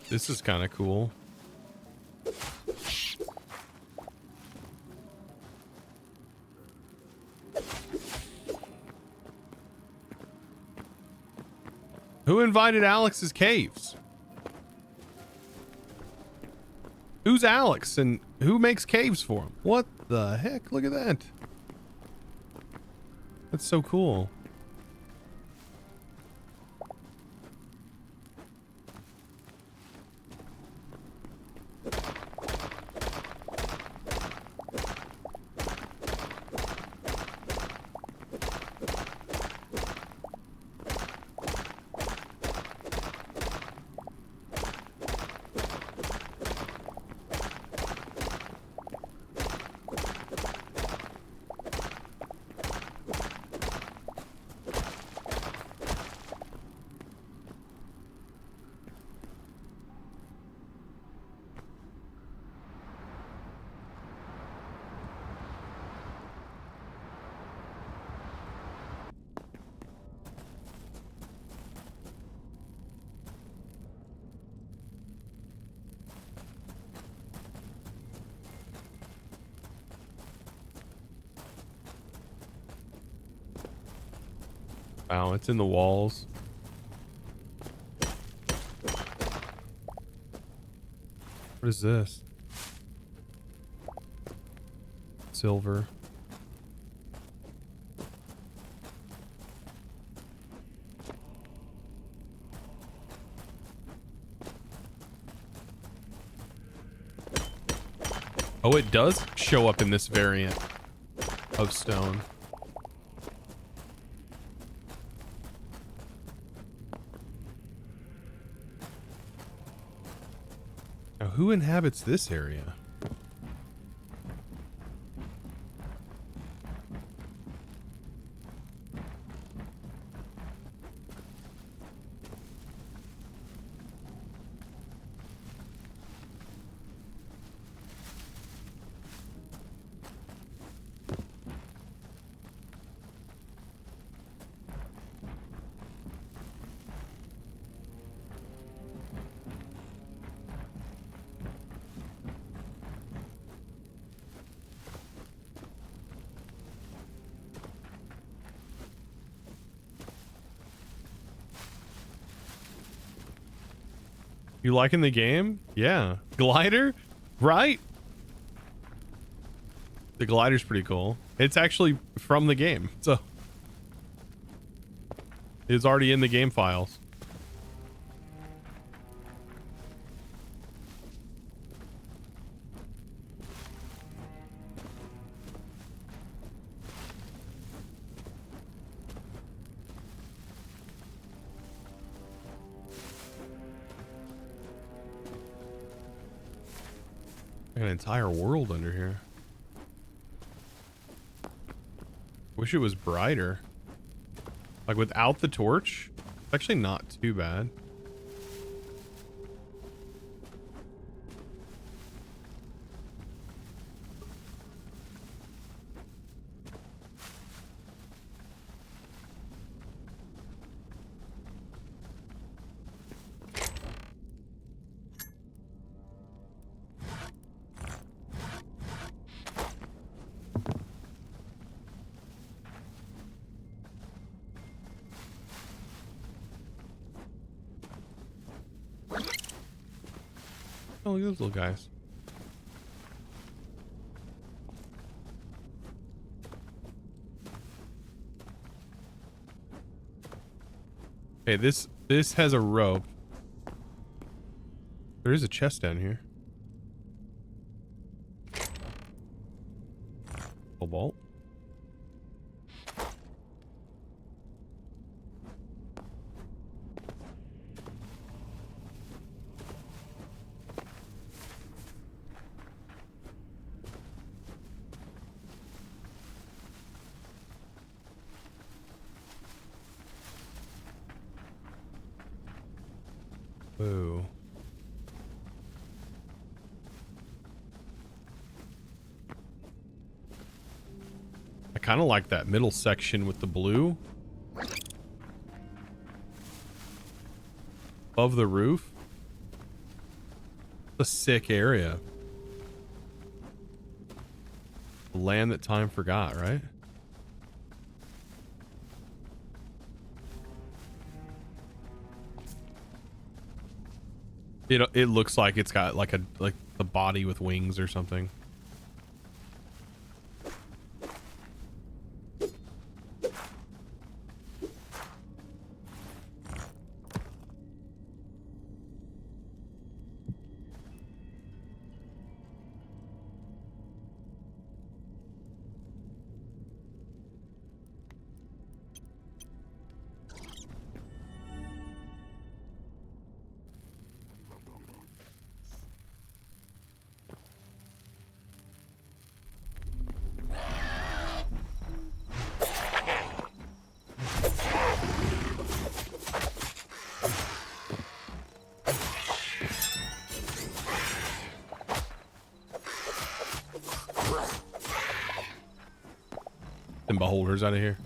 This is kind of cool. Who invited Alex's caves? Who's Alex and who makes caves for him? What the heck? Look at that. That's so cool. Wow, it's in the walls. What is this? Silver. Oh, it does show up in this variant of stone. Now, who inhabits this area? You liking the game? Yeah. Glider? Right? The glider's pretty cool. It's actually from the game, so it's already in the game files. An entire world under here. Wish it was brighter. Like without the torch, it's actually not too bad. Oh, look at those little guys. Okay, this has a rope. There is a chest down here. Cobalt. Whoa. I kind of like that middle section with the blue. Above the roof. It's a sick area. The land that time forgot, right? It looks like it's got like the body with wings or something. Them beholders out of here.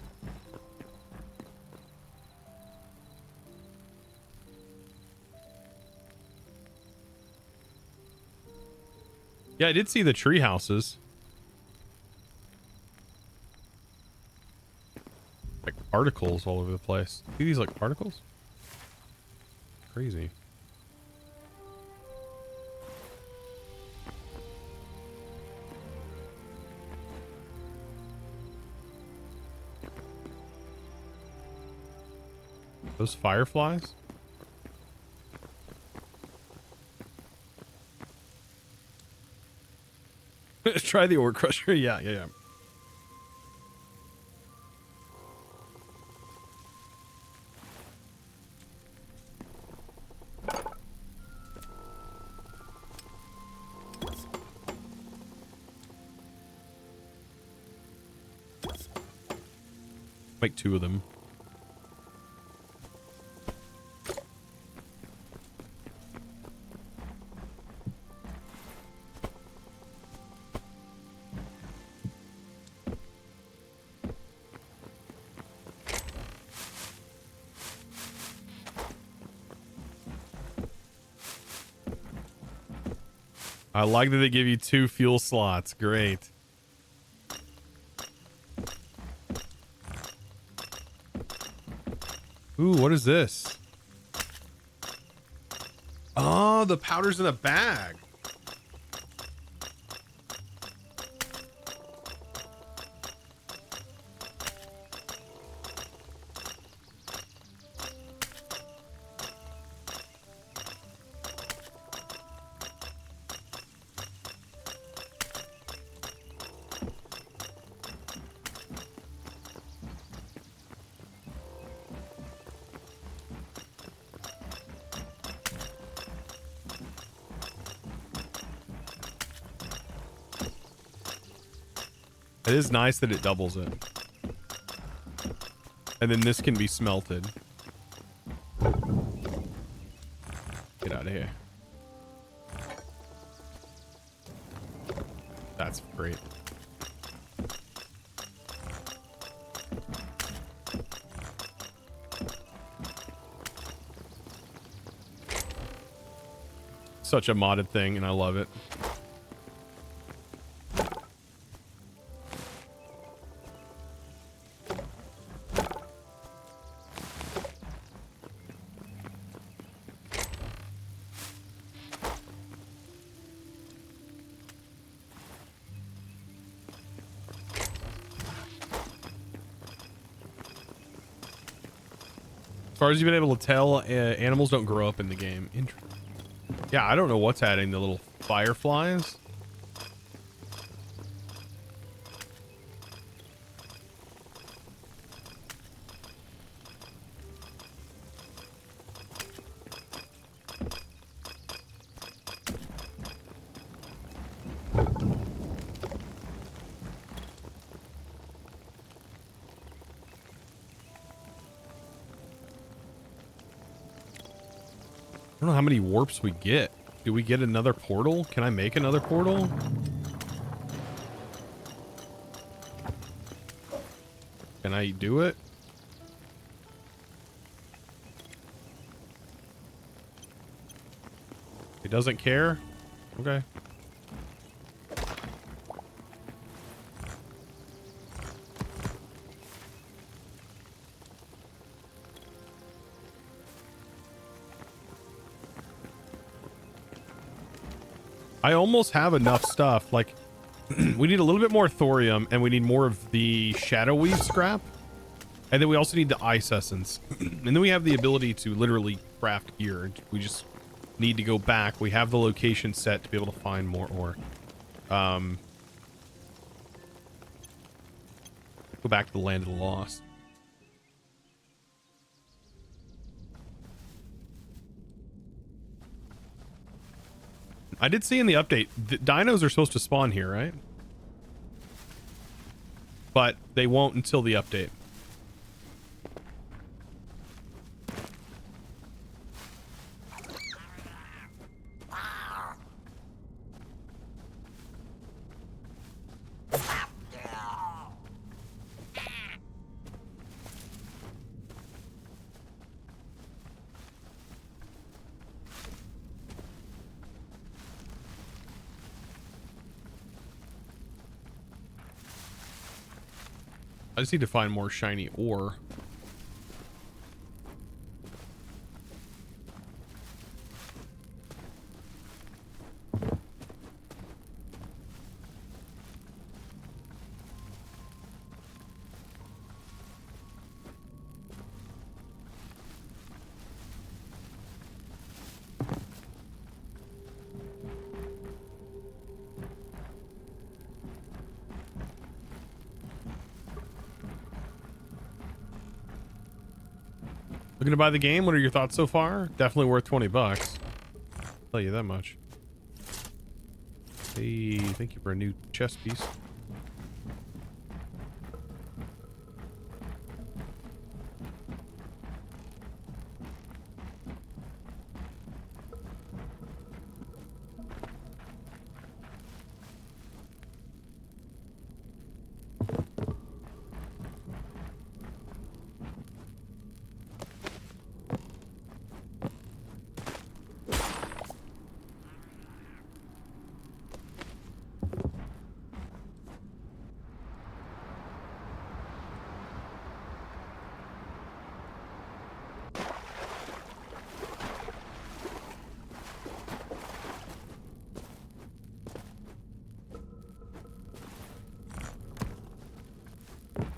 Yeah, I did see the tree houses. Like, particles all over the place. See these like particles? Crazy. Those fireflies? Try the ore crusher. Yeah. Make 2 of them. I like that they give you 2 fuel slots. Great. Ooh, what is this? Oh, the powder's in a bag. It is nice that it doubles it. And then this can be smelted. Get out of here. That's great. Such a modded thing, and I love it. As far as you've been able to tell, animals don't grow up in the game. Yeah, I don't know what's adding the little fireflies. I don't know how many warps we get. Do we get another portal? Can I make another portal? Can I do it? It doesn't care? Okay. I almost have enough stuff. Like, we need a little bit more thorium, and we need more of the shadow weave scrap. And then we also need the ice essence. And then we have the ability to literally craft gear. We just need to go back. We have the location set to be able to find more ore. Go back to the land of the lost. I did see in the update, the dinos are supposed to spawn here, right? But they won't until the update. I just need to find more shiny ore. Looking to buy the game? What are your thoughts so far? Definitely worth 20 bucks. I'll tell you that much. Hey, thank you for a new chest piece.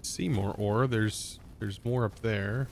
See more ore. There's more up there.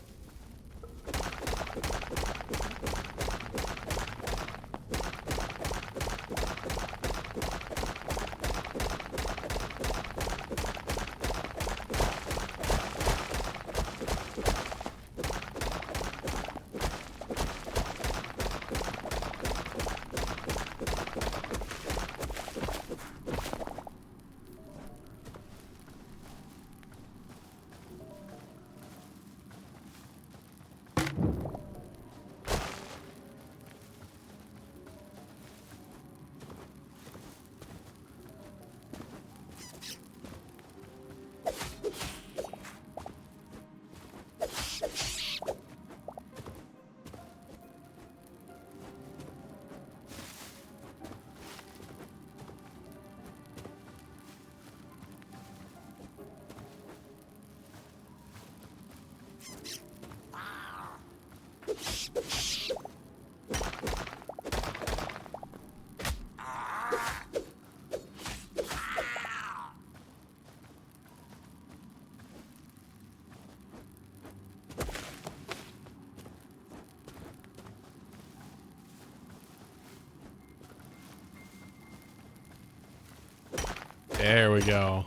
There we go.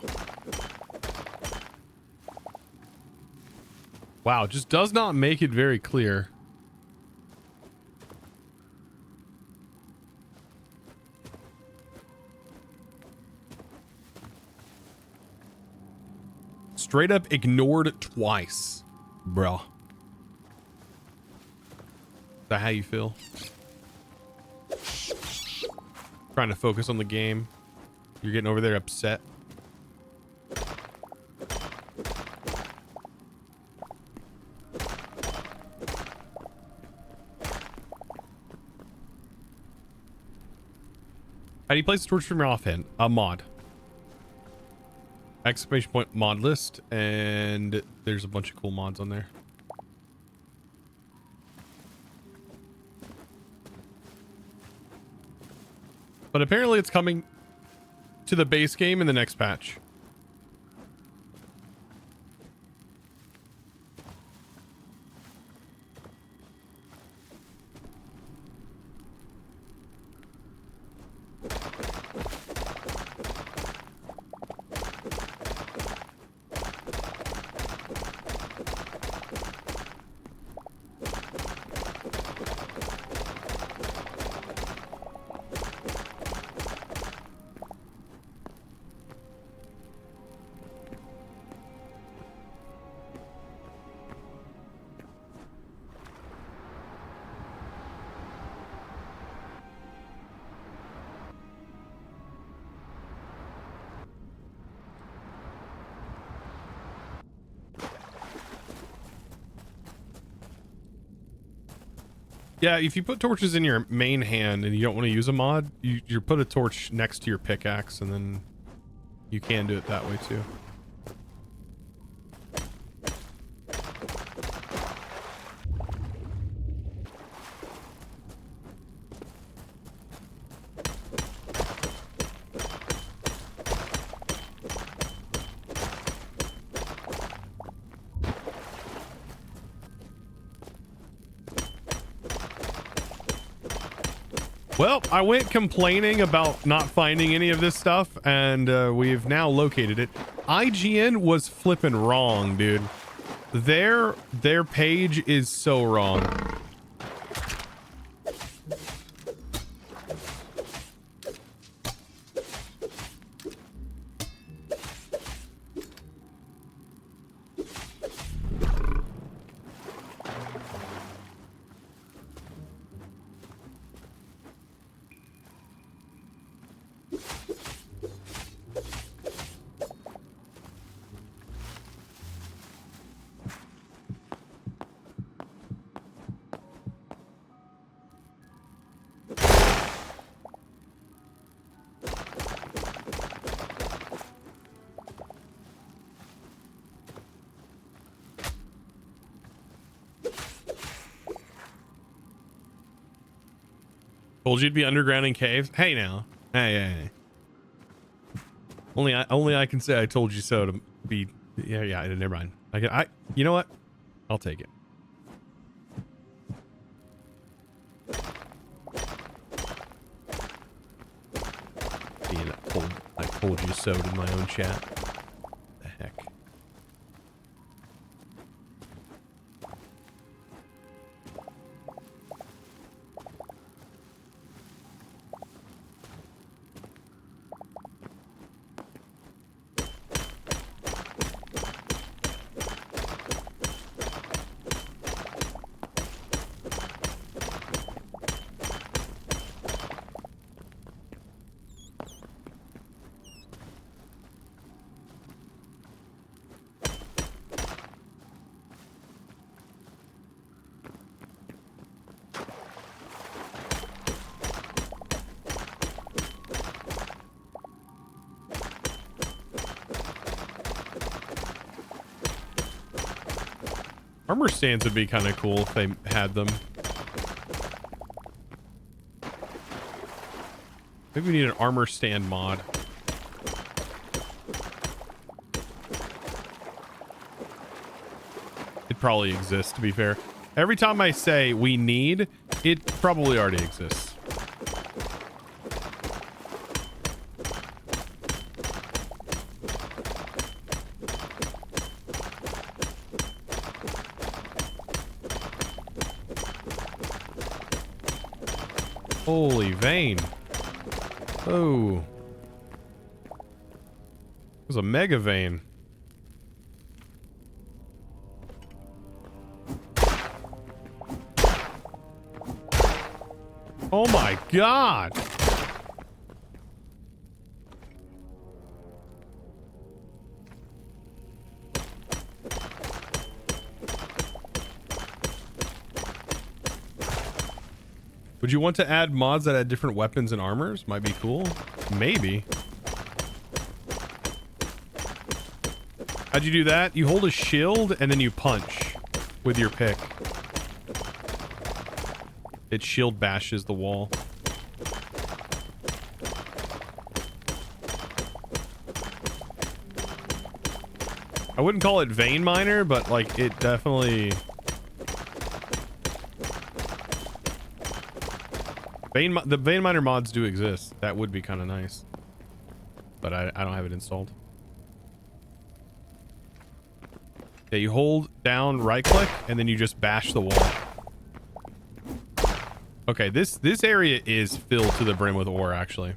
Wow, just does not make it very clear. Straight up ignored twice, bro. Is that how you feel? Trying to focus on the game. You're getting over there upset. How do you place the torch from your offhand? A mod. Exclamation point mod list, and there's a bunch of cool mods on there. But apparently it's coming to the base game in the next patch. Yeah, if you put torches in your main hand and you don't want to use a mod, you put a torch next to your pickaxe, and then you can do it that way too. Well, I went complaining about not finding any of this stuff, and we've now located it. IGN was flipping wrong, dude. Their page is so wrong. Told you to be underground in caves. Hey now. Hey. Only I can say I told you so to be. Yeah. Never mind. You know what? I'll take it. I told you so in my own chat. The heck. Armor stands would be kind of cool if they had them. Maybe we need an armor stand mod. It probably exists, to be fair. Every time I say we need, it probably already exists. Holy vein. Oh. It was a mega vein. Oh my god. Would you want to add mods that add different weapons and armors? Might be cool. Maybe. How'd you do that? You hold a shield and then you punch with your pick. It shield bashes the wall. I wouldn't call it vein miner, but like it definitely... The vein miner mods do exist. That would be kind of nice. But I don't have it installed. Yeah, you hold down right click and then you just bash the wall. Okay, this area is filled to the brim with ore actually.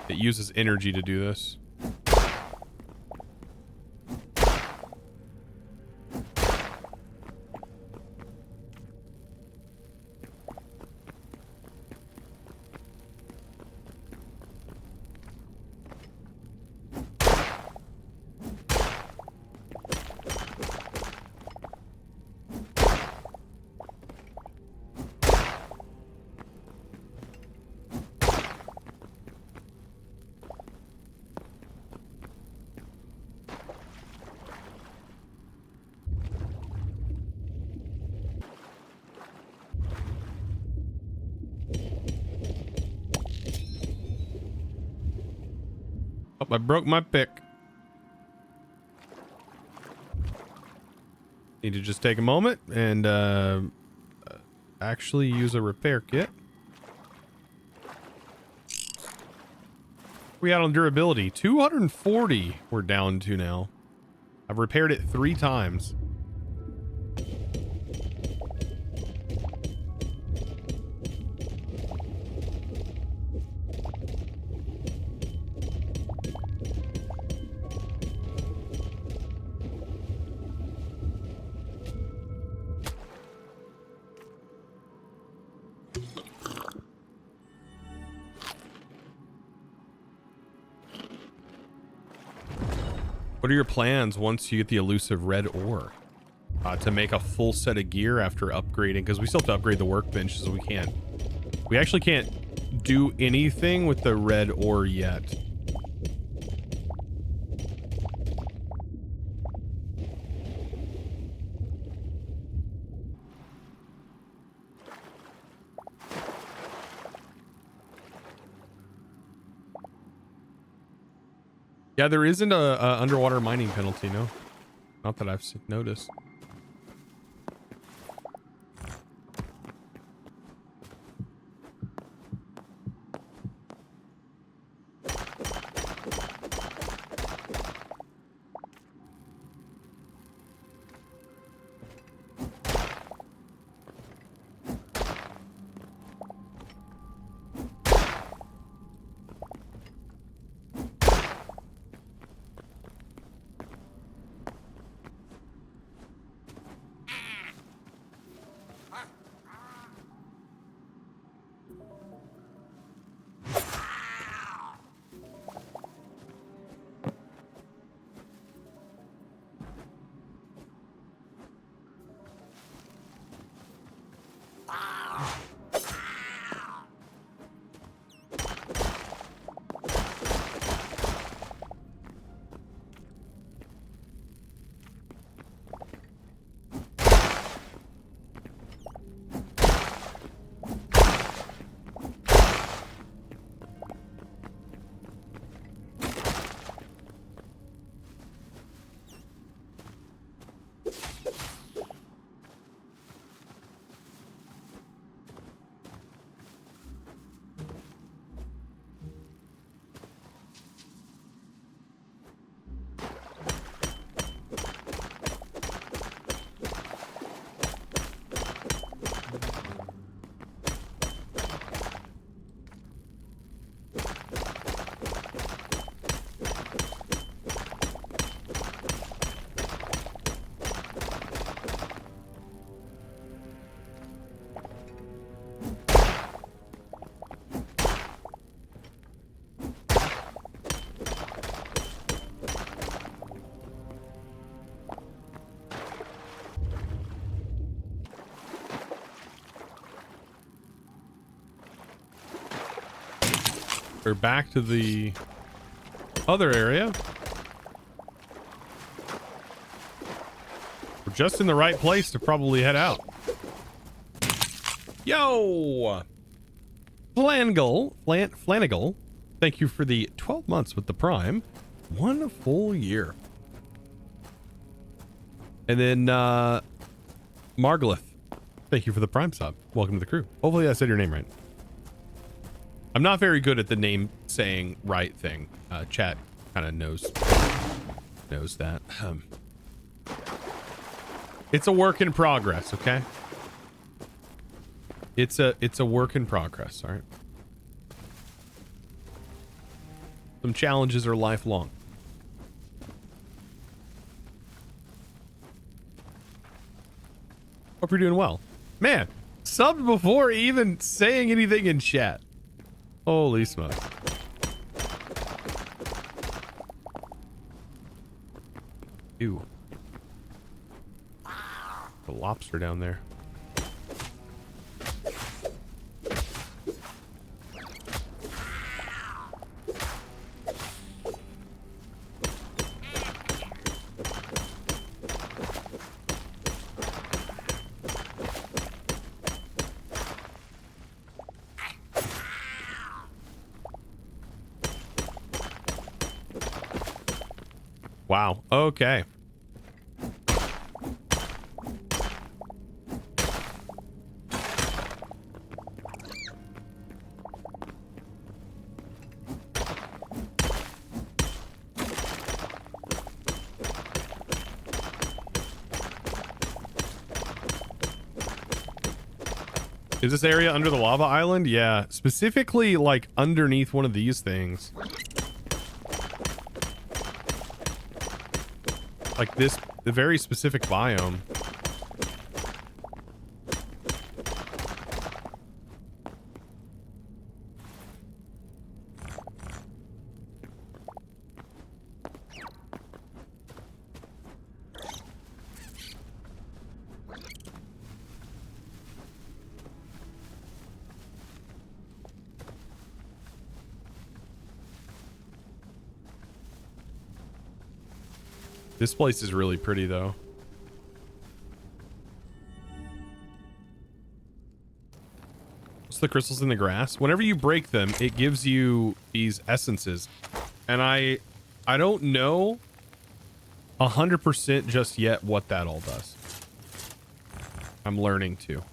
It uses energy to do this. I broke my pick. Need to just take a moment and actually use a repair kit. We out on durability. 240 we're down to now. I've repaired it 3 times. What are your plans once you get the elusive red ore? To make a full set of gear after upgrading, because we still have to upgrade the workbench, so we actually can't do anything with the red ore yet. Yeah, there isn't a underwater mining penalty, no. Not that I've noticed. We're back to the other area. We're just in the right place to probably head out. Yo! Flanagle, thank you for the 12 months with the Prime. 1 full year. And then, Margalith, thank you for the Prime sub. Welcome to the crew. Hopefully I said your name right. I'm not very good at the name saying right thing. Chat kind of knows that. It's a work in progress, okay? It's a work in progress, all right? Some challenges are lifelong. Hope you're doing well. Man, subbed before even saying anything in chat. Holy smokes. Ew. The lobster down there. Wow. Okay. Is this area under the lava island? Yeah, specifically like underneath one of these things. Like this, the very specific biome. This place is really pretty though. What's the crystals in the grass? Whenever you break them, it gives you these essences. And I don't know 100% just yet what that all does. I'm learning to.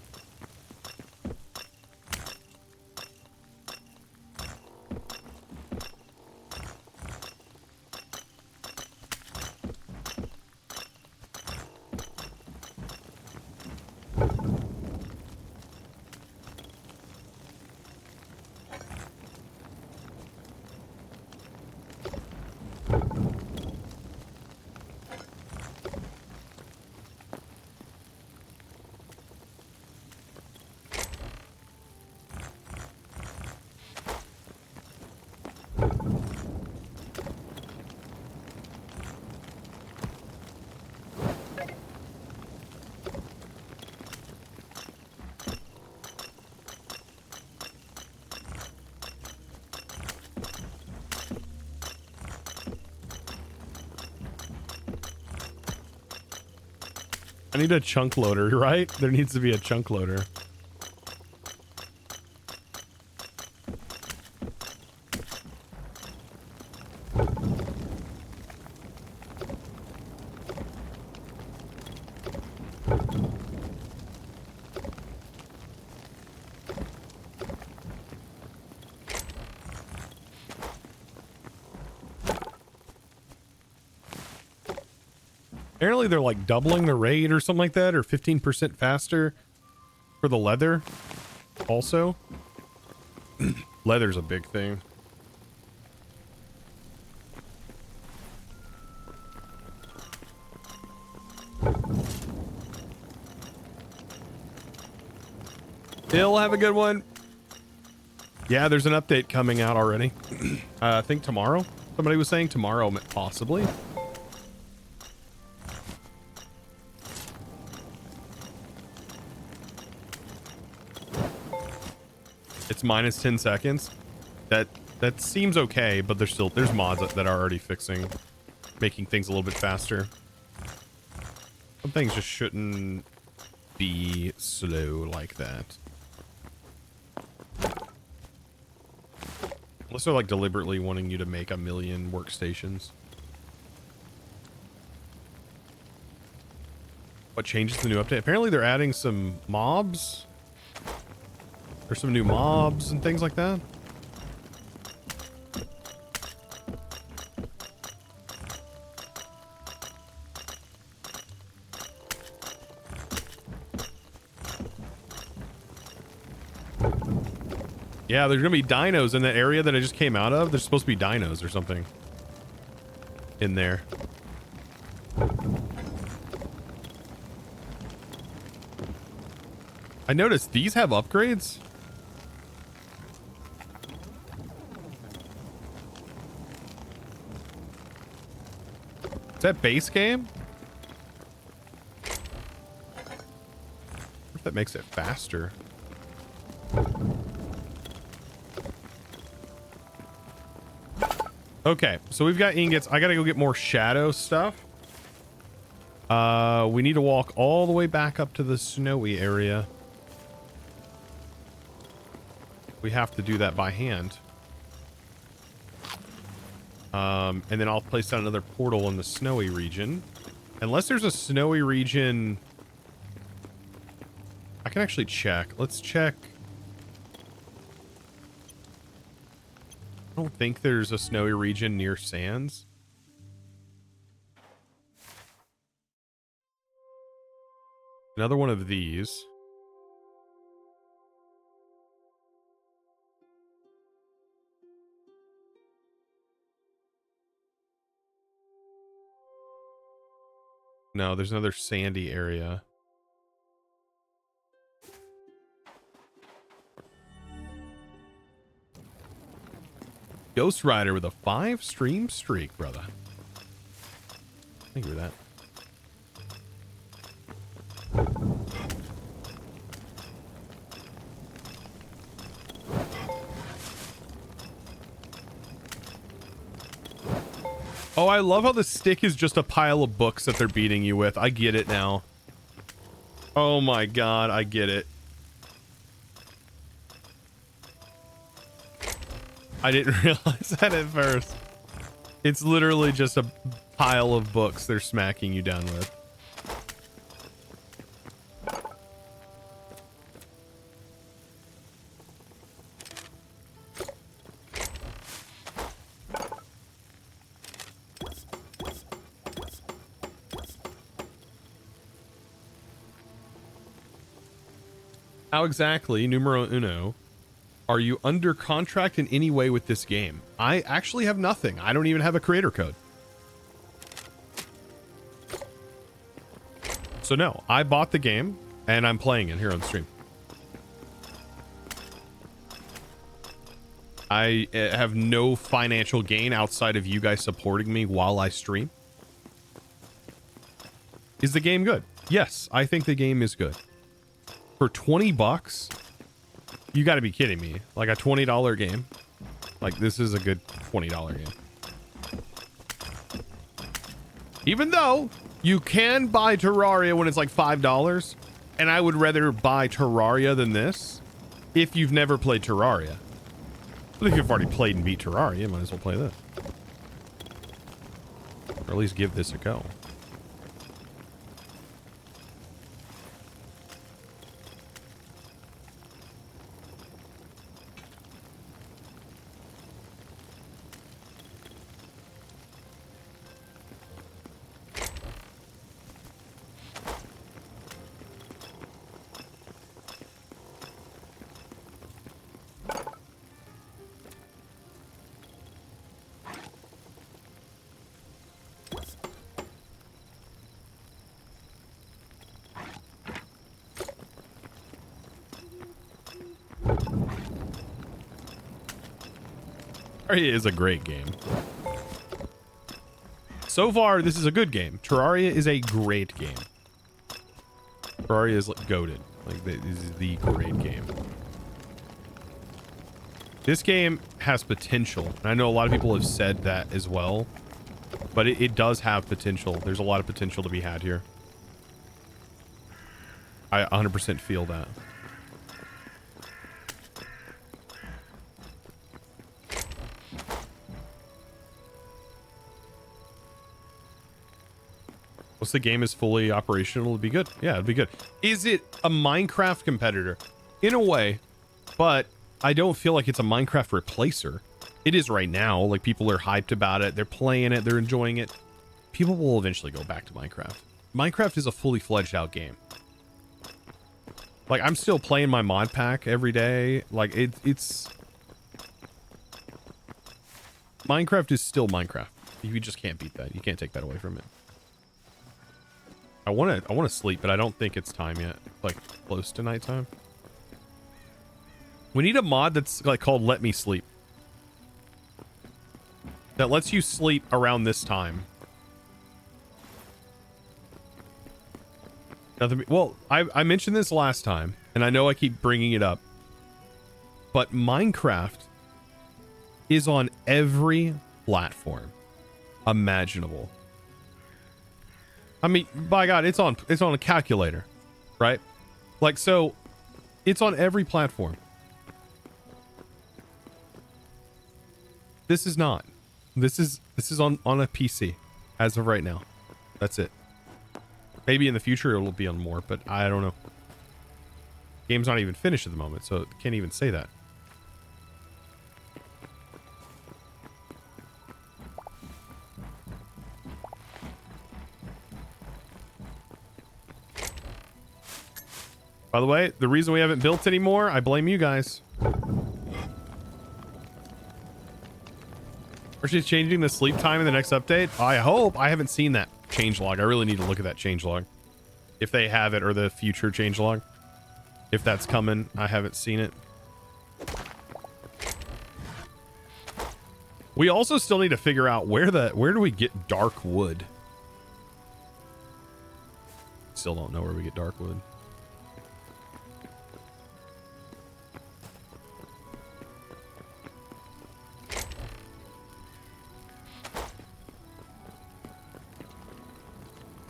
I need a chunk loader, right? There needs to be a chunk loader. Apparently they're like doubling the rate or something like that, or 15% faster for the leather also. Leather's a big thing. Bill, have a good one. Yeah, there's an update coming out already. I think tomorrow. Somebody was saying tomorrow, possibly. It's minus 10 seconds. That seems okay, but there's mods that are already making things a little bit faster. Some things just shouldn't be slow like that. Unless they're like deliberately wanting you to make 1 million workstations. What changes the new update? Apparently they're adding some mobs. There's some new mobs and things like that. Yeah, there's gonna be dinos in that area that I just came out of. There's supposed to be dinos or something in there. I noticed these have upgrades. Is that base game? I wonder if that makes it faster. Okay, so we've got ingots. I gotta go get more shadow stuff. We need to walk all the way back up to the snowy area. We have to do that by hand. And then I'll place down another portal in the snowy region. Unless there's a snowy region... I can actually check. Let's check. I don't think there's a snowy region near Sands. Another one of these. No, there's another sandy area. Ghost Rider with a 5-stream streak, brother. Thank you for that. Oh, I love how the stick is just a pile of books that they're beating you with. I get it now. Oh my god, I get it. I didn't realize that at first. It's literally just a pile of books they're smacking you down with. How exactly, numero uno, are you under contract in any way with this game? I actually have nothing. I don't even have a creator code. So no, I bought the game and I'm playing it here on stream. I have no financial gain outside of you guys supporting me while I stream. Is the game good? Yes, I think the game is good. For 20 bucks? You got to be kidding me. Like a $20 game. Like this is a good $20 game. Even though you can buy Terraria when it's like $5, and I would rather buy Terraria than this if you've never played Terraria. But if you've already played and beat Terraria, you might as well play this. Or at least give this a go. Terraria is a great game. So far, this is a good game. Terraria is a great game. Terraria is like goated. Like this is the great game. This game has potential. And I know a lot of people have said that as well, but it does have potential. There's a lot of potential to be had here. I 100% feel that. Once the game is fully operational, it'll be good. Yeah, it'd be good. Is it a Minecraft competitor? In a way, but I don't feel like it's a Minecraft replacer. It is right now. Like, people are hyped about it. They're playing it. They're enjoying it. People will eventually go back to Minecraft. Minecraft is a fully fledged out game. Like, I'm still playing my mod pack every day. Like, it's... Minecraft is still Minecraft. You just can't beat that. You can't take that away from it. I want to sleep, but I don't think it's time yet. Like, close to nighttime. We need a mod that's like called Let Me Sleep. That lets you sleep around this time. Nothing. Well, I mentioned this last time, and I know I keep bringing it up, but Minecraft is on every platform imaginable. I mean, by God, it's on a calculator, right? Like, so it's on every platform. This is not. This is on a PC as of right now. That's it. Maybe in the future it'll be on more, but I don't know. Game's not even finished at the moment, so can't even say that. By the way, the reason we haven't built anymore, I blame you guys. We're She's changing the sleep time in the next update. I hope. I haven't seen that changelog. I really need to look at that changelog. If they have it, or the future changelog. If that's coming, I haven't seen it. We also still need to figure out where do we get dark wood? Still don't know where we get dark wood.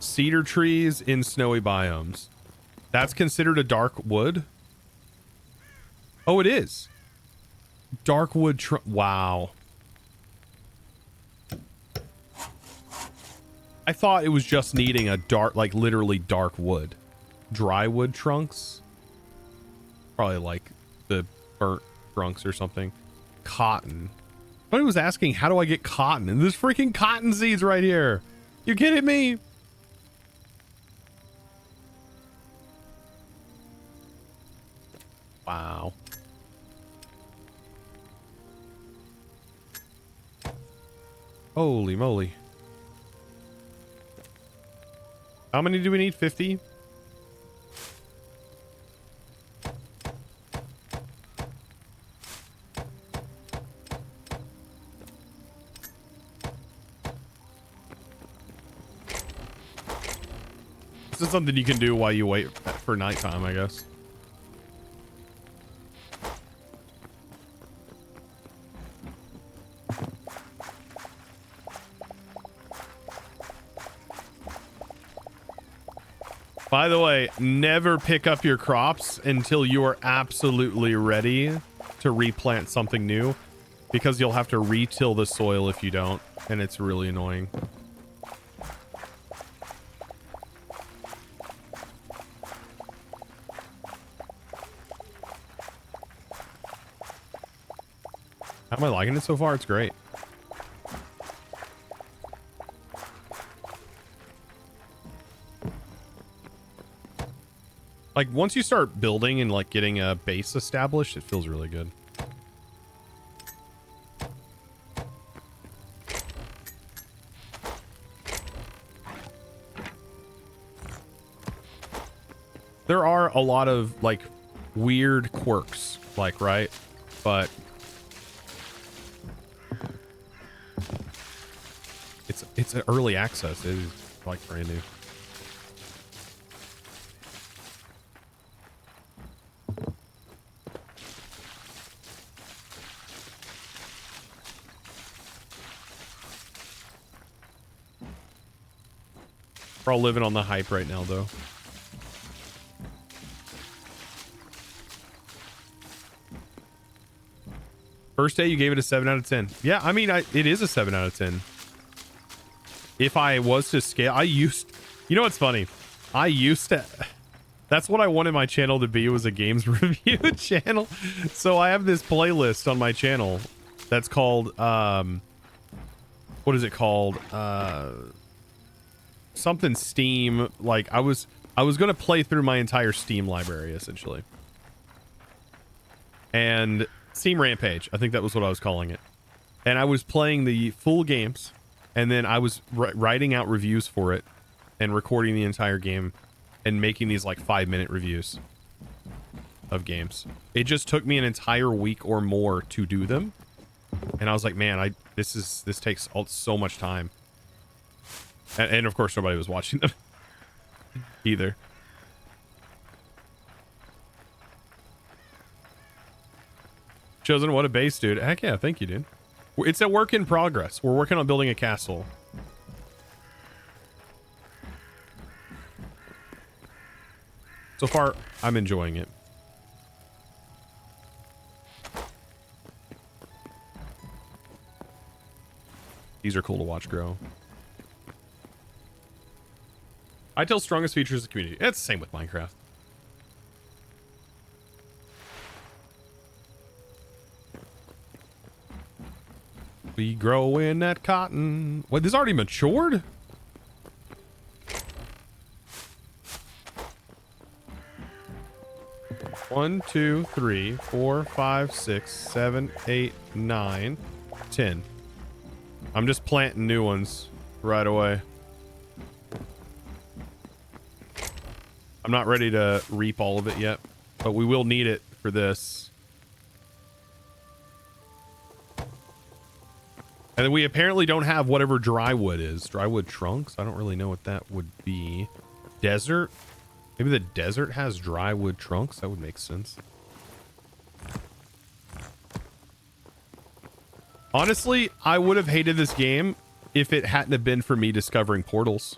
Cedar trees in snowy biomes. That's considered a dark wood? Oh, it is. Dark wood wow. I thought it was just needing a dark, like literally dark wood. Dry wood trunks? Probably like the burnt trunks or something. Cotton. Somebody was asking, how do I get cotton? And there's freaking cotton seeds right here. You kidding me? Wow. Holy moly. How many do we need? 50? This is something you can do while you wait for nighttime, I guess. By the way, never pick up your crops until you are absolutely ready to replant something new, because you'll have to re-till the soil if you don't, and it's really annoying. How am I liking it so far? It's great. Like, once you start building and like getting a base established, it feels really good. There are a lot of like weird quirks, like, right? But it's an early access. It is like brand new. We're all living on the hype right now, though. First day, you gave it a 7 out of 10. Yeah, I mean, it is a 7 out of 10. If I was to scale, you know what's funny? That's what I wanted my channel to be, was a games review channel. So I have this playlist on my channel that's called, what is it called? Something Steam. Like, I was going to play through my entire Steam library, essentially. And Steam Rampage, I think that was what I was calling it. And I was playing the full games, and then I was writing out reviews for it and recording the entire game and making these like 5-minute reviews of games. It just took me an entire week or more to do them. And I was like, man, this takes so much time. And of course, nobody was watching them either. Chosen, what a base, dude. Heck yeah, thank you, dude. It's a work in progress. We're working on building a castle. So far, I'm enjoying it. These are cool to watch grow. Hytale's strongest feature is the community. It's the same with Minecraft. We grow in that cotton. What, this already matured? One, 2, 3, 4, 5, 6, 7, 8, 9, 10. I'm just planting new ones right away. I'm not ready to reap all of it yet, but we will need it for this. And then we apparently don't have whatever dry wood is. Dry wood trunks? I don't really know what that would be. Desert? Maybe the desert has dry wood trunks? That would make sense. Honestly, I would have hated this game if it hadn't have been for me discovering portals.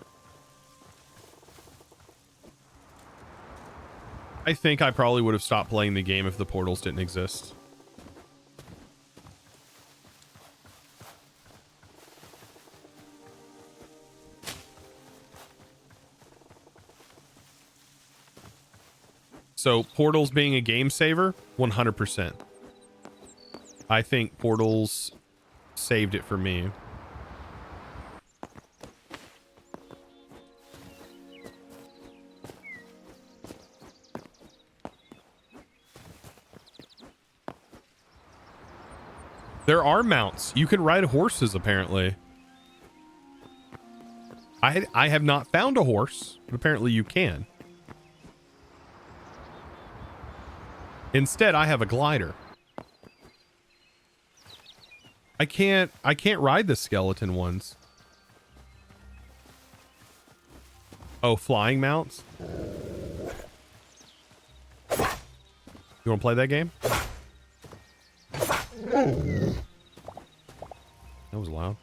I think I probably would have stopped playing the game if the portals didn't exist. So portals being a game saver, 100%. I think portals saved it for me. There are mounts. You can ride horses, apparently. I have not found a horse, but apparently you can. Instead, I have a glider. I can't ride the skeleton ones. Oh, flying mounts? You want to play that game? That was loud.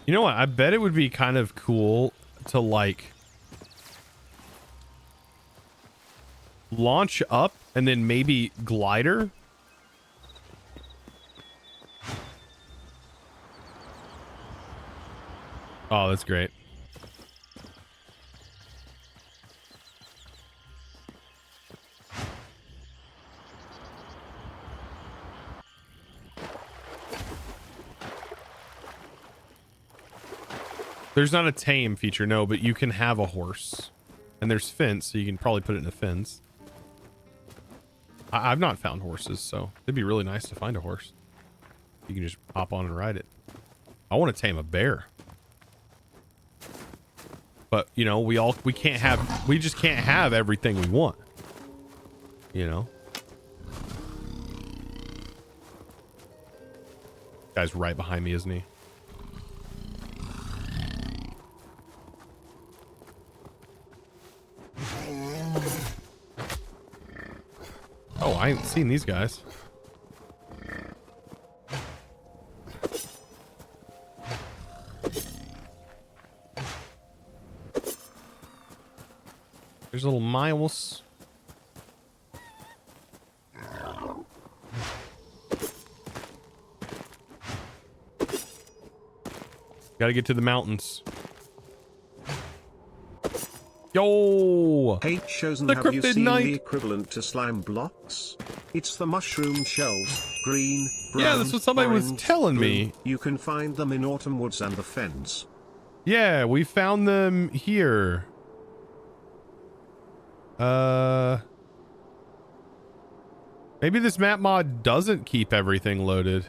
You know what? I bet it would be kind of cool to like launch up and then maybe glider. Oh, that's great. There's not a tame feature, no, but you can have a horse. And there's fence, so you can probably put it in a fence. I've not found horses, so it'd be really nice to find a horse. You can just hop on and ride it. I want to tame a bear. But, you know, we just can't have everything we want. You know? Guy's right behind me, isn't he? Oh, I ain't seen these guys. There's little Miles. Gotta get to the mountains. Yo! Hey, Chosen, the have you seen Kryptonite. the equivalent to slime blocks? It's the mushroom shells, green, brown, Yeah, that's what somebody was orange, telling blue. me. You can find them in autumn woods and the fens. Yeah, we found them here. Maybe this map mod doesn't keep everything loaded.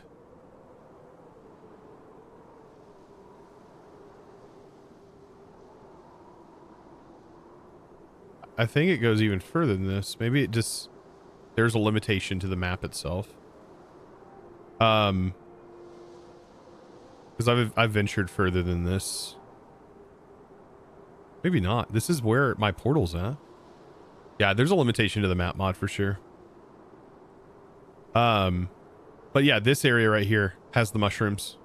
I think it goes even further than this. Maybe it just... There's a limitation to the map itself. Because I've ventured further than this. Maybe not. This is where my portal's at. Yeah, there's a limitation to the map mod for sure. But yeah, this area right here has the mushrooms.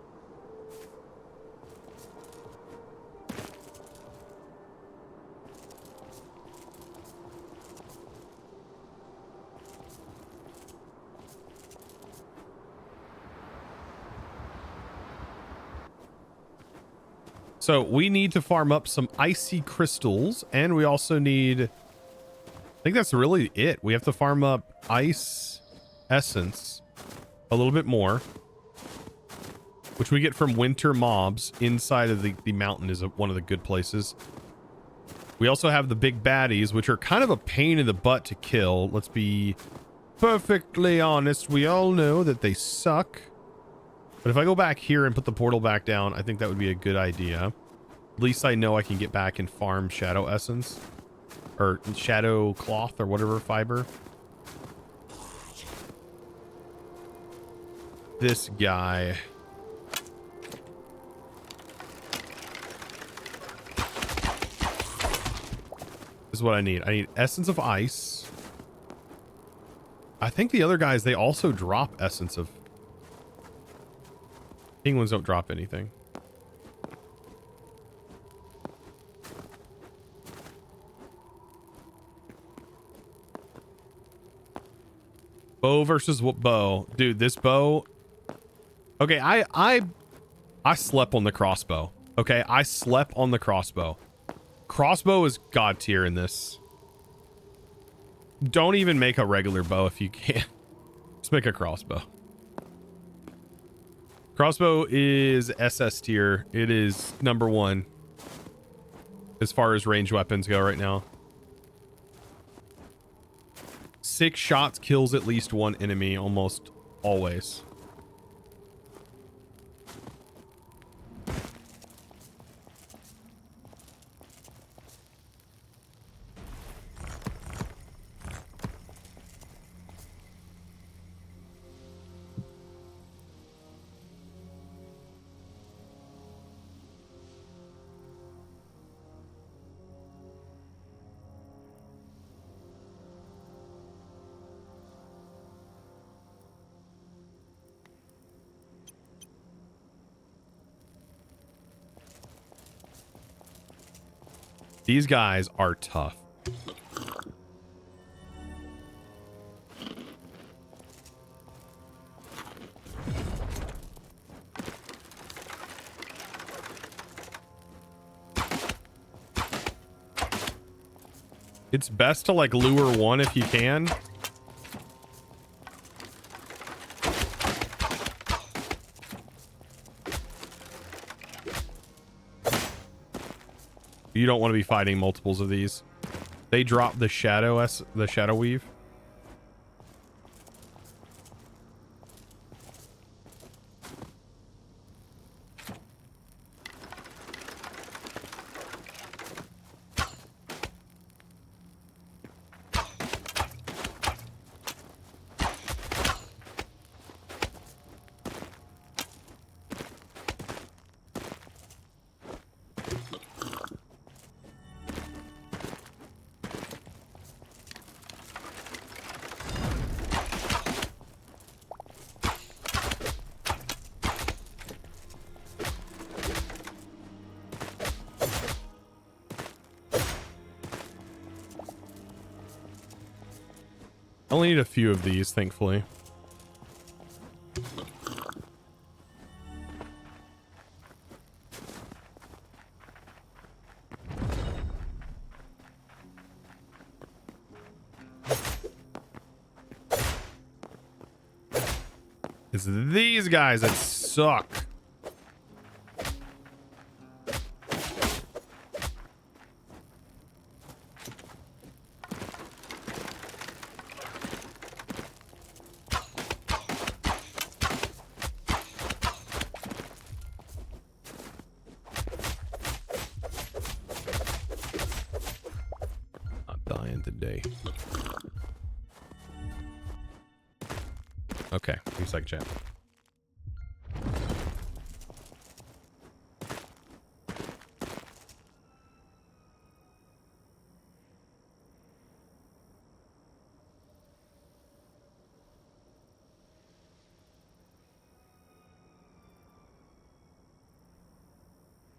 So we need to farm up some icy crystals, and we also need, I think that's really it. We have to farm up ice essence a little bit more, which we get from winter mobs inside of the mountain is one of the good places. We also have the big baddies, which are kind of a pain in the butt to kill. Let's be perfectly honest. We all know that they suck. But if I go back here and put the portal back down, I think that would be a good idea. At least I know I can get back and farm shadow essence. Or shadow cloth or whatever fiber. This guy. This is what I need. I need essence of ice. I think the other guys, they also drop essence of... Penguins don't drop anything. Bow versus what bow? Dude, this bow... Okay, I slept on the crossbow. Okay, I slept on the crossbow. Crossbow is god tier in this. Don't even make a regular bow if you can. Just make a crossbow. Crossbow is SS tier. It is number one as far as ranged weapons go right now. 6 shots kills at least one enemy almost always. These guys are tough. It's best to like lure one if you can. You don't want to be fighting multiples of these. They drop the shadow weave. Only need a few of these, thankfully. It's these guys that suck. Today. Okay, 2-second chat.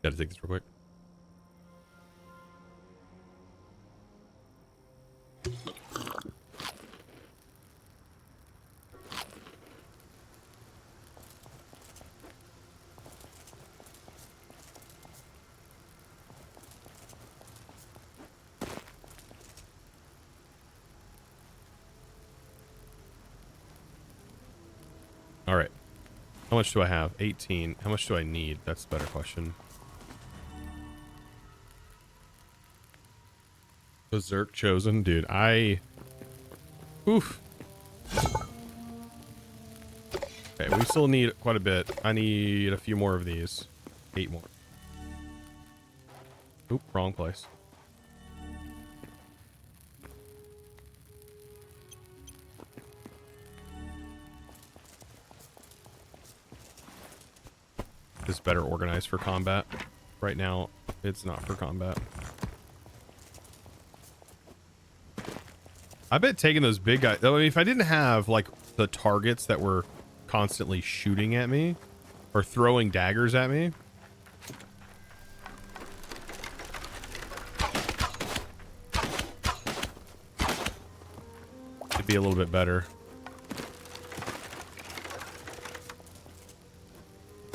Gotta take this real quick. All right. How much do I have? 18. How much do I need? That's a better question. Berserk chosen, dude. Oof. Okay, we still need quite a bit. I need a few more of these. 8 more. Oop, wrong place. Is better organized for combat. Right now, it's not for combat. I bet taking those big guys... I mean, if I didn't have, like, the targets that were constantly shooting at me or throwing daggers at me... it'd be a little bit better.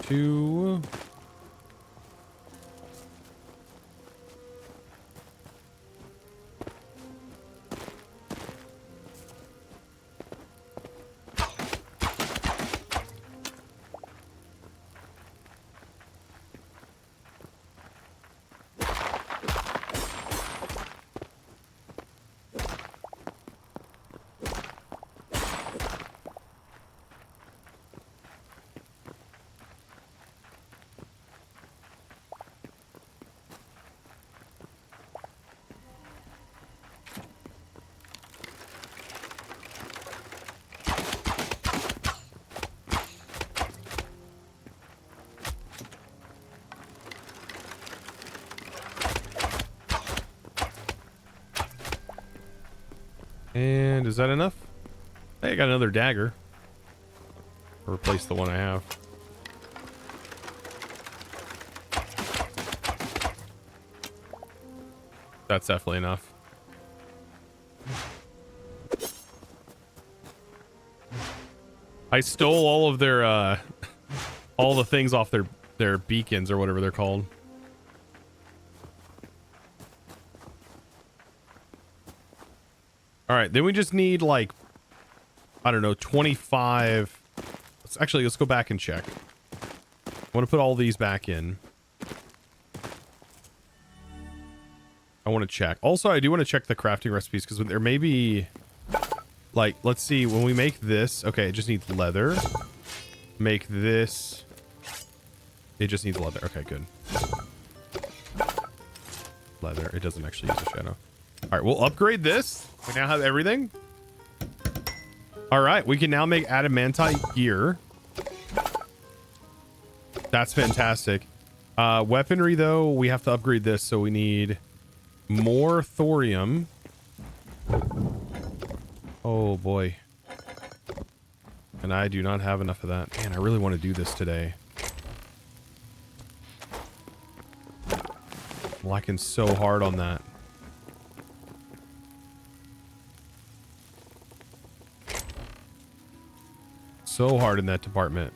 2... And is that enough? Hey, I got another dagger. Replace the one I have. That's definitely enough. I stole all of their all the things off their beacons or whatever they're called. All right, then we just need like, I don't know, 25. Let's go back and check. I want to put all these back in. I want to check. Also, I do want to check the crafting recipes because there may be, like, let's see, when we make this, okay, it just needs leather. Make this, it just needs leather. Okay, good. Leather, it doesn't actually use a shadow. All right, we'll upgrade this. We now have everything. All right, we can now make adamantite gear. That's fantastic. Weaponry, though, we have to upgrade this, so we need more thorium. Oh, boy. And I do not have enough of that. Man, I really want to do this today. I'm lacking so hard on that. So hard in that department.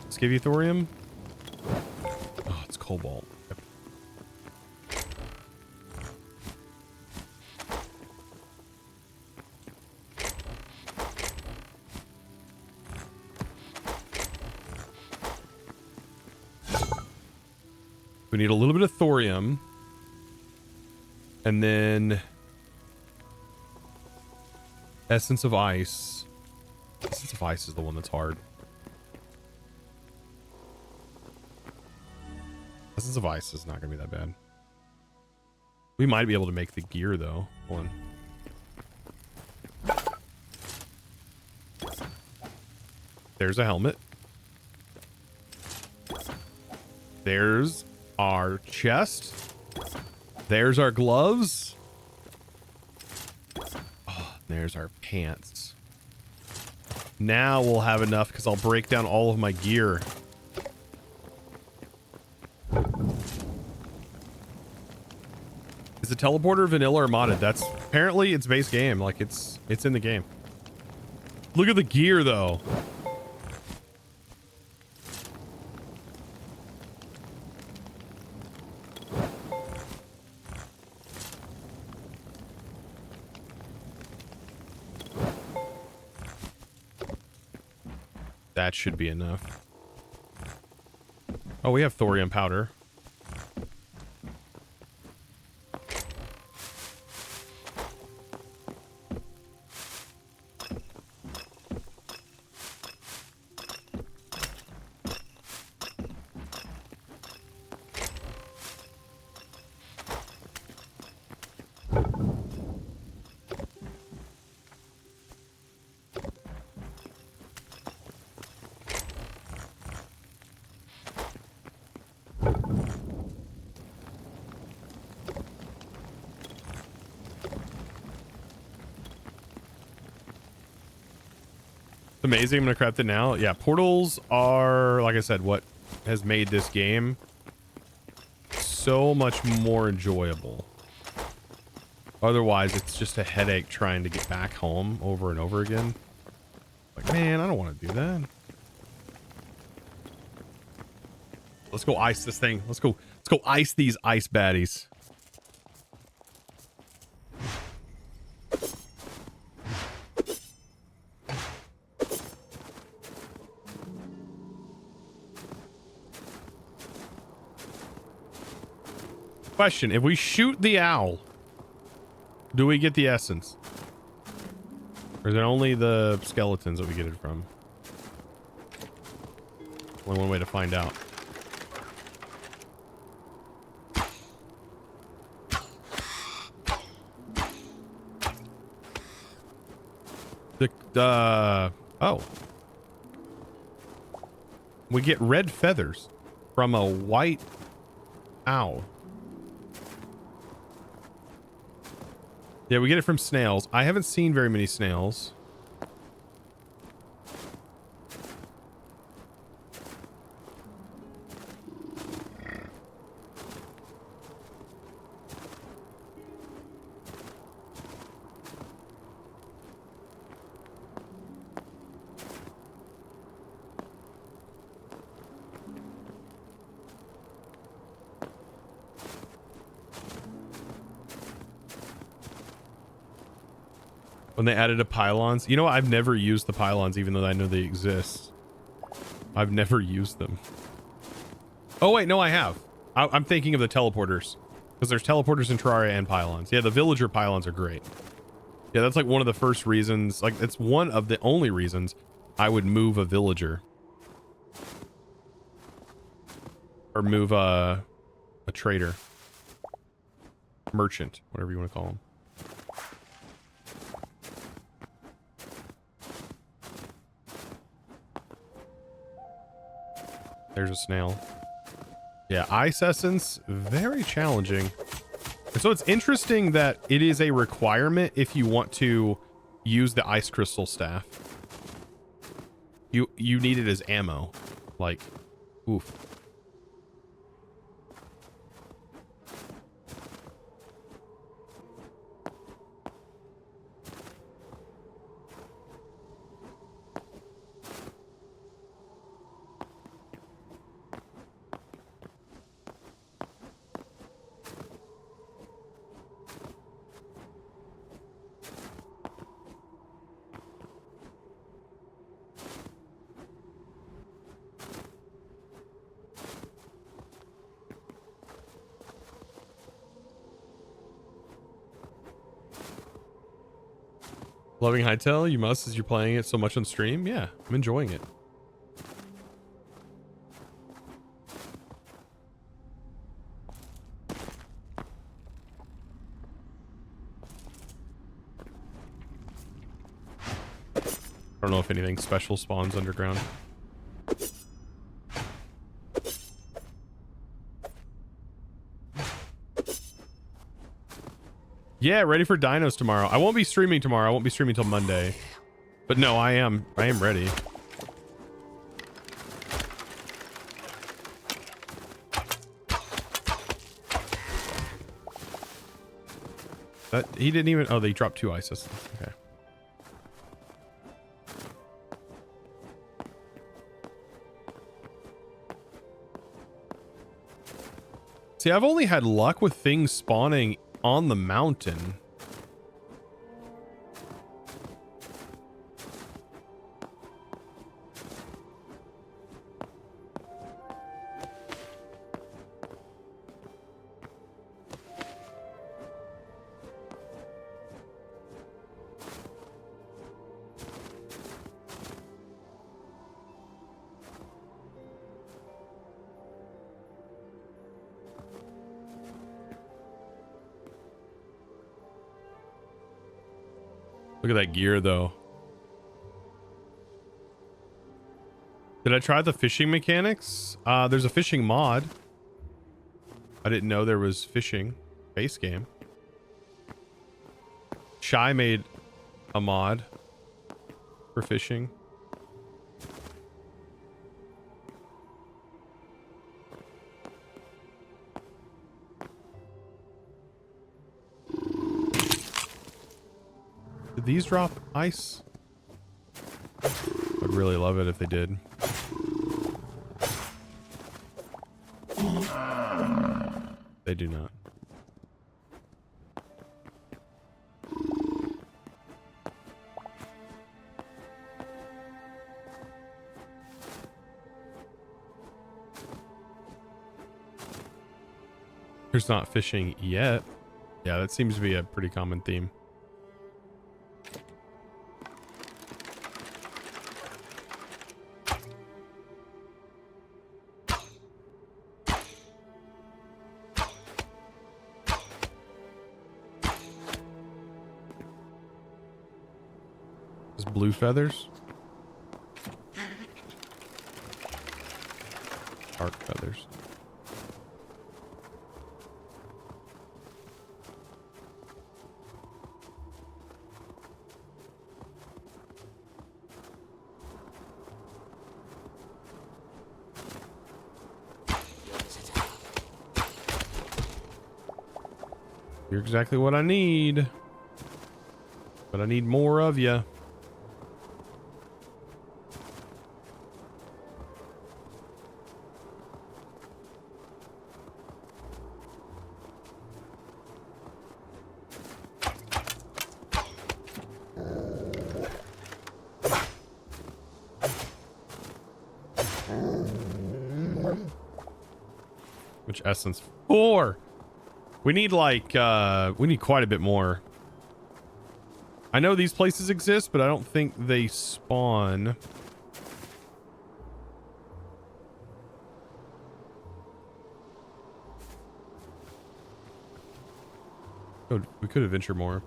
Let's give you thorium. Oh, it's cobalt. We need a little bit of thorium. And then essence of ice. Essence of ice is the one that's hard. Essence of ice is not going to be that bad. We might be able to make the gear, though. Hold on. There's a helmet. There's our chest. There's our gloves. Oh, there's our pants. Now we'll have enough because I'll break down all of my gear. Is the teleporter vanilla or modded? That's apparently it's base game. Like it's in the game. Look at the gear though. That should be enough. Oh, we have thorium powder. Amazing. I'm gonna craft it now. Yeah, portals are, like I said, what has made this game so much more enjoyable. Otherwise, it's just a headache trying to get back home over and over again. Like, man, I don't want to do that. Let's go ice this thing. Let's go ice these ice baddies. Question, if we shoot the owl, do we get the essence? Or is it only the skeletons that we get it from? Only one way to find out. Oh. We get red feathers from a white owl. Yeah, we get it from snails. I haven't seen very many snails. When they added the pylons. You know what? I've never used the pylons, even though I know they exist. I've never used them. Oh, wait. No, I have. I'm thinking of the teleporters. Because there's teleporters in Terraria and pylons. Yeah, the villager pylons are great. Yeah, that's like one of the first reasons. Like, it's one of the only reasons I would move a villager. Or move a trader. Merchant. Whatever you want to call them. There's a snail. Yeah, ice essence, very challenging. And so it's interesting that it is a requirement if you want to use the ice crystal staff. You need it as ammo. Like, oof. Loving Hytale, you must, as you're playing it so much on stream. Yeah, I'm enjoying it. I don't know if anything special spawns underground. Yeah, ready for dinos tomorrow. I won't be streaming tomorrow. I won't be streaming till Monday. But no, I am ready. That he didn't even. Oh, they dropped 2 ice systems. Okay. See, I've only had luck with things spawning on the mountain. Look at that gear, though. Did I try the fishing mechanics? There's a fishing mod. I didn't know there was fishing. Base game. Shy made a mod for fishing. Did these drop ice? I'd really love it if they did. They do not. There's not fishing yet. Yeah, that seems to be a pretty common theme. Blue feathers. Dark feathers. You're exactly what I need. But I need more of you. Which essence? 4. We need like we need quite a bit more. I know these places exist, but I don't think they spawn. Oh, we could adventure more.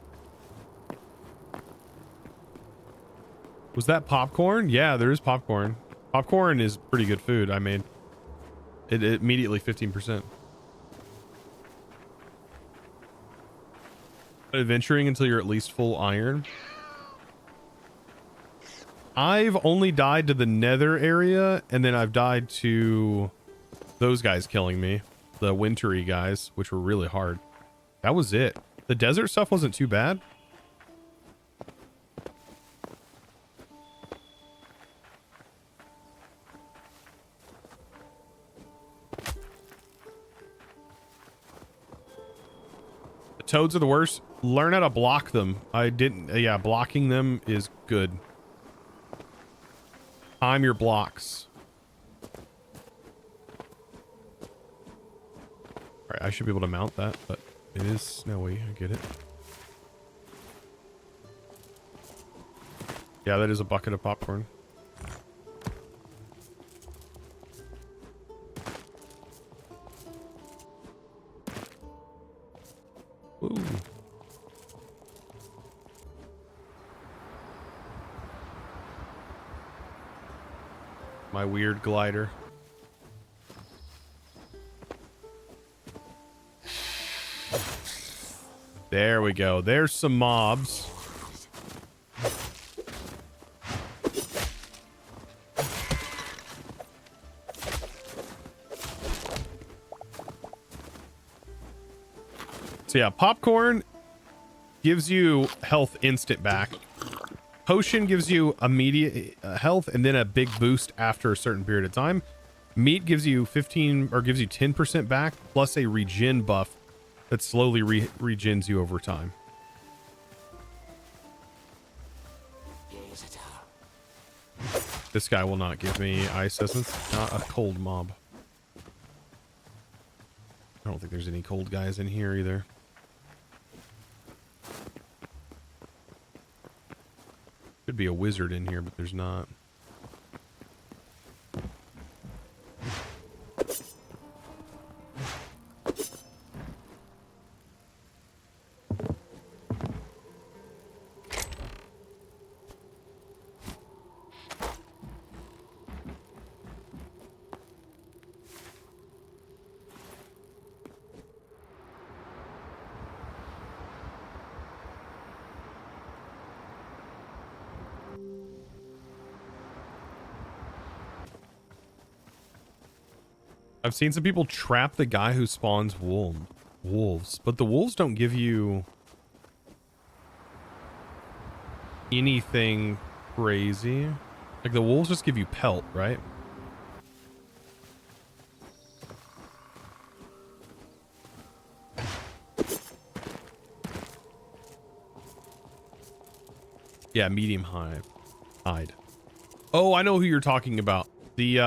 Was that popcorn? Yeah, there is popcorn. Popcorn is pretty good food. I made it immediately 15%. Adventuring until you're at least full iron. I've only died to the nether area, and then I've died to those guys killing me, the wintry guys, which were really hard. That was it. The desert stuff wasn't too bad. The toads are the worst. Learn how to block them. I didn't. Yeah, blocking them is good. Time your blocks. All right, I should be able to mount that, but it is snowy. I get it. Yeah, that is a bucket of popcorn. Ooh. My weird glider. There we go. There's some mobs. So yeah, popcorn gives you health instant back. Potion gives you immediate health and then a big boost after a certain period of time. Meat gives you 15 or gives you 10% back plus a regen buff that slowly regens you over time. This guy will not give me ice essence. Not a cold mob. I don't think there's any cold guys in here either. Could be a wizard in here, but there's not. I've seen some people trap the guy who spawns wolves, but the wolves don't give you anything crazy. Like the wolves just give you pelt, right? Yeah, medium hide. Oh, I know who you're talking about. The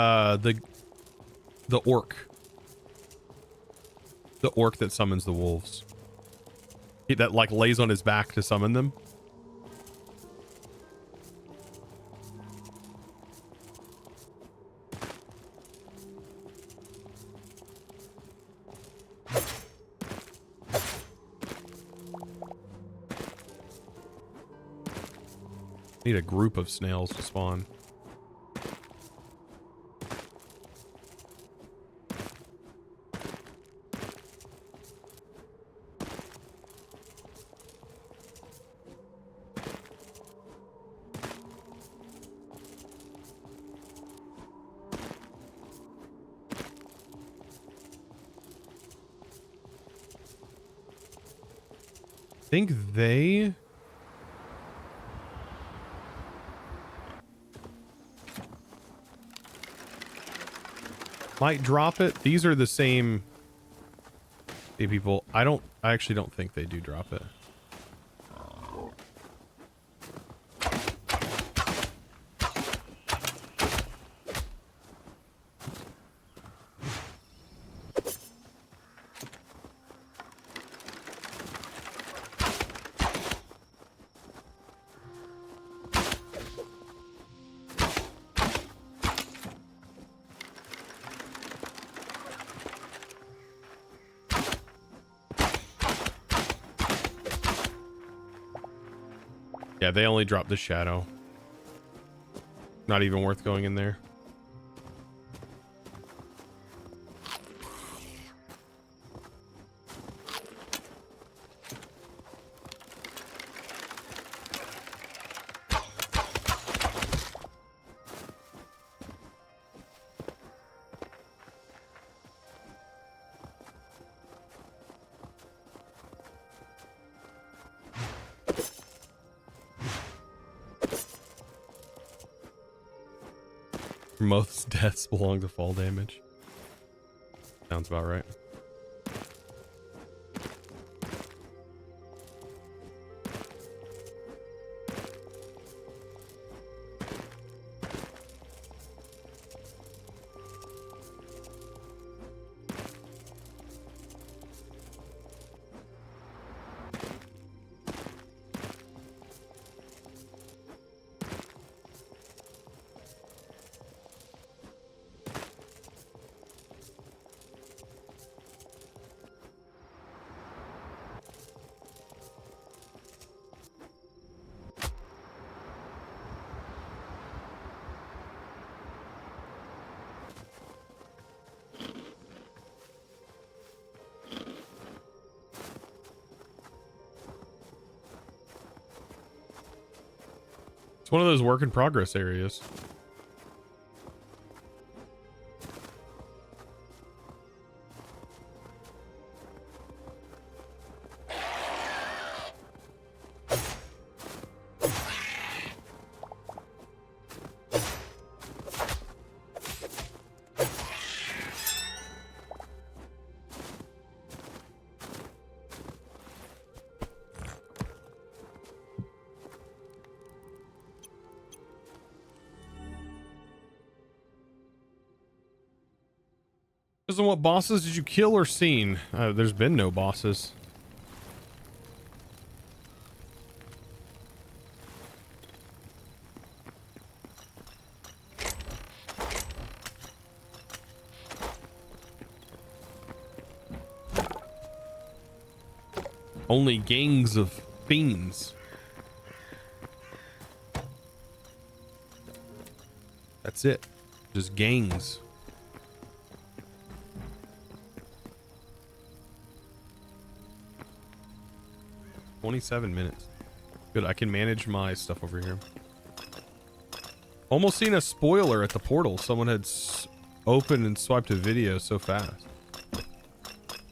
orc. The orc that summons the wolves. That like lays on his back to summon them. Need a group of snails to spawn. I think they might drop it. These are the same people. I actually don't think they do drop it. Yeah, they only drop the shadow. Not even worth going in there. Most deaths belong to fall damage. Sounds about right. It's one of those work in progress areas. Doesn't what bosses did you kill or seen? There's been no bosses. Only gangs of fiends. That's it. Just gangs. $27 minutes. Good, I can manage my stuff over here. Almost seen a spoiler at the portal. Someone had opened and swiped a video so fast.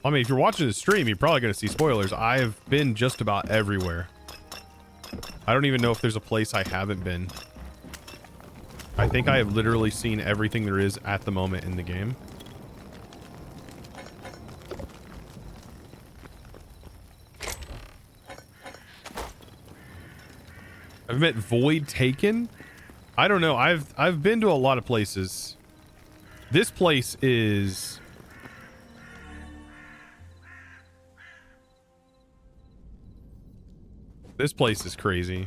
I mean, if you're watching the stream, you're probably going to see spoilers. I've been just about everywhere. I don't even know if there's a place I haven't been. I think I have literally seen everything there is at the moment in the game. I've met Void Taken. I don't know. I've been to a lot of places. This place is... This place is crazy.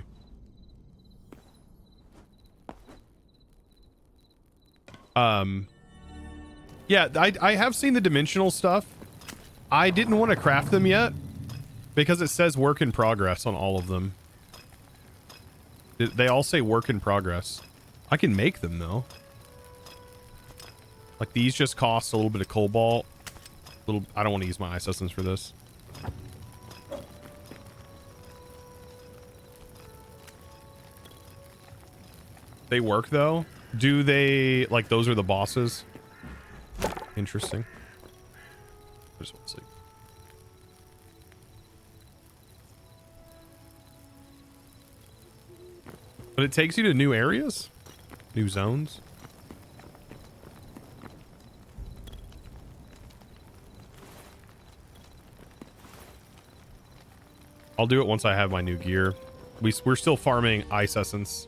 Yeah, I have seen the dimensional stuff. I didn't want to craft them yet because it says work in progress on all of them. They all say work in progress. I can make them though. Like these just cost a little bit of cobalt. I don't want to use my ice essence for this. They work though? Do they, like, those are the bosses? Interesting. I just want to sleep. But it takes you to new areas? New zones? I'll do it once I have my new gear. We're still farming ice essence.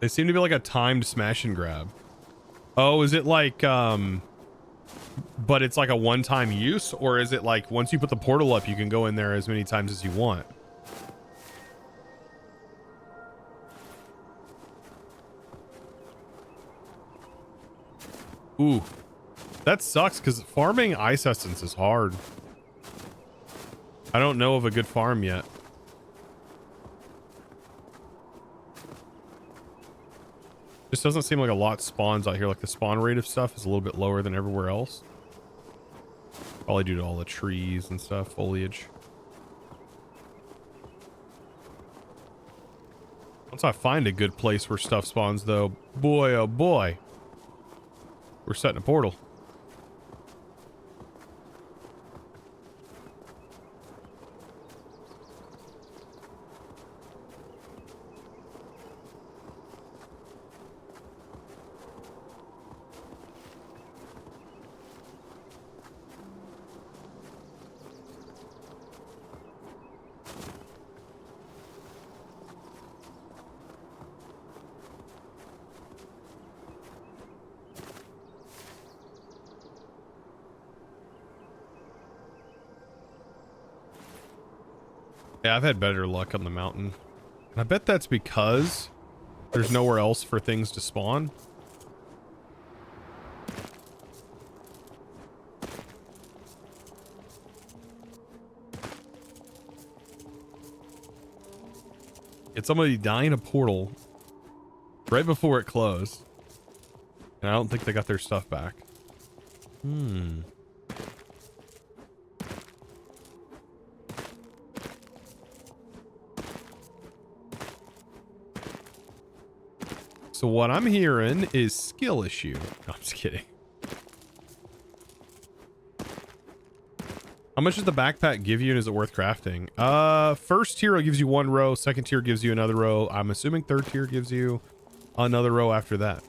They seem to be like a timed smash and grab. Oh, is it like, but it's like a one-time use? Or is it like, once you put the portal up, you can go in there as many times as you want? Ooh. That sucks, because farming ice essence is hard. I don't know of a good farm yet. This doesn't seem like a lot spawns out here. Like the spawn rate of stuff is a little bit lower than everywhere else. Probably due to all the trees and stuff, foliage. Once I find a good place where stuff spawns though, boy oh boy, we're setting a portal. Yeah, I've had better luck on the mountain. And I bet that's because there's nowhere else for things to spawn. It's somebody dying a portal right before it closed. And I don't think they got their stuff back. So what I'm hearing is skill issue. No, I'm just kidding. How much does the backpack give you and is it worth crafting? First tier gives you 1 row. Second tier gives you another row. I'm assuming third tier gives you another row after that.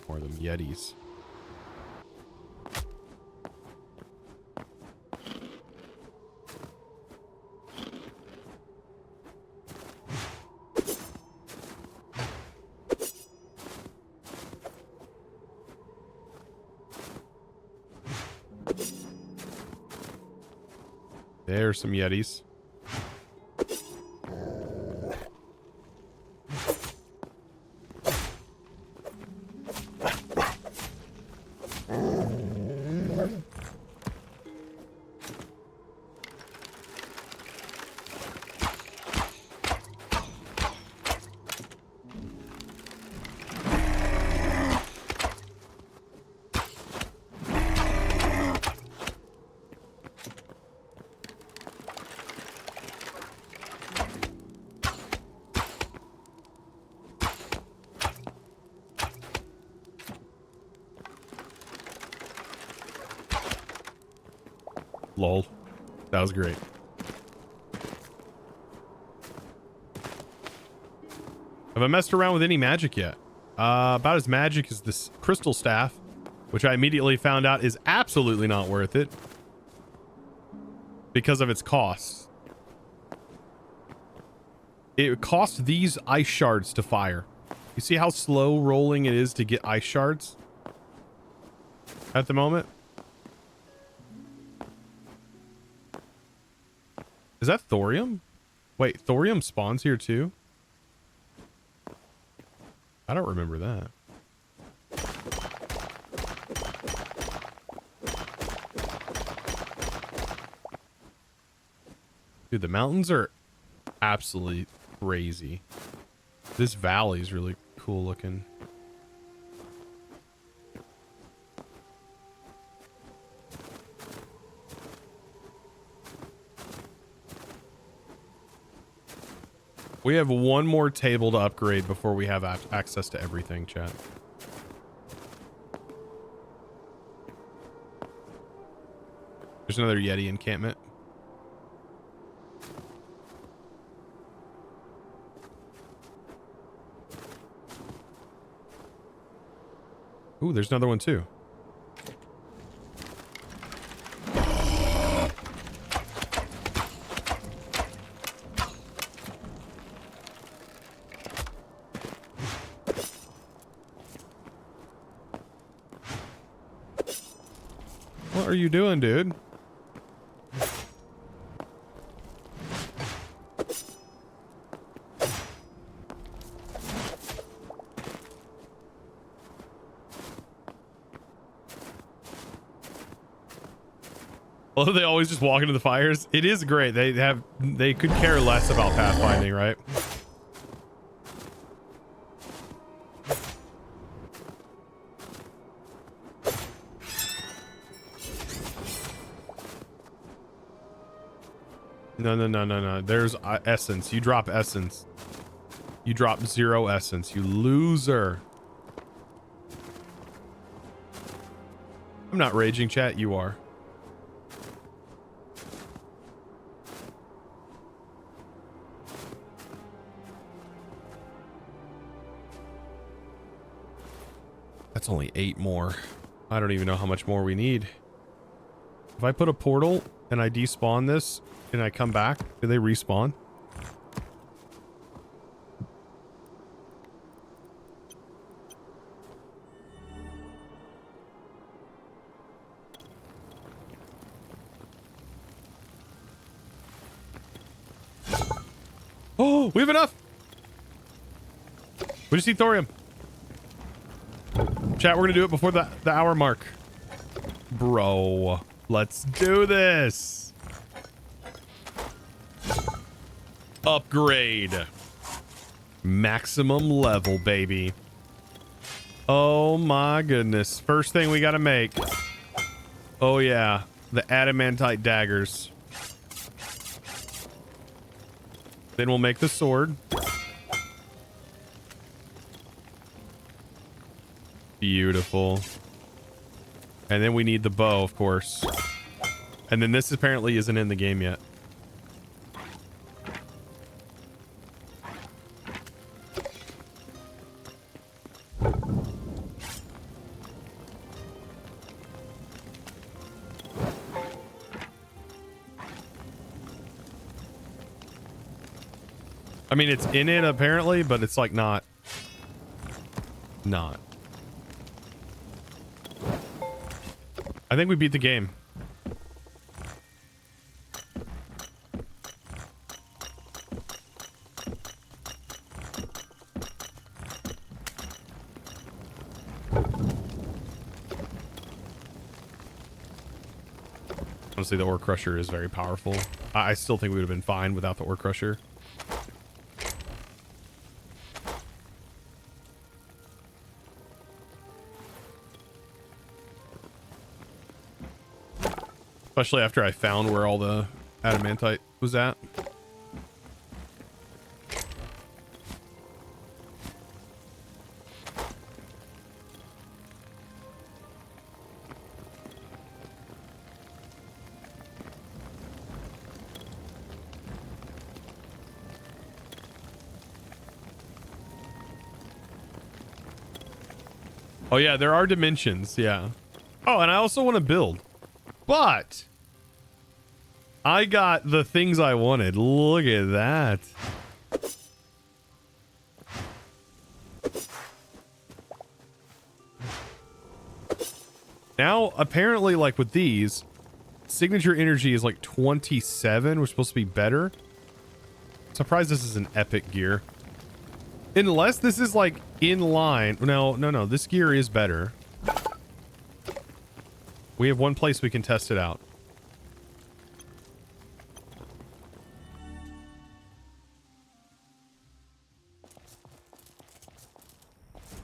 More of them Yetis. There's some Yetis. Lol. That was great. Have I messed around with any magic yet? About as magic as this crystal staff, which I immediately found out is absolutely not worth it because of its cost. It costs these ice shards to fire. You see how slow rolling it is to get ice shards at the moment? Is that thorium? Wait, thorium spawns here too? I don't remember that. Dude, the mountains are absolutely crazy. This valley is really cool looking. We have one more table to upgrade before we have access to everything, chat. There's another Yeti encampment. Ooh, there's another one too. What are you doing, dude? Well, they always just walk into the fires. It is great. They could care less about pathfinding, right? No. There's essence. You drop essence. You drop 0 essence. You loser. I'm not raging, chat. You are. That's only 8 more. I don't even know how much more we need. If I put a portal and I despawn this and I come back, do they respawn? Oh, we have enough. We just need thorium. Chat, we're gonna do it before the hour mark. Bro, let's do this. Upgrade. Maximum level, baby. Oh my goodness. First thing we got to make. Oh yeah. The adamantite daggers. Then we'll make the sword. Beautiful. And then we need the bow, of course. And then this apparently isn't in the game yet. I mean, it's in it apparently, but it's like not. I think we beat the game. Honestly, the ore crusher is very powerful. I still think we would have been fine without the ore crusher. Especially after I found where all the adamantite was at. Oh yeah, there are dimensions, yeah. Oh, and I also want to build. But I got the things I wanted. Look at that. Now, apparently, like with these, signature energy is like 27. We're supposed to be better. Surprised this is an epic gear. Unless this is like in line. No. This gear is better. We have one place we can test it out.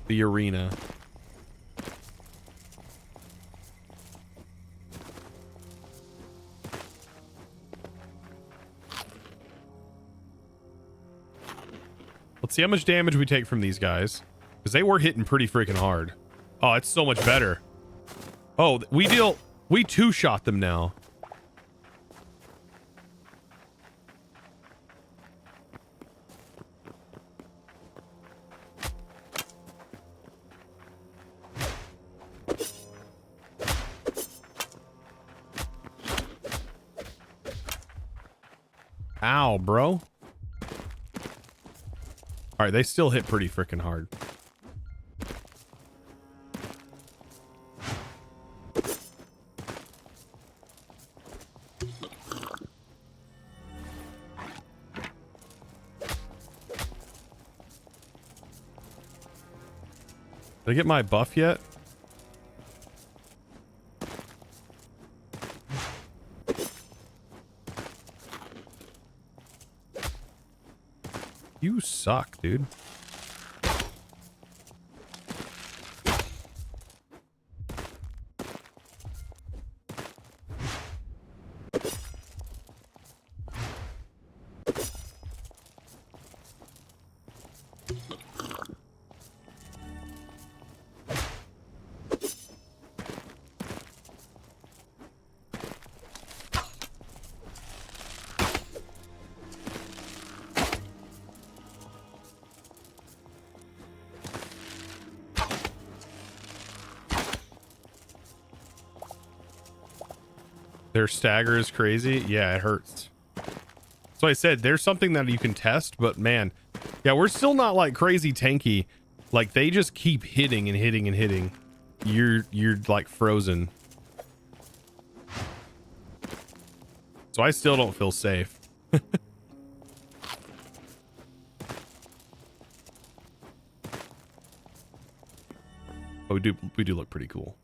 The arena. Let's see how much damage we take from these guys. Because they were hitting pretty freaking hard. Oh, it's so much better. Oh, we two-shot them now. Ow, bro. All right, they still hit pretty freaking hard. Did I get my buff yet? You suck, dude. Their stagger is crazy. Yeah, it hurts. So I said there's something that you can test, but man, yeah, we're still not like crazy tanky. Like they just keep hitting and hitting and hitting. You're like frozen. So I still don't feel safe. Oh, we do look pretty cool.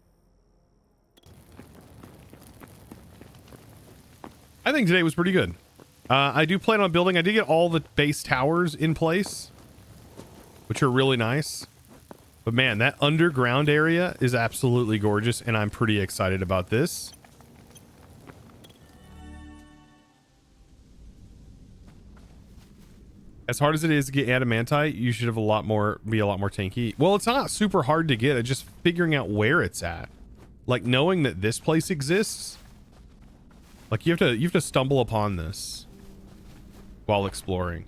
I think today was pretty good. I do plan on building. I did get all the base towers in place, which are really nice. But man, that underground area is absolutely gorgeous, and I'm pretty excited about this. As hard as it is to get adamantite, you should have be a lot more tanky. Well, it's not super hard to get. It's just figuring out where it's at. Like knowing that this place exists. Like you have to stumble upon this while exploring.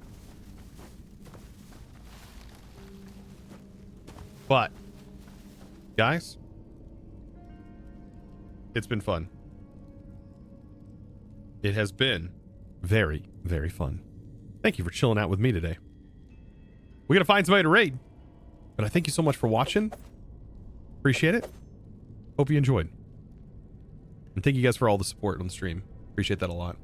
But guys, it's been fun. It has been very, very fun. Thank you for chilling out with me today. We gotta find somebody to raid, but I thank you so much for watching. Appreciate it. Hope you enjoyed. And thank you guys for all the support on the stream. Appreciate that a lot.